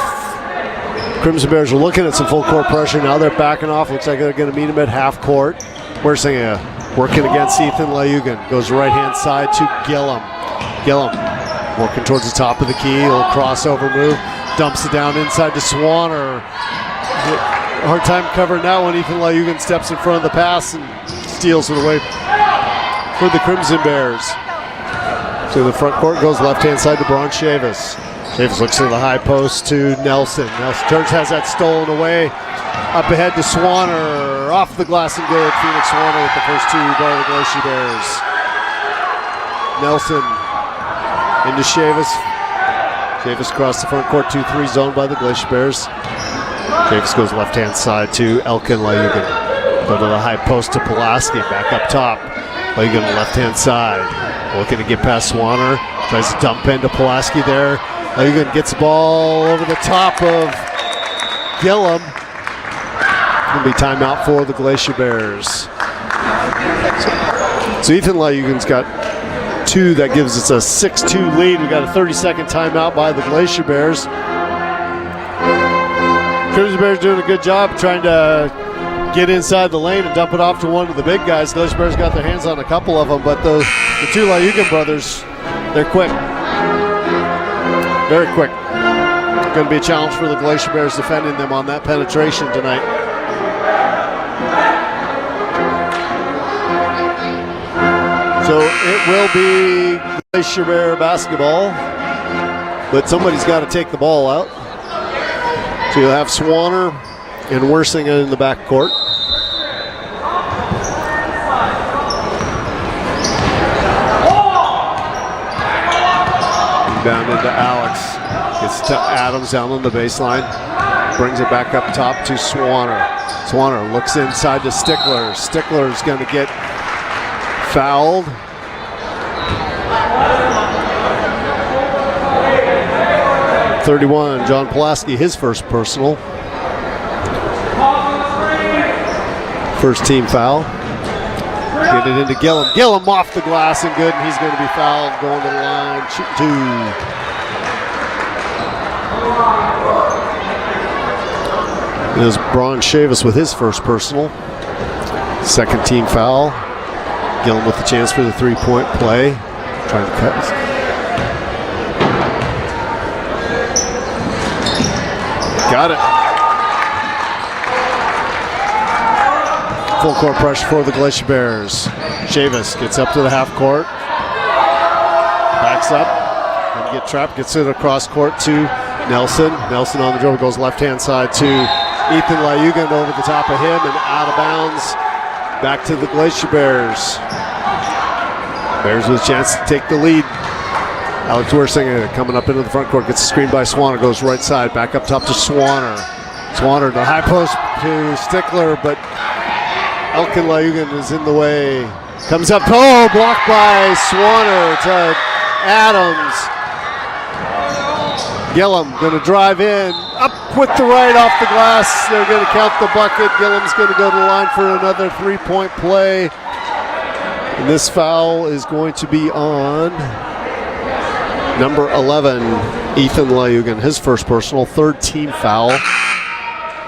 Crimson Bears are looking at some full court pressure now. They're backing off. Looks like they're going to meet him at half court. Mercinger working against Ethan Layugan. Goes right hand side to Gillum. Gillum working towards the top of the key. A little crossover move. Dumps it down inside to Swanner. Hard time covering that one. Ethan Layugan steps in front of the pass and steals it away for the Crimson Bears. So the front court goes left hand side to Braun Chavis. Chavis looks to the high post to Nelson. Nelson Turks has that stolen away. Up ahead to Swanner. Off the glass and good. Phoenix Swanner with the first two by the Glacier Bears. Nelson into Chavis. Chavis across the front court, 2-3 zone by the Glacier Bears. Chavis goes left hand side to Elkin Layugan. Go to the high post to Pulaski. Back up top. Layugan left hand side. Looking to get past Swanner. Tries to dump into Pulaski there. Layugan gets the ball over the top of Gillum. Going to be timeout for the Glacier Bears. So Ethan Layugan's got two. That gives us a 6-2 lead. We got a 30-second timeout by the Glacier Bears. Crimson Bears doing a good job trying to get inside the lane and dump it off to one of the big guys. Glacier Bears got their hands on a couple of them, but the two Layugan brothers, they're quick. Very quick. Going to be a challenge for the Glacier Bears defending them on that penetration tonight. So it will be Glacier Bear basketball, but somebody's got to take the ball out. So you'll have Swanner and Wersinger in the backcourt. Down into Alex. Gets to Adams down on the baseline. Brings it back up top to Swanner. Swanner looks inside to Stickler. Stickler's going to get fouled. .31, John Pulaski, his first personal. First team foul. Get it into Gillum. Gillum off the glass and good, and he's going to be fouled going to the line. Shoot two. There's Braun Chavis with his first personal. Second team foul. Gillum with the chance for the three-point play. Trying to cut. Got it. Full court pressure for the Glacier Bears. Chavis gets up to the half court. Backs up. And get trapped. Gets it across court to Nelson. Nelson on the dribble goes left hand side to Ethan Layugan over the top of him and out of bounds. Back to the Glacier Bears. Bears with a chance to take the lead. Alex Wersinger coming up into the front court, gets a screen by Swanner, goes right side, back up top to Swanner. Swanner to the high post to Stickler, but Elkin Layugan is in the way. Comes up, oh, blocked by Swanner to Adams. Gillum going to drive in, up with the right off the glass. They're going to count the bucket. Gillum's going to go to the line for another three-point play. And this foul is going to be on number 11, Ethan Layugan, his first personal, third team foul.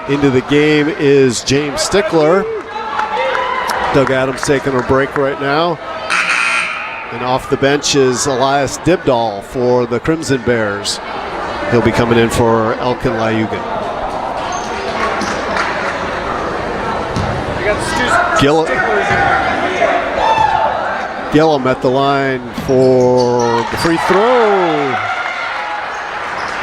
Into the game is James Stickler. Doug Adams taking a break right now. And off the bench is Elias Dibdahl for the Crimson Bears. He'll be coming in for Elkin Layugan. Gillum at the line for the free throw.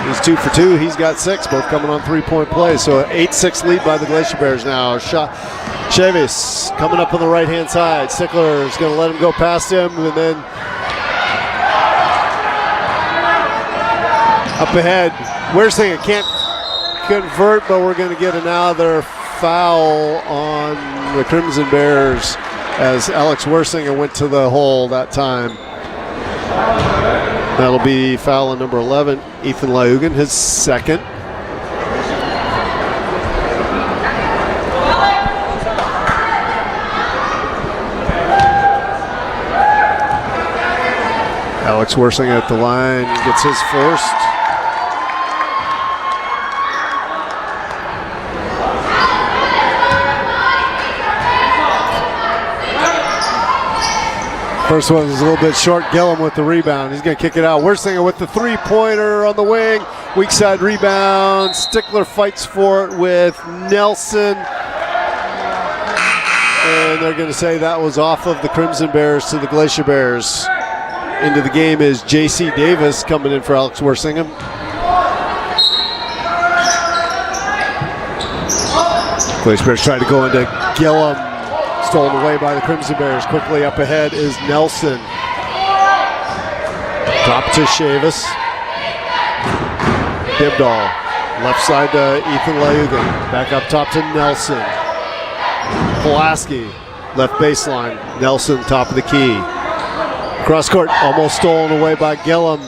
He's 2 for 2. He's got 6, both coming on three-point plays. So an 8-6 lead by the Glacier Bears now. Chavis coming up on the right-hand side. Stickler is going to let him go past him, and then up ahead, Wersing can't convert, but we're going to get another foul on the Crimson Bears as Alex Wersinger went to the hole that time. That'll be foul on number 11, Ethan Lyugan, his second. Alex Wersinger at the line gets his first. First one was a little bit short. Gillum with the rebound. He's going to kick it out. Wersinger with the three-pointer on the wing. Weak side rebound. Stickler fights for it with Nelson. And they're going to say that was off of the Crimson Bears to the Glacier Bears. Into the game is J.C. Davis coming in for Alex Wersinger. Glacier Bears tried to go into Gillum. Stolen away by the Crimson Bears. Quickly up ahead is Nelson. Top to Chavis. Dibdahl. Left side to Ethan Lyugan. Back up top to Nelson. Pulaski. Left baseline. Nelson top of the key. Cross court almost stolen away by Gillum.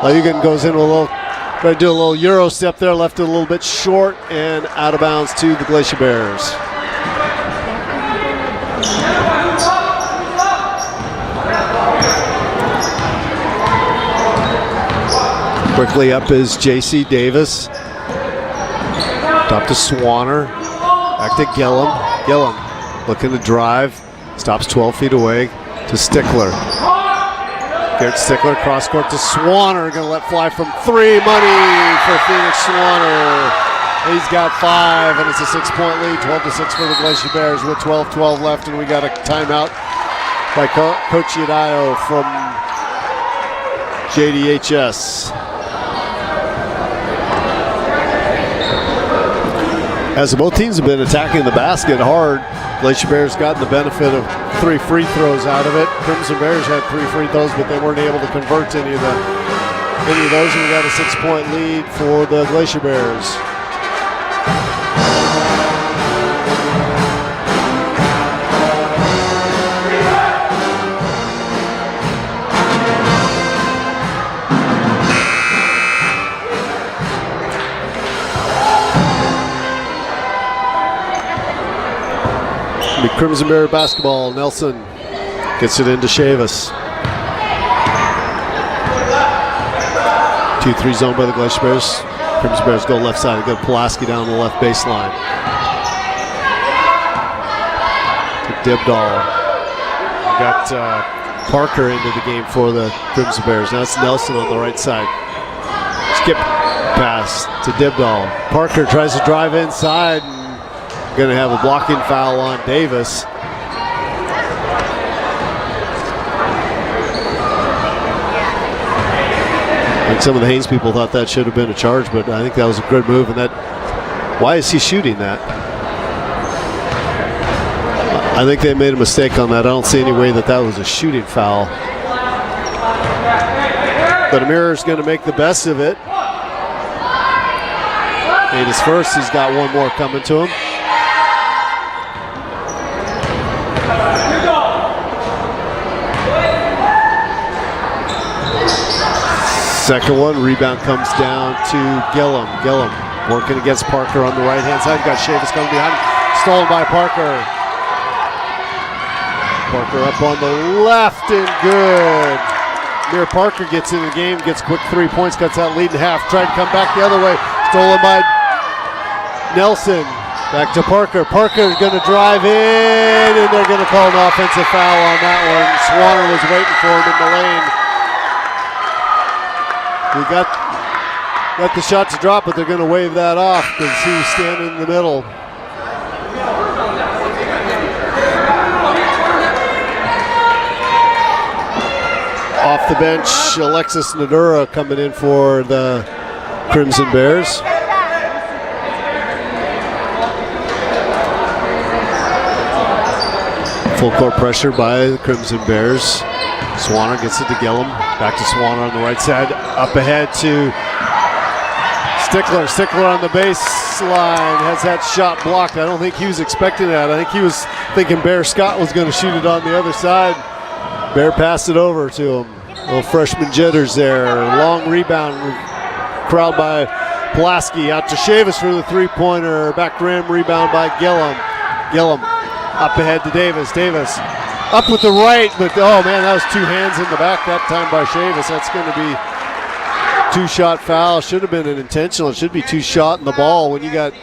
Lyugan goes in with a little, try to do a little Euro step there. Left it a little bit short and out of bounds to the Glacier Bears. Quickly up is J.C. Davis. Top to Swanner. Back to Gillum. Gillum looking to drive. Stops 12 feet away to Stickler. Garrett Stickler cross court to Swanner. Going to let fly from three. Money for Phoenix Swanner. He's got 5 and it's a 6-point lead. 12-6 for the Glacier Bears with 12-12 left, and we got a timeout by Coach Yadayo from JDHS. As both teams have been attacking the basket hard, Glacier Bears gotten the benefit of 3 free throws out of it. Crimson Bears had 3 free throws, but they weren't able to convert any of those, and we got a 6-point lead for the Glacier Bears. Crimson Bear basketball. Nelson gets it into Chavis. 2-3 zone by the Glacier Bears. Crimson Bears go left side. They go Pulaski down the left baseline. To Dibdahl. Got Parker into the game for the Crimson Bears. Now it's Nelson on the right side. Skip pass to Dibdahl. Parker tries to drive inside. Going to have a blocking foul on Davis. And some of the Haines people thought that should have been a charge, but I think that was a good move. And that, why is he shooting that? I think they made a mistake on that. I don't see any way that was a shooting foul. But Amir's going to make the best of it. Made his first. He's got one more coming to him. Second one, rebound comes down to Gillum. Gillum working against Parker on the right-hand side. Got Chavis coming behind. Stolen by Parker. Parker up on the left and good. Amir Parker gets in the game, gets quick 3 points, cuts out lead in half. Tried to come back the other way. Stolen by Nelson. Back to Parker. Parker's going to drive in, and they're going to call an offensive foul on that one. Swanner was waiting for him in the lane. We got the shot to drop, but they're going to wave that off because he was standing in the middle. Off the bench, Alexis Nadura coming in for the Crimson Bears. Full court pressure by the Crimson Bears. Swanner gets it to Gillum. Back to Swanner on the right side. Up ahead to Stickler on the baseline has that shot blocked. I don't think he was expecting that. I think he was thinking Bear Scott was going to shoot it on the other side. Bear passed it over to him. Little freshman jitters there. Long rebound. Crowd by Pulaski. Out to Chavis for the three-pointer. Back rim rebound by Gillum. Gillum up ahead to Davis. Davis up with the right, but oh man, that was two hands in the back that time by Chavis. That's going to be two-shot foul. Should have been an intentional. It should be two shot in the ball when you got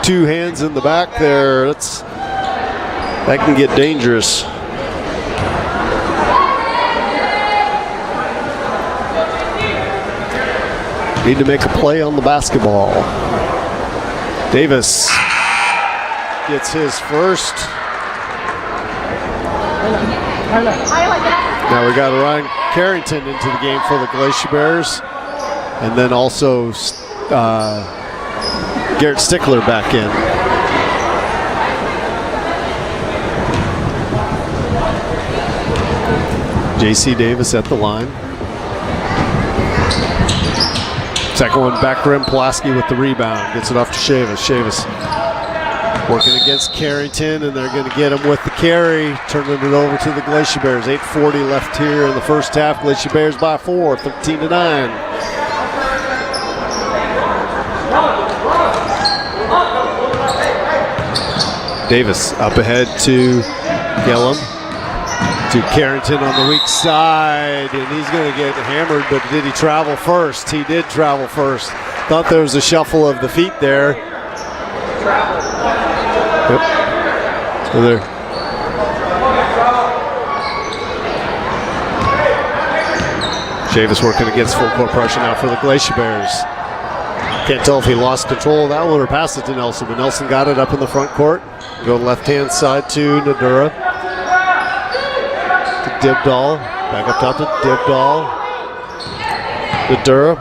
two hands in the back there. That can get dangerous. Need to make a play on the basketball. Davis gets his first. Now we got Ryan Carrington into the game for the Glacier Bears. And then also Garrett Stickler back in. J.C. Davis at the line. Second one back rim, Pulaski with the rebound. Gets it off to Chavis. Chavis working against Carrington, and they're going to get him with the carry, turning it over to the Glacier Bears. 8:40 left here in the first half. Glacier Bears by 4, 13-9. Davis up ahead to Gillum. To Carrington on the weak side, and he's going to get hammered, but did he travel first? He did travel first. Thought there was a shuffle of the feet there. Yep. So there. Chavis working against full court pressure now for the Glacier Bears. Can't tell if he lost control of that one or passed it to Nelson, but Nelson got it up in the front court. Go left-hand side to Nadura. Dibdall, back up top to Dibdall. Nadura.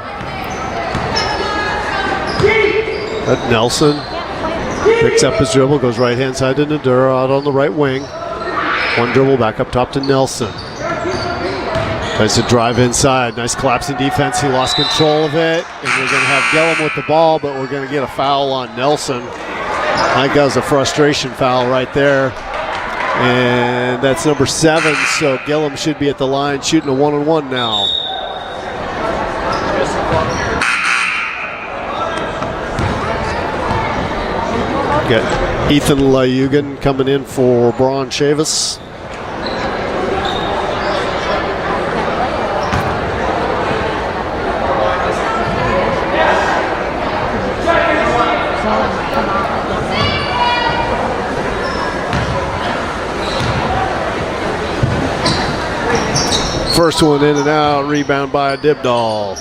Nelson picks up his dribble, goes right-hand side to Nadura out on the right wing. One dribble back up top to Nelson. Tries to drive inside. Nice collapsing defense. He lost control of it. And we're going to have Gillum with the ball, but we're going to get a foul on Nelson. I think that was a frustration foul right there. And that's number 7, so Gillum should be at the line shooting a one-on-one now. Got Ethan Layugan coming in for Braun Chavis. First one in and out, rebound by Dibdall.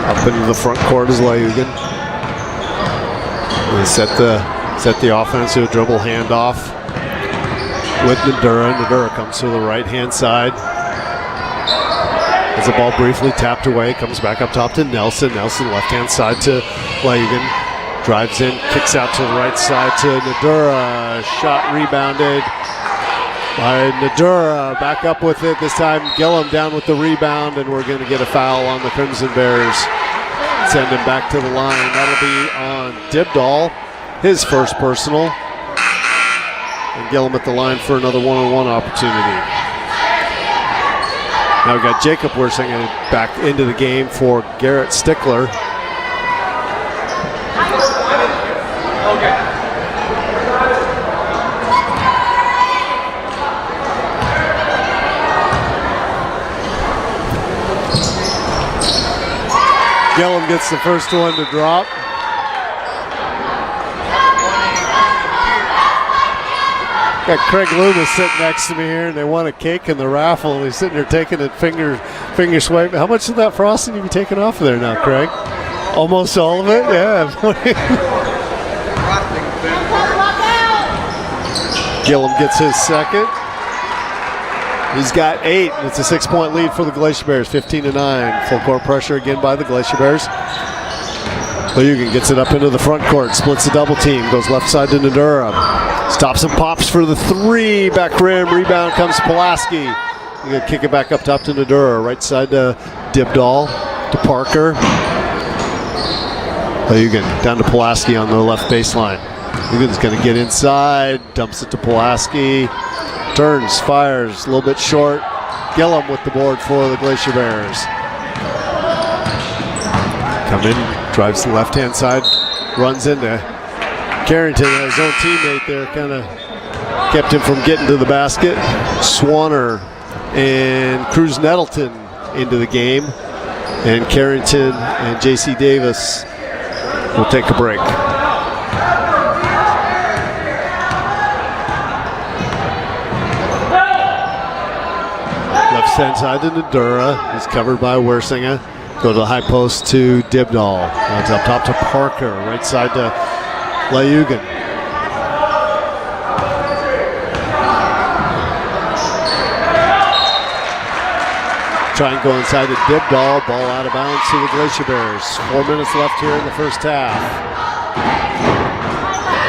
Up into the front court is Layugan. They set the offense to a dribble handoff with Nadura. Nadura comes to the right-hand side. As the ball briefly tapped away, comes back up top to Nelson. Nelson left-hand side to Layugan. Drives in, kicks out to the right side to Nadura. Shot rebounded by Nadura. Back up with it. This time Gillum down with the rebound, and we're going to get a foul on the Crimson Bears. Send him back to the line. That'll be on Dibdall, his first personal. And Gillum at the line for another one-on-one opportunity. Now we got Jacob Worsinger back into the game for Garrett Stickler. Gillum gets the first one to drop. Got Craig Loomis sitting next to me here, and they won a cake in the raffle, and he's sitting there taking it finger swipe. How much of that frosting have you taken off of there now, Craig? Almost all of it? Yeah. Gillum gets his second. He's got 8. It's a 6-point lead for the Glacier Bears, 15-9. Full court pressure again by the Glacier Bears. Layugan gets it up into the front court, splits the double team, goes left side to Nadura. Stops and pops for the 3. Back rim, rebound comes to Pulaski. He's going to kick it back up top to Nadura. Right side to Dibdall. to Parker. Layugan down to Pulaski on the left baseline. Layugan's going to get inside, dumps it to Pulaski, turns, fires, a little bit short. Gillum with the board for the Glacier Bears. Come in, drives to the left-hand side, runs into Carrington, his own teammate there, kind of kept him from getting to the basket. Swanner and Cruz Nettleton into the game. And Carrington and J.C. Davis will take a break. Left hand side to Nadura. He's covered by Wersinga. Go to the high post to Dibdahl. Runs up top to Parker. Right side to Layugan. Try and go inside to Dibdahl. Ball out of bounds to the Glacier Bears. 4 minutes left here in the first half.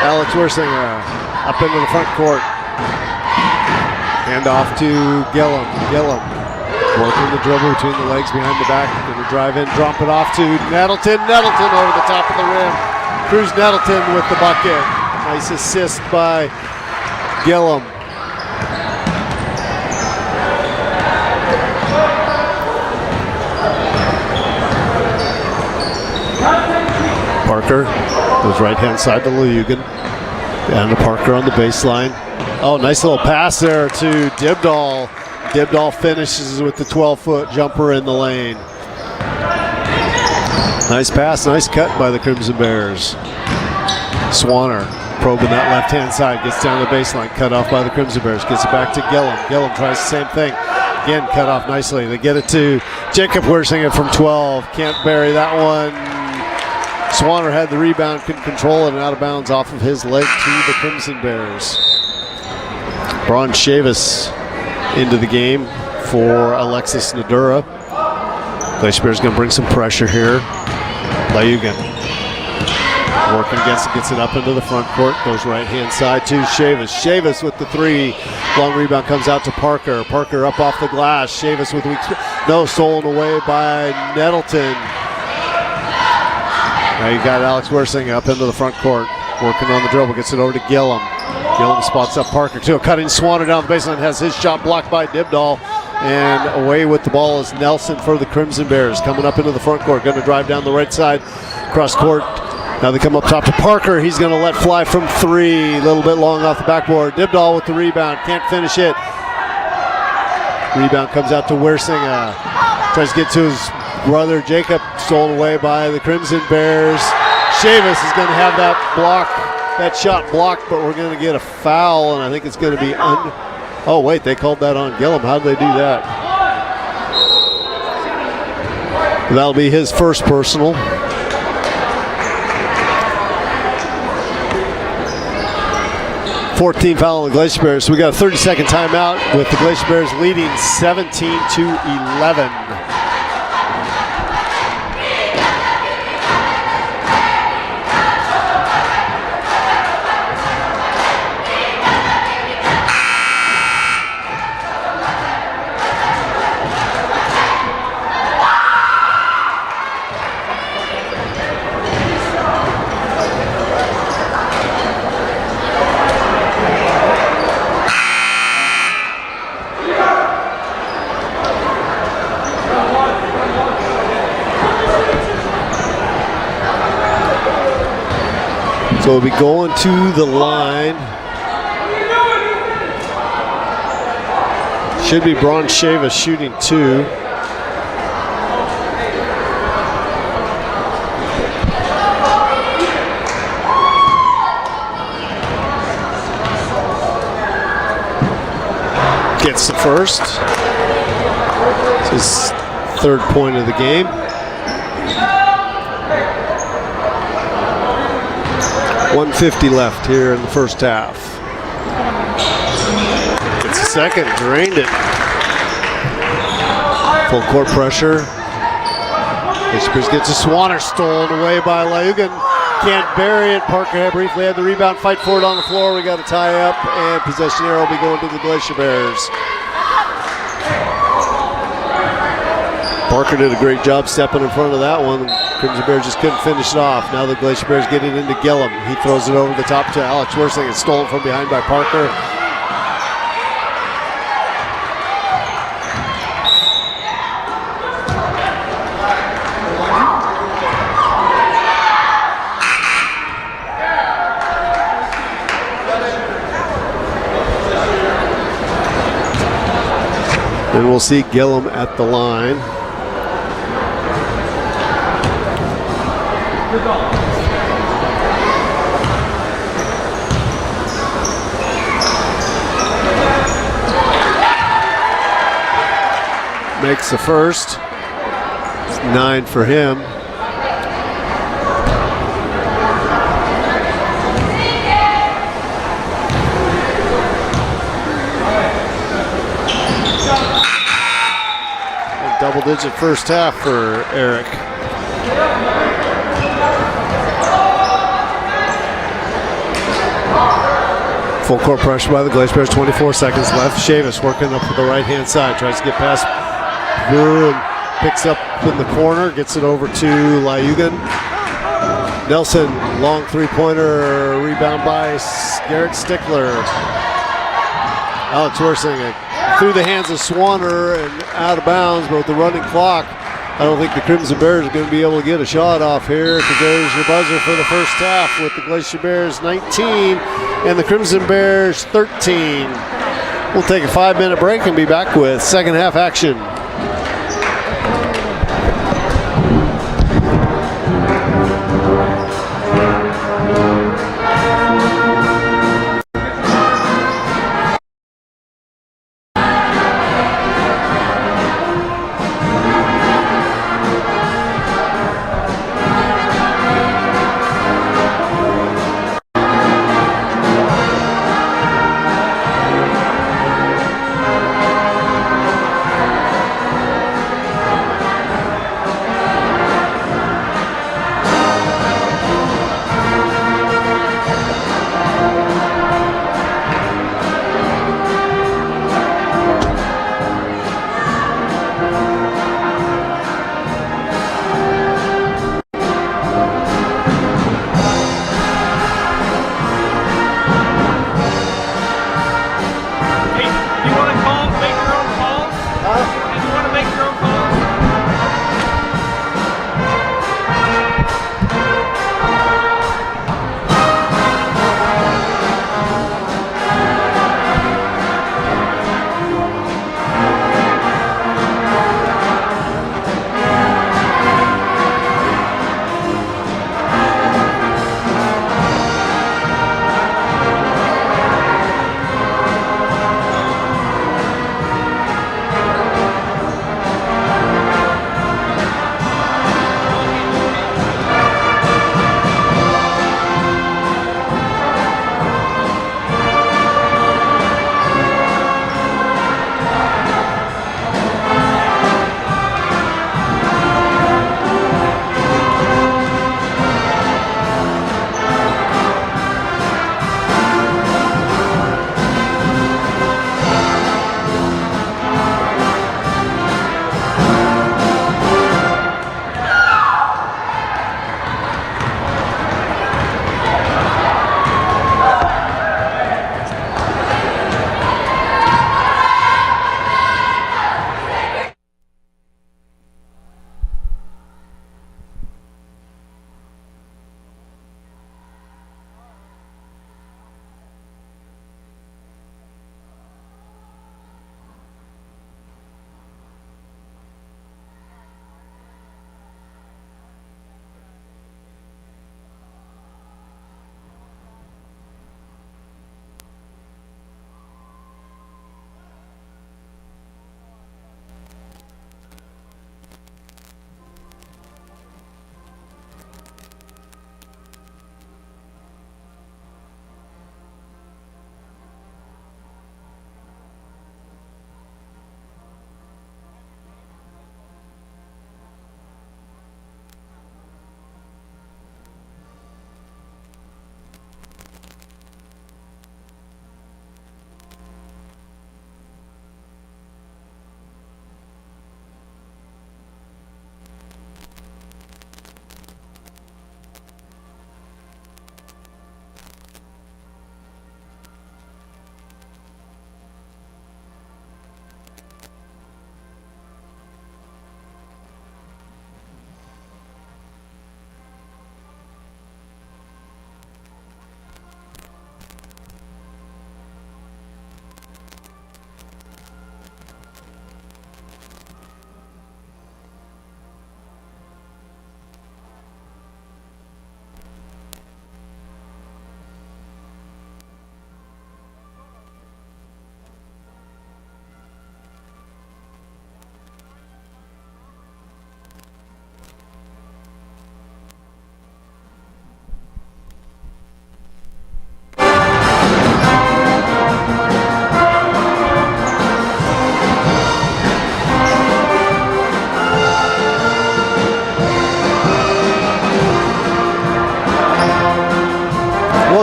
Alex Wersinga up into the front court. Hand off to Gillum. Gillum working the dribble between the legs behind the back. Going to drive in, drop it off to Nettleton. Nettleton over the top of the rim. Cruz Nettleton with the bucket. Nice assist by Gillum. Parker goes right hand side to Layugan. Down to Parker on the baseline. Oh, nice little pass there to Dibdahl. Dibdahl finishes with the 12-foot jumper in the lane. Nice pass, nice cut by the Crimson Bears. Swanner probing that left-hand side, gets down the baseline, cut off by the Crimson Bears, gets it back to Gillum. Gillum tries the same thing. Again, cut off nicely. They get it to Jacob Wersinga from 12. Can't bury that one. Swanner had the rebound, couldn't control it, and out of bounds off of his leg to the Crimson Bears. Braun Chavis into the game for Alexis Nadura. Glacier Bears going to bring some pressure here. Layugan working against it, gets it up into the front court, goes right hand side to Chavis. Chavis with the three. Long rebound comes out to Parker. Parker up off the glass. Chavis with weak. No, stolen away by Nettleton. Now you got Alex Wersinga up into the front court, working on the dribble, gets it over to Gillum. Gillum spots up Parker too. Cutting Swanner down the baseline, has his shot blocked by Dibdahl. And away with the ball is Nelson for the Crimson Bears. Coming up into the front court, going to drive down the right side, cross court. Now they come up top to Parker. He's going to let fly from three. A little bit long off the backboard. Dibdahl with the rebound, can't finish it. Rebound comes out to Wersinga. Tries to get to his brother Jacob, stolen away by the Crimson Bears. Chavis is going to have that shot blocked, but we're going to get a foul, and I think it's going to be oh wait, they called that on Gillum. How did they do that? That'll be his first personal. .14 foul on the Glacier Bears. So we got a 30-second timeout with the Glacier Bears leading 17-11. So we'll be going to the line. Should be Braun Chavis shooting two. Gets the first. It's his third point of the game. 1:50 left here in the first half. Gets the second, drained it. Full court pressure. Glacier gets a Swanner, stolen away by Layugan. Can't bury it. Parker briefly had the rebound, fight for it on the floor. We got a tie up, and possession arrow will be going to the Glacier Bears. Parker did a great job stepping in front of that one. Crimson Bears just couldn't finish it off. Now the Glacier Bears get it into Gillum. He throws it over the top to Alex Worsing. It's stolen from behind by Parker. And we'll see Gillum at the line. Makes the first. It's 9 for him. Double-digit first half for Eric. Full court pressure by the Glacier Bears, 24 seconds left. Chavis working up to the right-hand side, tries to get past Brew and picks up in the corner, gets it over to Lyugan. Nelson, long three-pointer, rebound by Garrett Stickler. Alex Worsing through the hands of Swanner and out of bounds, but with the running clock, I don't think the Crimson Bears are going to be able to get a shot off here, because there's your buzzer for the first half with the Glacier Bears 19 and the Crimson Bears 13. We'll take a 5-minute break and be back with second half action.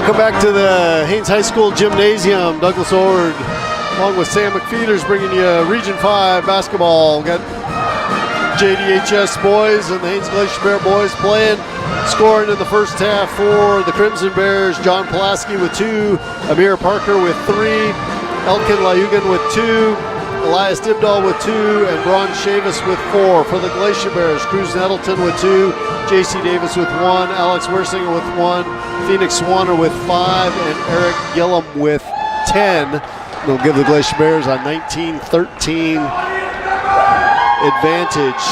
Welcome back to the Haines High School Gymnasium. Douglas Ord, along with Sam McFeeters, bringing you Region 5 basketball. We've got JDHS boys and the Haines Glacier Bear boys playing. Scoring in the first half for the Crimson Bears, John Pulaski with 2, Amir Parker with 3, Elkin Layugan with 2, Elias Dibdahl with 2, and Bron Chavis with 4. For the Glacier Bears, Cruz Nettleton with 2, JC Davis with 1, Alex Wersinger with 1, Phoenix Swanner with 5, and Eric Gillum with 10. They'll give the Glacier Bears a 19-13 advantage.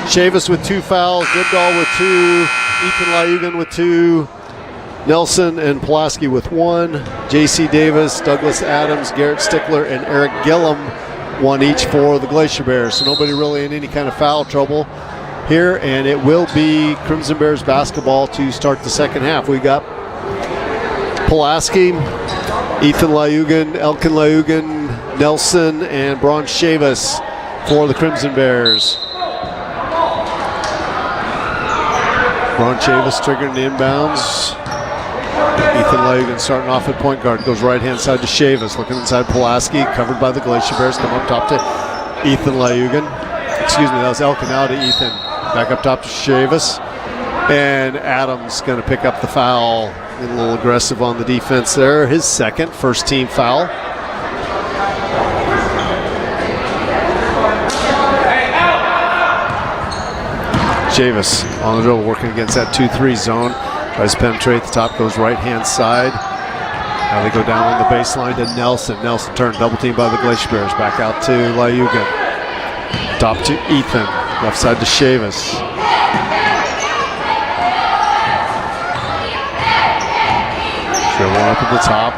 Chavis with 2 fouls, Dibdahl with 2, Ethan Layugan with 2, Nelson and Pulaski with 1, JC Davis, Douglas Adams, Garrett Stickler, and Eric Gillum 1 each for the Glacier Bears. So nobody really in any kind of foul trouble here, and it will be Crimson Bears basketball to start the second half. We got Pulaski, Ethan Layugan, Elkin Layugan, Nelson, and Bron Chavis for the Crimson Bears. Bron Chavis triggering the inbounds. Ethan Layugan starting off at point guard. Goes right hand side to Chavis. Looking inside Pulaski. Covered by the Glacier Bears. Come up top to Ethan Layugan. Excuse me, that was Elkin now to Ethan. Back up top to Chavis. And Adams going to pick up the foul. Getting a little aggressive on the defense there. His second, first team foul. Chavis on the dribble, working against that 2-3 zone. Tries to penetrate the top, goes right-hand side. Now they go down on the baseline to Nelson. Nelson turned, double team by the Glacier Bears. Back out to Layugan. Top to Ethan. Left side to Chavis. Dribble up at the top.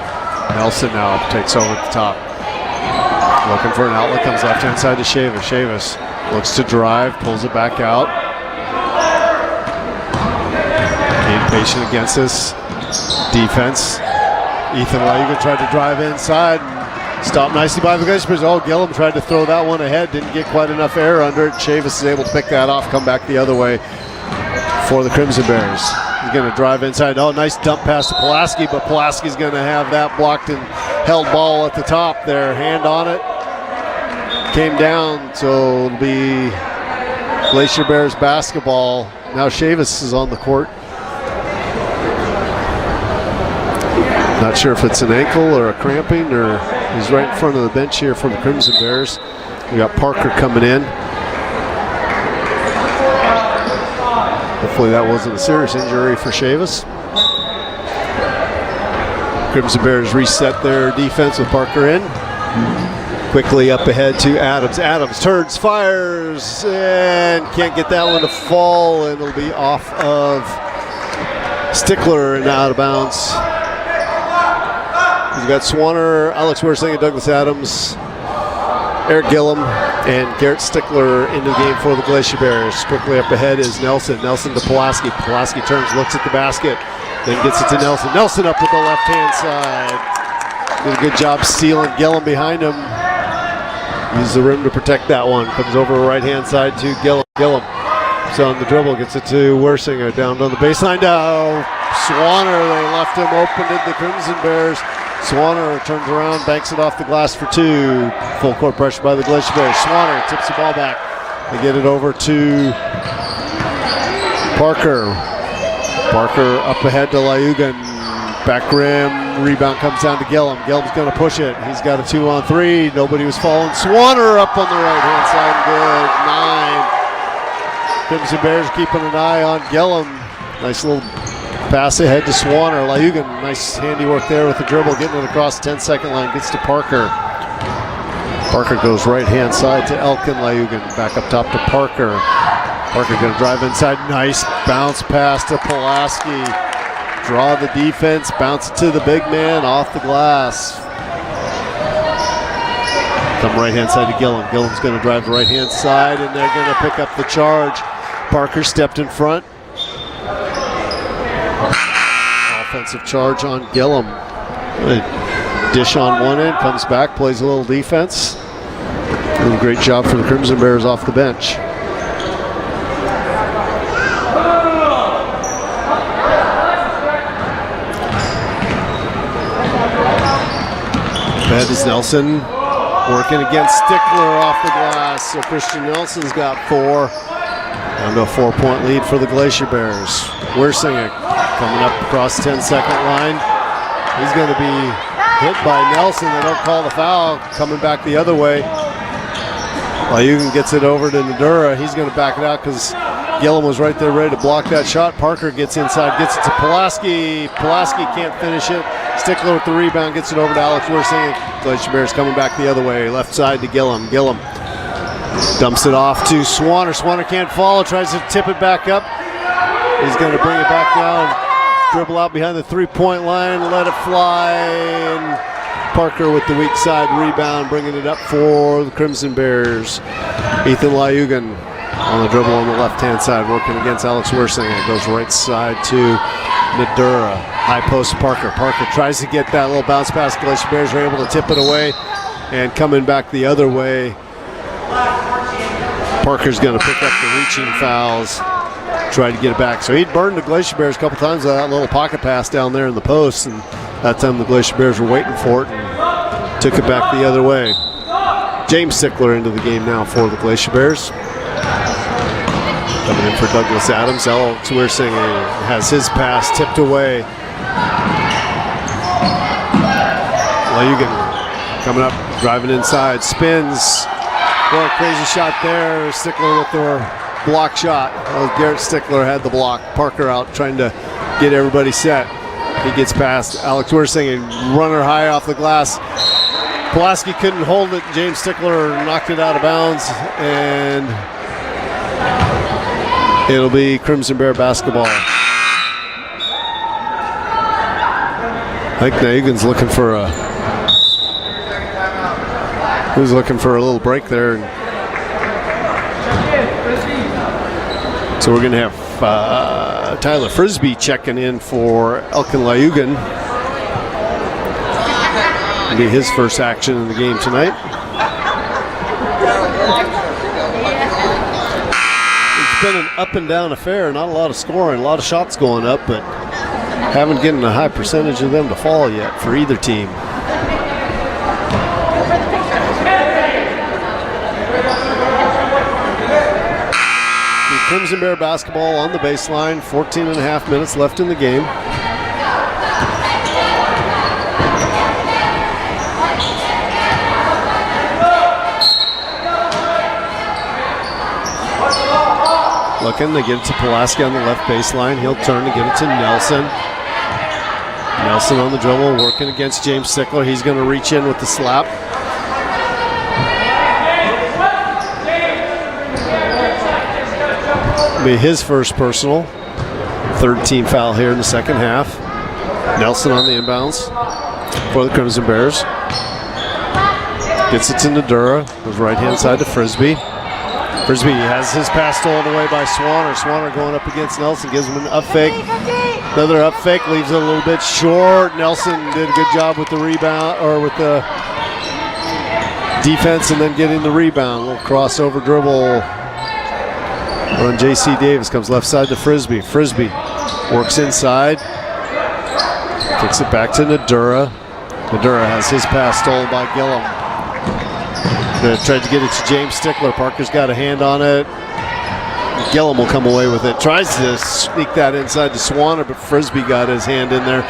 Nelson now takes over at the top. Looking for an outlet, comes left-hand side to Chavis. Chavis looks to drive, pulls it back out. Patient against this defense. Ethan Layugan tried to drive inside and stopped nicely by the Glacier Bears. Oh, Gillum tried to throw that one ahead, didn't get quite enough air under it. Chavis is able to pick that off, come back the other way for the Crimson Bears. He's going to drive inside. Oh, nice dump pass to Pulaski, but Pulaski's going to have that blocked and held ball at the top there. Hand on it. Came down, so it'll be Glacier Bears basketball. Now Chavis is on the court. Not sure if it's an ankle or a cramping, or he's right in front of the bench here for the Crimson Bears. We got Parker coming in. Hopefully that wasn't a serious injury for Chavis. Crimson Bears reset their defense with Parker in. Quickly up ahead to Adams. Adams turns, fires, and can't get that one to fall, and it'll be off of Stickler and out of bounds. We've got Swanner, Alex Wersinger, Douglas Adams, Eric Gillum, and Garrett Stickler into the game for the Glacier Bears. Quickly up ahead is Nelson. Nelson to Pulaski. Pulaski turns, looks at the basket, then gets it to Nelson. Nelson up with the left-hand side. Did a good job stealing Gillum behind him. Uses the rim to protect that one. Comes over the right-hand side to Gillum. Gillum is on the dribble, gets it to Wersinger. Down on the baseline. Now Swanner, they left him open to the Crimson Bears. Swanner turns around, banks it off the glass for 2. Full court pressure by the Glacier Bears. Swanner tips the ball back. They get it over to Parker. Parker up ahead to Layugan. Back rim, rebound comes down to Gillum. Gillum's going to push it. He's got a 2-on-3. Nobody was following. Swanner up on the right-hand side. Good. 9. Crimson Bears keeping an eye on Gillum. Nice little pass ahead to Swanner. Layugan, nice handiwork there with the dribble, getting it across the 10-second line, gets to Parker. Parker goes right-hand side to Elkin Layugan. Back up top to Parker. Parker going to drive inside. Nice bounce pass to Pulaski. Draw the defense, bounce it to the big man off the glass. Come right-hand side to Gillum. Gillum's going to drive the right-hand side, and they're going to pick up the charge. Parker stepped in front. Offensive charge on Gillum. Dish on one end, comes back, plays a little defense. Doing a great job for the Crimson Bears off the bench. Ahead is Nelson, working against Stickler off the glass. So Christian Nelson's got 4. And a 4-point lead for the Glacier Bears. Wersing coming up across the 10-second line. He's going to be hit by Nelson. They don't call the foul. Coming back the other way. Lyugan gets it over to Nadura. He's going to back it out because Gillum was right there ready to block that shot. Parker gets inside, gets it to Pulaski. Pulaski can't finish it. Stickler with the rebound, gets it over to Alex Wersing. Glacier Bears coming back the other way. Left side to Gillum. Gillum dumps it off to Swanner. Swanner can't follow, tries to tip it back up. He's going to bring it back down, dribble out behind the 3-point line, let it fly. And Parker with the weak side rebound, bringing it up for the Crimson Bears. Ethan Lyugan on the dribble on the left-hand side, working against Alex Wersing. It goes right side to Nadura. High post Parker. Parker tries to get that little bounce pass. Glacier Bears are able to tip it away, and coming back the other way, Parker's going to pick up the reaching fouls, try to get it back. So he'd burned the Glacier Bears a couple times with that little pocket pass down there in the post, and that time the Glacier Bears were waiting for it and took it back the other way. James Stickler into the game now for the Glacier Bears. Coming in for Douglas Adams. Alex Wersing has his pass tipped away. Lyugan coming up, driving inside, spins. Well, crazy shot there. Stickler with the block shot. Well, Garrett Stickler had the block. Parker out trying to get everybody set. He gets past Alex Wersing and runner high off the glass. Pulaski couldn't hold it. James Stickler knocked it out of bounds, and it'll be Crimson Bear basketball. I think Nagan's looking for a little break there. So we're going to have Tyler Frisbee checking in for Elkin Lyugan. It'll be his first action in the game tonight. It's been an up and down affair. Not a lot of scoring, a lot of shots going up, but haven't gotten a high percentage of them to fall yet for either team. Crimson Bear basketball on the baseline. 14 and a half minutes left in the game. Looking, they get it to Pulaski on the left baseline. He'll turn to get it to Nelson. Nelson on the dribble, working against James Stickler. He's going to reach in with the slap. Be his first personal. Third team foul here in the second half. Nelson on the inbounds for the Crimson Bears. Gets it to Nadura. Goes right hand side to Frisbee. Frisbee has his pass stolen away by Swanner. Swanner going up against Nelson. Gives him an up fake. Another up fake. Leaves it a little bit short. Nelson did a good job with the rebound, or with the defense, and then getting the rebound. A little crossover dribble on J.C. Davis. Comes left side to Frisbee. Frisbee works inside. Kicks it back to Nadura. Nadura has his pass stolen by Gillum. Tried to get it to James Stickler. Parker's got a hand on it. Gillum will come away with it. Tries to sneak that inside to Swanner, but Frisbee got his hand in there.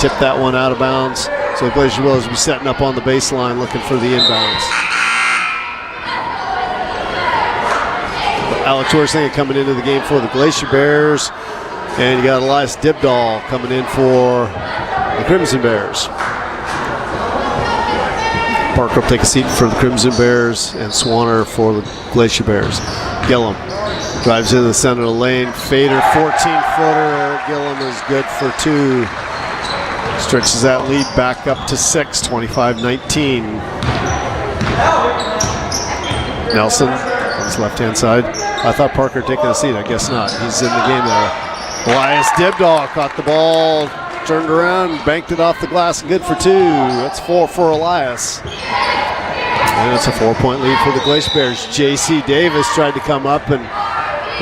Tipped that one out of bounds. So Glacier Willows will be setting up on the baseline looking for the inbounds. Alex Wersing coming into the game for the Glacier Bears. And you got Elias Dibdahl coming in for the Crimson Bears. Parker will take a seat for the Crimson Bears, and Swanner for the Glacier Bears. Gillum drives into the center of the lane. Fader, 14-footer. Gillum is good for 2. Stretches that lead back up to 6, 25-19. Nelson on his left-hand side. I thought Parker taking a seat. I guess not. He's in the game there. Elias Dibdahl caught the ball, turned around, banked it off the glass, and good for 2. That's 4 for Elias. And it's a 4-point lead for the Glacier Bears. J.C. Davis tried to come up, and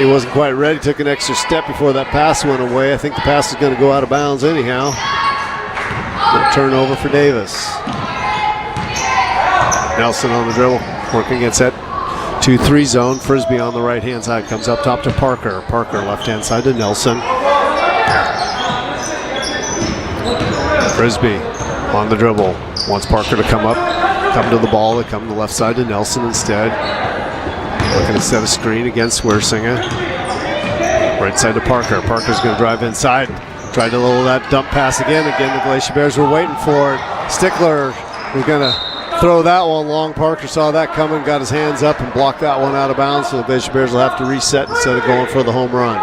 he wasn't quite ready. Took an extra step before that pass went away. I think the pass is going to go out of bounds anyhow. Good turnover for Davis. Nelson on the dribble, working against that 2-3 zone. Frisbee on the right-hand side, comes up top to Parker. Parker left-hand side to Nelson. Frisbee on the dribble, wants Parker to come to the ball. They come to the left side to Nelson instead. Looking to set a screen against Wersinger. Right side to Parker. Parker's going to drive inside. Tried to lower that dump pass again. Again, the Glacier Bears were waiting for it. Stickler was going to throw that one long. Parker saw that coming, got his hands up and blocked that one out of bounds, so the Glacier Bears will have to reset instead of going for the home run.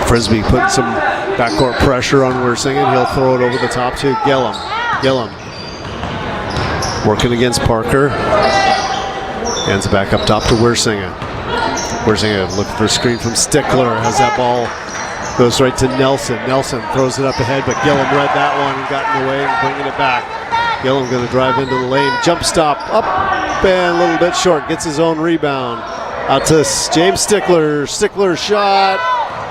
Frisbee putting some backcourt pressure on Wersinger. He'll throw it over the top to Gillum. Gillum working against Parker. Hands it back up top to Wersinger. Wersinger looking for a screen from Stickler. Has that ball, goes right to Nelson. Nelson throws it up ahead, but Gillum read that one and got in the way and bringing it back. Gillum going to drive into the lane. Jump stop up and a little bit short. Gets his own rebound. Out to James Stickler. Stickler shot.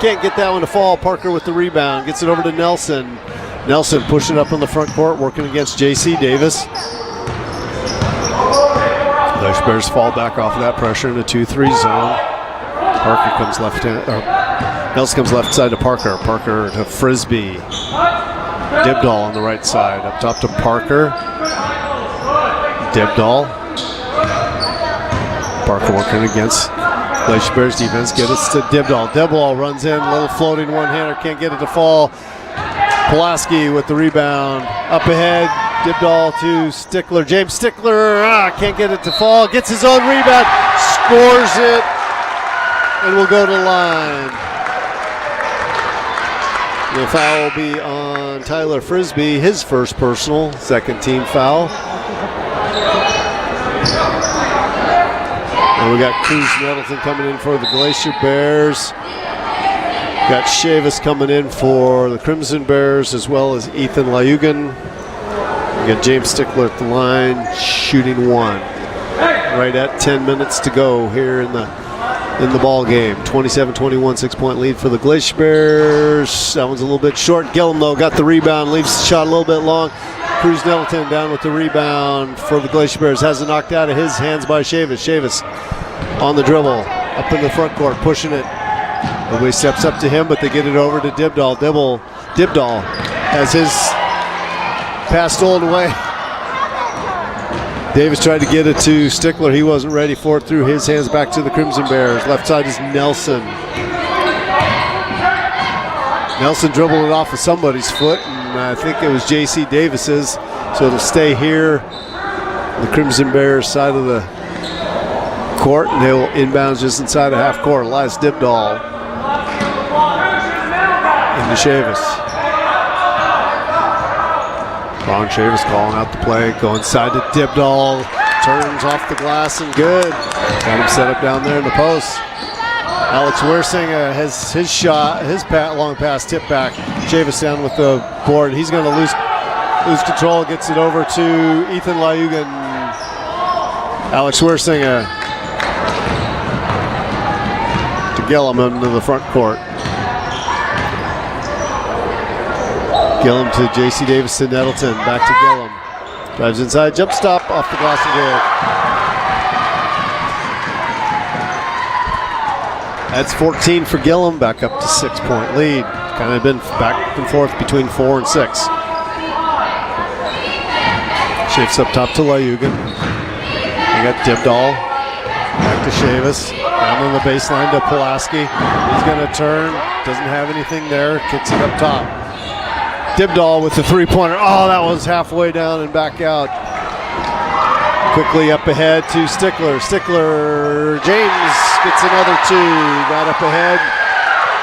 Can't get that one to fall. Parker with the rebound. Gets it over to Nelson. Nelson pushing up on the front court, working against J.C. Davis. Glacier Bears fall back off of that pressure in the 2-3 zone. Parker comes Nelson comes left side to Parker. Parker to Frisbee. Dibdall on the right side. Up top to Parker. Dibdall. Parker working against Glacier Bears defense. Get it to Dibdall. Dibdall runs in. Little floating one-hander. Can't get it to fall. Pulaski with the rebound. Up ahead. Dibdall to Stickler. James Stickler can't get it to fall. Gets his own rebound. Scores it. And will go to the line. The foul will be on Tyler Frisbee. His first personal. Second team foul. And we got Cruz Nettleton coming in for the Glacier Bears. Got Chavis coming in for the Crimson Bears, as well as Ethan Lyugan. We got James Stickler at the line, shooting one. Right at 10 minutes to go here in the ball game. 27-21, 6-point lead for the Glacier Bears. That one's a little bit short. Gillum, though, got the rebound, leaves the shot a little bit long. Cruz Nettleton down with the rebound for the Glacier Bears. Has it knocked out of his hands by Chavis. Chavis on the dribble, up in the front court, pushing it. Nobody steps up to him, but they get it over to Dibdall. Dibdall has his pass stolen away. Davis tried to get it to Stickler. He wasn't ready for it. Threw his hands back to the Crimson Bears. Left side is Nelson. Nelson dribbled it off of somebody's foot, and I think it was J.C. Davis's. So it'll stay here, the Crimson Bears side of the court, and he'll inbounds just inside of half court. Elias Dibdall into Chavis. Ron Chavis calling out the play, going side to Dibdall, turns off the glass and good. Got him set up down there in the post. Alex Wersinger has his shot, his long pass tip back. Chavis down with the board. He's going to lose control, gets it over to Ethan Lyugan. Alex Wersinger to Gillum into the front court. Gillum to J.C. Davis to Nettleton. Back to Gillum. Drives inside. Jump stop off the glass and good. That's 14 for Gillum. Back up to 6-point lead. Kind of been back and forth between 4 and 6. Shifts up top to Lyugan. We got Dibdall. Back to Chavis. Down on the baseline to Pulaski. He's going to turn. Doesn't have anything there. Kicks it up top. Dibdall with the three-pointer. Oh, that was halfway down and back out. Quickly up ahead to Stickler. Stickler, James gets another two. Got up ahead.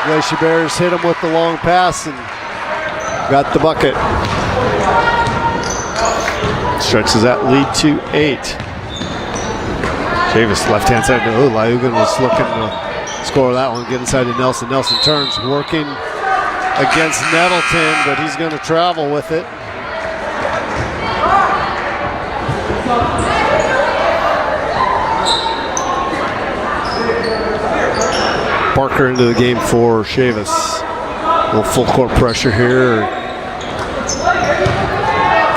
Glacier Bears hit him with the long pass and got the bucket. Stretches that lead to 8. Chavis left-hand side. Oh, Lyugan was looking to score that one. Get inside to Nelson. Nelson turns, working against Nettleton, but he's going to travel with it. Parker into the game for Chavis. A little full court pressure here.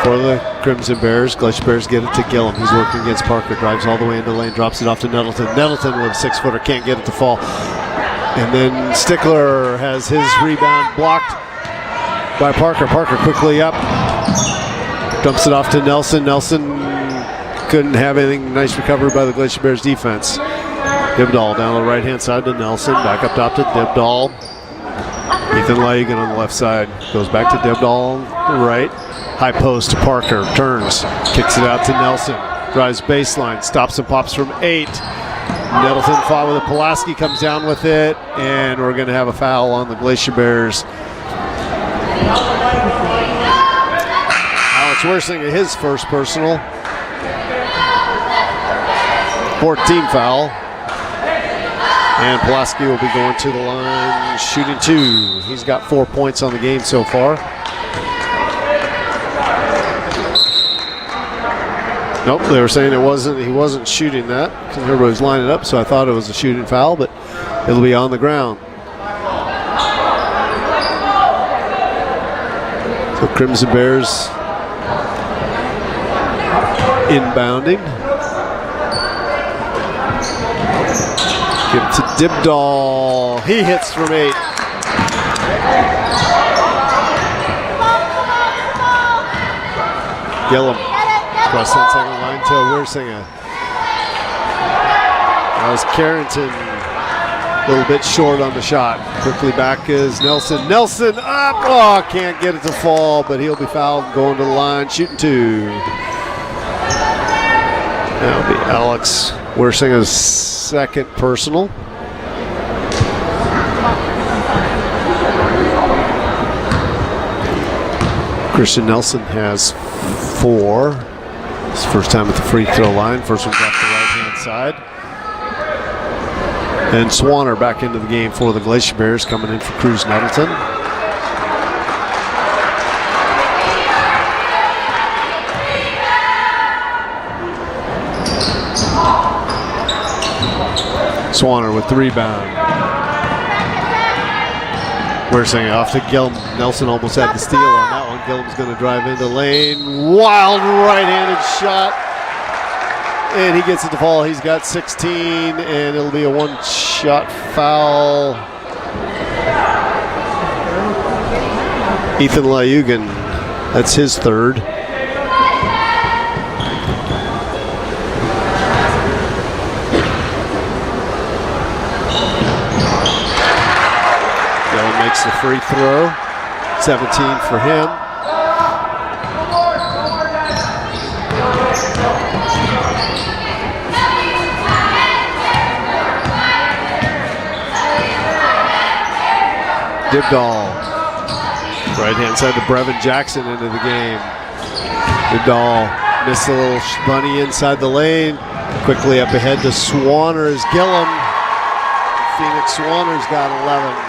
For the Crimson Bears, Glacier Bears get it to Gillum. He's working against Parker, drives all the way into the lane, drops it off to Nettleton. Nettleton with a 6-footer, can't get it to fall. And then Stickler has his rebound blocked by Parker. Parker quickly up, dumps it off to Nelson. Nelson couldn't have anything. Nice recovery by the Glacier Bears defense. Dibdahl down the right-hand side to Nelson, back up top to Dibdahl. Ethan Lagan on the left side, goes back to Dibdahl on the right. High post to Parker, turns, kicks it out to Nelson, drives baseline, stops and pops from 8. Nettleton fought with it, Pulaski comes down with it, and we're going to have a foul on the Glacier Bears. Alex Wersinger, his first personal. 14 foul. And Pulaski will be going to the line, shooting 2. He's got 4 points on the game so far. Nope, they were saying he wasn't shooting that. Everybody's lining up, so I thought it was a shooting foul, but it'll be on the ground. So Crimson Bears inbounding. Give it to Dibdahl. He hits from 8. Gillum across that second line to Wersinger. That was Carrington. A little bit short on the shot. Quickly back is Nelson. Nelson up. Oh, can't get it to fall, but he'll be fouled going to the line, shooting 2. That'll be Alex Wersinger's second personal. Christian Nelson has 4. His first time at the free throw line. First one's off the right-hand side. And Swanner back into the game for the Glacier Bears, coming in for Cruz Nettleton. Swanner with the rebound. Wersinger off to Gillum. Nelson almost had the steal on that one. Gillum's going to drive into the lane. Wild right-handed shot. And he gets it to fall. He's got 16, and it'll be a 1-shot foul. Ethan Layugan, that's his third. Makes the free throw. 17 for him. Dibdahl. Right-hand side to Brevin Jackson into the game. Dibdahl missed a little bunny inside the lane. Quickly up ahead to Swanner as Gillum. Phoenix Swanner's got 11.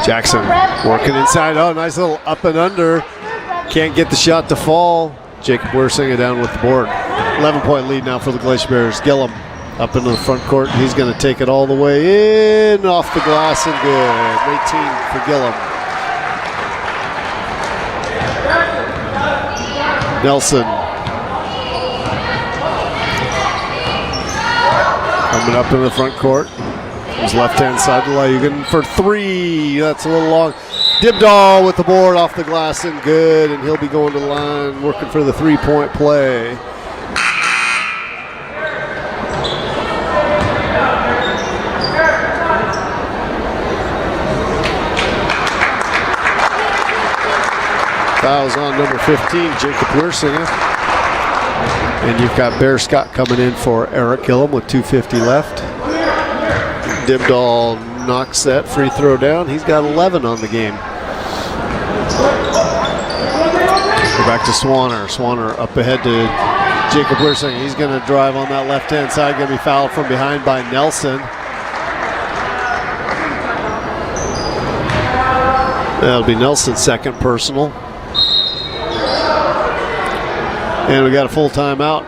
Jackson working inside. Oh, nice little up and under. Can't get the shot to fall. Jacob Wersinger down with the board. 11-point lead now for the Glacier Bears. Gillum up into the front court. He's going to take it all the way in, off the glass, and good. 18 for Gillum. Nelson coming up in the front court. His left-hand side to Layugan for 3. That's a little long. Dibdahl with the board off the glass and good, and he'll be going to the line working for the 3-point play. Fouls on number 15, Jacob Wersinger. And you've got Bear Scott coming in for Eric Gillum with 2:50 left. Dibdahl knocks that free throw down. He's got 11 on the game. Go back to Swanner. Swanner up ahead to Jacob Wersinger. He's going to drive on that left-hand side. Going to be fouled from behind by Nelson. That'll be Nelson's second personal. And we got a full timeout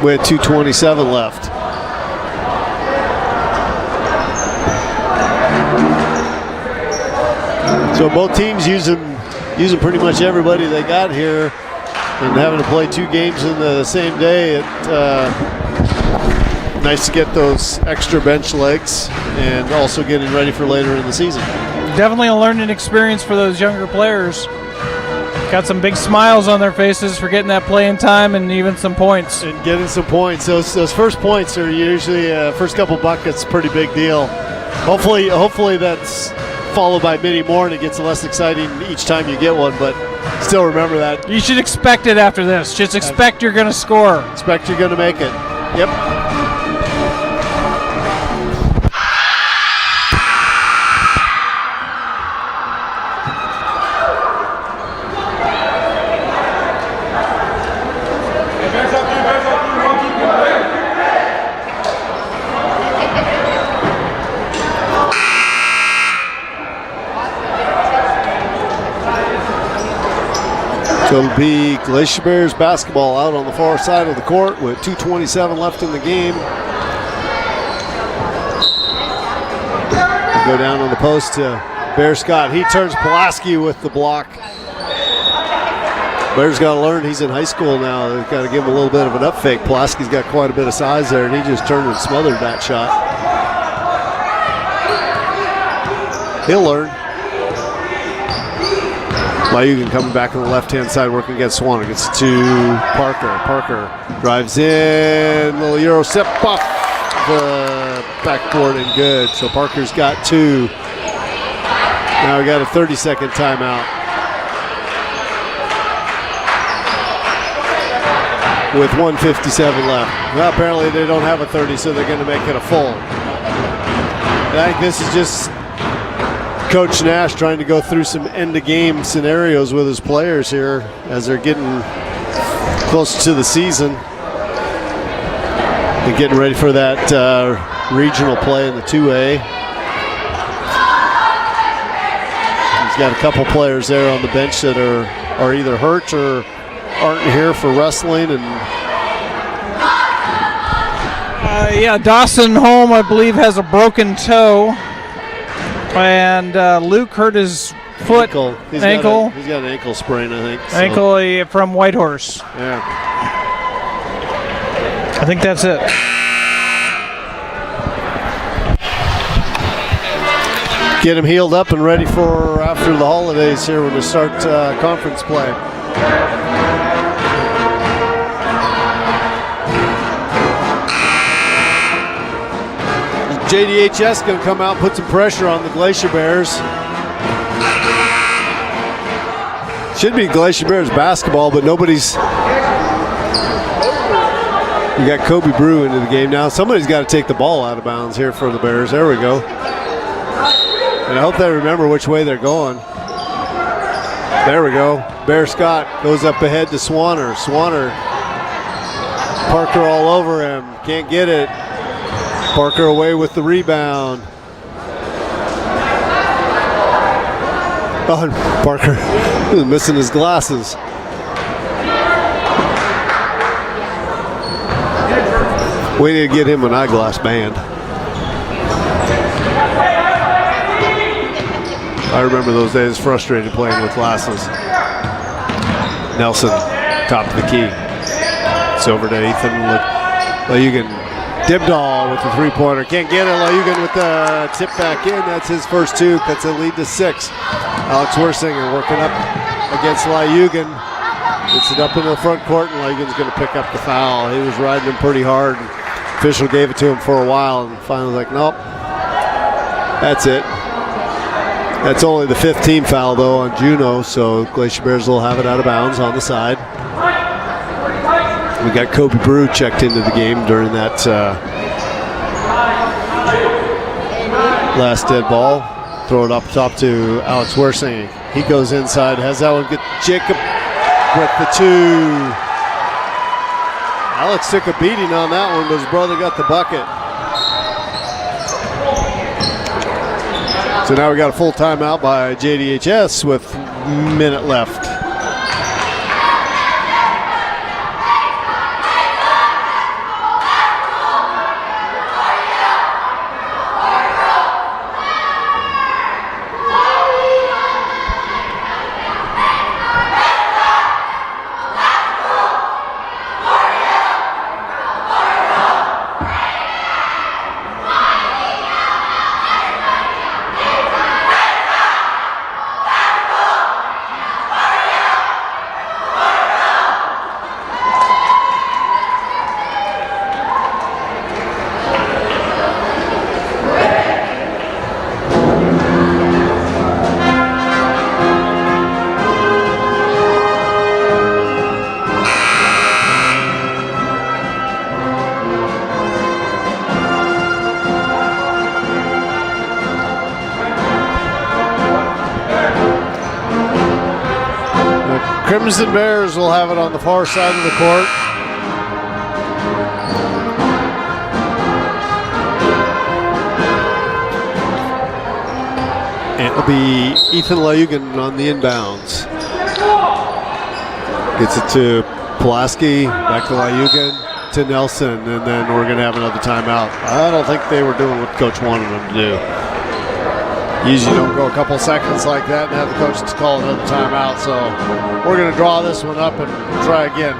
with 2:27 left. So both teams using pretty much everybody they got here, and having to play 2 games in the same day. Nice to get those extra bench legs and also getting ready for later in the season. Definitely a learning experience for those younger players. Got some big smiles on their faces for getting that playing time and even some points. And getting some points. Those first points are usually first couple buckets, pretty big deal. Hopefully that's followed by many more and it gets less exciting each time you get one, but still remember that. You should expect it after this. Just expect you're going to score. Expect you're going to make it. Yep. So it'll be Glacier Bears basketball out on the far side of the court with 2:27 left in the game. We'll go down on the post to Bear Scott. He turns Pulaski with the block. Bears got to learn he's in high school now. They've got to give him a little bit of an up fake. Pulaski's got quite a bit of size there, and he just turned and smothered that shot. He'll learn. Lyugan coming back on the left-hand side, working against Swanner. Gets to Parker. Parker drives in. Little Euro step off the backboard and good. So Parker's got 2. Now we got a 30-second timeout. With 1:57 left. Well, apparently they don't have a 30, so they're going to make it a full. I think this is just Coach Nash trying to go through some end-of-game scenarios with his players here as they're getting close to the season and getting ready for that regional play in the 2A. He's got a couple players there on the bench that are either hurt or aren't here for wrestling. And Dawson Holm, I believe, has a broken toe. And Luke hurt his foot, ankle. He's got an ankle sprain, I think. Ankle from Whitehorse. Yeah. I think that's it. Get him healed up and ready for after the holidays here when we start conference play. JDHS going to come out and put some pressure on the Glacier Bears. Should be Glacier Bears basketball, but nobody's. We got Kobe Brew into the game now. Somebody's got to take the ball out of bounds here for the Bears. There we go. And I hope they remember which way they're going. There we go. Bear Scott goes up ahead to Swanner. Swanner. Parker all over him. Can't get it. Parker away with the rebound. Oh, Parker is missing his glasses. We need to get him an eyeglass band. I remember those days, frustrated playing with glasses. Nelson, top of the key. It's over to Ethan. Lyugan. Dibdahl with the three-pointer. Can't get it. Lyugan with the tip back in. That's his first 2. Cuts a lead to 6. Alex Wersinger working up against Lyugan. Gets it up into the front court, and Lyugan's going to pick up the foul. He was riding him pretty hard. Official gave it to him for a while, and finally was like, nope. That's it. That's only the 5th team foul, though, on Juneau, so Glacier Bears will have it out of bounds on the side. We got Kobe Brew checked into the game during that last dead ball. Throw it up top to Alex Wersinger. He goes inside, has that one. Get Jacob with the 2. Alex took a beating on that one, but his brother got the bucket. So now we got a full timeout by JDHS with a minute left. Crimson Bears will have it on the far side of the court. It'll be Ethan Layugan on the inbounds. Gets it to Pulaski, back to Layugan, to Nelson, and then we're going to have another timeout. I don't think they were doing what Coach wanted them to do. Usually don't go a couple seconds like that and have the coach call another timeout, so we're going to draw this one up and try again.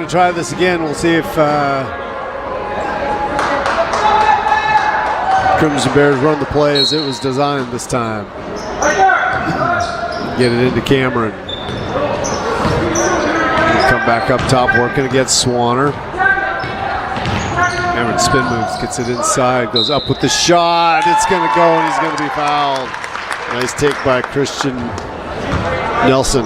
Try this again. We'll see if Crimson Bears run the play as it was designed this time. Get it into Cameron. Come back up top, working against Swanner. Cameron spin moves, gets it inside, goes up with the shot. It's going to go, and he's going to be fouled. Nice take by Christian Nelson.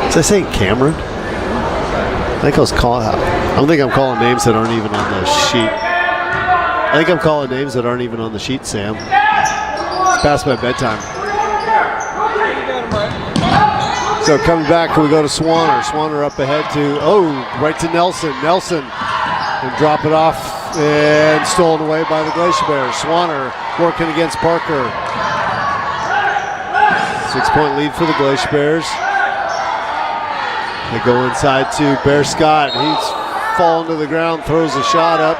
Was I saying Cameron? I think I was calling. I don't think I'm calling names that aren't even on the sheet. I think I'm calling names that aren't even on the sheet, Sam. It's past my bedtime. So coming back, we go to Swanner. Swanner up ahead to, right to Nelson. Nelson, and drop it off, and stolen away by the Glacier Bears. Swanner working against Parker. 6-point lead for the Glacier Bears. They go inside to Bear Scott. He's fallen to the ground, throws a shot up.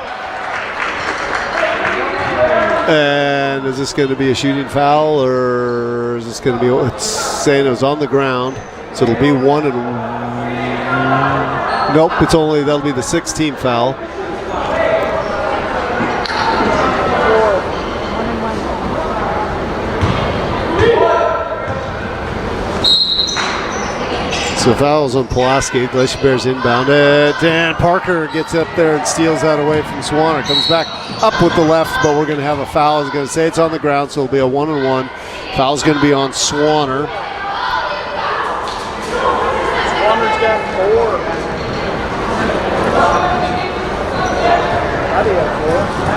And is this going to be a shooting foul, or is this going to be, it's saying it was on the ground, so it'll be one and nope, that'll be the 16th foul. So fouls on Pulaski. Glacier Bears inbound it, and Parker gets up there and steals that away from Swanner. Comes back up with the left, but we're going to have a foul. I was going to say it's on the ground, so it'll be a 1-and-1. Foul's going to be on Swanner. Swanner's got 4. How do you have 4?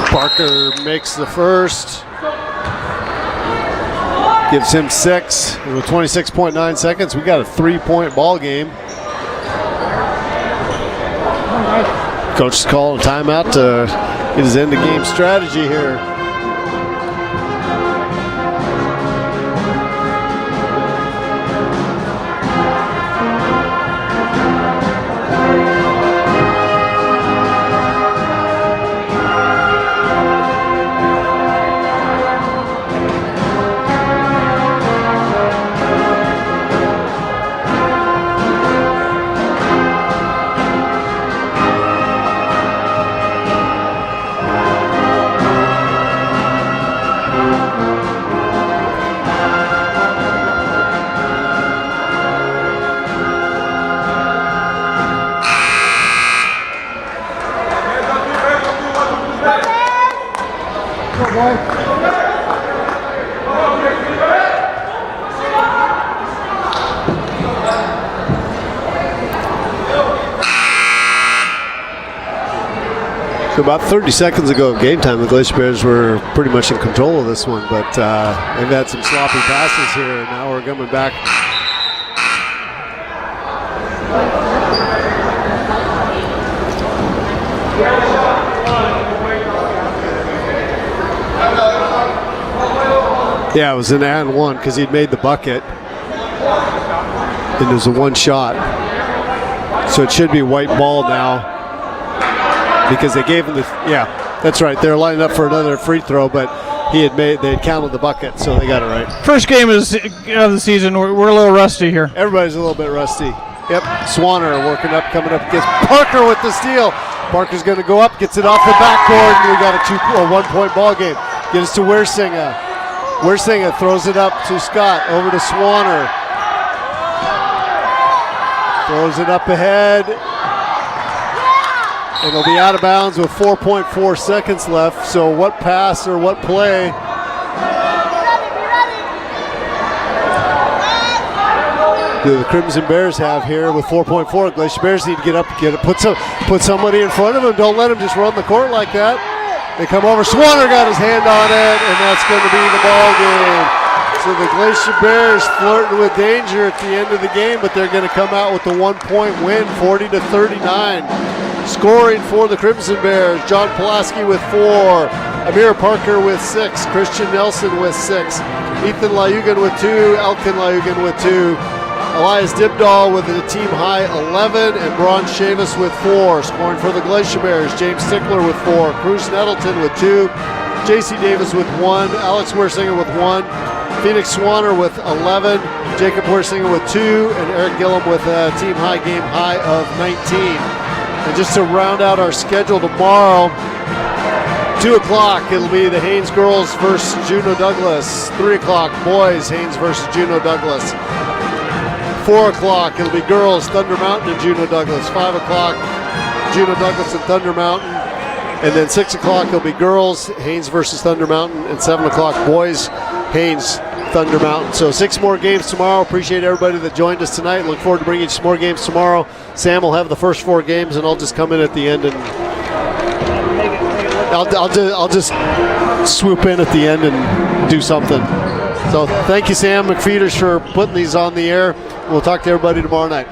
Parker makes the first, gives him 6. With 26.9 seconds, we got a 3-point ball game. Coach is calling a timeout to get his end of game strategy here. So about 30 seconds ago of game time, the Glacier Bears were pretty much in control of this one, but they've had some sloppy passes here, and now we're coming back. Yeah, it was an and one because he'd made the bucket, and it was a one shot. So it should be white ball now because they gave him the, yeah, that's right. They're lining up for another free throw, but they had counted the bucket, so they got it right. First game of the season. We're a little rusty here. Everybody's a little bit rusty. Yep, Swanner working up, coming up against Parker with the steal. Parker's going to go up, gets it off the backboard, and we got a 1 point ball game. Get us to Wersinger. Wersinger throws it up to Scott, over to Swanner. Throws it up ahead. And it'll be out of bounds with 4.4 seconds left. So what pass or what play? Do the Crimson Bears have here with 4.4? Glacier Bears need to get up, put somebody in front of them. Don't let them just run the court like that. They come over. Swanner got his hand on it, and that's going to be the ball game. So the Glacier Bears flirting with danger at the end of the game, but they're going to come out with the 1 point win, 40-39. Scoring for the Crimson Bears: John Pulaski with 4, Amir Parker with 6, Christian Nelson with 6, Ethan Layugan with 2, Elkin Layugan with 2, Elias Dibdahl with a team high 11, and Braun Chavis with 4. Scoring for the Glacier Bears: James Tickler with 4, Cruz Nettleton with 2, JC Davis with 1, Alex Wersinger with 1, Phoenix Swanner with 11, Jacob Wersinger with 2, and Eric Gillum with a team high game high of 19. And just to round out our schedule tomorrow, 2 o'clock, it'll be the Haines girls versus Juneau Douglas. 3 o'clock, boys, Haines versus Juneau Douglas. 4 o'clock, it'll be girls, Thunder Mountain and Juneau Douglas. 5 o'clock, Juneau Douglas and Thunder Mountain. And then 6 o'clock, it'll be girls, Haines versus Thunder Mountain. And 7 o'clock, boys, Haines, Thunder Mountain. So 6 more games tomorrow. Appreciate everybody that joined us tonight. Look forward to bringing you some more games tomorrow. Sam will have the first 4 games, and I'll just come in at the end and I'll just swoop in at the end and do something. So thank you, Sam McFeeters, for putting these on the air. We'll talk to everybody tomorrow night.